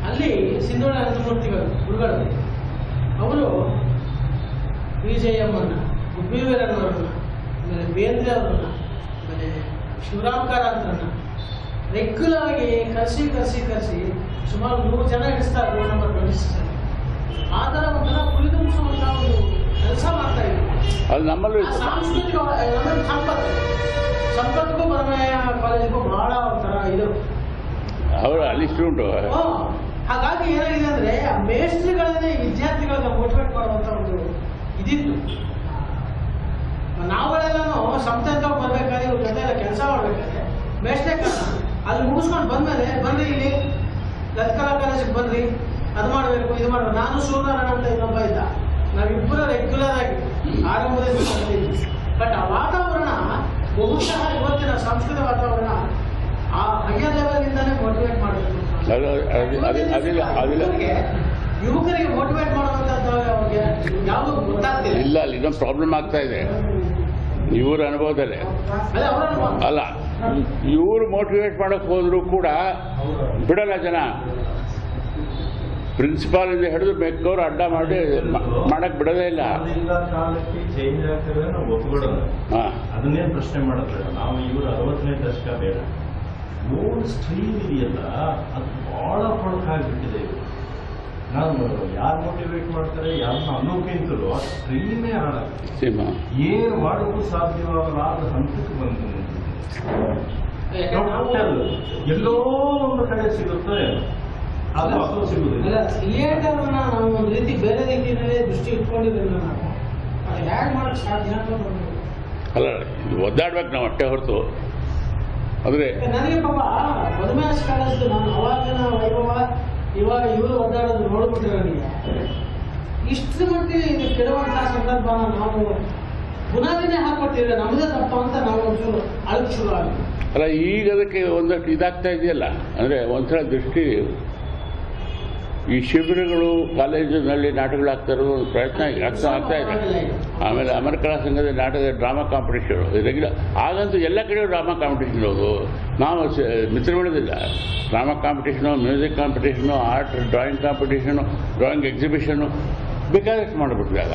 ಅಲ್ಲಿ ಸಿಂಧೋಳ ಅನಂತಮೂರ್ತಿಗಳು ಗುರುಗಳು ಅವರು ವಿಜಯಮ್ಮನ್ನ ಗುಬ್ಬಿವೀರಣ್ಣವ್ರನ್ನ ಆಮೇಲೆ ಬೇಂದ್ರೆ ಅವ್ರನ್ನ ಆಮೇಲೆ ಶಿವರಾಮ್ ಕಾರಂತರನ್ನ ರೆಗ್ಯುಲರ್ ಆಗಿ ಕರೆಸಿ ಸುಮಾರು 3 ಜನ ಇಡಿಸ್ತಾರೆ ರೂಮ್ ನಂಬರ್ 26. ಆ ಥರ ಒಂಥರ ಕುಳಿತುಂಬಿಸುವಂಥ ಒಂದು ಕೆಲಸ ಮಾಡ್ತಾ ಇದ್ರು. ಅದು ನಮ್ಮಲ್ಲೂ ಸಾಂಸ್ಕೃತಿಕ ಸಂಪತ್ತಿಗೂ ಪರಮಯ್ಯ ಕಾಲೇಜಿಗೂ ಬಹಳ ಒಂಥರ ಇದು ಅವರು ಅಲ್ಲಿ ಸ್ಟೂಡೆಂಟು. ಹಾಗಾಗಿ ಏನಾಗಿದೆ ಅಂದ್ರೆ ಆ ಮೇಸ್ಟ್ರಿಗಳನ್ನೇ ವಿದ್ಯಾರ್ಥಿಗಳನ್ನ ಮೋಟಿವೇಟ್ ಮಾಡುವಂತ ಒಂದು ಇದಿತ್ತು. ನಾವುಗಳೆಲ್ಲನೂ ಸಂಸ್ಥೆ ಬರ್ಬೇಕಾದ್ರೆ ಇವ್ರ ಜೊತೆ ಎಲ್ಲ ಕೆಲಸ ಮಾಡ್ಬೇಕಾದ್ರೆ ಮೇಸ್ಟ್ರೇ ಕಾರಣ ಅಲ್ಲಿ ಮುಗಿಸ್ಕೊಂಡು ಬಂದ್ಮೇಲೆ ಬನ್ನಿ ಇಲ್ಲಿ ಲಲಿತಕಲಾ ಕಾಲೇಜಿಗೆ ಬನ್ನಿ ಅದು ಮಾಡಬೇಕು ಇದು ಮಾಡಬೇಕು. ನಾನು ಸೂರ್ಯನಾರಾಯಣ ಅಂತ ಇನ್ನೊಬ್ಬ ಇದ್ದ, ನಾವಿಬ್ಬರು ರೆಗ್ಯುಲರ್ ಆಗಿ ಆರಂಭದಲ್ಲಿ ಬಂದಿದ್ವಿ. ಬಟ್ ಆ ವಾತಾವರಣ ಬಹುಶಃ ಇವತ್ತಿನ ಸಾಂಸ್ಕೃತಿಕ ವಾತಾವರಣ ಆ ಹೈಯರ್ ಲೆವೆಲ್ ಇಂದಾನೇ ಮೋಟಿವೇಟ್ ಮಾಡಬೇಕು. ಯುವಕರಿಗೆ ಮೋಟಿವೇಟ್ ಮಾಡುವಂತದ್ದು ಅವ್ರಿಗೆ ಯಾವುದು ಗೊತ್ತಾಗ್ತಿಲ್ಲ. ಇಲ್ಲ, ಅಲ್ಲಿ ಇನ್ನೊಂದು ಪ್ರಾಬ್ಲಮ್ ಆಗ್ತಾ ಇದೆ ಇವ್ರ ಅನುಭವದಲ್ಲೇ. ಅಲ್ಲ, ಇವ್ರು ಮೋಟಿವೇಟ್ ಮಾಡಕ್ ಹೋದ್ರು ಕೂಡ ಬಿಡಲ್ಲ ಜನ. ಪ್ರಿನ್ಸಿಪಾಲ್ ಇಂದ ಹಿಡಿದು ಬೇಕವ್ರು ಅಡ್ಡ ಮಾಡಿ ಮಾಡಕ್ ಬಿಡೋದೇ ಇಲ್ಲ. ಕಾಲಕ್ಕೆ ಚೇಂಜ್ ಆಗ್ತದೆ ನಾವು ಒಪ್ಪಿಕೊಳ್ಳೋದು, ಅದನ್ನೇ ಪ್ರಶ್ನೆ ಮಾಡೋದು ನಾವು. ಇವರು 60ನೇ ದಶಕ ಬೇಡ, ಓಲ್ಡ್ ಸ್ಟ್ರೀಮ್ ಇದೆಯಲ್ಲ ಅದು ಬಹಳ ಕೊಳಕಾಗ್ಬಿಟ್ಟಿದೆ. ನಾನು ಯಾರು ಮೋಟಿವೇಟ್ ಮಾಡ್ತಾರೆ ಯಾರನ್ನ ಅನ್ನೋಕ್ಕಿಂತಲೂ ಆ ಸ್ಟ್ರೀಮೇ ಹಾಳಾಗ್ತದೆ. ಏನು ಮಾಡೋಕ್ಕೂ ಸಾಧ್ಯವಾಗಲಾದ ಹಂತಕ್ಕೆ ಬಂದು ಎಲ್ಲೋ ಒಂದು ಕಡೆ ಸಿಗುತ್ತೆ, ಅದು ಸಿಗುದಿಲ್ಲ. ಥಿಯೇಟರ್ನ ನಾವು ಒಂದು ರೀತಿ ಬೇರೆ ರೀತಿಯಲ್ಲೇ ದೃಷ್ಟಿ ಇಟ್ಕೊಂಡಿದ್ರಲ್ಲ, ನಾವು ಅದು ಹೇಗೆ ಮಾಡಕ್ಕೆ ಸಾಧ್ಯ ಅಂತ ಅಲ್ಲ, ಒದ್ದಾಡ್ಬೇಕು ನಾವು ಅಷ್ಟೇ ಹೊರತು. ಅಂದ್ರೆ ನನಗೆ ಪಾಪ ಮಧುಮೇಹ ಕಾಲೇಜ್ದು ನಾನು ಅವಾಗಿನ ವೈಭವ ಇವಾಗ ಇವರು ಒದ್ದಾಡೋದು ನೋಡ್ಬಿಟ್ರೆ ನನಗೆ ಇಷ್ಟು ಮಟ್ಟಿಗೆ ಇದು ಕೆಡುವಂತಹ ಸಂದರ್ಭನ ನಾವು ಬುನಾದಿನೇ ಹಾಕೊಟ್ಟಿದ್ರೆ ನಮ್ಮದೇ ತಪ್ಪ ಅಂತ ನಾವು ಒಂಚೂರು ಅಳಕ್ ಶುರು ಆಗಿದೆ. ಅಲ್ಲ, ಈಗ ಅದಕ್ಕೆ ಒಂದಷ್ಟು ಇದಾಗ್ತಾ ಇದೆಯಲ್ಲ, ಅಂದರೆ ಒಂಥರ ದೃಷ್ಟಿ. ಈ ಶಿಬಿರಗಳು ಕಾಲೇಜಿನಲ್ಲಿ ನಾಟಕಗಳಾಗ್ತಾ ಇರೋದು ಒಂದು ಪ್ರಯತ್ನ ಆಗ್ತಾ ಇದೆ. ಆಮೇಲೆ ಅಮರ ಕಲಾ ಸಂಘದ ನಾಟಕದ ಡ್ರಾಮಾ ಕಾಂಪಿಟೇಷನ್ ರೆಗ್ಯುಲರ್ ಆಗಂತೂ ಎಲ್ಲ ಕಡೆ ಡ್ರಾಮಾ ಕಾಂಪಿಟೇಷನ್ ಇರೋದು. ನಾವು ಮಿತ್ರ ಬೆಳೆದಿಲ್ಲ. Drama competition, music competition, art drawing competition, drawing exhibition ಬೇಕಾದಷ್ಟು ಮಾಡಿಬಿಟ್ವಿ ಆಗ.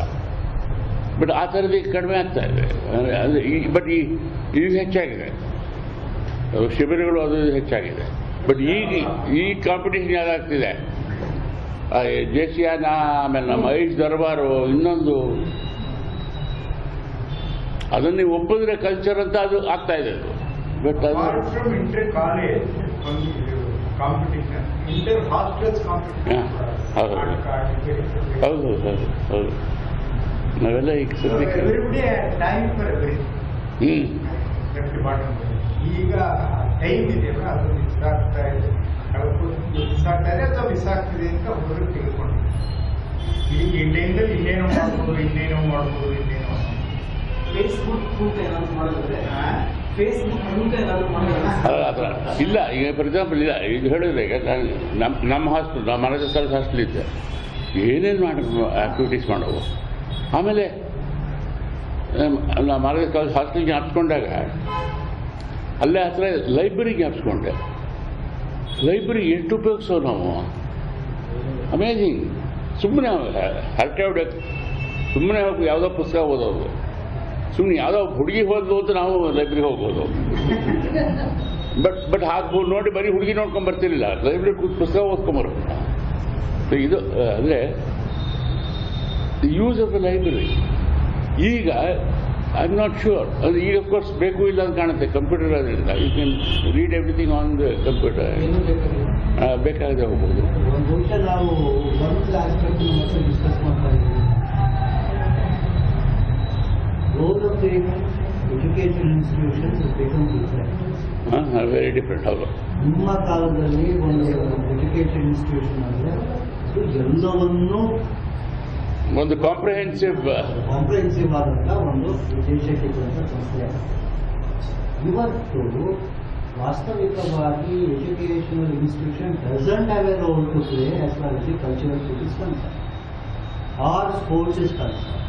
ಬಟ್ ಆ ಥರದ್ದು ಈಗ ಕಡಿಮೆ ಆಗ್ತಾ ಇದೆ. ಅಂದರೆ ಬಟ್ ಈಗ ಹೆಚ್ಚಾಗಿದೆ, ಶಿಬಿರಗಳು ಅದು ಹೆಚ್ಚಾಗಿದೆ. ಬಟ್ ಈಗ ಈ ಕಾಂಪಿಟೇಷನ್ ಯಾವ್ದಾಗ್ತಿದೆ ಜೇಸಿಯಾನ, ಆಮೇಲೆ ನಮ್ಮ ಐಟ್ ದರ್ಬಾರು, ಇನ್ನೊಂದು ಅದನ್ನು ನೀವು ಒಪ್ಪಿದ್ರೆ ಕಲ್ಚರ್ ಅಂತ ಅದು ಆಗ್ತಾ ಇದೆ ಅದು. ಬಟ್ ಅದು from inter college competition, inter hostels competition. ಹೌದು ಹೌದು ಹೌದು ಹೌದು. ನಾವೆಲ್ಲ ಈಗ ಸದ್ಯಕ್ಕೆ ಎವ್ರಿಬಡಿ ಟೈಮ್ ಫಾರ್ ಎವ್ರಿಥಿಂಗ್. ಈಗ ಟೈಮ್ ಇದೆಯಲ್ಲ ಅದು ಮಿಸ್ ಆಗ್ತಾ ಇದೆ, ಮಿಸ್ ಆಗ್ತಾ ಇದೆ ಅಥವಾ ಮಿಸ್ ಆಗ್ತಿದೆ ಅಂತ ಹುಡುಗರು ತಿಳ್ಕೊಂಡು ಈಗ ಈ ಟೈಮ್ದಲ್ಲಿ ಇನ್ನೇನೋ ಮಾಡ್ಬೋದು. ಫೇಸ್ಬುಕ್ ಮೂಲಕ ಏನಾದ್ರು ಮಾಡಿದ್ರೆ, ಫೇಸ್ಬುಕ್ ಮೂಲಕ ಏನಾದ್ರು ಮಾಡಿದ್ರೆ ಇಲ್ಲ. ಈಗ ಫಾರ್ ಎಕ್ಸಾಂಪಲ್ ಇಲ್ಲ, ಈಗ ಹೇಳಿದ್ರೆ ಈಗ ನಮ್ಮ ಹಾಸ್ಟೆಲ್, ನಮ್ಮ ಮಹಾರಾಜ ಸಾಲ್ಸ್ ಹಾಸ್ಟೆಲ್ ಇದ್ದೆ, ಏನೇನು ಆ್ಯಕ್ಟಿವಿಟೀಸ್ ಮಾಡೋವು. ಆಮೇಲೆ ನಮ್ಮ ಮಹಾರಾಜ ಸಾಲ್ಸ್ ಹಾಸ್ಟೆಲ್ಗೆ ಹಾಪ್ಸ್ಕೊಂಡಾಗ ಅಲ್ಲೇ ಹತ್ರ ಲೈಬ್ರರಿಗೆ ಹಾಪ್ಸ್ಕೊಂಡೆ. ಲೈಬ್ರರಿ ಎಷ್ಟು ಉಪಯೋಗಿಸೋ ನಾವು, ಅಮೇಝಿಂಗ್. ಸುಮ್ಮನೆ ಹರಟೆ ಹೊಡೆಯೋದು, ಸುಮ್ಮನೆ ಹೋಗಿ ಯಾವುದೋ ಪುಸ್ತಕ ಓದೋದು, ಸುಮ್ಮನೆ ಯಾವುದೋ ಹುಡುಗಿ ಹೋದ್ಲು ಅಂತ ನಾವು ಲೈಬ್ರರಿಗೆ ಹೋಗ್ಬೋದು. ಬಟ್ ಹಾಗೆ ನೋಡಿ ಬರೀ ಹುಡುಗಿ ನೋಡ್ಕೊಂಡು ಬರ್ತಿರ್ಲಿಲ್ಲ, ಲೈಬ್ರರಿ ಪುಸ್ತಕ ಓದ್ಕೊಂಬರ್ಬೇಕು. ಸೊ ಇದು ಅಂದರೆ ಯೂಸ್ ಆಫ್ ದ ಲೈಬ್ರರಿ. ಈಗ ಐ ಆಮ್ ನಾಟ್ ಶ್ಯೂರ್ ಅದು ಈಗ ಅಫ್ಕೋರ್ಸ್ ಬೇಕು ಇಲ್ಲ ಅಂತ ಕಾಣುತ್ತೆ. ಕಂಪ್ಯೂಟರ್ ಅದರಿಂದ you can read everything on the computer. ಬೇಕಾಗದೆ ಹೋಗ್ಬೋದು. ಬಹುಶಃ ನಾವು ಒಂದು ಆಸ್ಪೆಕ್ಟ್ ಮತ್ತೆ ಡಿಸ್ಕಸ್ ಮಾಡ್ತಾ ಇದ್ದೀವಿ. Role of the education institutions is become different. Very different. ಹೌದು. ನಿಮ್ಮ ಕಾಲದಲ್ಲಿ ಒಂದು ಎಜುಕೇಷನ್ ಇನ್ಸ್ಟಿಟ್ಯೂಷನ್ ಅಂದರೆ ಎಲ್ಲವನ್ನೂ ಒಂದು ಕಾಂಪ್ರಿಹೆನ್ಸಿವ್ ಆದಂಥ ಒಂದು ಉದ್ದೇಶಕ್ಕಿದ್ದಂಥ ಸಂಸ್ಥೆ. ಇವತ್ತು ವಾಸ್ತವಿಕವಾಗಿ educational institution doesn't have a role to play as far as the cultural is concern or sports is concern.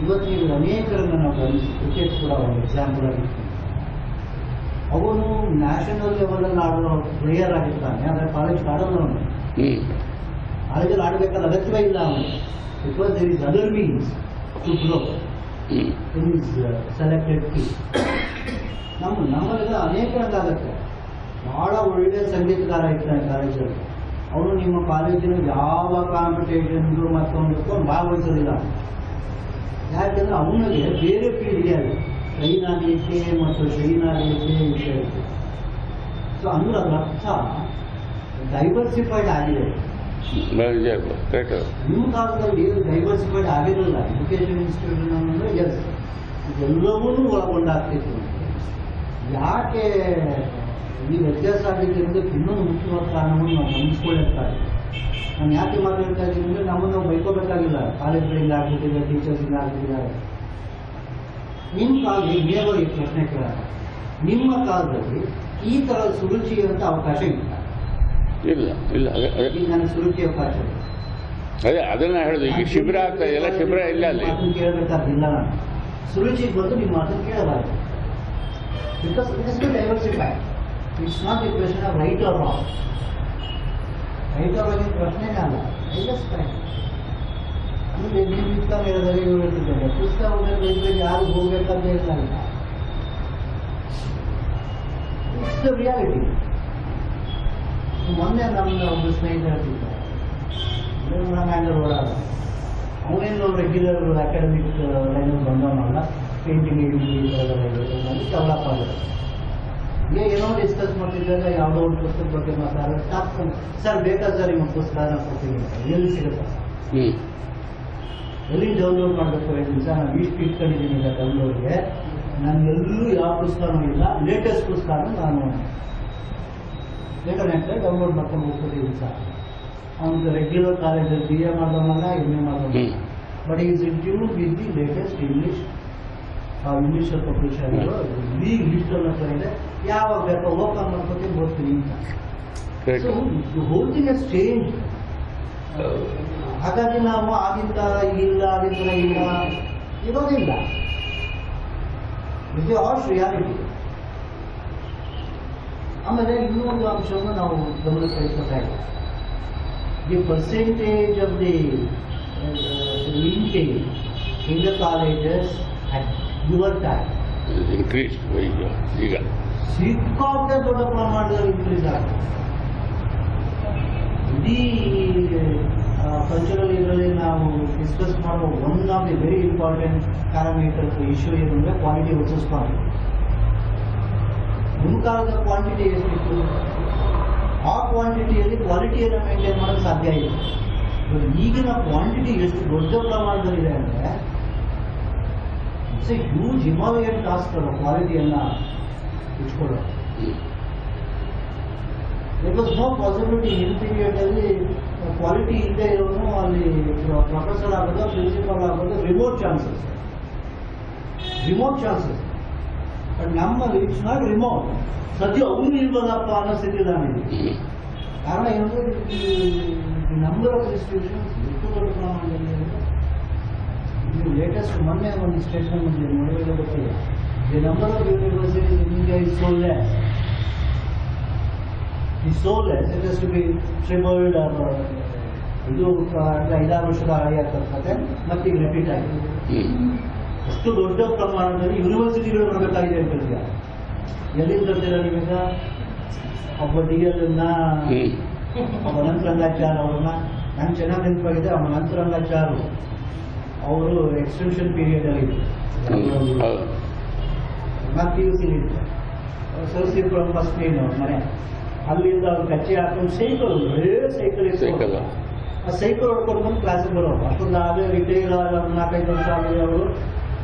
ಇವತ್ತು ನೀವು ಅನೇಕರನ್ನು ನಾವು ಗಮನಿಸಿ, ಕ್ರಿಕೆಟ್ ಕೂಡ ಒಂದು ಎಕ್ಸಾಂಪಲ್ ಆಗಿರ್ತೀನಿ. ಅವನು ನ್ಯಾಷನಲ್ ಲೆವೆಲಲ್ಲಿ ಆಡೋ ಪ್ಲೇಯರ್ ಆಗಿರ್ತಾನೆ, ಆದರೆ ಕಾಲೇಜ್ ಆಡೋಲ್ಲ. ಅವನು ಕಾಲೇಜಲ್ಲಿ ಆಡಬೇಕಾದ ಅಗತ್ಯವೇ ಇಲ್ಲ ಅವನು, because there is other means to grow in is selected field. ನಮ್ಮಲ್ಲೆಲ್ಲ ಅನೇಕರಂಗಾಗತ್ತೆ. ಭಾಳ ಒಳ್ಳೆಯ ಸಂಗೀತಗಾರ ಇರ್ತಾನೆ ಕಾಲೇಜಲ್ಲಿ, ಅವನು ನಿಮ್ಮ ಕಾಲೇಜಿನ ಯಾವ ಕಾಂಪಿಟೇಷನ್ಗಳು ಮತ್ತೊಂದಕ್ಕೂ ಭಾಗವಹಿಸೋದಿಲ್ಲ. ಯಾಕೆಂದರೆ ಅವನಿಗೆ ಬೇರೆ ಫೀಲ್ಡ್ಗೆ ಅಲ್ಲ, ಟ್ರೈನ್ ಆಗಲಿಕ್ಕೆ ಮತ್ತು ಶೈನ್ ಆಗಲಿಕ್ಕೆ ವಿಷಯ ಇದೆ. ಸೊ ಅಂದ್ರೆ ಅದರ ಅರ್ಥ ಡೈವರ್ಸಿಫೈಡ್ ಆಗಿದೆ. ನಿಮ್ಮ ಕಾಲದಲ್ಲಿ ಡೈವರ್ಸಿಫೈಡ್ ಆಗಿರಲಿಲ್ಲ. ಎಜುಕೇಷನ್ ಇನ್ಸ್ಟಿಟ್ಯೂಷನ್ ಅಂದರೆ ಎಸ್ ಎಲ್ಲವನ್ನೂ ಒಳಗೊಂಡಾಗ್ತಿತ್ತು. ಯಾಕೆ ಈ ವ್ಯತ್ಯಾಸ ಆಗಿದ್ದರಿಂದ ಇನ್ನೊಂದು ಮುಖ್ಯವಾದ ಕಾರಣವನ್ನು ನಾವು ಗಮನಿಸ್ಕೊಳ್ಳೇಬೇಕಾಗಿದೆ. ನಾನು ಯಾಕೆ ಮಾತಾಡ್ತಾ ಇದ್ದೀನಿ ಅಂದರೆ ನಮ್ಮನ್ನು ನಾವು ಬೈಕೋಬೇಕಾಗಿಲ್ಲ. ಕಾಲೇಜ್ಗಳಿಂದ ಆಗ್ಬಿಟ್ಟಿದೆ, ಟೀಚರ್ಸಿಂದ ಆಗ್ಬಿಟ್ಟಿದ್ದಾರೆ. ನಿಮ್ಮ ಕಾಲದಲ್ಲಿ ನೇರ ಈ ಪ್ರಶ್ನೆ ಕೇಳೋಣ, ನಿಮ್ಮ ಕಾಲದಲ್ಲಿ ಈ ಥರದ ಸುರುಚಿ ಅಂತ ಅವಕಾಶ ಇಲ್ಲ. ಇಲ್ಲ ಈಗ ನನಗೆ ಸುರುಚಿ ಅವಕಾಶ ಇಲ್ಲ. ಅದೇ ಅದನ್ನ ಹೇಳಿದ್ರು. ಈಗ ಶಿಬಿರ ಆಗ್ತಾ ಇದೆಯಲ್ಲ, ಶಿಬಿರ ಇಲ್ಲ ಅಲ್ಲಿ ಮಾತನ್ನು ಕೇಳಬೇಕಾದಿಲ್ಲ. ನಾನು ಸುರುಚಿಗೆ ಬಂದು ನಿಮ್ಮ ಮಾತನ್ನು ಕೇಳಬಾರ್ದು. Because it is diversified. It's not a question of right or wrong. Right or wrong ಪ್ರಶ್ನೆನೇ ಅಲ್ಲ, ಡೈವರ್ಸಿಫೈಡ್. ಅಂದರೆ ನೀವು ಪುಸ್ತಕ ಹೇಳೋದಾಗೆ ಹೇಳ್ತಿದ್ದಾರೆ, ಪುಸ್ತಕ ಓದೋದ್ರಿಂದ ಯಾರು ಹೋಗ್ಬೇಕಂತ ಹೇಳ್ತಾ ಇಲ್ಲ. It's the reality. ಮೊನ್ನೆ ನಮ್ಮನ್ನ ಒಂದು ಸ್ನೇಹಿತ ಹೇಳ್ತಿದ್ದಾರೆ, ಮ್ಯಾಂಗ್ಳೂರ್ ಓಡಾಡ, ಅವನೇನು ರೆಗ್ಯುಲರ್ ಅಕಾಡೆಮಿಕ್ ಲೈನಲ್ಲಿ ಬಂದವನಲ್ಲ, ಪೇಂಟಿಂಗ್ ಡೆವಲಪ್ ಆಗುತ್ತೆ. ಏನೋ ಡಿಸ್ಕಸ್ ಮಾಡ್ತಿದ್ದಾಗ ಯಾವುದೋ ಒಂದು ಪುಸ್ತಕ ಬಗ್ಗೆ ಮಾತಾಡೋದು, ಸ್ಟಾಪ್ ಸರ್ ಬೇಕಾ ಸರ್ ನಿಮ್ಮ ಪುಸ್ತಕ ಕೊಡ್ತೀನಿ, ಎಲ್ಲಿ ಸಿಗುತ್ತೆ, ಎಲ್ಲಿ ಡೌನ್ಲೋಡ್ ಮಾಡಬೇಕು ಹೇಳಿ ಸರ್, ನಾನು ಇಷ್ಟು ಇಟ್ಕೊಂಡಿದ್ದೀನಿ ಈಗ ಡೌನ್ಲೋಡ್ಗೆ, ನನಗೆಲ್ಲೂ ಯಾವ ಪುಸ್ತಕನೂ ಇಲ್ಲ, ಲೇಟೆಸ್ಟ್ ಪುಸ್ತಕನೂ ನಾನು ಬೇಕಾದ್ರೆ ಡೌನ್ಲೋಡ್ ಮಾಡ್ಕೊಂಡು ಹೋಗ್ತಿದ್ದೀನಿ ಸರ್. ಅವ್ನಿಗೆ ರೆಗ್ಯುಲರ್ ಕಾಲೇಜಲ್ಲಿ BA ಮಾಡೋನಲ್ಲ, MA ಮಾಡೋಣ, but is in tune with the latest English publisher ಈಗ ಲಿಸ್ಟಲ್ಲಿ ಹತ್ರ ಇದೆ, ಯಾವಾಗ ಬೇಕೋ ಓಪನ್ ಮಾಡ್ಕೊತೀನಿ ಓದ್ತೀನಿ ಅಂತ. So whole thing has change. ಹಾಗಾಗಿ ನಾವು ಆಗಿನ ಥರ ಇಲ್ಲ, ಆಗಿನ ಥರ ಇಲ್ಲ ಇರೋದಿಲ್ಲ. ಇದು ಆರ್ಟ್ ರಿಯಾಲಿಟಿ. ಆಮೇಲೆ ಇನ್ನೂ ಒಂದು ಅಂಶವನ್ನು ನಾವು ಗಮನಿಸಬೇಕಾಗಿದೆ. The percentage of the linkage in the colleges at your time increase. ಈಗ ಸಿಕ್ಕಾಪಟ್ಟೆ ದೊಡ್ಡ ಪ್ರಮಾಣದಲ್ಲಿ ಇನ್ಕ್ರೀಸ್ ಆಗ್ತದೆ. ಇಡೀ ಕಲ್ಚರಲ್ ಇದರಲ್ಲಿ ನಾವು ಡಿಸ್ಕಸ್ ಮಾಡುವ one of the very important parameter issue ಏನು ಅಂದರೆ ಕ್ವಾಲಿಟಿ ವರ್ಸಸ್ ಕ್ವಾಂಟಿಟಿ. ಮುಂಕಾಲದ ಕ್ವಾಂಟಿಟಿ ಎಷ್ಟಿತ್ತು, ಆ ಕ್ವಾಂಟಿಟಿಯಲ್ಲಿ ಕ್ವಾಲಿಟಿಯನ್ನು ಮೇಂಟೈನ್ ಮಾಡೋಕ್ಕೆ ಸಾಧ್ಯ ಇಲ್ಲ. ಈಗಿನ ಕ್ವಾಂಟಿಟಿ ಎಷ್ಟು ದೊಡ್ಡ ಪ್ರಮಾಣದಲ್ಲಿದೆ ಅಂದರೆ it's a huge Himalayan task ಅಲ್ಲ ಕ್ವಾಲಿಟಿಯನ್ನು ಇಟ್ಕೊಳ್ಳೋದು. It was no possibility in ಪೀರಿಯಡಲ್ಲಿ ಕ್ವಾಲಿಟಿ ಇಲ್ಲದೆ ಇರೋನು ಅಲ್ಲಿ ಪ್ರೊಫೆಸರ್ ಆಗೋದು, ಪ್ರಿನ್ಸಿಪಾಲ್ ಆಗೋದು ರಿಮೋಟ್ ಚಾನ್ಸಸ್. ಬಟ್ ನಮ್ಮಲ್ಲಿ ಇಟ್ಸ್ ನಾಟ್ ರಿಮೋಟ್. ಸದ್ಯ ಅವನು ಇರ್ಬೋದಪ್ಪ ಅನ್ನೋ ಸ್ಥಿತಿ ನಾನಿದೆ. ಕಾರಣ ಏನಂದ್ರೆ ನಂಬರ್ ಆಫ್ ಇನ್ಸ್ಟಿಟ್ಯೂಷನ್ಸ್ ಎಷ್ಟು ದೊಡ್ಡ ಪ್ರಮಾಣದಲ್ಲಿ ನೀವು ಲೇಟೆಸ್ಟ್ ಮೊನ್ನೆ ಒಂದು ಸ್ಟೇಟ್ಮೆಂಟ್ ನೋಡಿದ್ರೆ ಗೊತ್ತಿಲ್ಲ. The number of universities in India is so less. It has to be tripled or ಇದು 5-6 ವರ್ಷದ ಹಳೆಯ ಕಥೆ ಮತ್ತೆ ಈಗ ರಿಪೀಟ್ ಆಗಿದೆ. ಅಷ್ಟು ದೊಡ್ಡ ಪ್ರಮಾಣದಲ್ಲಿ ಯೂನಿವರ್ಸಿಟಿಗಳು ಬರಬೇಕಾಗಿದೆ ಅಂತ ಹೇಳ್ತೀರಾ. ಎಲ್ಲಿಂದ ಬರ್ತೀರಾ ನೀವೀಗ? ಒಬ್ಬ DL ಒಬ್ಬ ಅನಂತರಂಗಾಚಾರ್ ಅವ್ರನ್ನ ನಂಗೆ ಚೆನ್ನಾಗಿ ನೆನಪಾಗಿದೆ. ಅವನ ಅನಂತರಂಗಾಚಾರ್ ಅವರು ಎಕ್ಸ್ಟೆನ್ಷನ್ ಪೀರಿಯಡ್ ಅಲ್ಲಿ ಮತ್ತೆ PUC ಸರ್ಸಿಪುರಂ ಫಸ್ಟ್ ಅವ್ರ ಮನೆ ಅಲ್ಲಿಂದ ಅವ್ರು ಕಚ್ಚೆ ಹಾಕೊಂಡು ಸೈಕಲ್ ಆ ಸೈಕಲ್ ಹೊಡ್ಕೊಂಡು ಬಂದು ಕ್ಲಾಸಿಗೆ ಬರೋರು. ಅಷ್ಟೊಂದು ಆಗಲೇ ರಿಟೈರ್ 4-5 ವರ್ಷ ಆಗಿದೆ ಅವರು.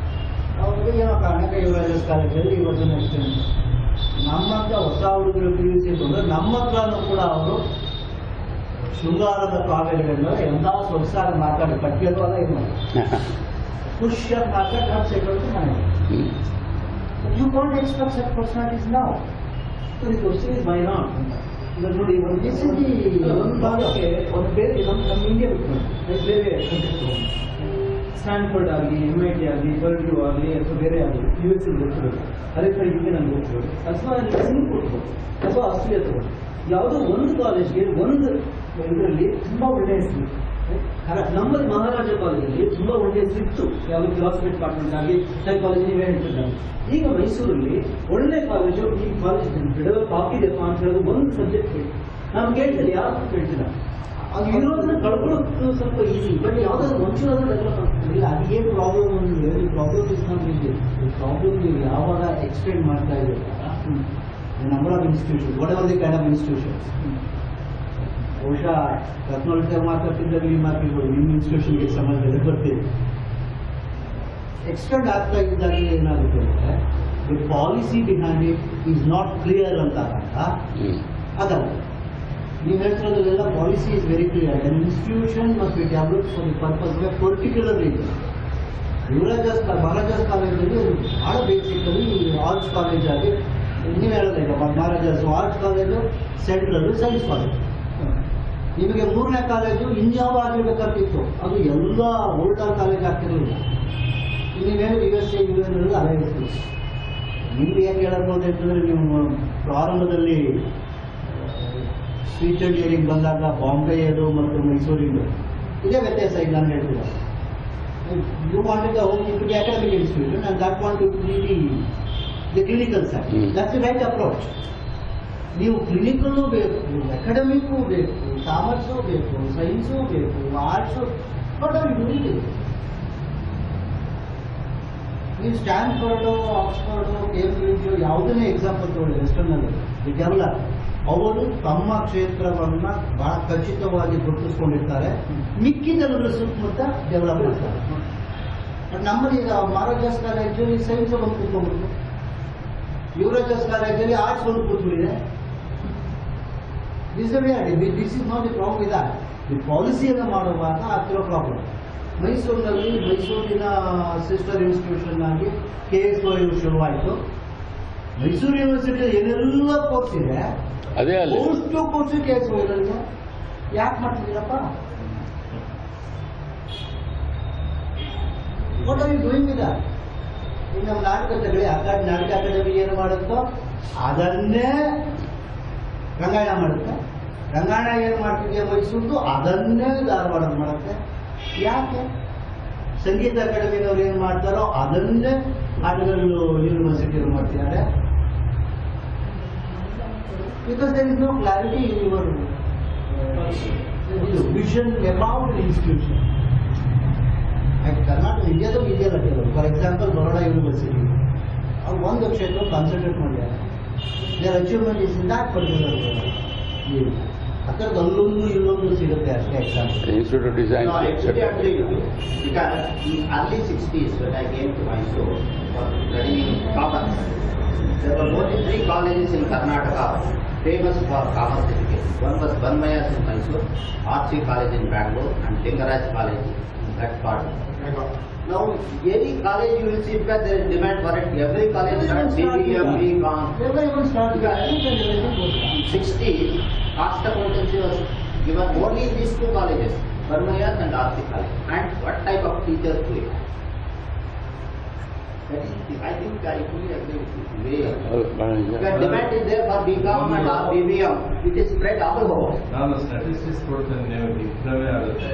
ಅವ್ರಿಗೆ ಏನೋ ಕಾರಣಕ್ಕೆ ಯುವರಾಜಸ್ ಕಾಲೇಜಲ್ಲಿ ಇವತ್ತು ನೆಕ್ಸ್ಟ್ ನಮ್ಮಂತ ಹೊಸ ಹುಡುಗರು PUC ಬಂದರೆ ನಮ್ಮ ಹತ್ರನೂ ಕೂಡ ಅವರು ಶೃಂಗಾರದ ಕಾವೇರಿಗಳನ್ನ ಎಂಥ ಸೊಗಸಾಗಿ ಮಾತಾಡಿ ಕಟ್ಟಿಯಲ್ಲೂ ಅಲ್ಲ ಇದು ಮಾಡಿ ಖುಷಿಯಾಗಿ ಮಾತಾಡಿ ನಾವು ಸೈಕಲ್ ಮನೆ. You can't expect such personalities ನಾವು. So the question is why not? ನೋಡಿ ಒಂದು ಭಾಗಕ್ಕೆ ಒಂದು ಬೇರೆ ನಮ್ಮ ಇಂಡಿಯಾ ಬೇರೆ ಸ್ಟ್ಯಾನ್ಫರ್ಡ್ ಆಗಲಿ, MIT ಆಗಲಿ, ಪರ್ಡ್ಯೂ ಆಗಲಿ ಅಥವಾ ಬೇರೆ ಆಗಲಿ US ಗೊತ್ತಿರೋದು, ಅದೇ ಥರ UK ನನಗೆ ಗೊತ್ತಿರೋದು ಅಥವಾ ಸಿಂಗಾಪುರ್ ಅಥವಾ ಆಸ್ಟ್ರೇಲಿಯಾ ತಗೊಂಡು ಯಾವುದೋ ಒಂದು ಕಾಲೇಜ್ಗೆ ಒಂದು ಇದರಲ್ಲಿ ತುಂಬ ಒಳ್ಳೆಯ ಹೆಸರು. ನಮ್ಮಲ್ಲಿ ಮಹಾರಾಜ ಕಾಲೇಜಲ್ಲಿ ತುಂಬ ಒಳ್ಳೆಯ ಹೆಸರು ಇತ್ತು. ಯಾವುದೋ ಫಿಲಾಸಫಿ ಡಿಪಾರ್ಟ್ಮೆಂಟ್ ಆಗಲಿ, ಸೈಕಾಲಜಿ ನೀವೇ ಹೇಳ್ತಿದ್ದಾರೆ. ಈಗ ಮೈಸೂರಲ್ಲಿ ಒಳ್ಳೆ ಕಾಲೇಜು, ಈ ಕಾಲೇಜ್ ಡೆವಲಪ್ ಆಗಿದೆಪ್ಪ ಅಂತ ಹೇಳೋದು ಒಂದು ಸಬ್ಜೆಕ್ಟ್ ಹೇಳಿ ನಾನು ಕೇಳ್ತೀನಿ, ಯಾರು ಕೇಳ್ತಿಲ್ಲ. ಅದು ಇರೋದನ್ನ ಕಳ್ಕೊಳ್ಳೋದು ಸ್ವಲ್ಪ ಈಸಿ. ಬಟ್ ಯಾವುದಾದ್ರು ಒಂಚೂರಾದ್ರೂ ಡೆವಲಪ್ ಆಗ್ತಿಲ್ಲ. ಅದು ಏನು ಪ್ರಾಬ್ಲಮ್ ಅಂದರೆ ಈ ಪ್ರಾಬ್ಲಮ್ ಇಸ್ ನಾಟ್ ಇದೆ. ಈ ಪ್ರಾಬ್ಲಮ್ ನೀವು ಯಾವಾಗ ಎಕ್ಸ್ಟೆಂಡ್ ಮಾಡ್ತಾ ಇದ್ದೀರಾ number of institution, what ever the kind of institutions. ಬಹುಶಃ ರತ್ನೋತ್ಸವ ಮಾತಾಡ್ತಿದ್ದಾಗ ಈ ಮಾತಿರ್ಬೋದು, ನಿಮ್ಮ ಇನ್ಸ್ಟಿಟ್ಯೂಷನ್ಗೆ ಸಂಬಂಧದಲ್ಲಿ ಬರ್ತೀವಿ. ಎಕ್ಸ್ಟೆಂಡ್ ಆಗ್ತಾ ಇದ್ದಾಗ ಏನಾಗುತ್ತೆ ಅಂದರೆ the policy behind it is not clear ಅಂತ ಅದಲ್ಲ. ನೀವು ಹೇಳ್ತಿರೋದ್ರೆಲ್ಲ policy is very clear. An institution must be develop for the purpose of particular reason. Maharaja's ಕಾಲೇಜಲ್ಲಿ ಭಾಳ ಬೇಸಿಕಲಿ ಆರ್ಟ್ಸ್ ಕಾಲೇಜ್ ಆಗಿ ನೀವು ಹೇಳೋದೇ ಈಗ Maharaja's arts college, central science college. ನಿಮಗೆ 3ನೇ ಕಾಲೇಜು ಇನ್ಯಾವ ಆಗಿರ್ಬೇಕಾಗ್ತಿತ್ತು, ಅದು ಎಲ್ಲ ಓಲ್ಡರ್ ಕಾಲೇಜ್ ಆಗ್ತಿರಲಿಲ್ಲ. ನೀವೇನು USA UN ಅದೇ ಇರ್ತೀವಿ. ನಿಮ್ಗೆ ಯಾಕೆ ಹೇಳಬಹುದು ಅಂತಂದರೆ ನೀವು ಪ್ರಾರಂಭದಲ್ಲಿ ಸ್ಪೀಚ್ ಅಂಡ್ ಹಿಯರಿಂಗ್ ಬಂದಾಗ ಬಾಂಬೆಯದು ಮತ್ತು ಮೈಸೂರಿನ ಇದೇ ವ್ಯತ್ಯಾಸ ಈಗ ನಾನು ಹೇಳ್ತೀನಿ. You wanted home it the academic institution and that want to be the clinical side. That's the right approach. ನೀವು ಕ್ಲಿನಿಕಲ್ಲೂ ಬೇಕು, ಅಕಾಡೆಮಿಕ್ಕೂ ಬೇಕು, ಕಾಮರ್ಸು ಬೇಕು, ಸೈನ್ಸು ಬೇಕು, ಆರ್ಟ್ಸು. ಬಟ್ ಅವ್ರು ಡೂಯಿಂಗ್ ಇಟ್. ನೀವು ಸ್ಟ್ಯಾನ್ಫರ್ಡು, ಆಕ್ಸ್ಫರ್ಡು, ಕೇಂಬ್ರಿಡ್ಜು ಯಾವುದನ್ನೇ ಎಕ್ಸಾಂಪಲ್ ತಗೊಳ್ಳಿ ವೆಸ್ಟರ್ನಲ್ಲಿ, ಇದೆಲ್ಲ ಅವರು ತಮ್ಮ ಕ್ಷೇತ್ರವನ್ನು ಬಹಳ ಖಚಿತವಾಗಿ ಗುರುತಿಸ್ಕೊಂಡಿರ್ತಾರೆ. ಮಿಕ್ಕಿದೆಲ್ಲರೂ ಸುತ್ತಮುತ್ತ ಡೆವಲಪ್ ಮಾಡ್ತಾರೆ. ಬಟ್ ನಮ್ಮಲ್ಲಿ ಈಗ ಮಹಾರಾಜಾಸ್ ಕಾಲೇಜಲ್ಲಿ ಸೈನ್ಸ್ ಬಂದು ಕೂತ್ಕೊಂಡ್ಬಿಟ್ಟು, ಯುವರಾಜಾಸ್ ಕಾಲೇಜಲ್ಲಿ ಆರ್ಟ್ಸ್ ಬಂದು ಕೂತ್ಬಿಟ್ಟಿದೆ. This is not the problem. ಇದೆ ಈ ಪಾಲಿಸಿಯನ್ನು ಮಾಡುವಾಗ ಆಗ್ತಿರೋ ಪ್ರಾಬ್ಲಮ್. ಮೈಸೂರಿನಲ್ಲಿ ಮೈಸೂರಿನ ಸಿಸ್ಟರ್ ಇನ್ಸ್ಟಿಟ್ಯೂಷನ್ ಆಗಿ KSYU ಶುರುವಾಯಿತು. ಮೈಸೂರು ಯೂನಿವರ್ಸಿಟಿ ಏನೆಲ್ಲ ಕೋರ್ಸ್ ಇದೆ ಅದೇ ಅಷ್ಟು ಕೋರ್ಸ್ KSYU ಯಾಕೆ ಮಾಡ್ತಿದ್ದೀರಪ್ಪ? What are you doing with that? ಈಗ ನಮ್ಮ ನಾಟಕ ತಗೊಳ್ಳಿ, ನಾಟಕ ಅಕಾಡೆಮಿ ಏನು ಮಾಡುತ್ತೋ ಅದನ್ನೇ ರಂಗಾಯಣ ಮಾಡುತ್ತೆ. ರಂಗಾಯಣ ಏನು ಮಾಡ್ತಿದೆಯಾ ಮೈಸೂರು, ಅದನ್ನೇ ಧಾರವಾಡ ಮಾಡುತ್ತೆ. ಯಾಕೆ? ಸಂಗೀತ ಅಕಾಡೆಮಿನವ್ರು ಏನು ಮಾಡ್ತಾರೋ ಅದನ್ನೇ ಆಟಗಳು ಯೂನಿವರ್ಸಿಟಿಯವರು ಮಾಡ್ತಿದ್ದಾರೆ. Because there is no clarity in your ಇದು ವಿಷನ್ ಅಬೌಟ್ ಇನ್ಸ್ಟಿಟ್ಯೂಷನ್. ಕರ್ನಾಟಕ ಇಂಡಿಯಾದ ಇದೆಯಲ್ಲ ಕೆಲವರು, ಫಾರ್ ಎಕ್ಸಾಂಪಲ್ ಬರೋಡಾ ಯೂನಿವರ್ಸಿಟಿ ಅವ್ರು ಒಂದು ಕ್ಷೇತ್ರ ಕಾನ್ಸಂಟ್ರೇಟ್ ಮಾಡ್ಯಾರ. There achievement is in that particular. ಆ ಥರದ್ದು ಅಲ್ಲೊಂದು ಇಲ್ಲೊಂದು ಸಿಗುತ್ತೆ ಅಷ್ಟೇ. Example institute design Because in early 60s, when I came to Mysore for studying commerce, there were only 3 colleges in Karnataka famous for commerce education. One was Banmayas in Mysore, RC College in Bangalore, and Lingaraj College in that part. Now, any college you will see, because there is demand for it. Every college starts BBM, BCom. everyone starts and everything goes on. 60s, cost accountancy was given only in these 2 colleges, Banmayas and RC College. And what type of teachers do we have? That is, I think I fully agree with you. Because demand is there for BCom and BBM. It is spread all over. ನಾನು statistics ಕೊಡ್ತೇನೆ, ನಿಮಗೆ ವಿಭ್ರಮೆ ಆಗುತ್ತೆ.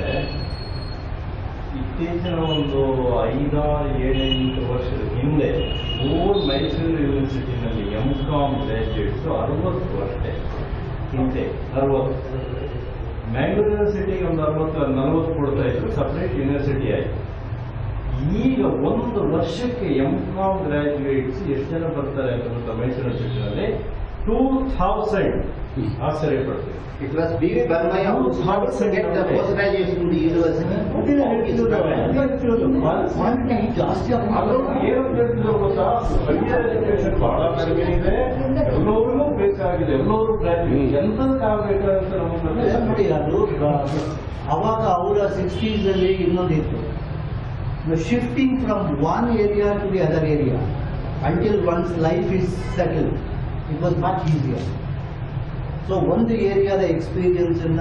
ಇತ್ತೀಚಿನ ಒಂದು 5-7 ವರ್ಷದ ಹಿಂದೆ Mysuru ಯೂನಿವರ್ಸಿಟಿನಲ್ಲಿ MCom graduates 60 ಅಷ್ಟೇ, ಹಿಂದೆ 60. ಮ್ಯಾಂಗ್ಳೂರ್ ಯೂನಿವರ್ಸಿಟಿಗೆ ಒಂದು 60-40 ಕೊಡ್ತಾ ಇದ್ರು, ಸಪ್ರೇಟ್ ಯೂನಿವರ್ಸಿಟಿ ಆಯಿತು. ಈಗ ಒಂದು ವರ್ಷಕ್ಕೆ MCom ಗ್ರಾಜ್ಯುಯೇಟ್ಸ್ ಎಷ್ಟು ಜನ ಬರ್ತಾರೆ ಅಂತ ಮೈಸೂರು ಯೂನಿವರ್ಸಿಟಿನಲ್ಲಿ 2000. ಆಶ್ಚರ್ಯ ಪಡ್ತೀವಿ. It was B.V. Banmaya who started to get the post-graduation in the university. ಜಾಸ್ತಿ ಅದು ಏನು ತಿಳಿದ್ರು ಗೊತ್ತಾ, ಹೈಯರ್ ಎಜುಕೇಶನ್ ಬಹಳ ಕಡಿಮೆ ಇದೆ, ಎಲ್ಲರಿಗೂ ಬೇಕಾಗಿದೆ, ಎಲ್ಲರೂ ಗ್ರಾಜ್ಯುಯೇಟ್ ಎಂತಕ್ಕಾಗಬೇಕಂತ ನಮಗೆ ನೋಡಿ. ಅದು ಅವಾಗ ಅವರ 60s ಅಲ್ಲಿ ಇನ್ನೊಂದಿತ್ತು, shifting from one area to the other area until one's life is settle, it was much easier. So ಒಂದು ಏರಿಯಾದ ಎಕ್ಸ್ಪೀರಿಯನ್ಸ್ ಅನ್ನ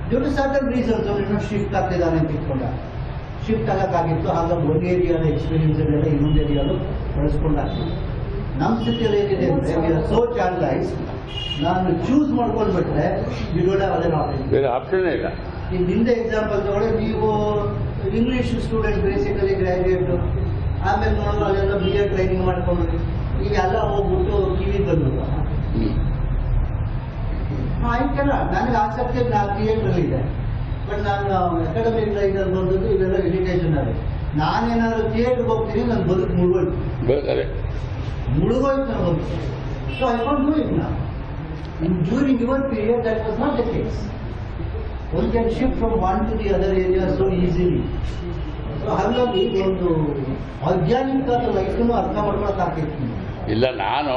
ಡ್ಯೂ ಟು ಸರ್ಟನ್ ರೀಸನ್ಸ್ ಅವನು ಶಿಫ್ಟ್ ಆಗ್ತಿದ್ದಾನೆ ಅಂತ ಇಟ್ಕೊಂಡ, ಶಿಫ್ಟ್ ಆಗಕ್ಕಾಗಿತ್ತು. ಹಾಗಾಗಿ ಒಂದು ಏರಿಯಾದ ಎಕ್ಸ್ಪೀರಿಯನ್ಸ್ ಎಲ್ಲ ಇನ್ನೊಂದು ಏರಿಯಾಲು ಬಳಸ್ಕೊಂಡಾಗ್ತಿತ್ತು. ನಮ್ಮ ಸ್ಥಿತಿಯಲ್ಲಿ ಏನಿದೆ ಅಂದರೆ ಸೋ ಚಾನಲೈಸ್, ನಾನು ಚೂಸ್ ಮಾಡ್ಕೊಂಡ್ಬಿಟ್ರೆ you don't have other option. ಬೇರೆ ಆಪ್ಷನ್ನೇ ಇಲ್ಲ. ಈಗ ಹಿಂದೆ ಎಕ್ಸಾಂಪಲ್ ತಗೊಳ್ಳಿ, ನೀವು ಇಂಗ್ಲೀಷ್ ಸ್ಟೂಡೆಂಟ್ ಬೇಸಿಕಲಿ ಗ್ರಾಜ್ಯುಯೇಟು, ಆಮೇಲೆ ನೋಡೋದು ಅಲ್ಲೆಲ್ಲ BA ಟ್ರೈನಿಂಗ್ ಮಾಡ್ಕೊಂಡ್ರಿ, ಈಗ ಎಲ್ಲ ಹೋಗ್ಬಿಟ್ಟು ಕಿವಿ ಬಂದ್ಬಿಟ್ಟು ಆಯ್ತಲ್ಲ. ನನಗೆ ಆಸಕ್ತಿ 4 ಥಿಯೇಟ್ರಲ್ಲಿದೆ, ಬಟ್ ನಾನು ಅಕಾಡೆಮಿಕ್ ಲೈನಲ್ಲಿ ಬಂದದ್ದು ಇವೆಲ್ಲ ಎಜುಕೇಷನ್ ಅಲ್ಲಿ. ನಾನೇನಾದ್ರು ಥಿಯೇಟ್ರಿಗೆ ಹೋಗ್ತೀನಿ, ನನ್ನ ಬದುಕು ಮುಳುಗೋಯ್ತು ನನಗೊಂದು. So I can't do it now. During your period that was not the case. One can shift from one to the other area so easily. So ಹಾಗಾಗಿ ಒಂದು ಆರ್ಗ್ಯಾನಿಕ್ ಆದ ಲೈಫನ್ನು ಅರ್ಥ ಮಾಡ್ಕೊಳಕ್ಕಾಗ್ತಿತ್ತು. ಇಲ್ಲ, ನಾನು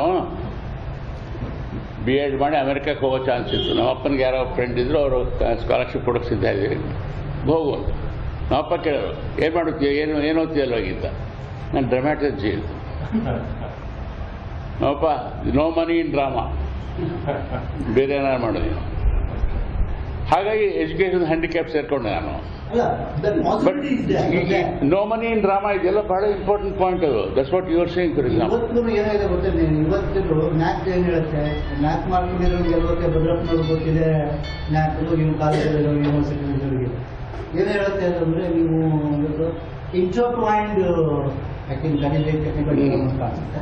B.Ed ಮಾಡಿ ಅಮೆರಿಕಕ್ಕೆ ಹೋಗೋ ಚಾನ್ಸ್ ಇತ್ತು. ನಮ್ಮ ಅಪ್ಪನಿಗೆ ಯಾರೋ ಫ್ರೆಂಡ್ ಇದ್ರು, ಅವರು ಸ್ಕಾಲರ್ಶಿಪ್ ಕೊಡೋಕೆ ಸಿದ್ಧ ಇದ್ದೀವಿ, ಹೋಗು. ನಮ್ಮಪ್ಪ ಕೇಳೋರು, ಏನು ಮಾಡುತ್ತೀಯ, ಏನು ಓದ್ತೀಯಲ್ಲ ಹೋಗಿದ್ದ. ನಾನು ಡ್ರಾಮಾಟರ್ಜಿ ಅಂತ. ನಮ್ಮಪ್ಪ ನೋ ಮನಿ ಇನ್ ಡ್ರಾಮಾ, ಬೇರೆ ಏನಾರು ಮಾಡೋದು. ಹಾಗಾಗಿ ಎಜುಕೇಷನ್ ಹ್ಯಾಂಡಿಕ್ಯಾಪ್ ಸೇರ್ಕೊಂಡೆ ನಾನು. But no money in drama ಇದೆಲ್ಲ ಬಹಳ ಇಂಪಾರ್ಟೆಂಟ್ ಪಾಯಿಂಟ್. ಅದು that's what you are saying. For example ಇವತ್ತು ಏನಾಗಿದೆ ಗೊತ್ತಿಲ್ಲ, ಇವತ್ತು ನ್ಯಾಕ್ ಏನು ಹೇಳುತ್ತೆ, ನ್ಯಾಕ್ ಮಾಡ್ಕೊಂಡಿರೋರಿಗೆ ಎಲ್ಲಕ್ಕೆ ಭದ್ರಪ್ಪನವ್ರಿಗೆ ಗೊತ್ತಿದೆ, ನ್ಯಾಕ್ ನೀವು ಕಾಲೇಜಲ್ಲಿ ಯೂನಿವರ್ಸಿಟಿಗಳಿಗೆ ಏನು ಹೇಳುತ್ತೆ ಅಂತಂದರೆ, ನೀವು ಇಂಟರ್ಟ್ವೈನ್ಡ್ ಐ ಥಿಂಕ್ ಟೆಕ್ನಿಕಲ್ ಅಂತ ಅನ್ಸುತ್ತೆ,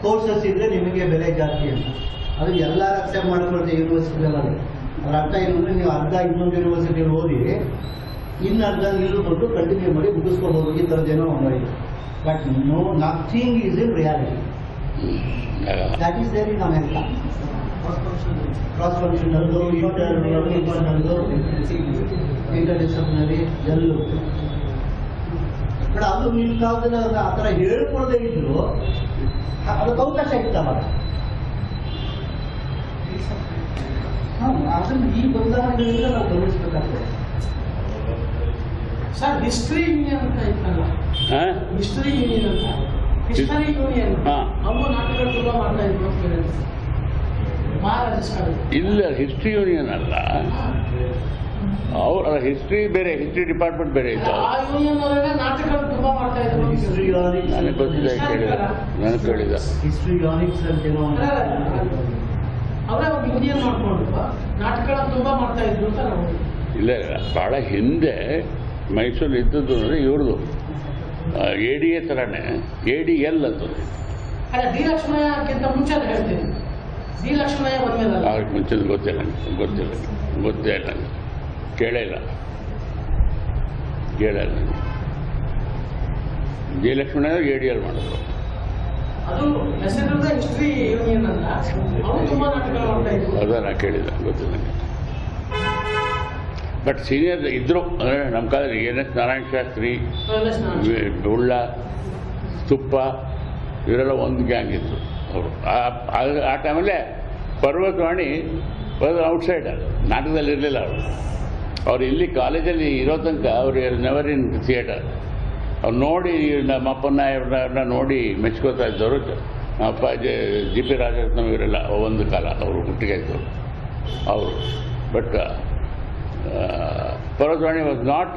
ಕೋರ್ಸಸ್ ಇದ್ರೆ ನಿಮಗೆ ಬೆಲೆ ಜಾಸ್ತಿ ಅಂತ. ಅದು ಎಲ್ಲರೂ ಅಕ್ಸೆಪ್ಟ್ ಮಾಡ್ಕೊಳ್ತೀವಿ ಯೂನಿವರ್ಸಿಟಿಗಳಲ್ಲಿ. ಅದ್ರ ಅರ್ಥ ಏನಂದರೆ, ನೀವು ಅರ್ಧ ಇನ್ನೊಂದು ಯೂನಿವರ್ಸಿಟಿಯಲ್ಲಿ ಓದಿ ಇನ್ನು ಅರ್ಧ ನೀರು ಬಂದು ಕಂಟಿನ್ಯೂ ಮಾಡಿ ಮುಗಿಸ್ಕೋಬಹುದು, ಈ ಥರದ್ದೇನೋ ಒಂದಾಯಿತು. But no, nothing is in reality. That is there in America. Cross ಫಂಕ್ಷನಲ್ದು, ಇಂಟರ್ಡಿಸಿಪ್ಲಿನರಿ ಎಲ್ಲೂ. ಬಟ್ ಅದು ನಿಮ್ಮ ಕಾಲದಲ್ಲಿ ಆ ಥರ ಹೇಳ್ಕೊಳ್ದೇ ಇದ್ರು ಅದಕ್ಕೆ ಅವಕಾಶ ಇತ್ತಲ್ಲ. ಅದನ್ನು ಈ ಬದಲಾವಣೆಗಳಿಂದ ನಾವು ಗಮನಿಸಬೇಕಾಗ್ತದೆ. ಸರ್, ಹಿಸ್ಟ್ರಿ ಯೂನಿಯನ್ ಅಂತ ಇತ್ತಲ್ಲ, ಹಿಸ್ಟ್ರಿ ಯೂನಿಯನ್ ಅಂತ, ಹಿಸ್ಟರಿ ಯೂನಿಯನ್ ಅವರು ನಾಟಕಗಳು ತುಂಬ ಮಾಡ್ತಾ ಇದ್ರು ಅಂತ ಹೇಳಿದ್ರು ಮಹಾರಾಜ ಸಾಹೇಬ್. ಇಲ್ಲ, ಹಿಸ್ಟ್ರಿ ಯೂನಿಯನ್ ಅಲ್ಲ, ಅವ್ರ ಹಿಸ್ಟ್ರಿ ಬೇರೆ, ಹಿಸ್ಟ್ರಿ ಡಿಪಾರ್ಟ್ಮೆಂಟ್ ಬೇರೆ ಇತ್ತು. ಆ ಯೂನಿಯನ್ ಅವರೆಲ್ಲ ನಾಟಕಗಳು ತುಂಬ ಮಾಡ್ತಾ ಇದ್ರು. ನನಗೆ ಗೊತ್ತಿಲ್ಲ, ನನಗೆ ಕೇಳಿದ ಹಿಸ್ಟ್ರಿಯಾನಿಕ್ಸ್ ಅಂತ ಏನೋ ಅವರೇ ಒಂದು ಯೂನಿಯನ್ ಮಾಡ್ಕೊಂಡು ನಾಟಕಗಳನ್ನು ತುಂಬ ಮಾಡ್ತಾ ಇದ್ರು ಅಂತ ನಾವು. ಇಲ್ಲ, ಭಾಳ ಹಿಂದೆ ಮೈಸೂರು ಇದ್ದದ್ದು ಅಂದರೆ ಇವ್ರದ್ದು ADA ಥರನೇ ADL ಅಂತ. ಅಲ್ಲ, ಡಿ ಲಕ್ಷ್ಮಯ್ಯಕ್ಕಿಂತ ಮುಂಚೆ ಅದು ಹೇಳ್ತೀನಿ. ಡಿ ಲಕ್ಷ್ಮಯ್ಯ ಬಂದ್ಮೇಲೆ ಮುಂಚೆ ಗೊತ್ತಿಲ್ಲ. ಗೊತ್ತೇ ಇಲ್ಲ, ಕೇಳೇ ಇಲ್ಲ. ಜಯಲಕ್ಷ್ಮಣ ADL ಮಾಡಿದ್ರು. ಅದು ಹೆಸರದ ಹಿಸ್ಟ್ರಿ ಯೂನಿಯನ್ ಅಲ್ಲ, ಅವರು ತುಂಬಾ ನಾಟಕ ಮಾಡ್ತಾ ಇದ್ರು. ಅದನ್ನ ಕೇಳಿಲ್ಲ, ಗೊತ್ತಿಲ್ಲ ನನಗೆ. ಬಟ್ ಸೀನಿಯರ್ ಇದ್ರು ಅಂದರೆ ನಮ್ಮ ಕಾಲದಲ್ಲಿ NS ನಾರಾಯಣ ಶಾಸ್ತ್ರಿ, ಉಳ್ಳ, ತುಪ್ಪ ಇವರೆಲ್ಲ ಒಂದು ಗ್ಯಾಂಗ್ ಇತ್ತು ಅವರು. ಆ ಟೈಮಲ್ಲೇ ಪರ್ವತವಾಣಿ ಔಟ್ಸೈಡರ್, ನಾಟಕದಲ್ಲಿ ಇರಲಿಲ್ಲ ಅವರು. ಅವ್ರು ಇಲ್ಲಿ ಕಾಲೇಜಲ್ಲಿ ಇರೋ ತನಕ ಅವರು ನೆವರ್ ಇನ್ ಥಿಯೇಟರ್. ಅವ್ರು ನೋಡಿ ನಮ್ಮಪ್ಪನ ಇವ್ರನ್ನ ನೋಡಿ ಮೆಚ್ಕೋತಾ ಇದ್ದವರು. ನಮ್ಮಪ್ಪ GP ರಾಜರತ್ನ ಇವರೆಲ್ಲ ಒಂದು ಕಾಲ ಅವರು ಹುಟ್ಟಿಗೆ ಇದ್ದವರು ಅವರು. But Parvathavani was not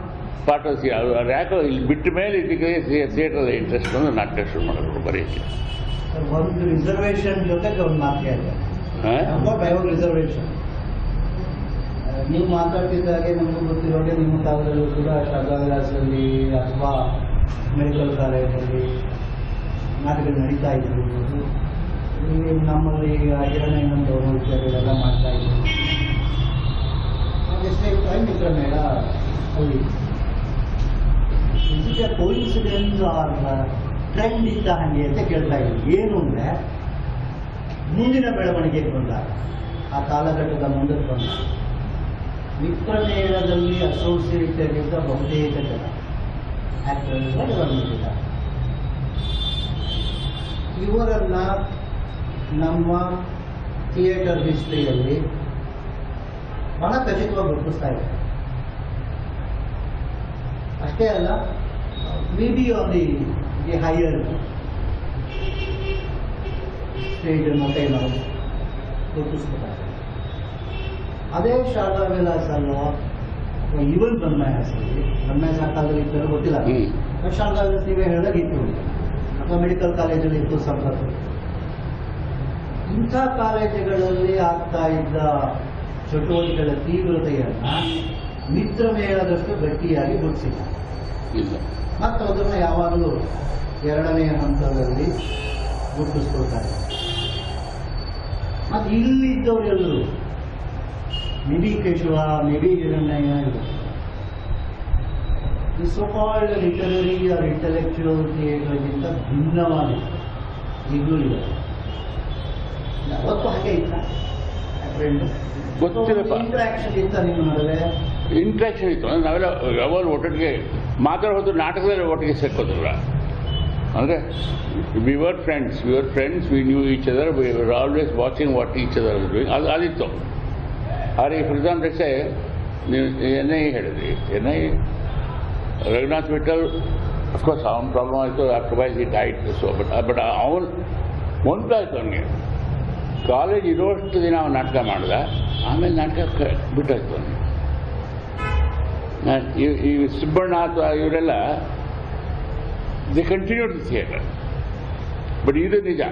part of ಅವ್ರು ಯಾಕೋ ಇಲ್ಲಿ ಬಿಟ್ಟ ಮೇಲೆ ಇದಕ್ಕೆ ಥಿಯೇಟ್ರಲ್ಲಿ ಇಂಟ್ರೆಸ್ಟ್ ಬಂದು ನಾಟಕ ಶುರು ಮಾಡಿದ್ರು ಬರೀಕ್ಕೆ. ಒಂದು ರಿಸರ್ವೇಷನ್ ಜೊತೆಗೆ ಒಂದು ಮಾತು ಹೇಳಿದೆ, ರಿಸರ್ವೇಷನ್. ನೀವು ಮಾತಾಡ್ತಿದ್ದಾಗೆ ನಮಗೂ ಗೊತ್ತಿರೋಗೆ ನಿಮ್ಮ ಕಾಲದಲ್ಲೂ ಕೂಡ ಶಾಖಾವಿಲಾಸದಲ್ಲಿ ಅಥವಾ ಮೆಡಿಕಲ್ ಕಾಲೇಜಲ್ಲಿ ನಾಟಕ ನಡೀತಾ ಇದ್ದಿರ್ಬೋದು. ನಮ್ಮಲ್ಲಿ ಹಿರಣ್ಯನಂದವರು ವಿಚಾರಗಳೆಲ್ಲ ಮಾಡ್ತಾ ಇದ್ರು. ಎಷ್ಟೇ ಮಿತ್ರ ಮೇಳ ಅಲ್ಲಿ ಕೋಇನ್ಸಿಡೆನ್ಸ್ ಆರ್ ಟ್ರೆಂಡ್ ಇದ್ದ ಹಾಗೆ ಅಂತ ಕೇಳ್ತಾ ಇದ್ರು. ಏನು ಅಂದರೆ ಮುಂದಿನ ಬೆಳವಣಿಗೆಗೆ ಬಂದಾಗ, ಆ ಕಾಲಘಟ್ಟದ ಮುಂದಕ್ಕೆ ಬಂದಾಗ ಮಿತ್ರ ಮೇಳದಲ್ಲಿ ಅಸೋಸಿಯೇಟೆಡ್ ಇದ್ದ ಬಹುತೇಕ ಜನ ಆಕ್ಟರ್ಸ್ ಬಂದಿದ್ದಾರೆ. ಇವರನ್ನ ನಮ್ಮ ಥಿಯೇಟರ್ ಹಿಸ್ಟ್ರಿಯಲ್ಲಿ ಬಹಳ ಖಚಿತವಾಗಿ ಗುರುತಿಸ್ತಾ ಇದ್ದಾರೆ. ಅಷ್ಟೇ ಅಲ್ಲ, may be on the higher stage ಮತ್ತೆ ನಾವು ಗುರುತಿಸ್ಕೊತಾರೆ. ಅದೇ ಶಾರದಾ ವಿಲಾಸ ಅಲ್ವಾ, ಇವನ್ ಬ್ರಹ್ಮಯಾಸ ಕಾಲದಲ್ಲಿ ಇದ್ದರೆ ಗೊತ್ತಿಲ್ಲ. ಶಾರದಾ ವಿಲಾಸ ನೀವೇ ಹೇಳಿದಾಗ ಇತ್ತು, ಅಥವಾ ಮೆಡಿಕಲ್ ಕಾಲೇಜಲ್ಲಿ ಇತ್ತು ಸಂಪತ್ತು. ಇಂಥ ಕಾಲೇಜುಗಳಲ್ಲಿ ಆಗ್ತಾ ಇದ್ದ ಚಟುವಟಿಕೆಗಳ ತೀವ್ರತೆಯನ್ನ ಮಿತ್ರ ಮೇಳದಷ್ಟು ಗಟ್ಟಿಯಾಗಿ ಗುರುತಿಸಿಲ್ಲ. ಮತ್ತು ಅದನ್ನು ಯಾವಾಗಲೂ ಎರಡನೇ ಹಂತದಲ್ಲಿ ಗುರುತಿಸ್ಕೊಳ್ತಾರೆ. ಮತ್ತು ಇಲ್ಲಿದ್ದವರೆಲ್ಲರೂ maybe Keshava, maybe Hirannayya, ಈ ಸೋಕಾಲ್ಡ್ ಲಿಟರರಿ ಆರ್ ಇಂಟೆಲೆಕ್ಚುಯಲ್ ಥಿಯೇಟರ್ಗಿಂತ ಭಿನ್ನವಾಗಿದೆ. ಈಗಲೂ ಇದೆ, ಅವತ್ತು ಹಾಗೆ ಇತ್ತ ಗೊತ್ತಿಲ್ಲಪ್ಪ. ಇಂಟ್ರಾಕ್ಷನ್ ಇತ್ತ ನಿಮ್ಮ ನಡುವೆ? ಇಂಟ್ರಾಕ್ಷನ್ ಇತ್ತು ಅಂದರೆ ನಾವೆಲ್ಲ ಯಾವಾಗ ಒಟ್ಟಿಗೆ ಮಾತಾಡೋದು, ನಾಟಕದಲ್ಲಿ ಒಟ್ಟಿಗೆ ಸೇರ್ಕೋದಿಲ್ಲ. ಅಂದರೆ we were friends, we knew each other, we were always watching what each other doing. ಅದಿತ್ತು. ಆದರೆ ಫಾರ್ ಎಕ್ಸಾಂಪಲ್ ನೀವು NI ಹೇಳಿದ್ರಿ, NI ರಘುನಾಥ್ ವಿಠಲ್ ಅಫ್ಕೋರ್ಸ್ ಅವನ ಪ್ರಾಬ್ಲಮ್ ಆಯಿತು, after while he died. So but ಅವನು ಒಂದಾಯ್ತು ಅವನಿಗೆ. ಕಾಲೇಜ್ ಇರೋಷ್ಟು ದಿನ ಅವನು ನಾಟಕ ಮಾಡಿದ, ಆಮೇಲೆ ನಾಟಕ ಬಿಟ್ಟಾಯ್ತು ಅವನಿಗೆ. ಈ ಸುಬ್ಬಣ್ಣ ಅಥವಾ ಇವರೆಲ್ಲ the continued the theatre. But ಇದು ನಿಜ,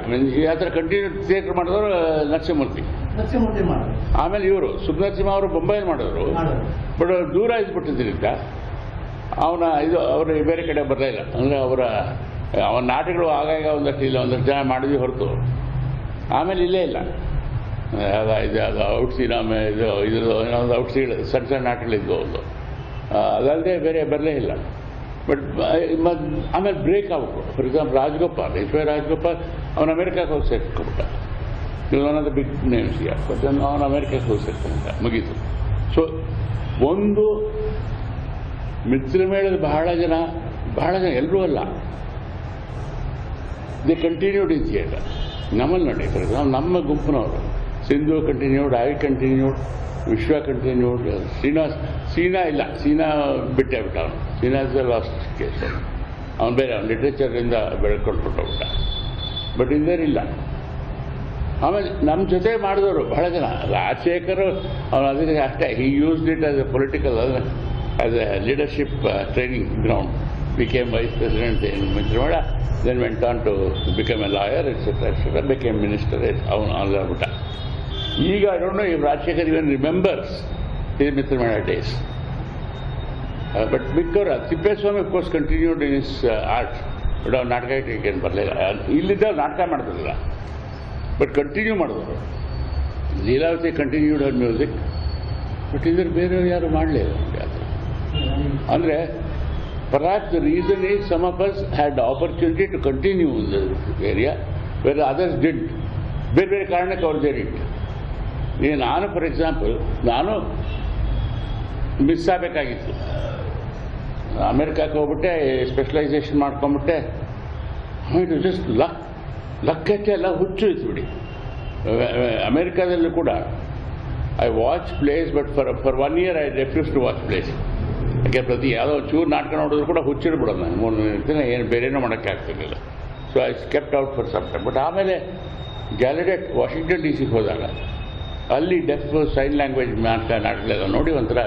ಈ ಥರ ಕಂಟಿನ್ಯೂಡ್ ಥಿಯೇಟರ್ ಮಾಡಿದವರು ನರಸಿಂಹಮೂರ್ತಿ. ಆಮೇಲೆ ಇವರು ಸುಬ್ನರಸಿಂಹ ಅವರು ಬೊಂಬೈಲಿ ಮಾಡಿದ್ರು. ಬಟ್ ದೂರ ಇದ್ಬಿಟ್ಟಿದ್ದರಿಂದ ಅವರು ಬೇರೆ ಕಡೆ ಬರಲಿಲ್ಲ. ಅಂದರೆ ಅವನ ನಾಟಕಗಳು ಆಗಾಗ ಒಂದಷ್ಟು ಜನ ಮಾಡಿದ್ವಿ ಹೊರತು ಆಮೇಲೆ ಇಲ್ಲೇ ಇಲ್ಲ. ಇದು ಔಟ್ಸೀನ್, ಆಮೇಲೆ ಇನ್ನೊಂದು ಔಟ್ಸೀಡ್ ಸಣ್ಣ ಸಣ್ಣ ನಾಟಕಗಳಿದ್ವು ಒಂದು, ಅದಲ್ಲದೆ ಬೇರೆ ಬರಲೇ ಇಲ್ಲ. ಬಟ್ ಆಮೇಲೆ ಬ್ರೇಕ್ ಆಗ್ಬಿಟ್ಟು. ಫಾರ್ ಎಕ್ಸಾಂಪಲ್ ರಾಜಗೋಪಾಲ್, ರಾಜಗೋಪಾಲ್ ಅವನು ಅಮೆರಿಕಕ್ಕೆ ಹೋಗಿ ಸೇರ್ಕೊಂಡ್ಬಿಟ್ಟ. He's one of the big names ಈಗ. ಬಟ್ ಅವನು ಅಮೆರಿಕಕ್ಕೆ ಹೋಗಿ ಸೇರ್ಕೊಂಡ್ಬಿಟ್ಟ, ಮುಗೀತು. ಸೊ ಒಂದು ಮಿತ್ರ ಮೇಳದ ಬಹಳ ಜನ ಎಲ್ಲರೂ ಅಲ್ಲ, ದಿ ಕಂಟಿನ್ಯೂಡ್ ಇನ್ ಥಿಯೇಟರ್. ನಮ್ಮಲ್ಲಿ ನೋಡಿ, ಫಾರ್ ಎಕ್ಸಾಂಪಲ್ ನಮ್ಮ ಗುಂಪಿನವರು ಸಿಂಧು ಕಂಟಿನ್ಯೂಡ್, ಐ ಕಂಟಿನ್ಯೂಡ್, ವಿಶ್ವ ಕಂಟಿನ್ಯೂಡ್, ಸೀನಾ ಇಲ್ಲ, ಸೀನಾ ಬಿಟ್ಟೆ ಬಿಟ್ಟ ಅವನು. ಸೀನಾ ಇಸ್ ದ ಲಾಸ್ಟ್ ಕೇಸ್. ಅವನು ಬೇರೆ, ಅವನು ಲಿಟ್ರೇಚರಿಂದ ಬೆಳ್ಕೊಂಡು ಬಿಟ್ಟೋಗ್ಬಿಟ್ಟ. ಬಟ್ ಇಲ್ಲ. ಆಮೇಲೆ ನಮ್ಮ ಜೊತೆ ಮಾಡಿದವರು ಬಹಳ ಜನ. ರಾಜಶೇಖರ್ ಅವನು ಅದಕ್ಕೆ ಅಷ್ಟೇ, ಹಿ used it as A political, as A leadership training ground. became vice president in Mitramaಡ, then went on to become a lawyer, etc., became minister. ಈಗ I don't know if Rajshekar even remembers his Mitramaಡ days. But Victor Tippeswamy, of course, continued in his art. But ಅವ್ರು ನಾಟಕ ಏನು ಬರಲಿಲ್ಲ. ಇಲ್ಲಿದ್ದ ನಾಟಕ ಮಾಡ್ತಿರಲಿಲ್ಲ, but continue ಮಾಡಿದ್ರು. Leelavathi continued her music. But ಇದ್ರ ಬೇರೆಯವ್ರು ಯಾರು ಮಾಡಲಿಲ್ಲ ಅದು. ಅಂದರೆ perhaps the reason is some of us had the opportunity to continue in the area where others didn't. ಬೇರೆ ಬೇರೆ ಕಾರಣಕ್ಕೆ ಅವ್ರು ಸೇರಿಟ್ಟು. ಈಗ ನಾನು ಫಾರ್ ಎಕ್ಸಾಂಪಲ್ ನಾನು ಮಿಸ್ ಆಗಬೇಕಾಗಿತ್ತು. ಅಮೆರಿಕಕ್ಕೆ ಹೋಗ್ಬಿಟ್ಟೆ, ಸ್ಪೆಷಲೈಸೇಷನ್ ಮಾಡ್ಕೊಂಬಿಟ್ಟೆ. ಇಟ್ ಜಸ್ಟ್ ಲಕ್ಕಕ್ಕೆ ಎಲ್ಲ ಹುಚ್ಚು ಇತ್ತು ಬಿಡಿ. ಅಮೆರಿಕಾದಲ್ಲೂ ಕೂಡ I watch plays, but for 1 year I refuse to watch plays. ಯಾಕೆ ಪ್ರತಿ ಯಾವುದೋ ಚೂರು ನಾಟಕ ನೋಡಿದ್ರು ಕೂಡ ಹುಚ್ಚಿಡ್ಬಿಡೋದು ನಾನು 3 ದಿನ ಏನು ಬೇರೆನೂ ಮಾಡೋಕ್ಕೆ ಆಗ್ತಿರ್ಲಿಲ್ಲ. So I kept out for some time. But ಆಮೇಲೆ ಗ್ಯಾಲರಿಯಟ್ ವಾಷಿಂಗ್ಟನ್ DC ಹೋದಾಗ ಅಲ್ಲಿ ಡೆಫ್ ಸೈನ್ ಲ್ಯಾಂಗ್ವೇಜ್ ನಾಟಕಗಳೆಲ್ಲ ನೋಡಿ ಒಂಥರ,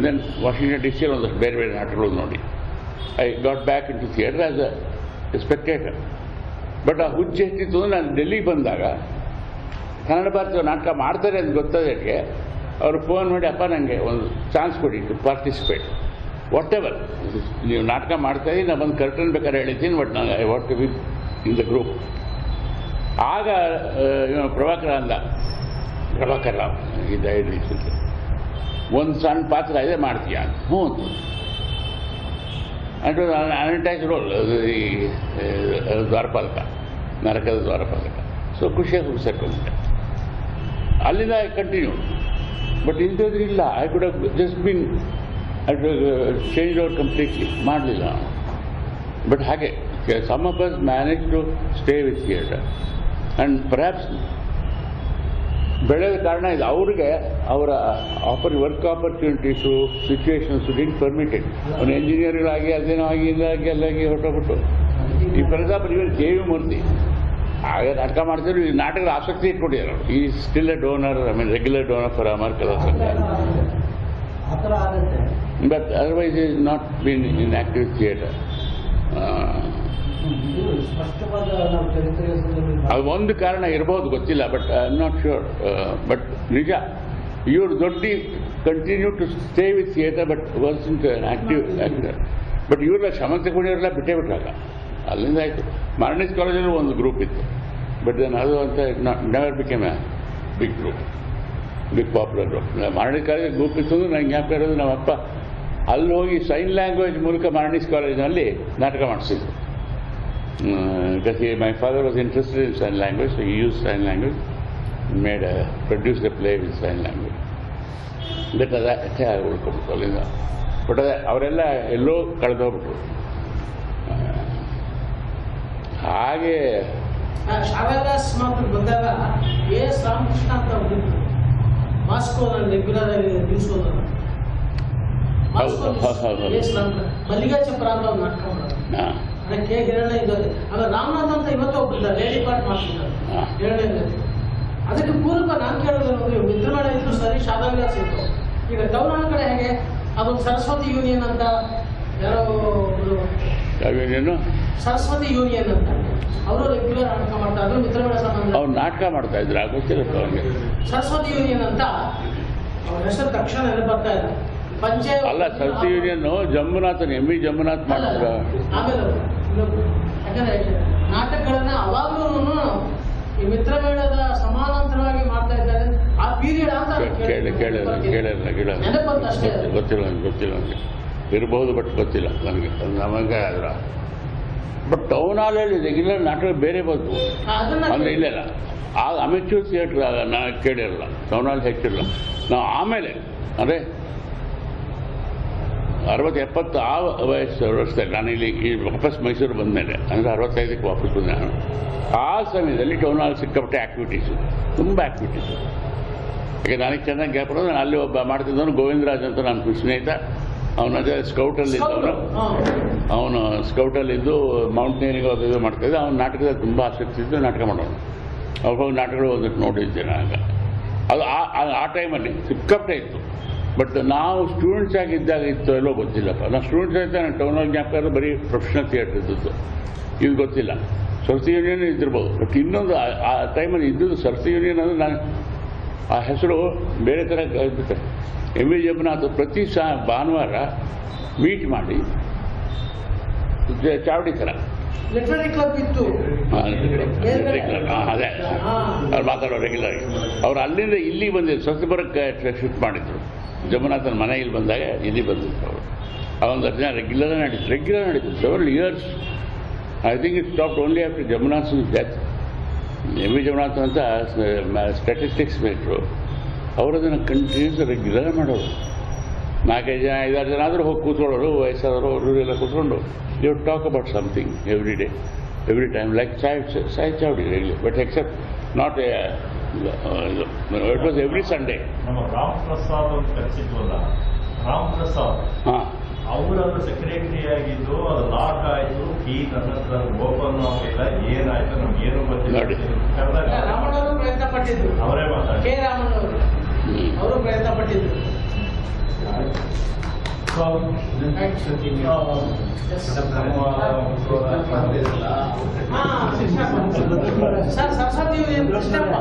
ದೆನ್ ವಾಷಿಂಗ್ಟನ್ DC ಒಂದಷ್ಟು ಬೇರೆ ಬೇರೆ ನಾಟಕಗಳು ನೋಡಿ I got back in to theatre as a spectator. But ಆ ಹುಚ್ಚು ಎಷ್ಟಿತ್ತು ಅಂದರೆ ನಾನು ಡೆಲ್ಲಿಗೆ ಬಂದಾಗ ಕನ್ನಡ ಭಾರತೀಯ ನಾಟಕ ಮಾಡ್ತಾರೆ ಅಂತ ಗೊತ್ತೋದಕ್ಕೆ ಅವರು ಫೋನ್ ಮಾಡಿ, ಅಪ್ಪ ನನಗೆ ಒಂದು ಚಾನ್ಸ್ ಕೊಡಿ ಟು ಪಾರ್ಟಿಸಿಪೇಟ್ ವಾಟ್ ಎವರ್. ನೀವು ನಾಟಕ ಮಾಡ್ತಾಯಿದ್ದೀನಿ, ನಾನು ಬಂದು ಕರ್ಟನ್ ಬೇಕಾದ್ರೆ ಹೇಳಿದ್ದೀನಿ, ಬಟ್ ನಾನು I want to be in the group. ಆಗ ಪ್ರಭಾಕರ ಅಂದ, ಪ್ರಭಾಕರ್ ರಾವ್ ಇದ್ದ ಒಂದು ಸಣ್ಣ ಪಾತ್ರ ಇದೆ ಮಾಡ್ತೀಯಾ ಅಂತ. ಹ್ಞೂ ಅಂತ ಅನ್ಅಟ್ಯಾಚ್ ರೋಲ್, ಈ ದ್ವಾರಪಾಲಕ, ನರಕದ ದ್ವಾರಪಾಲಕ. ಸೊ ಖುಷಿಯಾಗಿ ಸೇರ್ಕೊಂಡ್ಬಿಟ್ಟೆ. ಅಲ್ಲಿಂದ ಐ ಕಂಟಿನ್ಯೂ. ಬಟ್ ಇಂಥದ್ದು ಇಲ್ಲ. I could have just been change out completely. ಮಾಡಲಿಲ್ಲ ನಾವು. ಬಟ್ ಹಾಗೆ some of us manage to stay with theatre. And perhaps ಬೆಳೆದ ಕಾರಣ ಇದು ಅವ್ರಿಗೆ ಅವರ work opportunities, situations didn't permitted. ಅವನು ಎಂಜಿನಿಯರ್ಗಳಾಗಿ ಅದೇನೋ ಆಗಿ ಇಲ್ಲಾಗಿ ಅಲ್ಲಾಗಿ ಹೊರಟೋಗ್ಬಿಟ್ಟು. ಈ ಫಾರ್ ಎಕ್ಸಾಂಪಲ್ ಇವನ್ KV ಮೂರ್ತಿ ಆಗ ನಾಟಕ ಮಾಡ್ತಿದ್ರು. ಈ ನಾಟಕದ ಆಸಕ್ತಿ ಇಟ್ಕೊಂಡಿದ್ದಾರೆ ಅವರು. ಈ still a donor, I mean regular donor for Amar Kala Sangha. But otherwise is not been in active theatre. ಅದು ಒಂದು ಕಾರಣ ಇರ್ಬೋದು, ಗೊತ್ತಿಲ್ಲ. But I am not sure. But ನಿಜ ಇವರು ದೊಡ್ಡ continue to stay with theatre, but wasn't active actor. But ಇವ್ರೆಲ್ಲ ಶ್ರಮಂತ ಕುಣಿಯವರೆಲ್ಲ ಬಿಟ್ಟೇ ಬಿಟ್ಟಾಗ. ಅಲ್ಲಿಂದ ಆಯಿತು. ಮಾರ್ನಿಸ್ ಕಾಲೇಜಲ್ಲೂ ಒಂದು ಗ್ರೂಪ್ ಇತ್ತು. ಬಟ್ ದೆನ್ ಅದು ಅಂತ never became a big group, big popular group. ಮಾರ್ನಿಸ್ ಕಾಲೇಜ್ ಗ್ರೂಪ್ ಇತ್ತು ಅಂದರೆ ನಂಗೆ ಜ್ಞಾಪಕ ಇರೋದು, ನಮ್ಮಪ್ಪ ಅಲ್ಲಿ ಹೋಗಿ ಸೈನ್ ಲ್ಯಾಂಗ್ವೇಜ್ ಮೂಲಕ ಮಾರ್ನಿಸ್ ಕಾಲೇಜಿನಲ್ಲಿ ನಾಟಕ ಮಾಡಿಸಿದ್ರು. Because my father was interested in sign language, so he used sign language, produced a play with sign language. But ಅದೇ ಉಳ್ಕೊಬಿಟ್ಟು ಅಲ್ಲಿಂದ. ಬಟ್ ಅದೇ ಅವರೆಲ್ಲ ಎಲ್ಲೋ ಕಳೆದೋಗ್ಬಿಟ್ರು. ಹಾಗೆ ಶಾಲಾದಾಸ್ ಮಾತ್ರ ಬಂದಾಗ AS ರಾಮಕೃಷ್ಣ ಅಂತ ಬಂದಿದ್ರು. ಮಾಸ್ಕೋದಲ್ಲಿ ರೆಗ್ಯುಲರ್ ಆಗಿ ನ್ಯೂಸ್ ಓದೋದು. ಮಲ್ಲಿಗಾಚ ಪ್ರಾಂತ ನಾಟಕ ಮಾಡೋದು. ಅದಕ್ಕೆ ಗಿರಣ ಇದ್ದದ್ದು. ಆಮೇಲೆ ರಾಮನಾಥ್ ಅಂತ ಇವತ್ತು ಒಬ್ಬ ಲೇಡಿ ಪಾರ್ಟ್ ಮಾಡ್ತಿದ್ದಾರೆ 2ನೇ. ಅದಕ್ಕೆ ಪೂರ್ವ ನಾನು ಕೇಳೋದು ನೋಡಿ, ವಿದ್ರಮಾಣ ಇದ್ರು ಸರಿ, ಶಾಲಾವಿಲಾಸ ಇತ್ತು. ಈಗ ಟೌನ್ ಕಡೆ ಹೇಗೆ ಅದೊಂದು ಸರಸ್ವತಿ ಯೂನಿಯನ್ ಅಂತ ಯಾರೋ ಸರಸ್ವತಿ ಯೂನಿಯನ್ ಅಂತ ಅವರು ರೆಗ್ಯುಲರ್ ನಾಟಕ ಮಾಡ್ತಾ ಇದ್ರು. ವಿದ್ರಮಾಣ ಸಂಬಂಧ ಅವ್ರು ನಾಟಕ ಮಾಡ್ತಾ ಇದ್ರು. ಗೊತ್ತಿಲ್ಲ ಸರಸ್ವತಿ ಯೂನಿಯನ್ ಅಂತ ಅವ್ರ ಹೆಸರು ತಕ್ಷಣ ಬರ್ತಾ ಇಲ್ಲ. ಪಂಚಾಯತ್ ಅಲ್ಲ, ಸರಸ್ವತಿ ಯೂನಿಯನ್ ಜಂಬುನಾಥನ್, MV ಜಂಬುನಾಥ್ ಮಾಡಿದ್ರು. ಆಮೇಲೆ ಯಾಕಂದ್ರೆ ನಾಟಕಗಳನ್ನ ಅವಾಗ್ಲೂ ಈ ಮಿತ್ರಮೇಳದ ಸಮಾನಾಂತರವಾಗಿ ಮಾಡ್ತಾ ಇದ್ದಾರೆ. ಆ ಪೀರಿಯಡ್ ಅಂತ ಗೊತ್ತಿಲ್ಲ ನನಗೆ. ಇರಬಹುದು, ಬಟ್ ಗೊತ್ತಿಲ್ಲ ನನಗೆ. ನಮಗೆ ಅದ್ರ ಬಟ್ ಟೌನ್ ಹಾಲಲ್ಲಿ ರೆಗ್ಯುಲರ್ ನಾಟಕ ಬೇರೆ ಬಂತು ಅಂದರೆ ಇಲ್ಲೆಲ್ಲ. ಆಗ ಅಮೆಚೂರ್ ಥಿಯೇಟ್ರ್ ನಾನು ಕೇಳಿರಲ್ಲ, ಟೌನ್ ಹಾಲ್ ಹೆಚ್ಚಿರಲ್ಲ. ನಾವು ಆಮೇಲೆ ಅಂದರೆ 60-70 ಆ ವರ್ಷದಲ್ಲಿ ನಾನು ಇಲ್ಲಿ ವಾಪಸ್ ಮೈಸೂರು ಬಂದಮೇಲೆ, ಅಂದರೆ 65ಕ್ಕೆ ವಾಪಸ್ ಬಂದೆ ನಾನು. ಆ ಸಮಯದಲ್ಲಿ ಟೌನ್ ಹಾಲ್ ಸಿಕ್ಕಾಪಟ್ಟೆ ಆ್ಯಕ್ಟಿವಿಟೀಸು, ತುಂಬ ಆ್ಯಕ್ಟಿವಿಟೀಸು. ಯಾಕೆ ನನಗೆ ಚೆನ್ನಾಗಿ ಗ್ಯಾಪ್ ಇರೋದು. ನಾನು ಅಲ್ಲಿ ಒಬ್ಬ ಮಾಡ್ತಿದ್ದವನು ಗೋವಿಂದರಾಜ್ ಅಂತ ನನ್ನ ಸ್ನೇಹಿತ. ಅವನದೇ ಸ್ಕೌಟಲ್ಲಿದ್ದವನು. ಅವನು ಸ್ಕೌಟಲ್ಲಿದ್ದು ಮೌಂಟೇನಿಗೆ ಅದು ಮಾಡ್ತಾಯಿದ್ದ. ಅವನ ನಾಟಕದಲ್ಲಿ ತುಂಬ ಆಸಕ್ತಿ ಇದ್ದು ನಾಟಕ ಮಾಡೋನು. ಅವ್ರು ಹೋಗಿ ನಾಟಕಗಳು ಓದಕ್ಕೆ ನೋಡಿದ್ದೇನೆ. ಆಗ ಅದು ಆ ಟೈಮಲ್ಲಿ ಸಿಕ್ಕಾಪಟ್ಟೆ ಇತ್ತು. ಬಟ್ ನಾವು ಸ್ಟೂಡೆಂಟ್ಸ್ ಆಗಿದ್ದಾಗ ಇತ್ತು ಎಲ್ಲೋ ಗೊತ್ತಿಲ್ಲಪ್ಪ. ನಾವು ಸ್ಟೂಡೆಂಟ್ಸ್ ಆಗಿದ್ದಾಗ ನಾನು ಟೌನಲ್ಲಿ ಜ್ಞಾಪಕ ಬರೀ ಪ್ರೊಫೆಷನಲ್ ಥಿಯೇಟ್ರ್ ಇದ್ದದ್ದು. ಇದು ಗೊತ್ತಿಲ್ಲ. ಸರಸ್ವತಿ ಯೂನಿಯನ್ ಇದ್ದಿರ್ಬೋದು. ಬಟ್ ಇನ್ನೊಂದು ಆ ಟೈಮಲ್ಲಿ ಇದ್ದದ್ದು ಸರಸ್ವತಿ ಯೂನಿಯನ್ ಅಂದರೆ ನಾನು ಆ ಹೆಸರು ಬೇರೆ ಥರ ಆಗ್ಬಿಟ್ಟೆ. MV ಜಂಬುನಾಥ್ ಪ್ರತಿ ಭಾನುವಾರ ಮೀಟ್ ಮಾಡಿ ಚಾವಡಿ ಥರ ಲಿಟ್ರರಿ ಕ್ಲಬ್ ಇತ್ತು. ಅದೇ ಅವ್ರು ಮಾತಾಡೋ ರೆಗ್ಯುಲರ್. ಅವ್ರು ಅಲ್ಲಿಂದ ಇಲ್ಲಿ ಬಂದಿದ್ದು, ಸ್ವಸ್ತಿಪುರಕ್ಕೆ ಶಿಫ್ಟ್ ಮಾಡಿದ್ರು. ಜಮುನಾಥನ ಮನೆ ಇಲ್ಲಿ ಬಂದಾಗ ಇಲ್ಲಿ ಬಂದಿತ್ತು ಅವರು. ಅವೊಂದು ಅರ್ಜನ ರೆಗ್ಯುಲರ್ ನಡೀತು several years. I think it stopped only after Jamunath death. M V Jamunath ಅಂತ ಸ್ಟ್ಯಾಟಿಸ್ಟಿಕ್ಸ್ ಮೇಟ್ರು, ಅವರು ಅದನ್ನು ಕಂಟಿನ್ಯೂಸ್ ರೆಗ್ಯುಲರ್ ಮಾಡೋರು. 4-5 ಜನ 5-6 ಜನ ಆದರೂ ಹೋಗಿ ಕೂತ್ಕೊಳ್ಳೋರು, ವಯಸ್ಸಾದವರು ಅವರೆಲ್ಲ ಕೂತ್ಕೊಂಡು they would talk about something every day, every time, like Sai Chavadi regular, but except not it was every Sunday. ನಮ್ಮ ರಾಮ್ ಪ್ರಸಾದ್ ಅಂತ ಕರೆಸಿದ್ವಲ್ಲ, ರಾಮ್ ಪ್ರಸಾದ್ ಅವರನ್ನು ಸೆಕ್ರೆಟರಿ ಆಗಿದ್ದು, ಅದು ಲಾಕ್ ಆಯಿತು, ಕೀ ನನ್ನ ಹತ್ರ ಓಪನ್ ಆಗಿಲ್ಲ, ಏನಾಯ್ತು ನಮ್ಗೇನು ಗೊತ್ತಿಲ್ಲ. ರಾಮಣ್ಣವರು ಪ್ರಯತ್ನ ಪಟ್ಟಿದ್ರು, ಅವರೇ ಮಾತಾಡಿ, ಕೆ ರಾಮಣ್ಣವರು ಅವರು ಪ್ರಯತ್ನ ಪಟ್ಟಿದ್ರು. ಸರ್ ಸರಸ್ವತಿ ಕೃಷ್ಣಪ್ಪ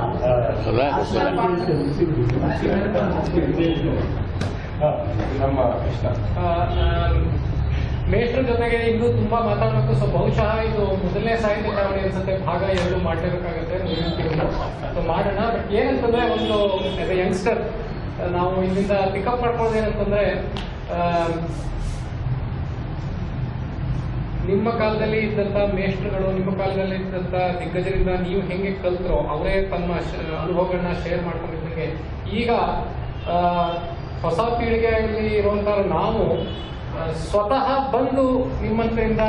ನಮ್ಮ ಕೃಷ್ಣ ಮೇಷ್ಟ್ರ ಜೊತೆಗೆ ಇನ್ನೂ ತುಂಬಾ ಮಾತಾಡಬೇಕು. ಸೊ ಬಹುಶಃ ಇದು ಮೊದಲನೇ ಸಾಹಿತ್ಯ ಚಾವಣಿ ಅನ್ಸುತ್ತೆ, ಭಾಗ 2 ಮಾಡಲೇಬೇಕಾಗುತ್ತೆ, ಸೊ ಮಾಡೋಣ. ಬಟ್ ಏನಂತಂದ್ರೆ, ಒಂದು ಆಸ್ ಎ ಯಂಗ್ಸ್ಟರ್ ನಾವು ಇಲ್ಲಿಂದ ಪಿಕಪ್ ಮಾಡ್ಕೊಳ್ಳೋದು ಏನಂತಂದ್ರೆ, ನಿಮ್ಮ ಕಾಲದಲ್ಲಿ ಇದ್ದಂಥ ಮೇಷ್ಟ್ರುಗಳು, ನಿಮ್ಮ ಕಾಲದಲ್ಲಿ ಇದ್ದಂಥ ದಿಗ್ಗಜರಿಂದ ನೀವು ಹೆಂಗೆ ಕಲ್ತರೋ ಅವರೇ ತಮ್ಮ ಅನುಭವಗಳನ್ನ ಶೇರ್ ಮಾಡ್ಕೊಂಡಿದ್ದಂಗೆ, ಈಗ ಹೊಸ ಪೀಳಿಗೆಯಲ್ಲಿ ಇರುವಂಥ ನಾವು ಸ್ವತಃ ಬಂದು ನಿಮ್ಮಂತರಿಂದ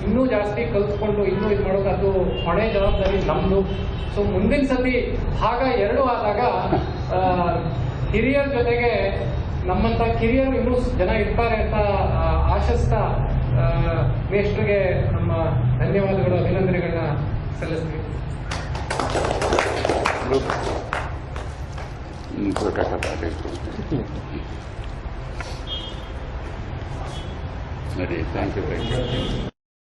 ಇನ್ನೂ ಜಾಸ್ತಿ ಕಲ್ತ್ಕೊಂಡು ಇನ್ನೂ ಇದು ಮಾಡೋದು, ಅದು ಹೊಣೆ ಜವಾಬ್ದಾರಿ ನಮ್ಮದು. ಸೊ ಮುಂದಿನ ಸತಿ ಭಾಗ 2 ಆದಾಗ ಹಿರಿಯರ ಜೊತೆಗೆ ನಮ್ಮಂಥ ಕಿರಿಯರು ಇನ್ನೂ ಜನ ಇರ್ತಾರೆ ಅಂತ ಆಶಿಸ್ತಾ ಮೇಷ್ಟ್ರಿಗೆ ನಮ್ಮ ಧನ್ಯವಾದಗಳು, ಅಭಿನಂದನೆಗಳನ್ನ ಸಲ್ಲಿಸ್ತೀವಿ. Thank you very much.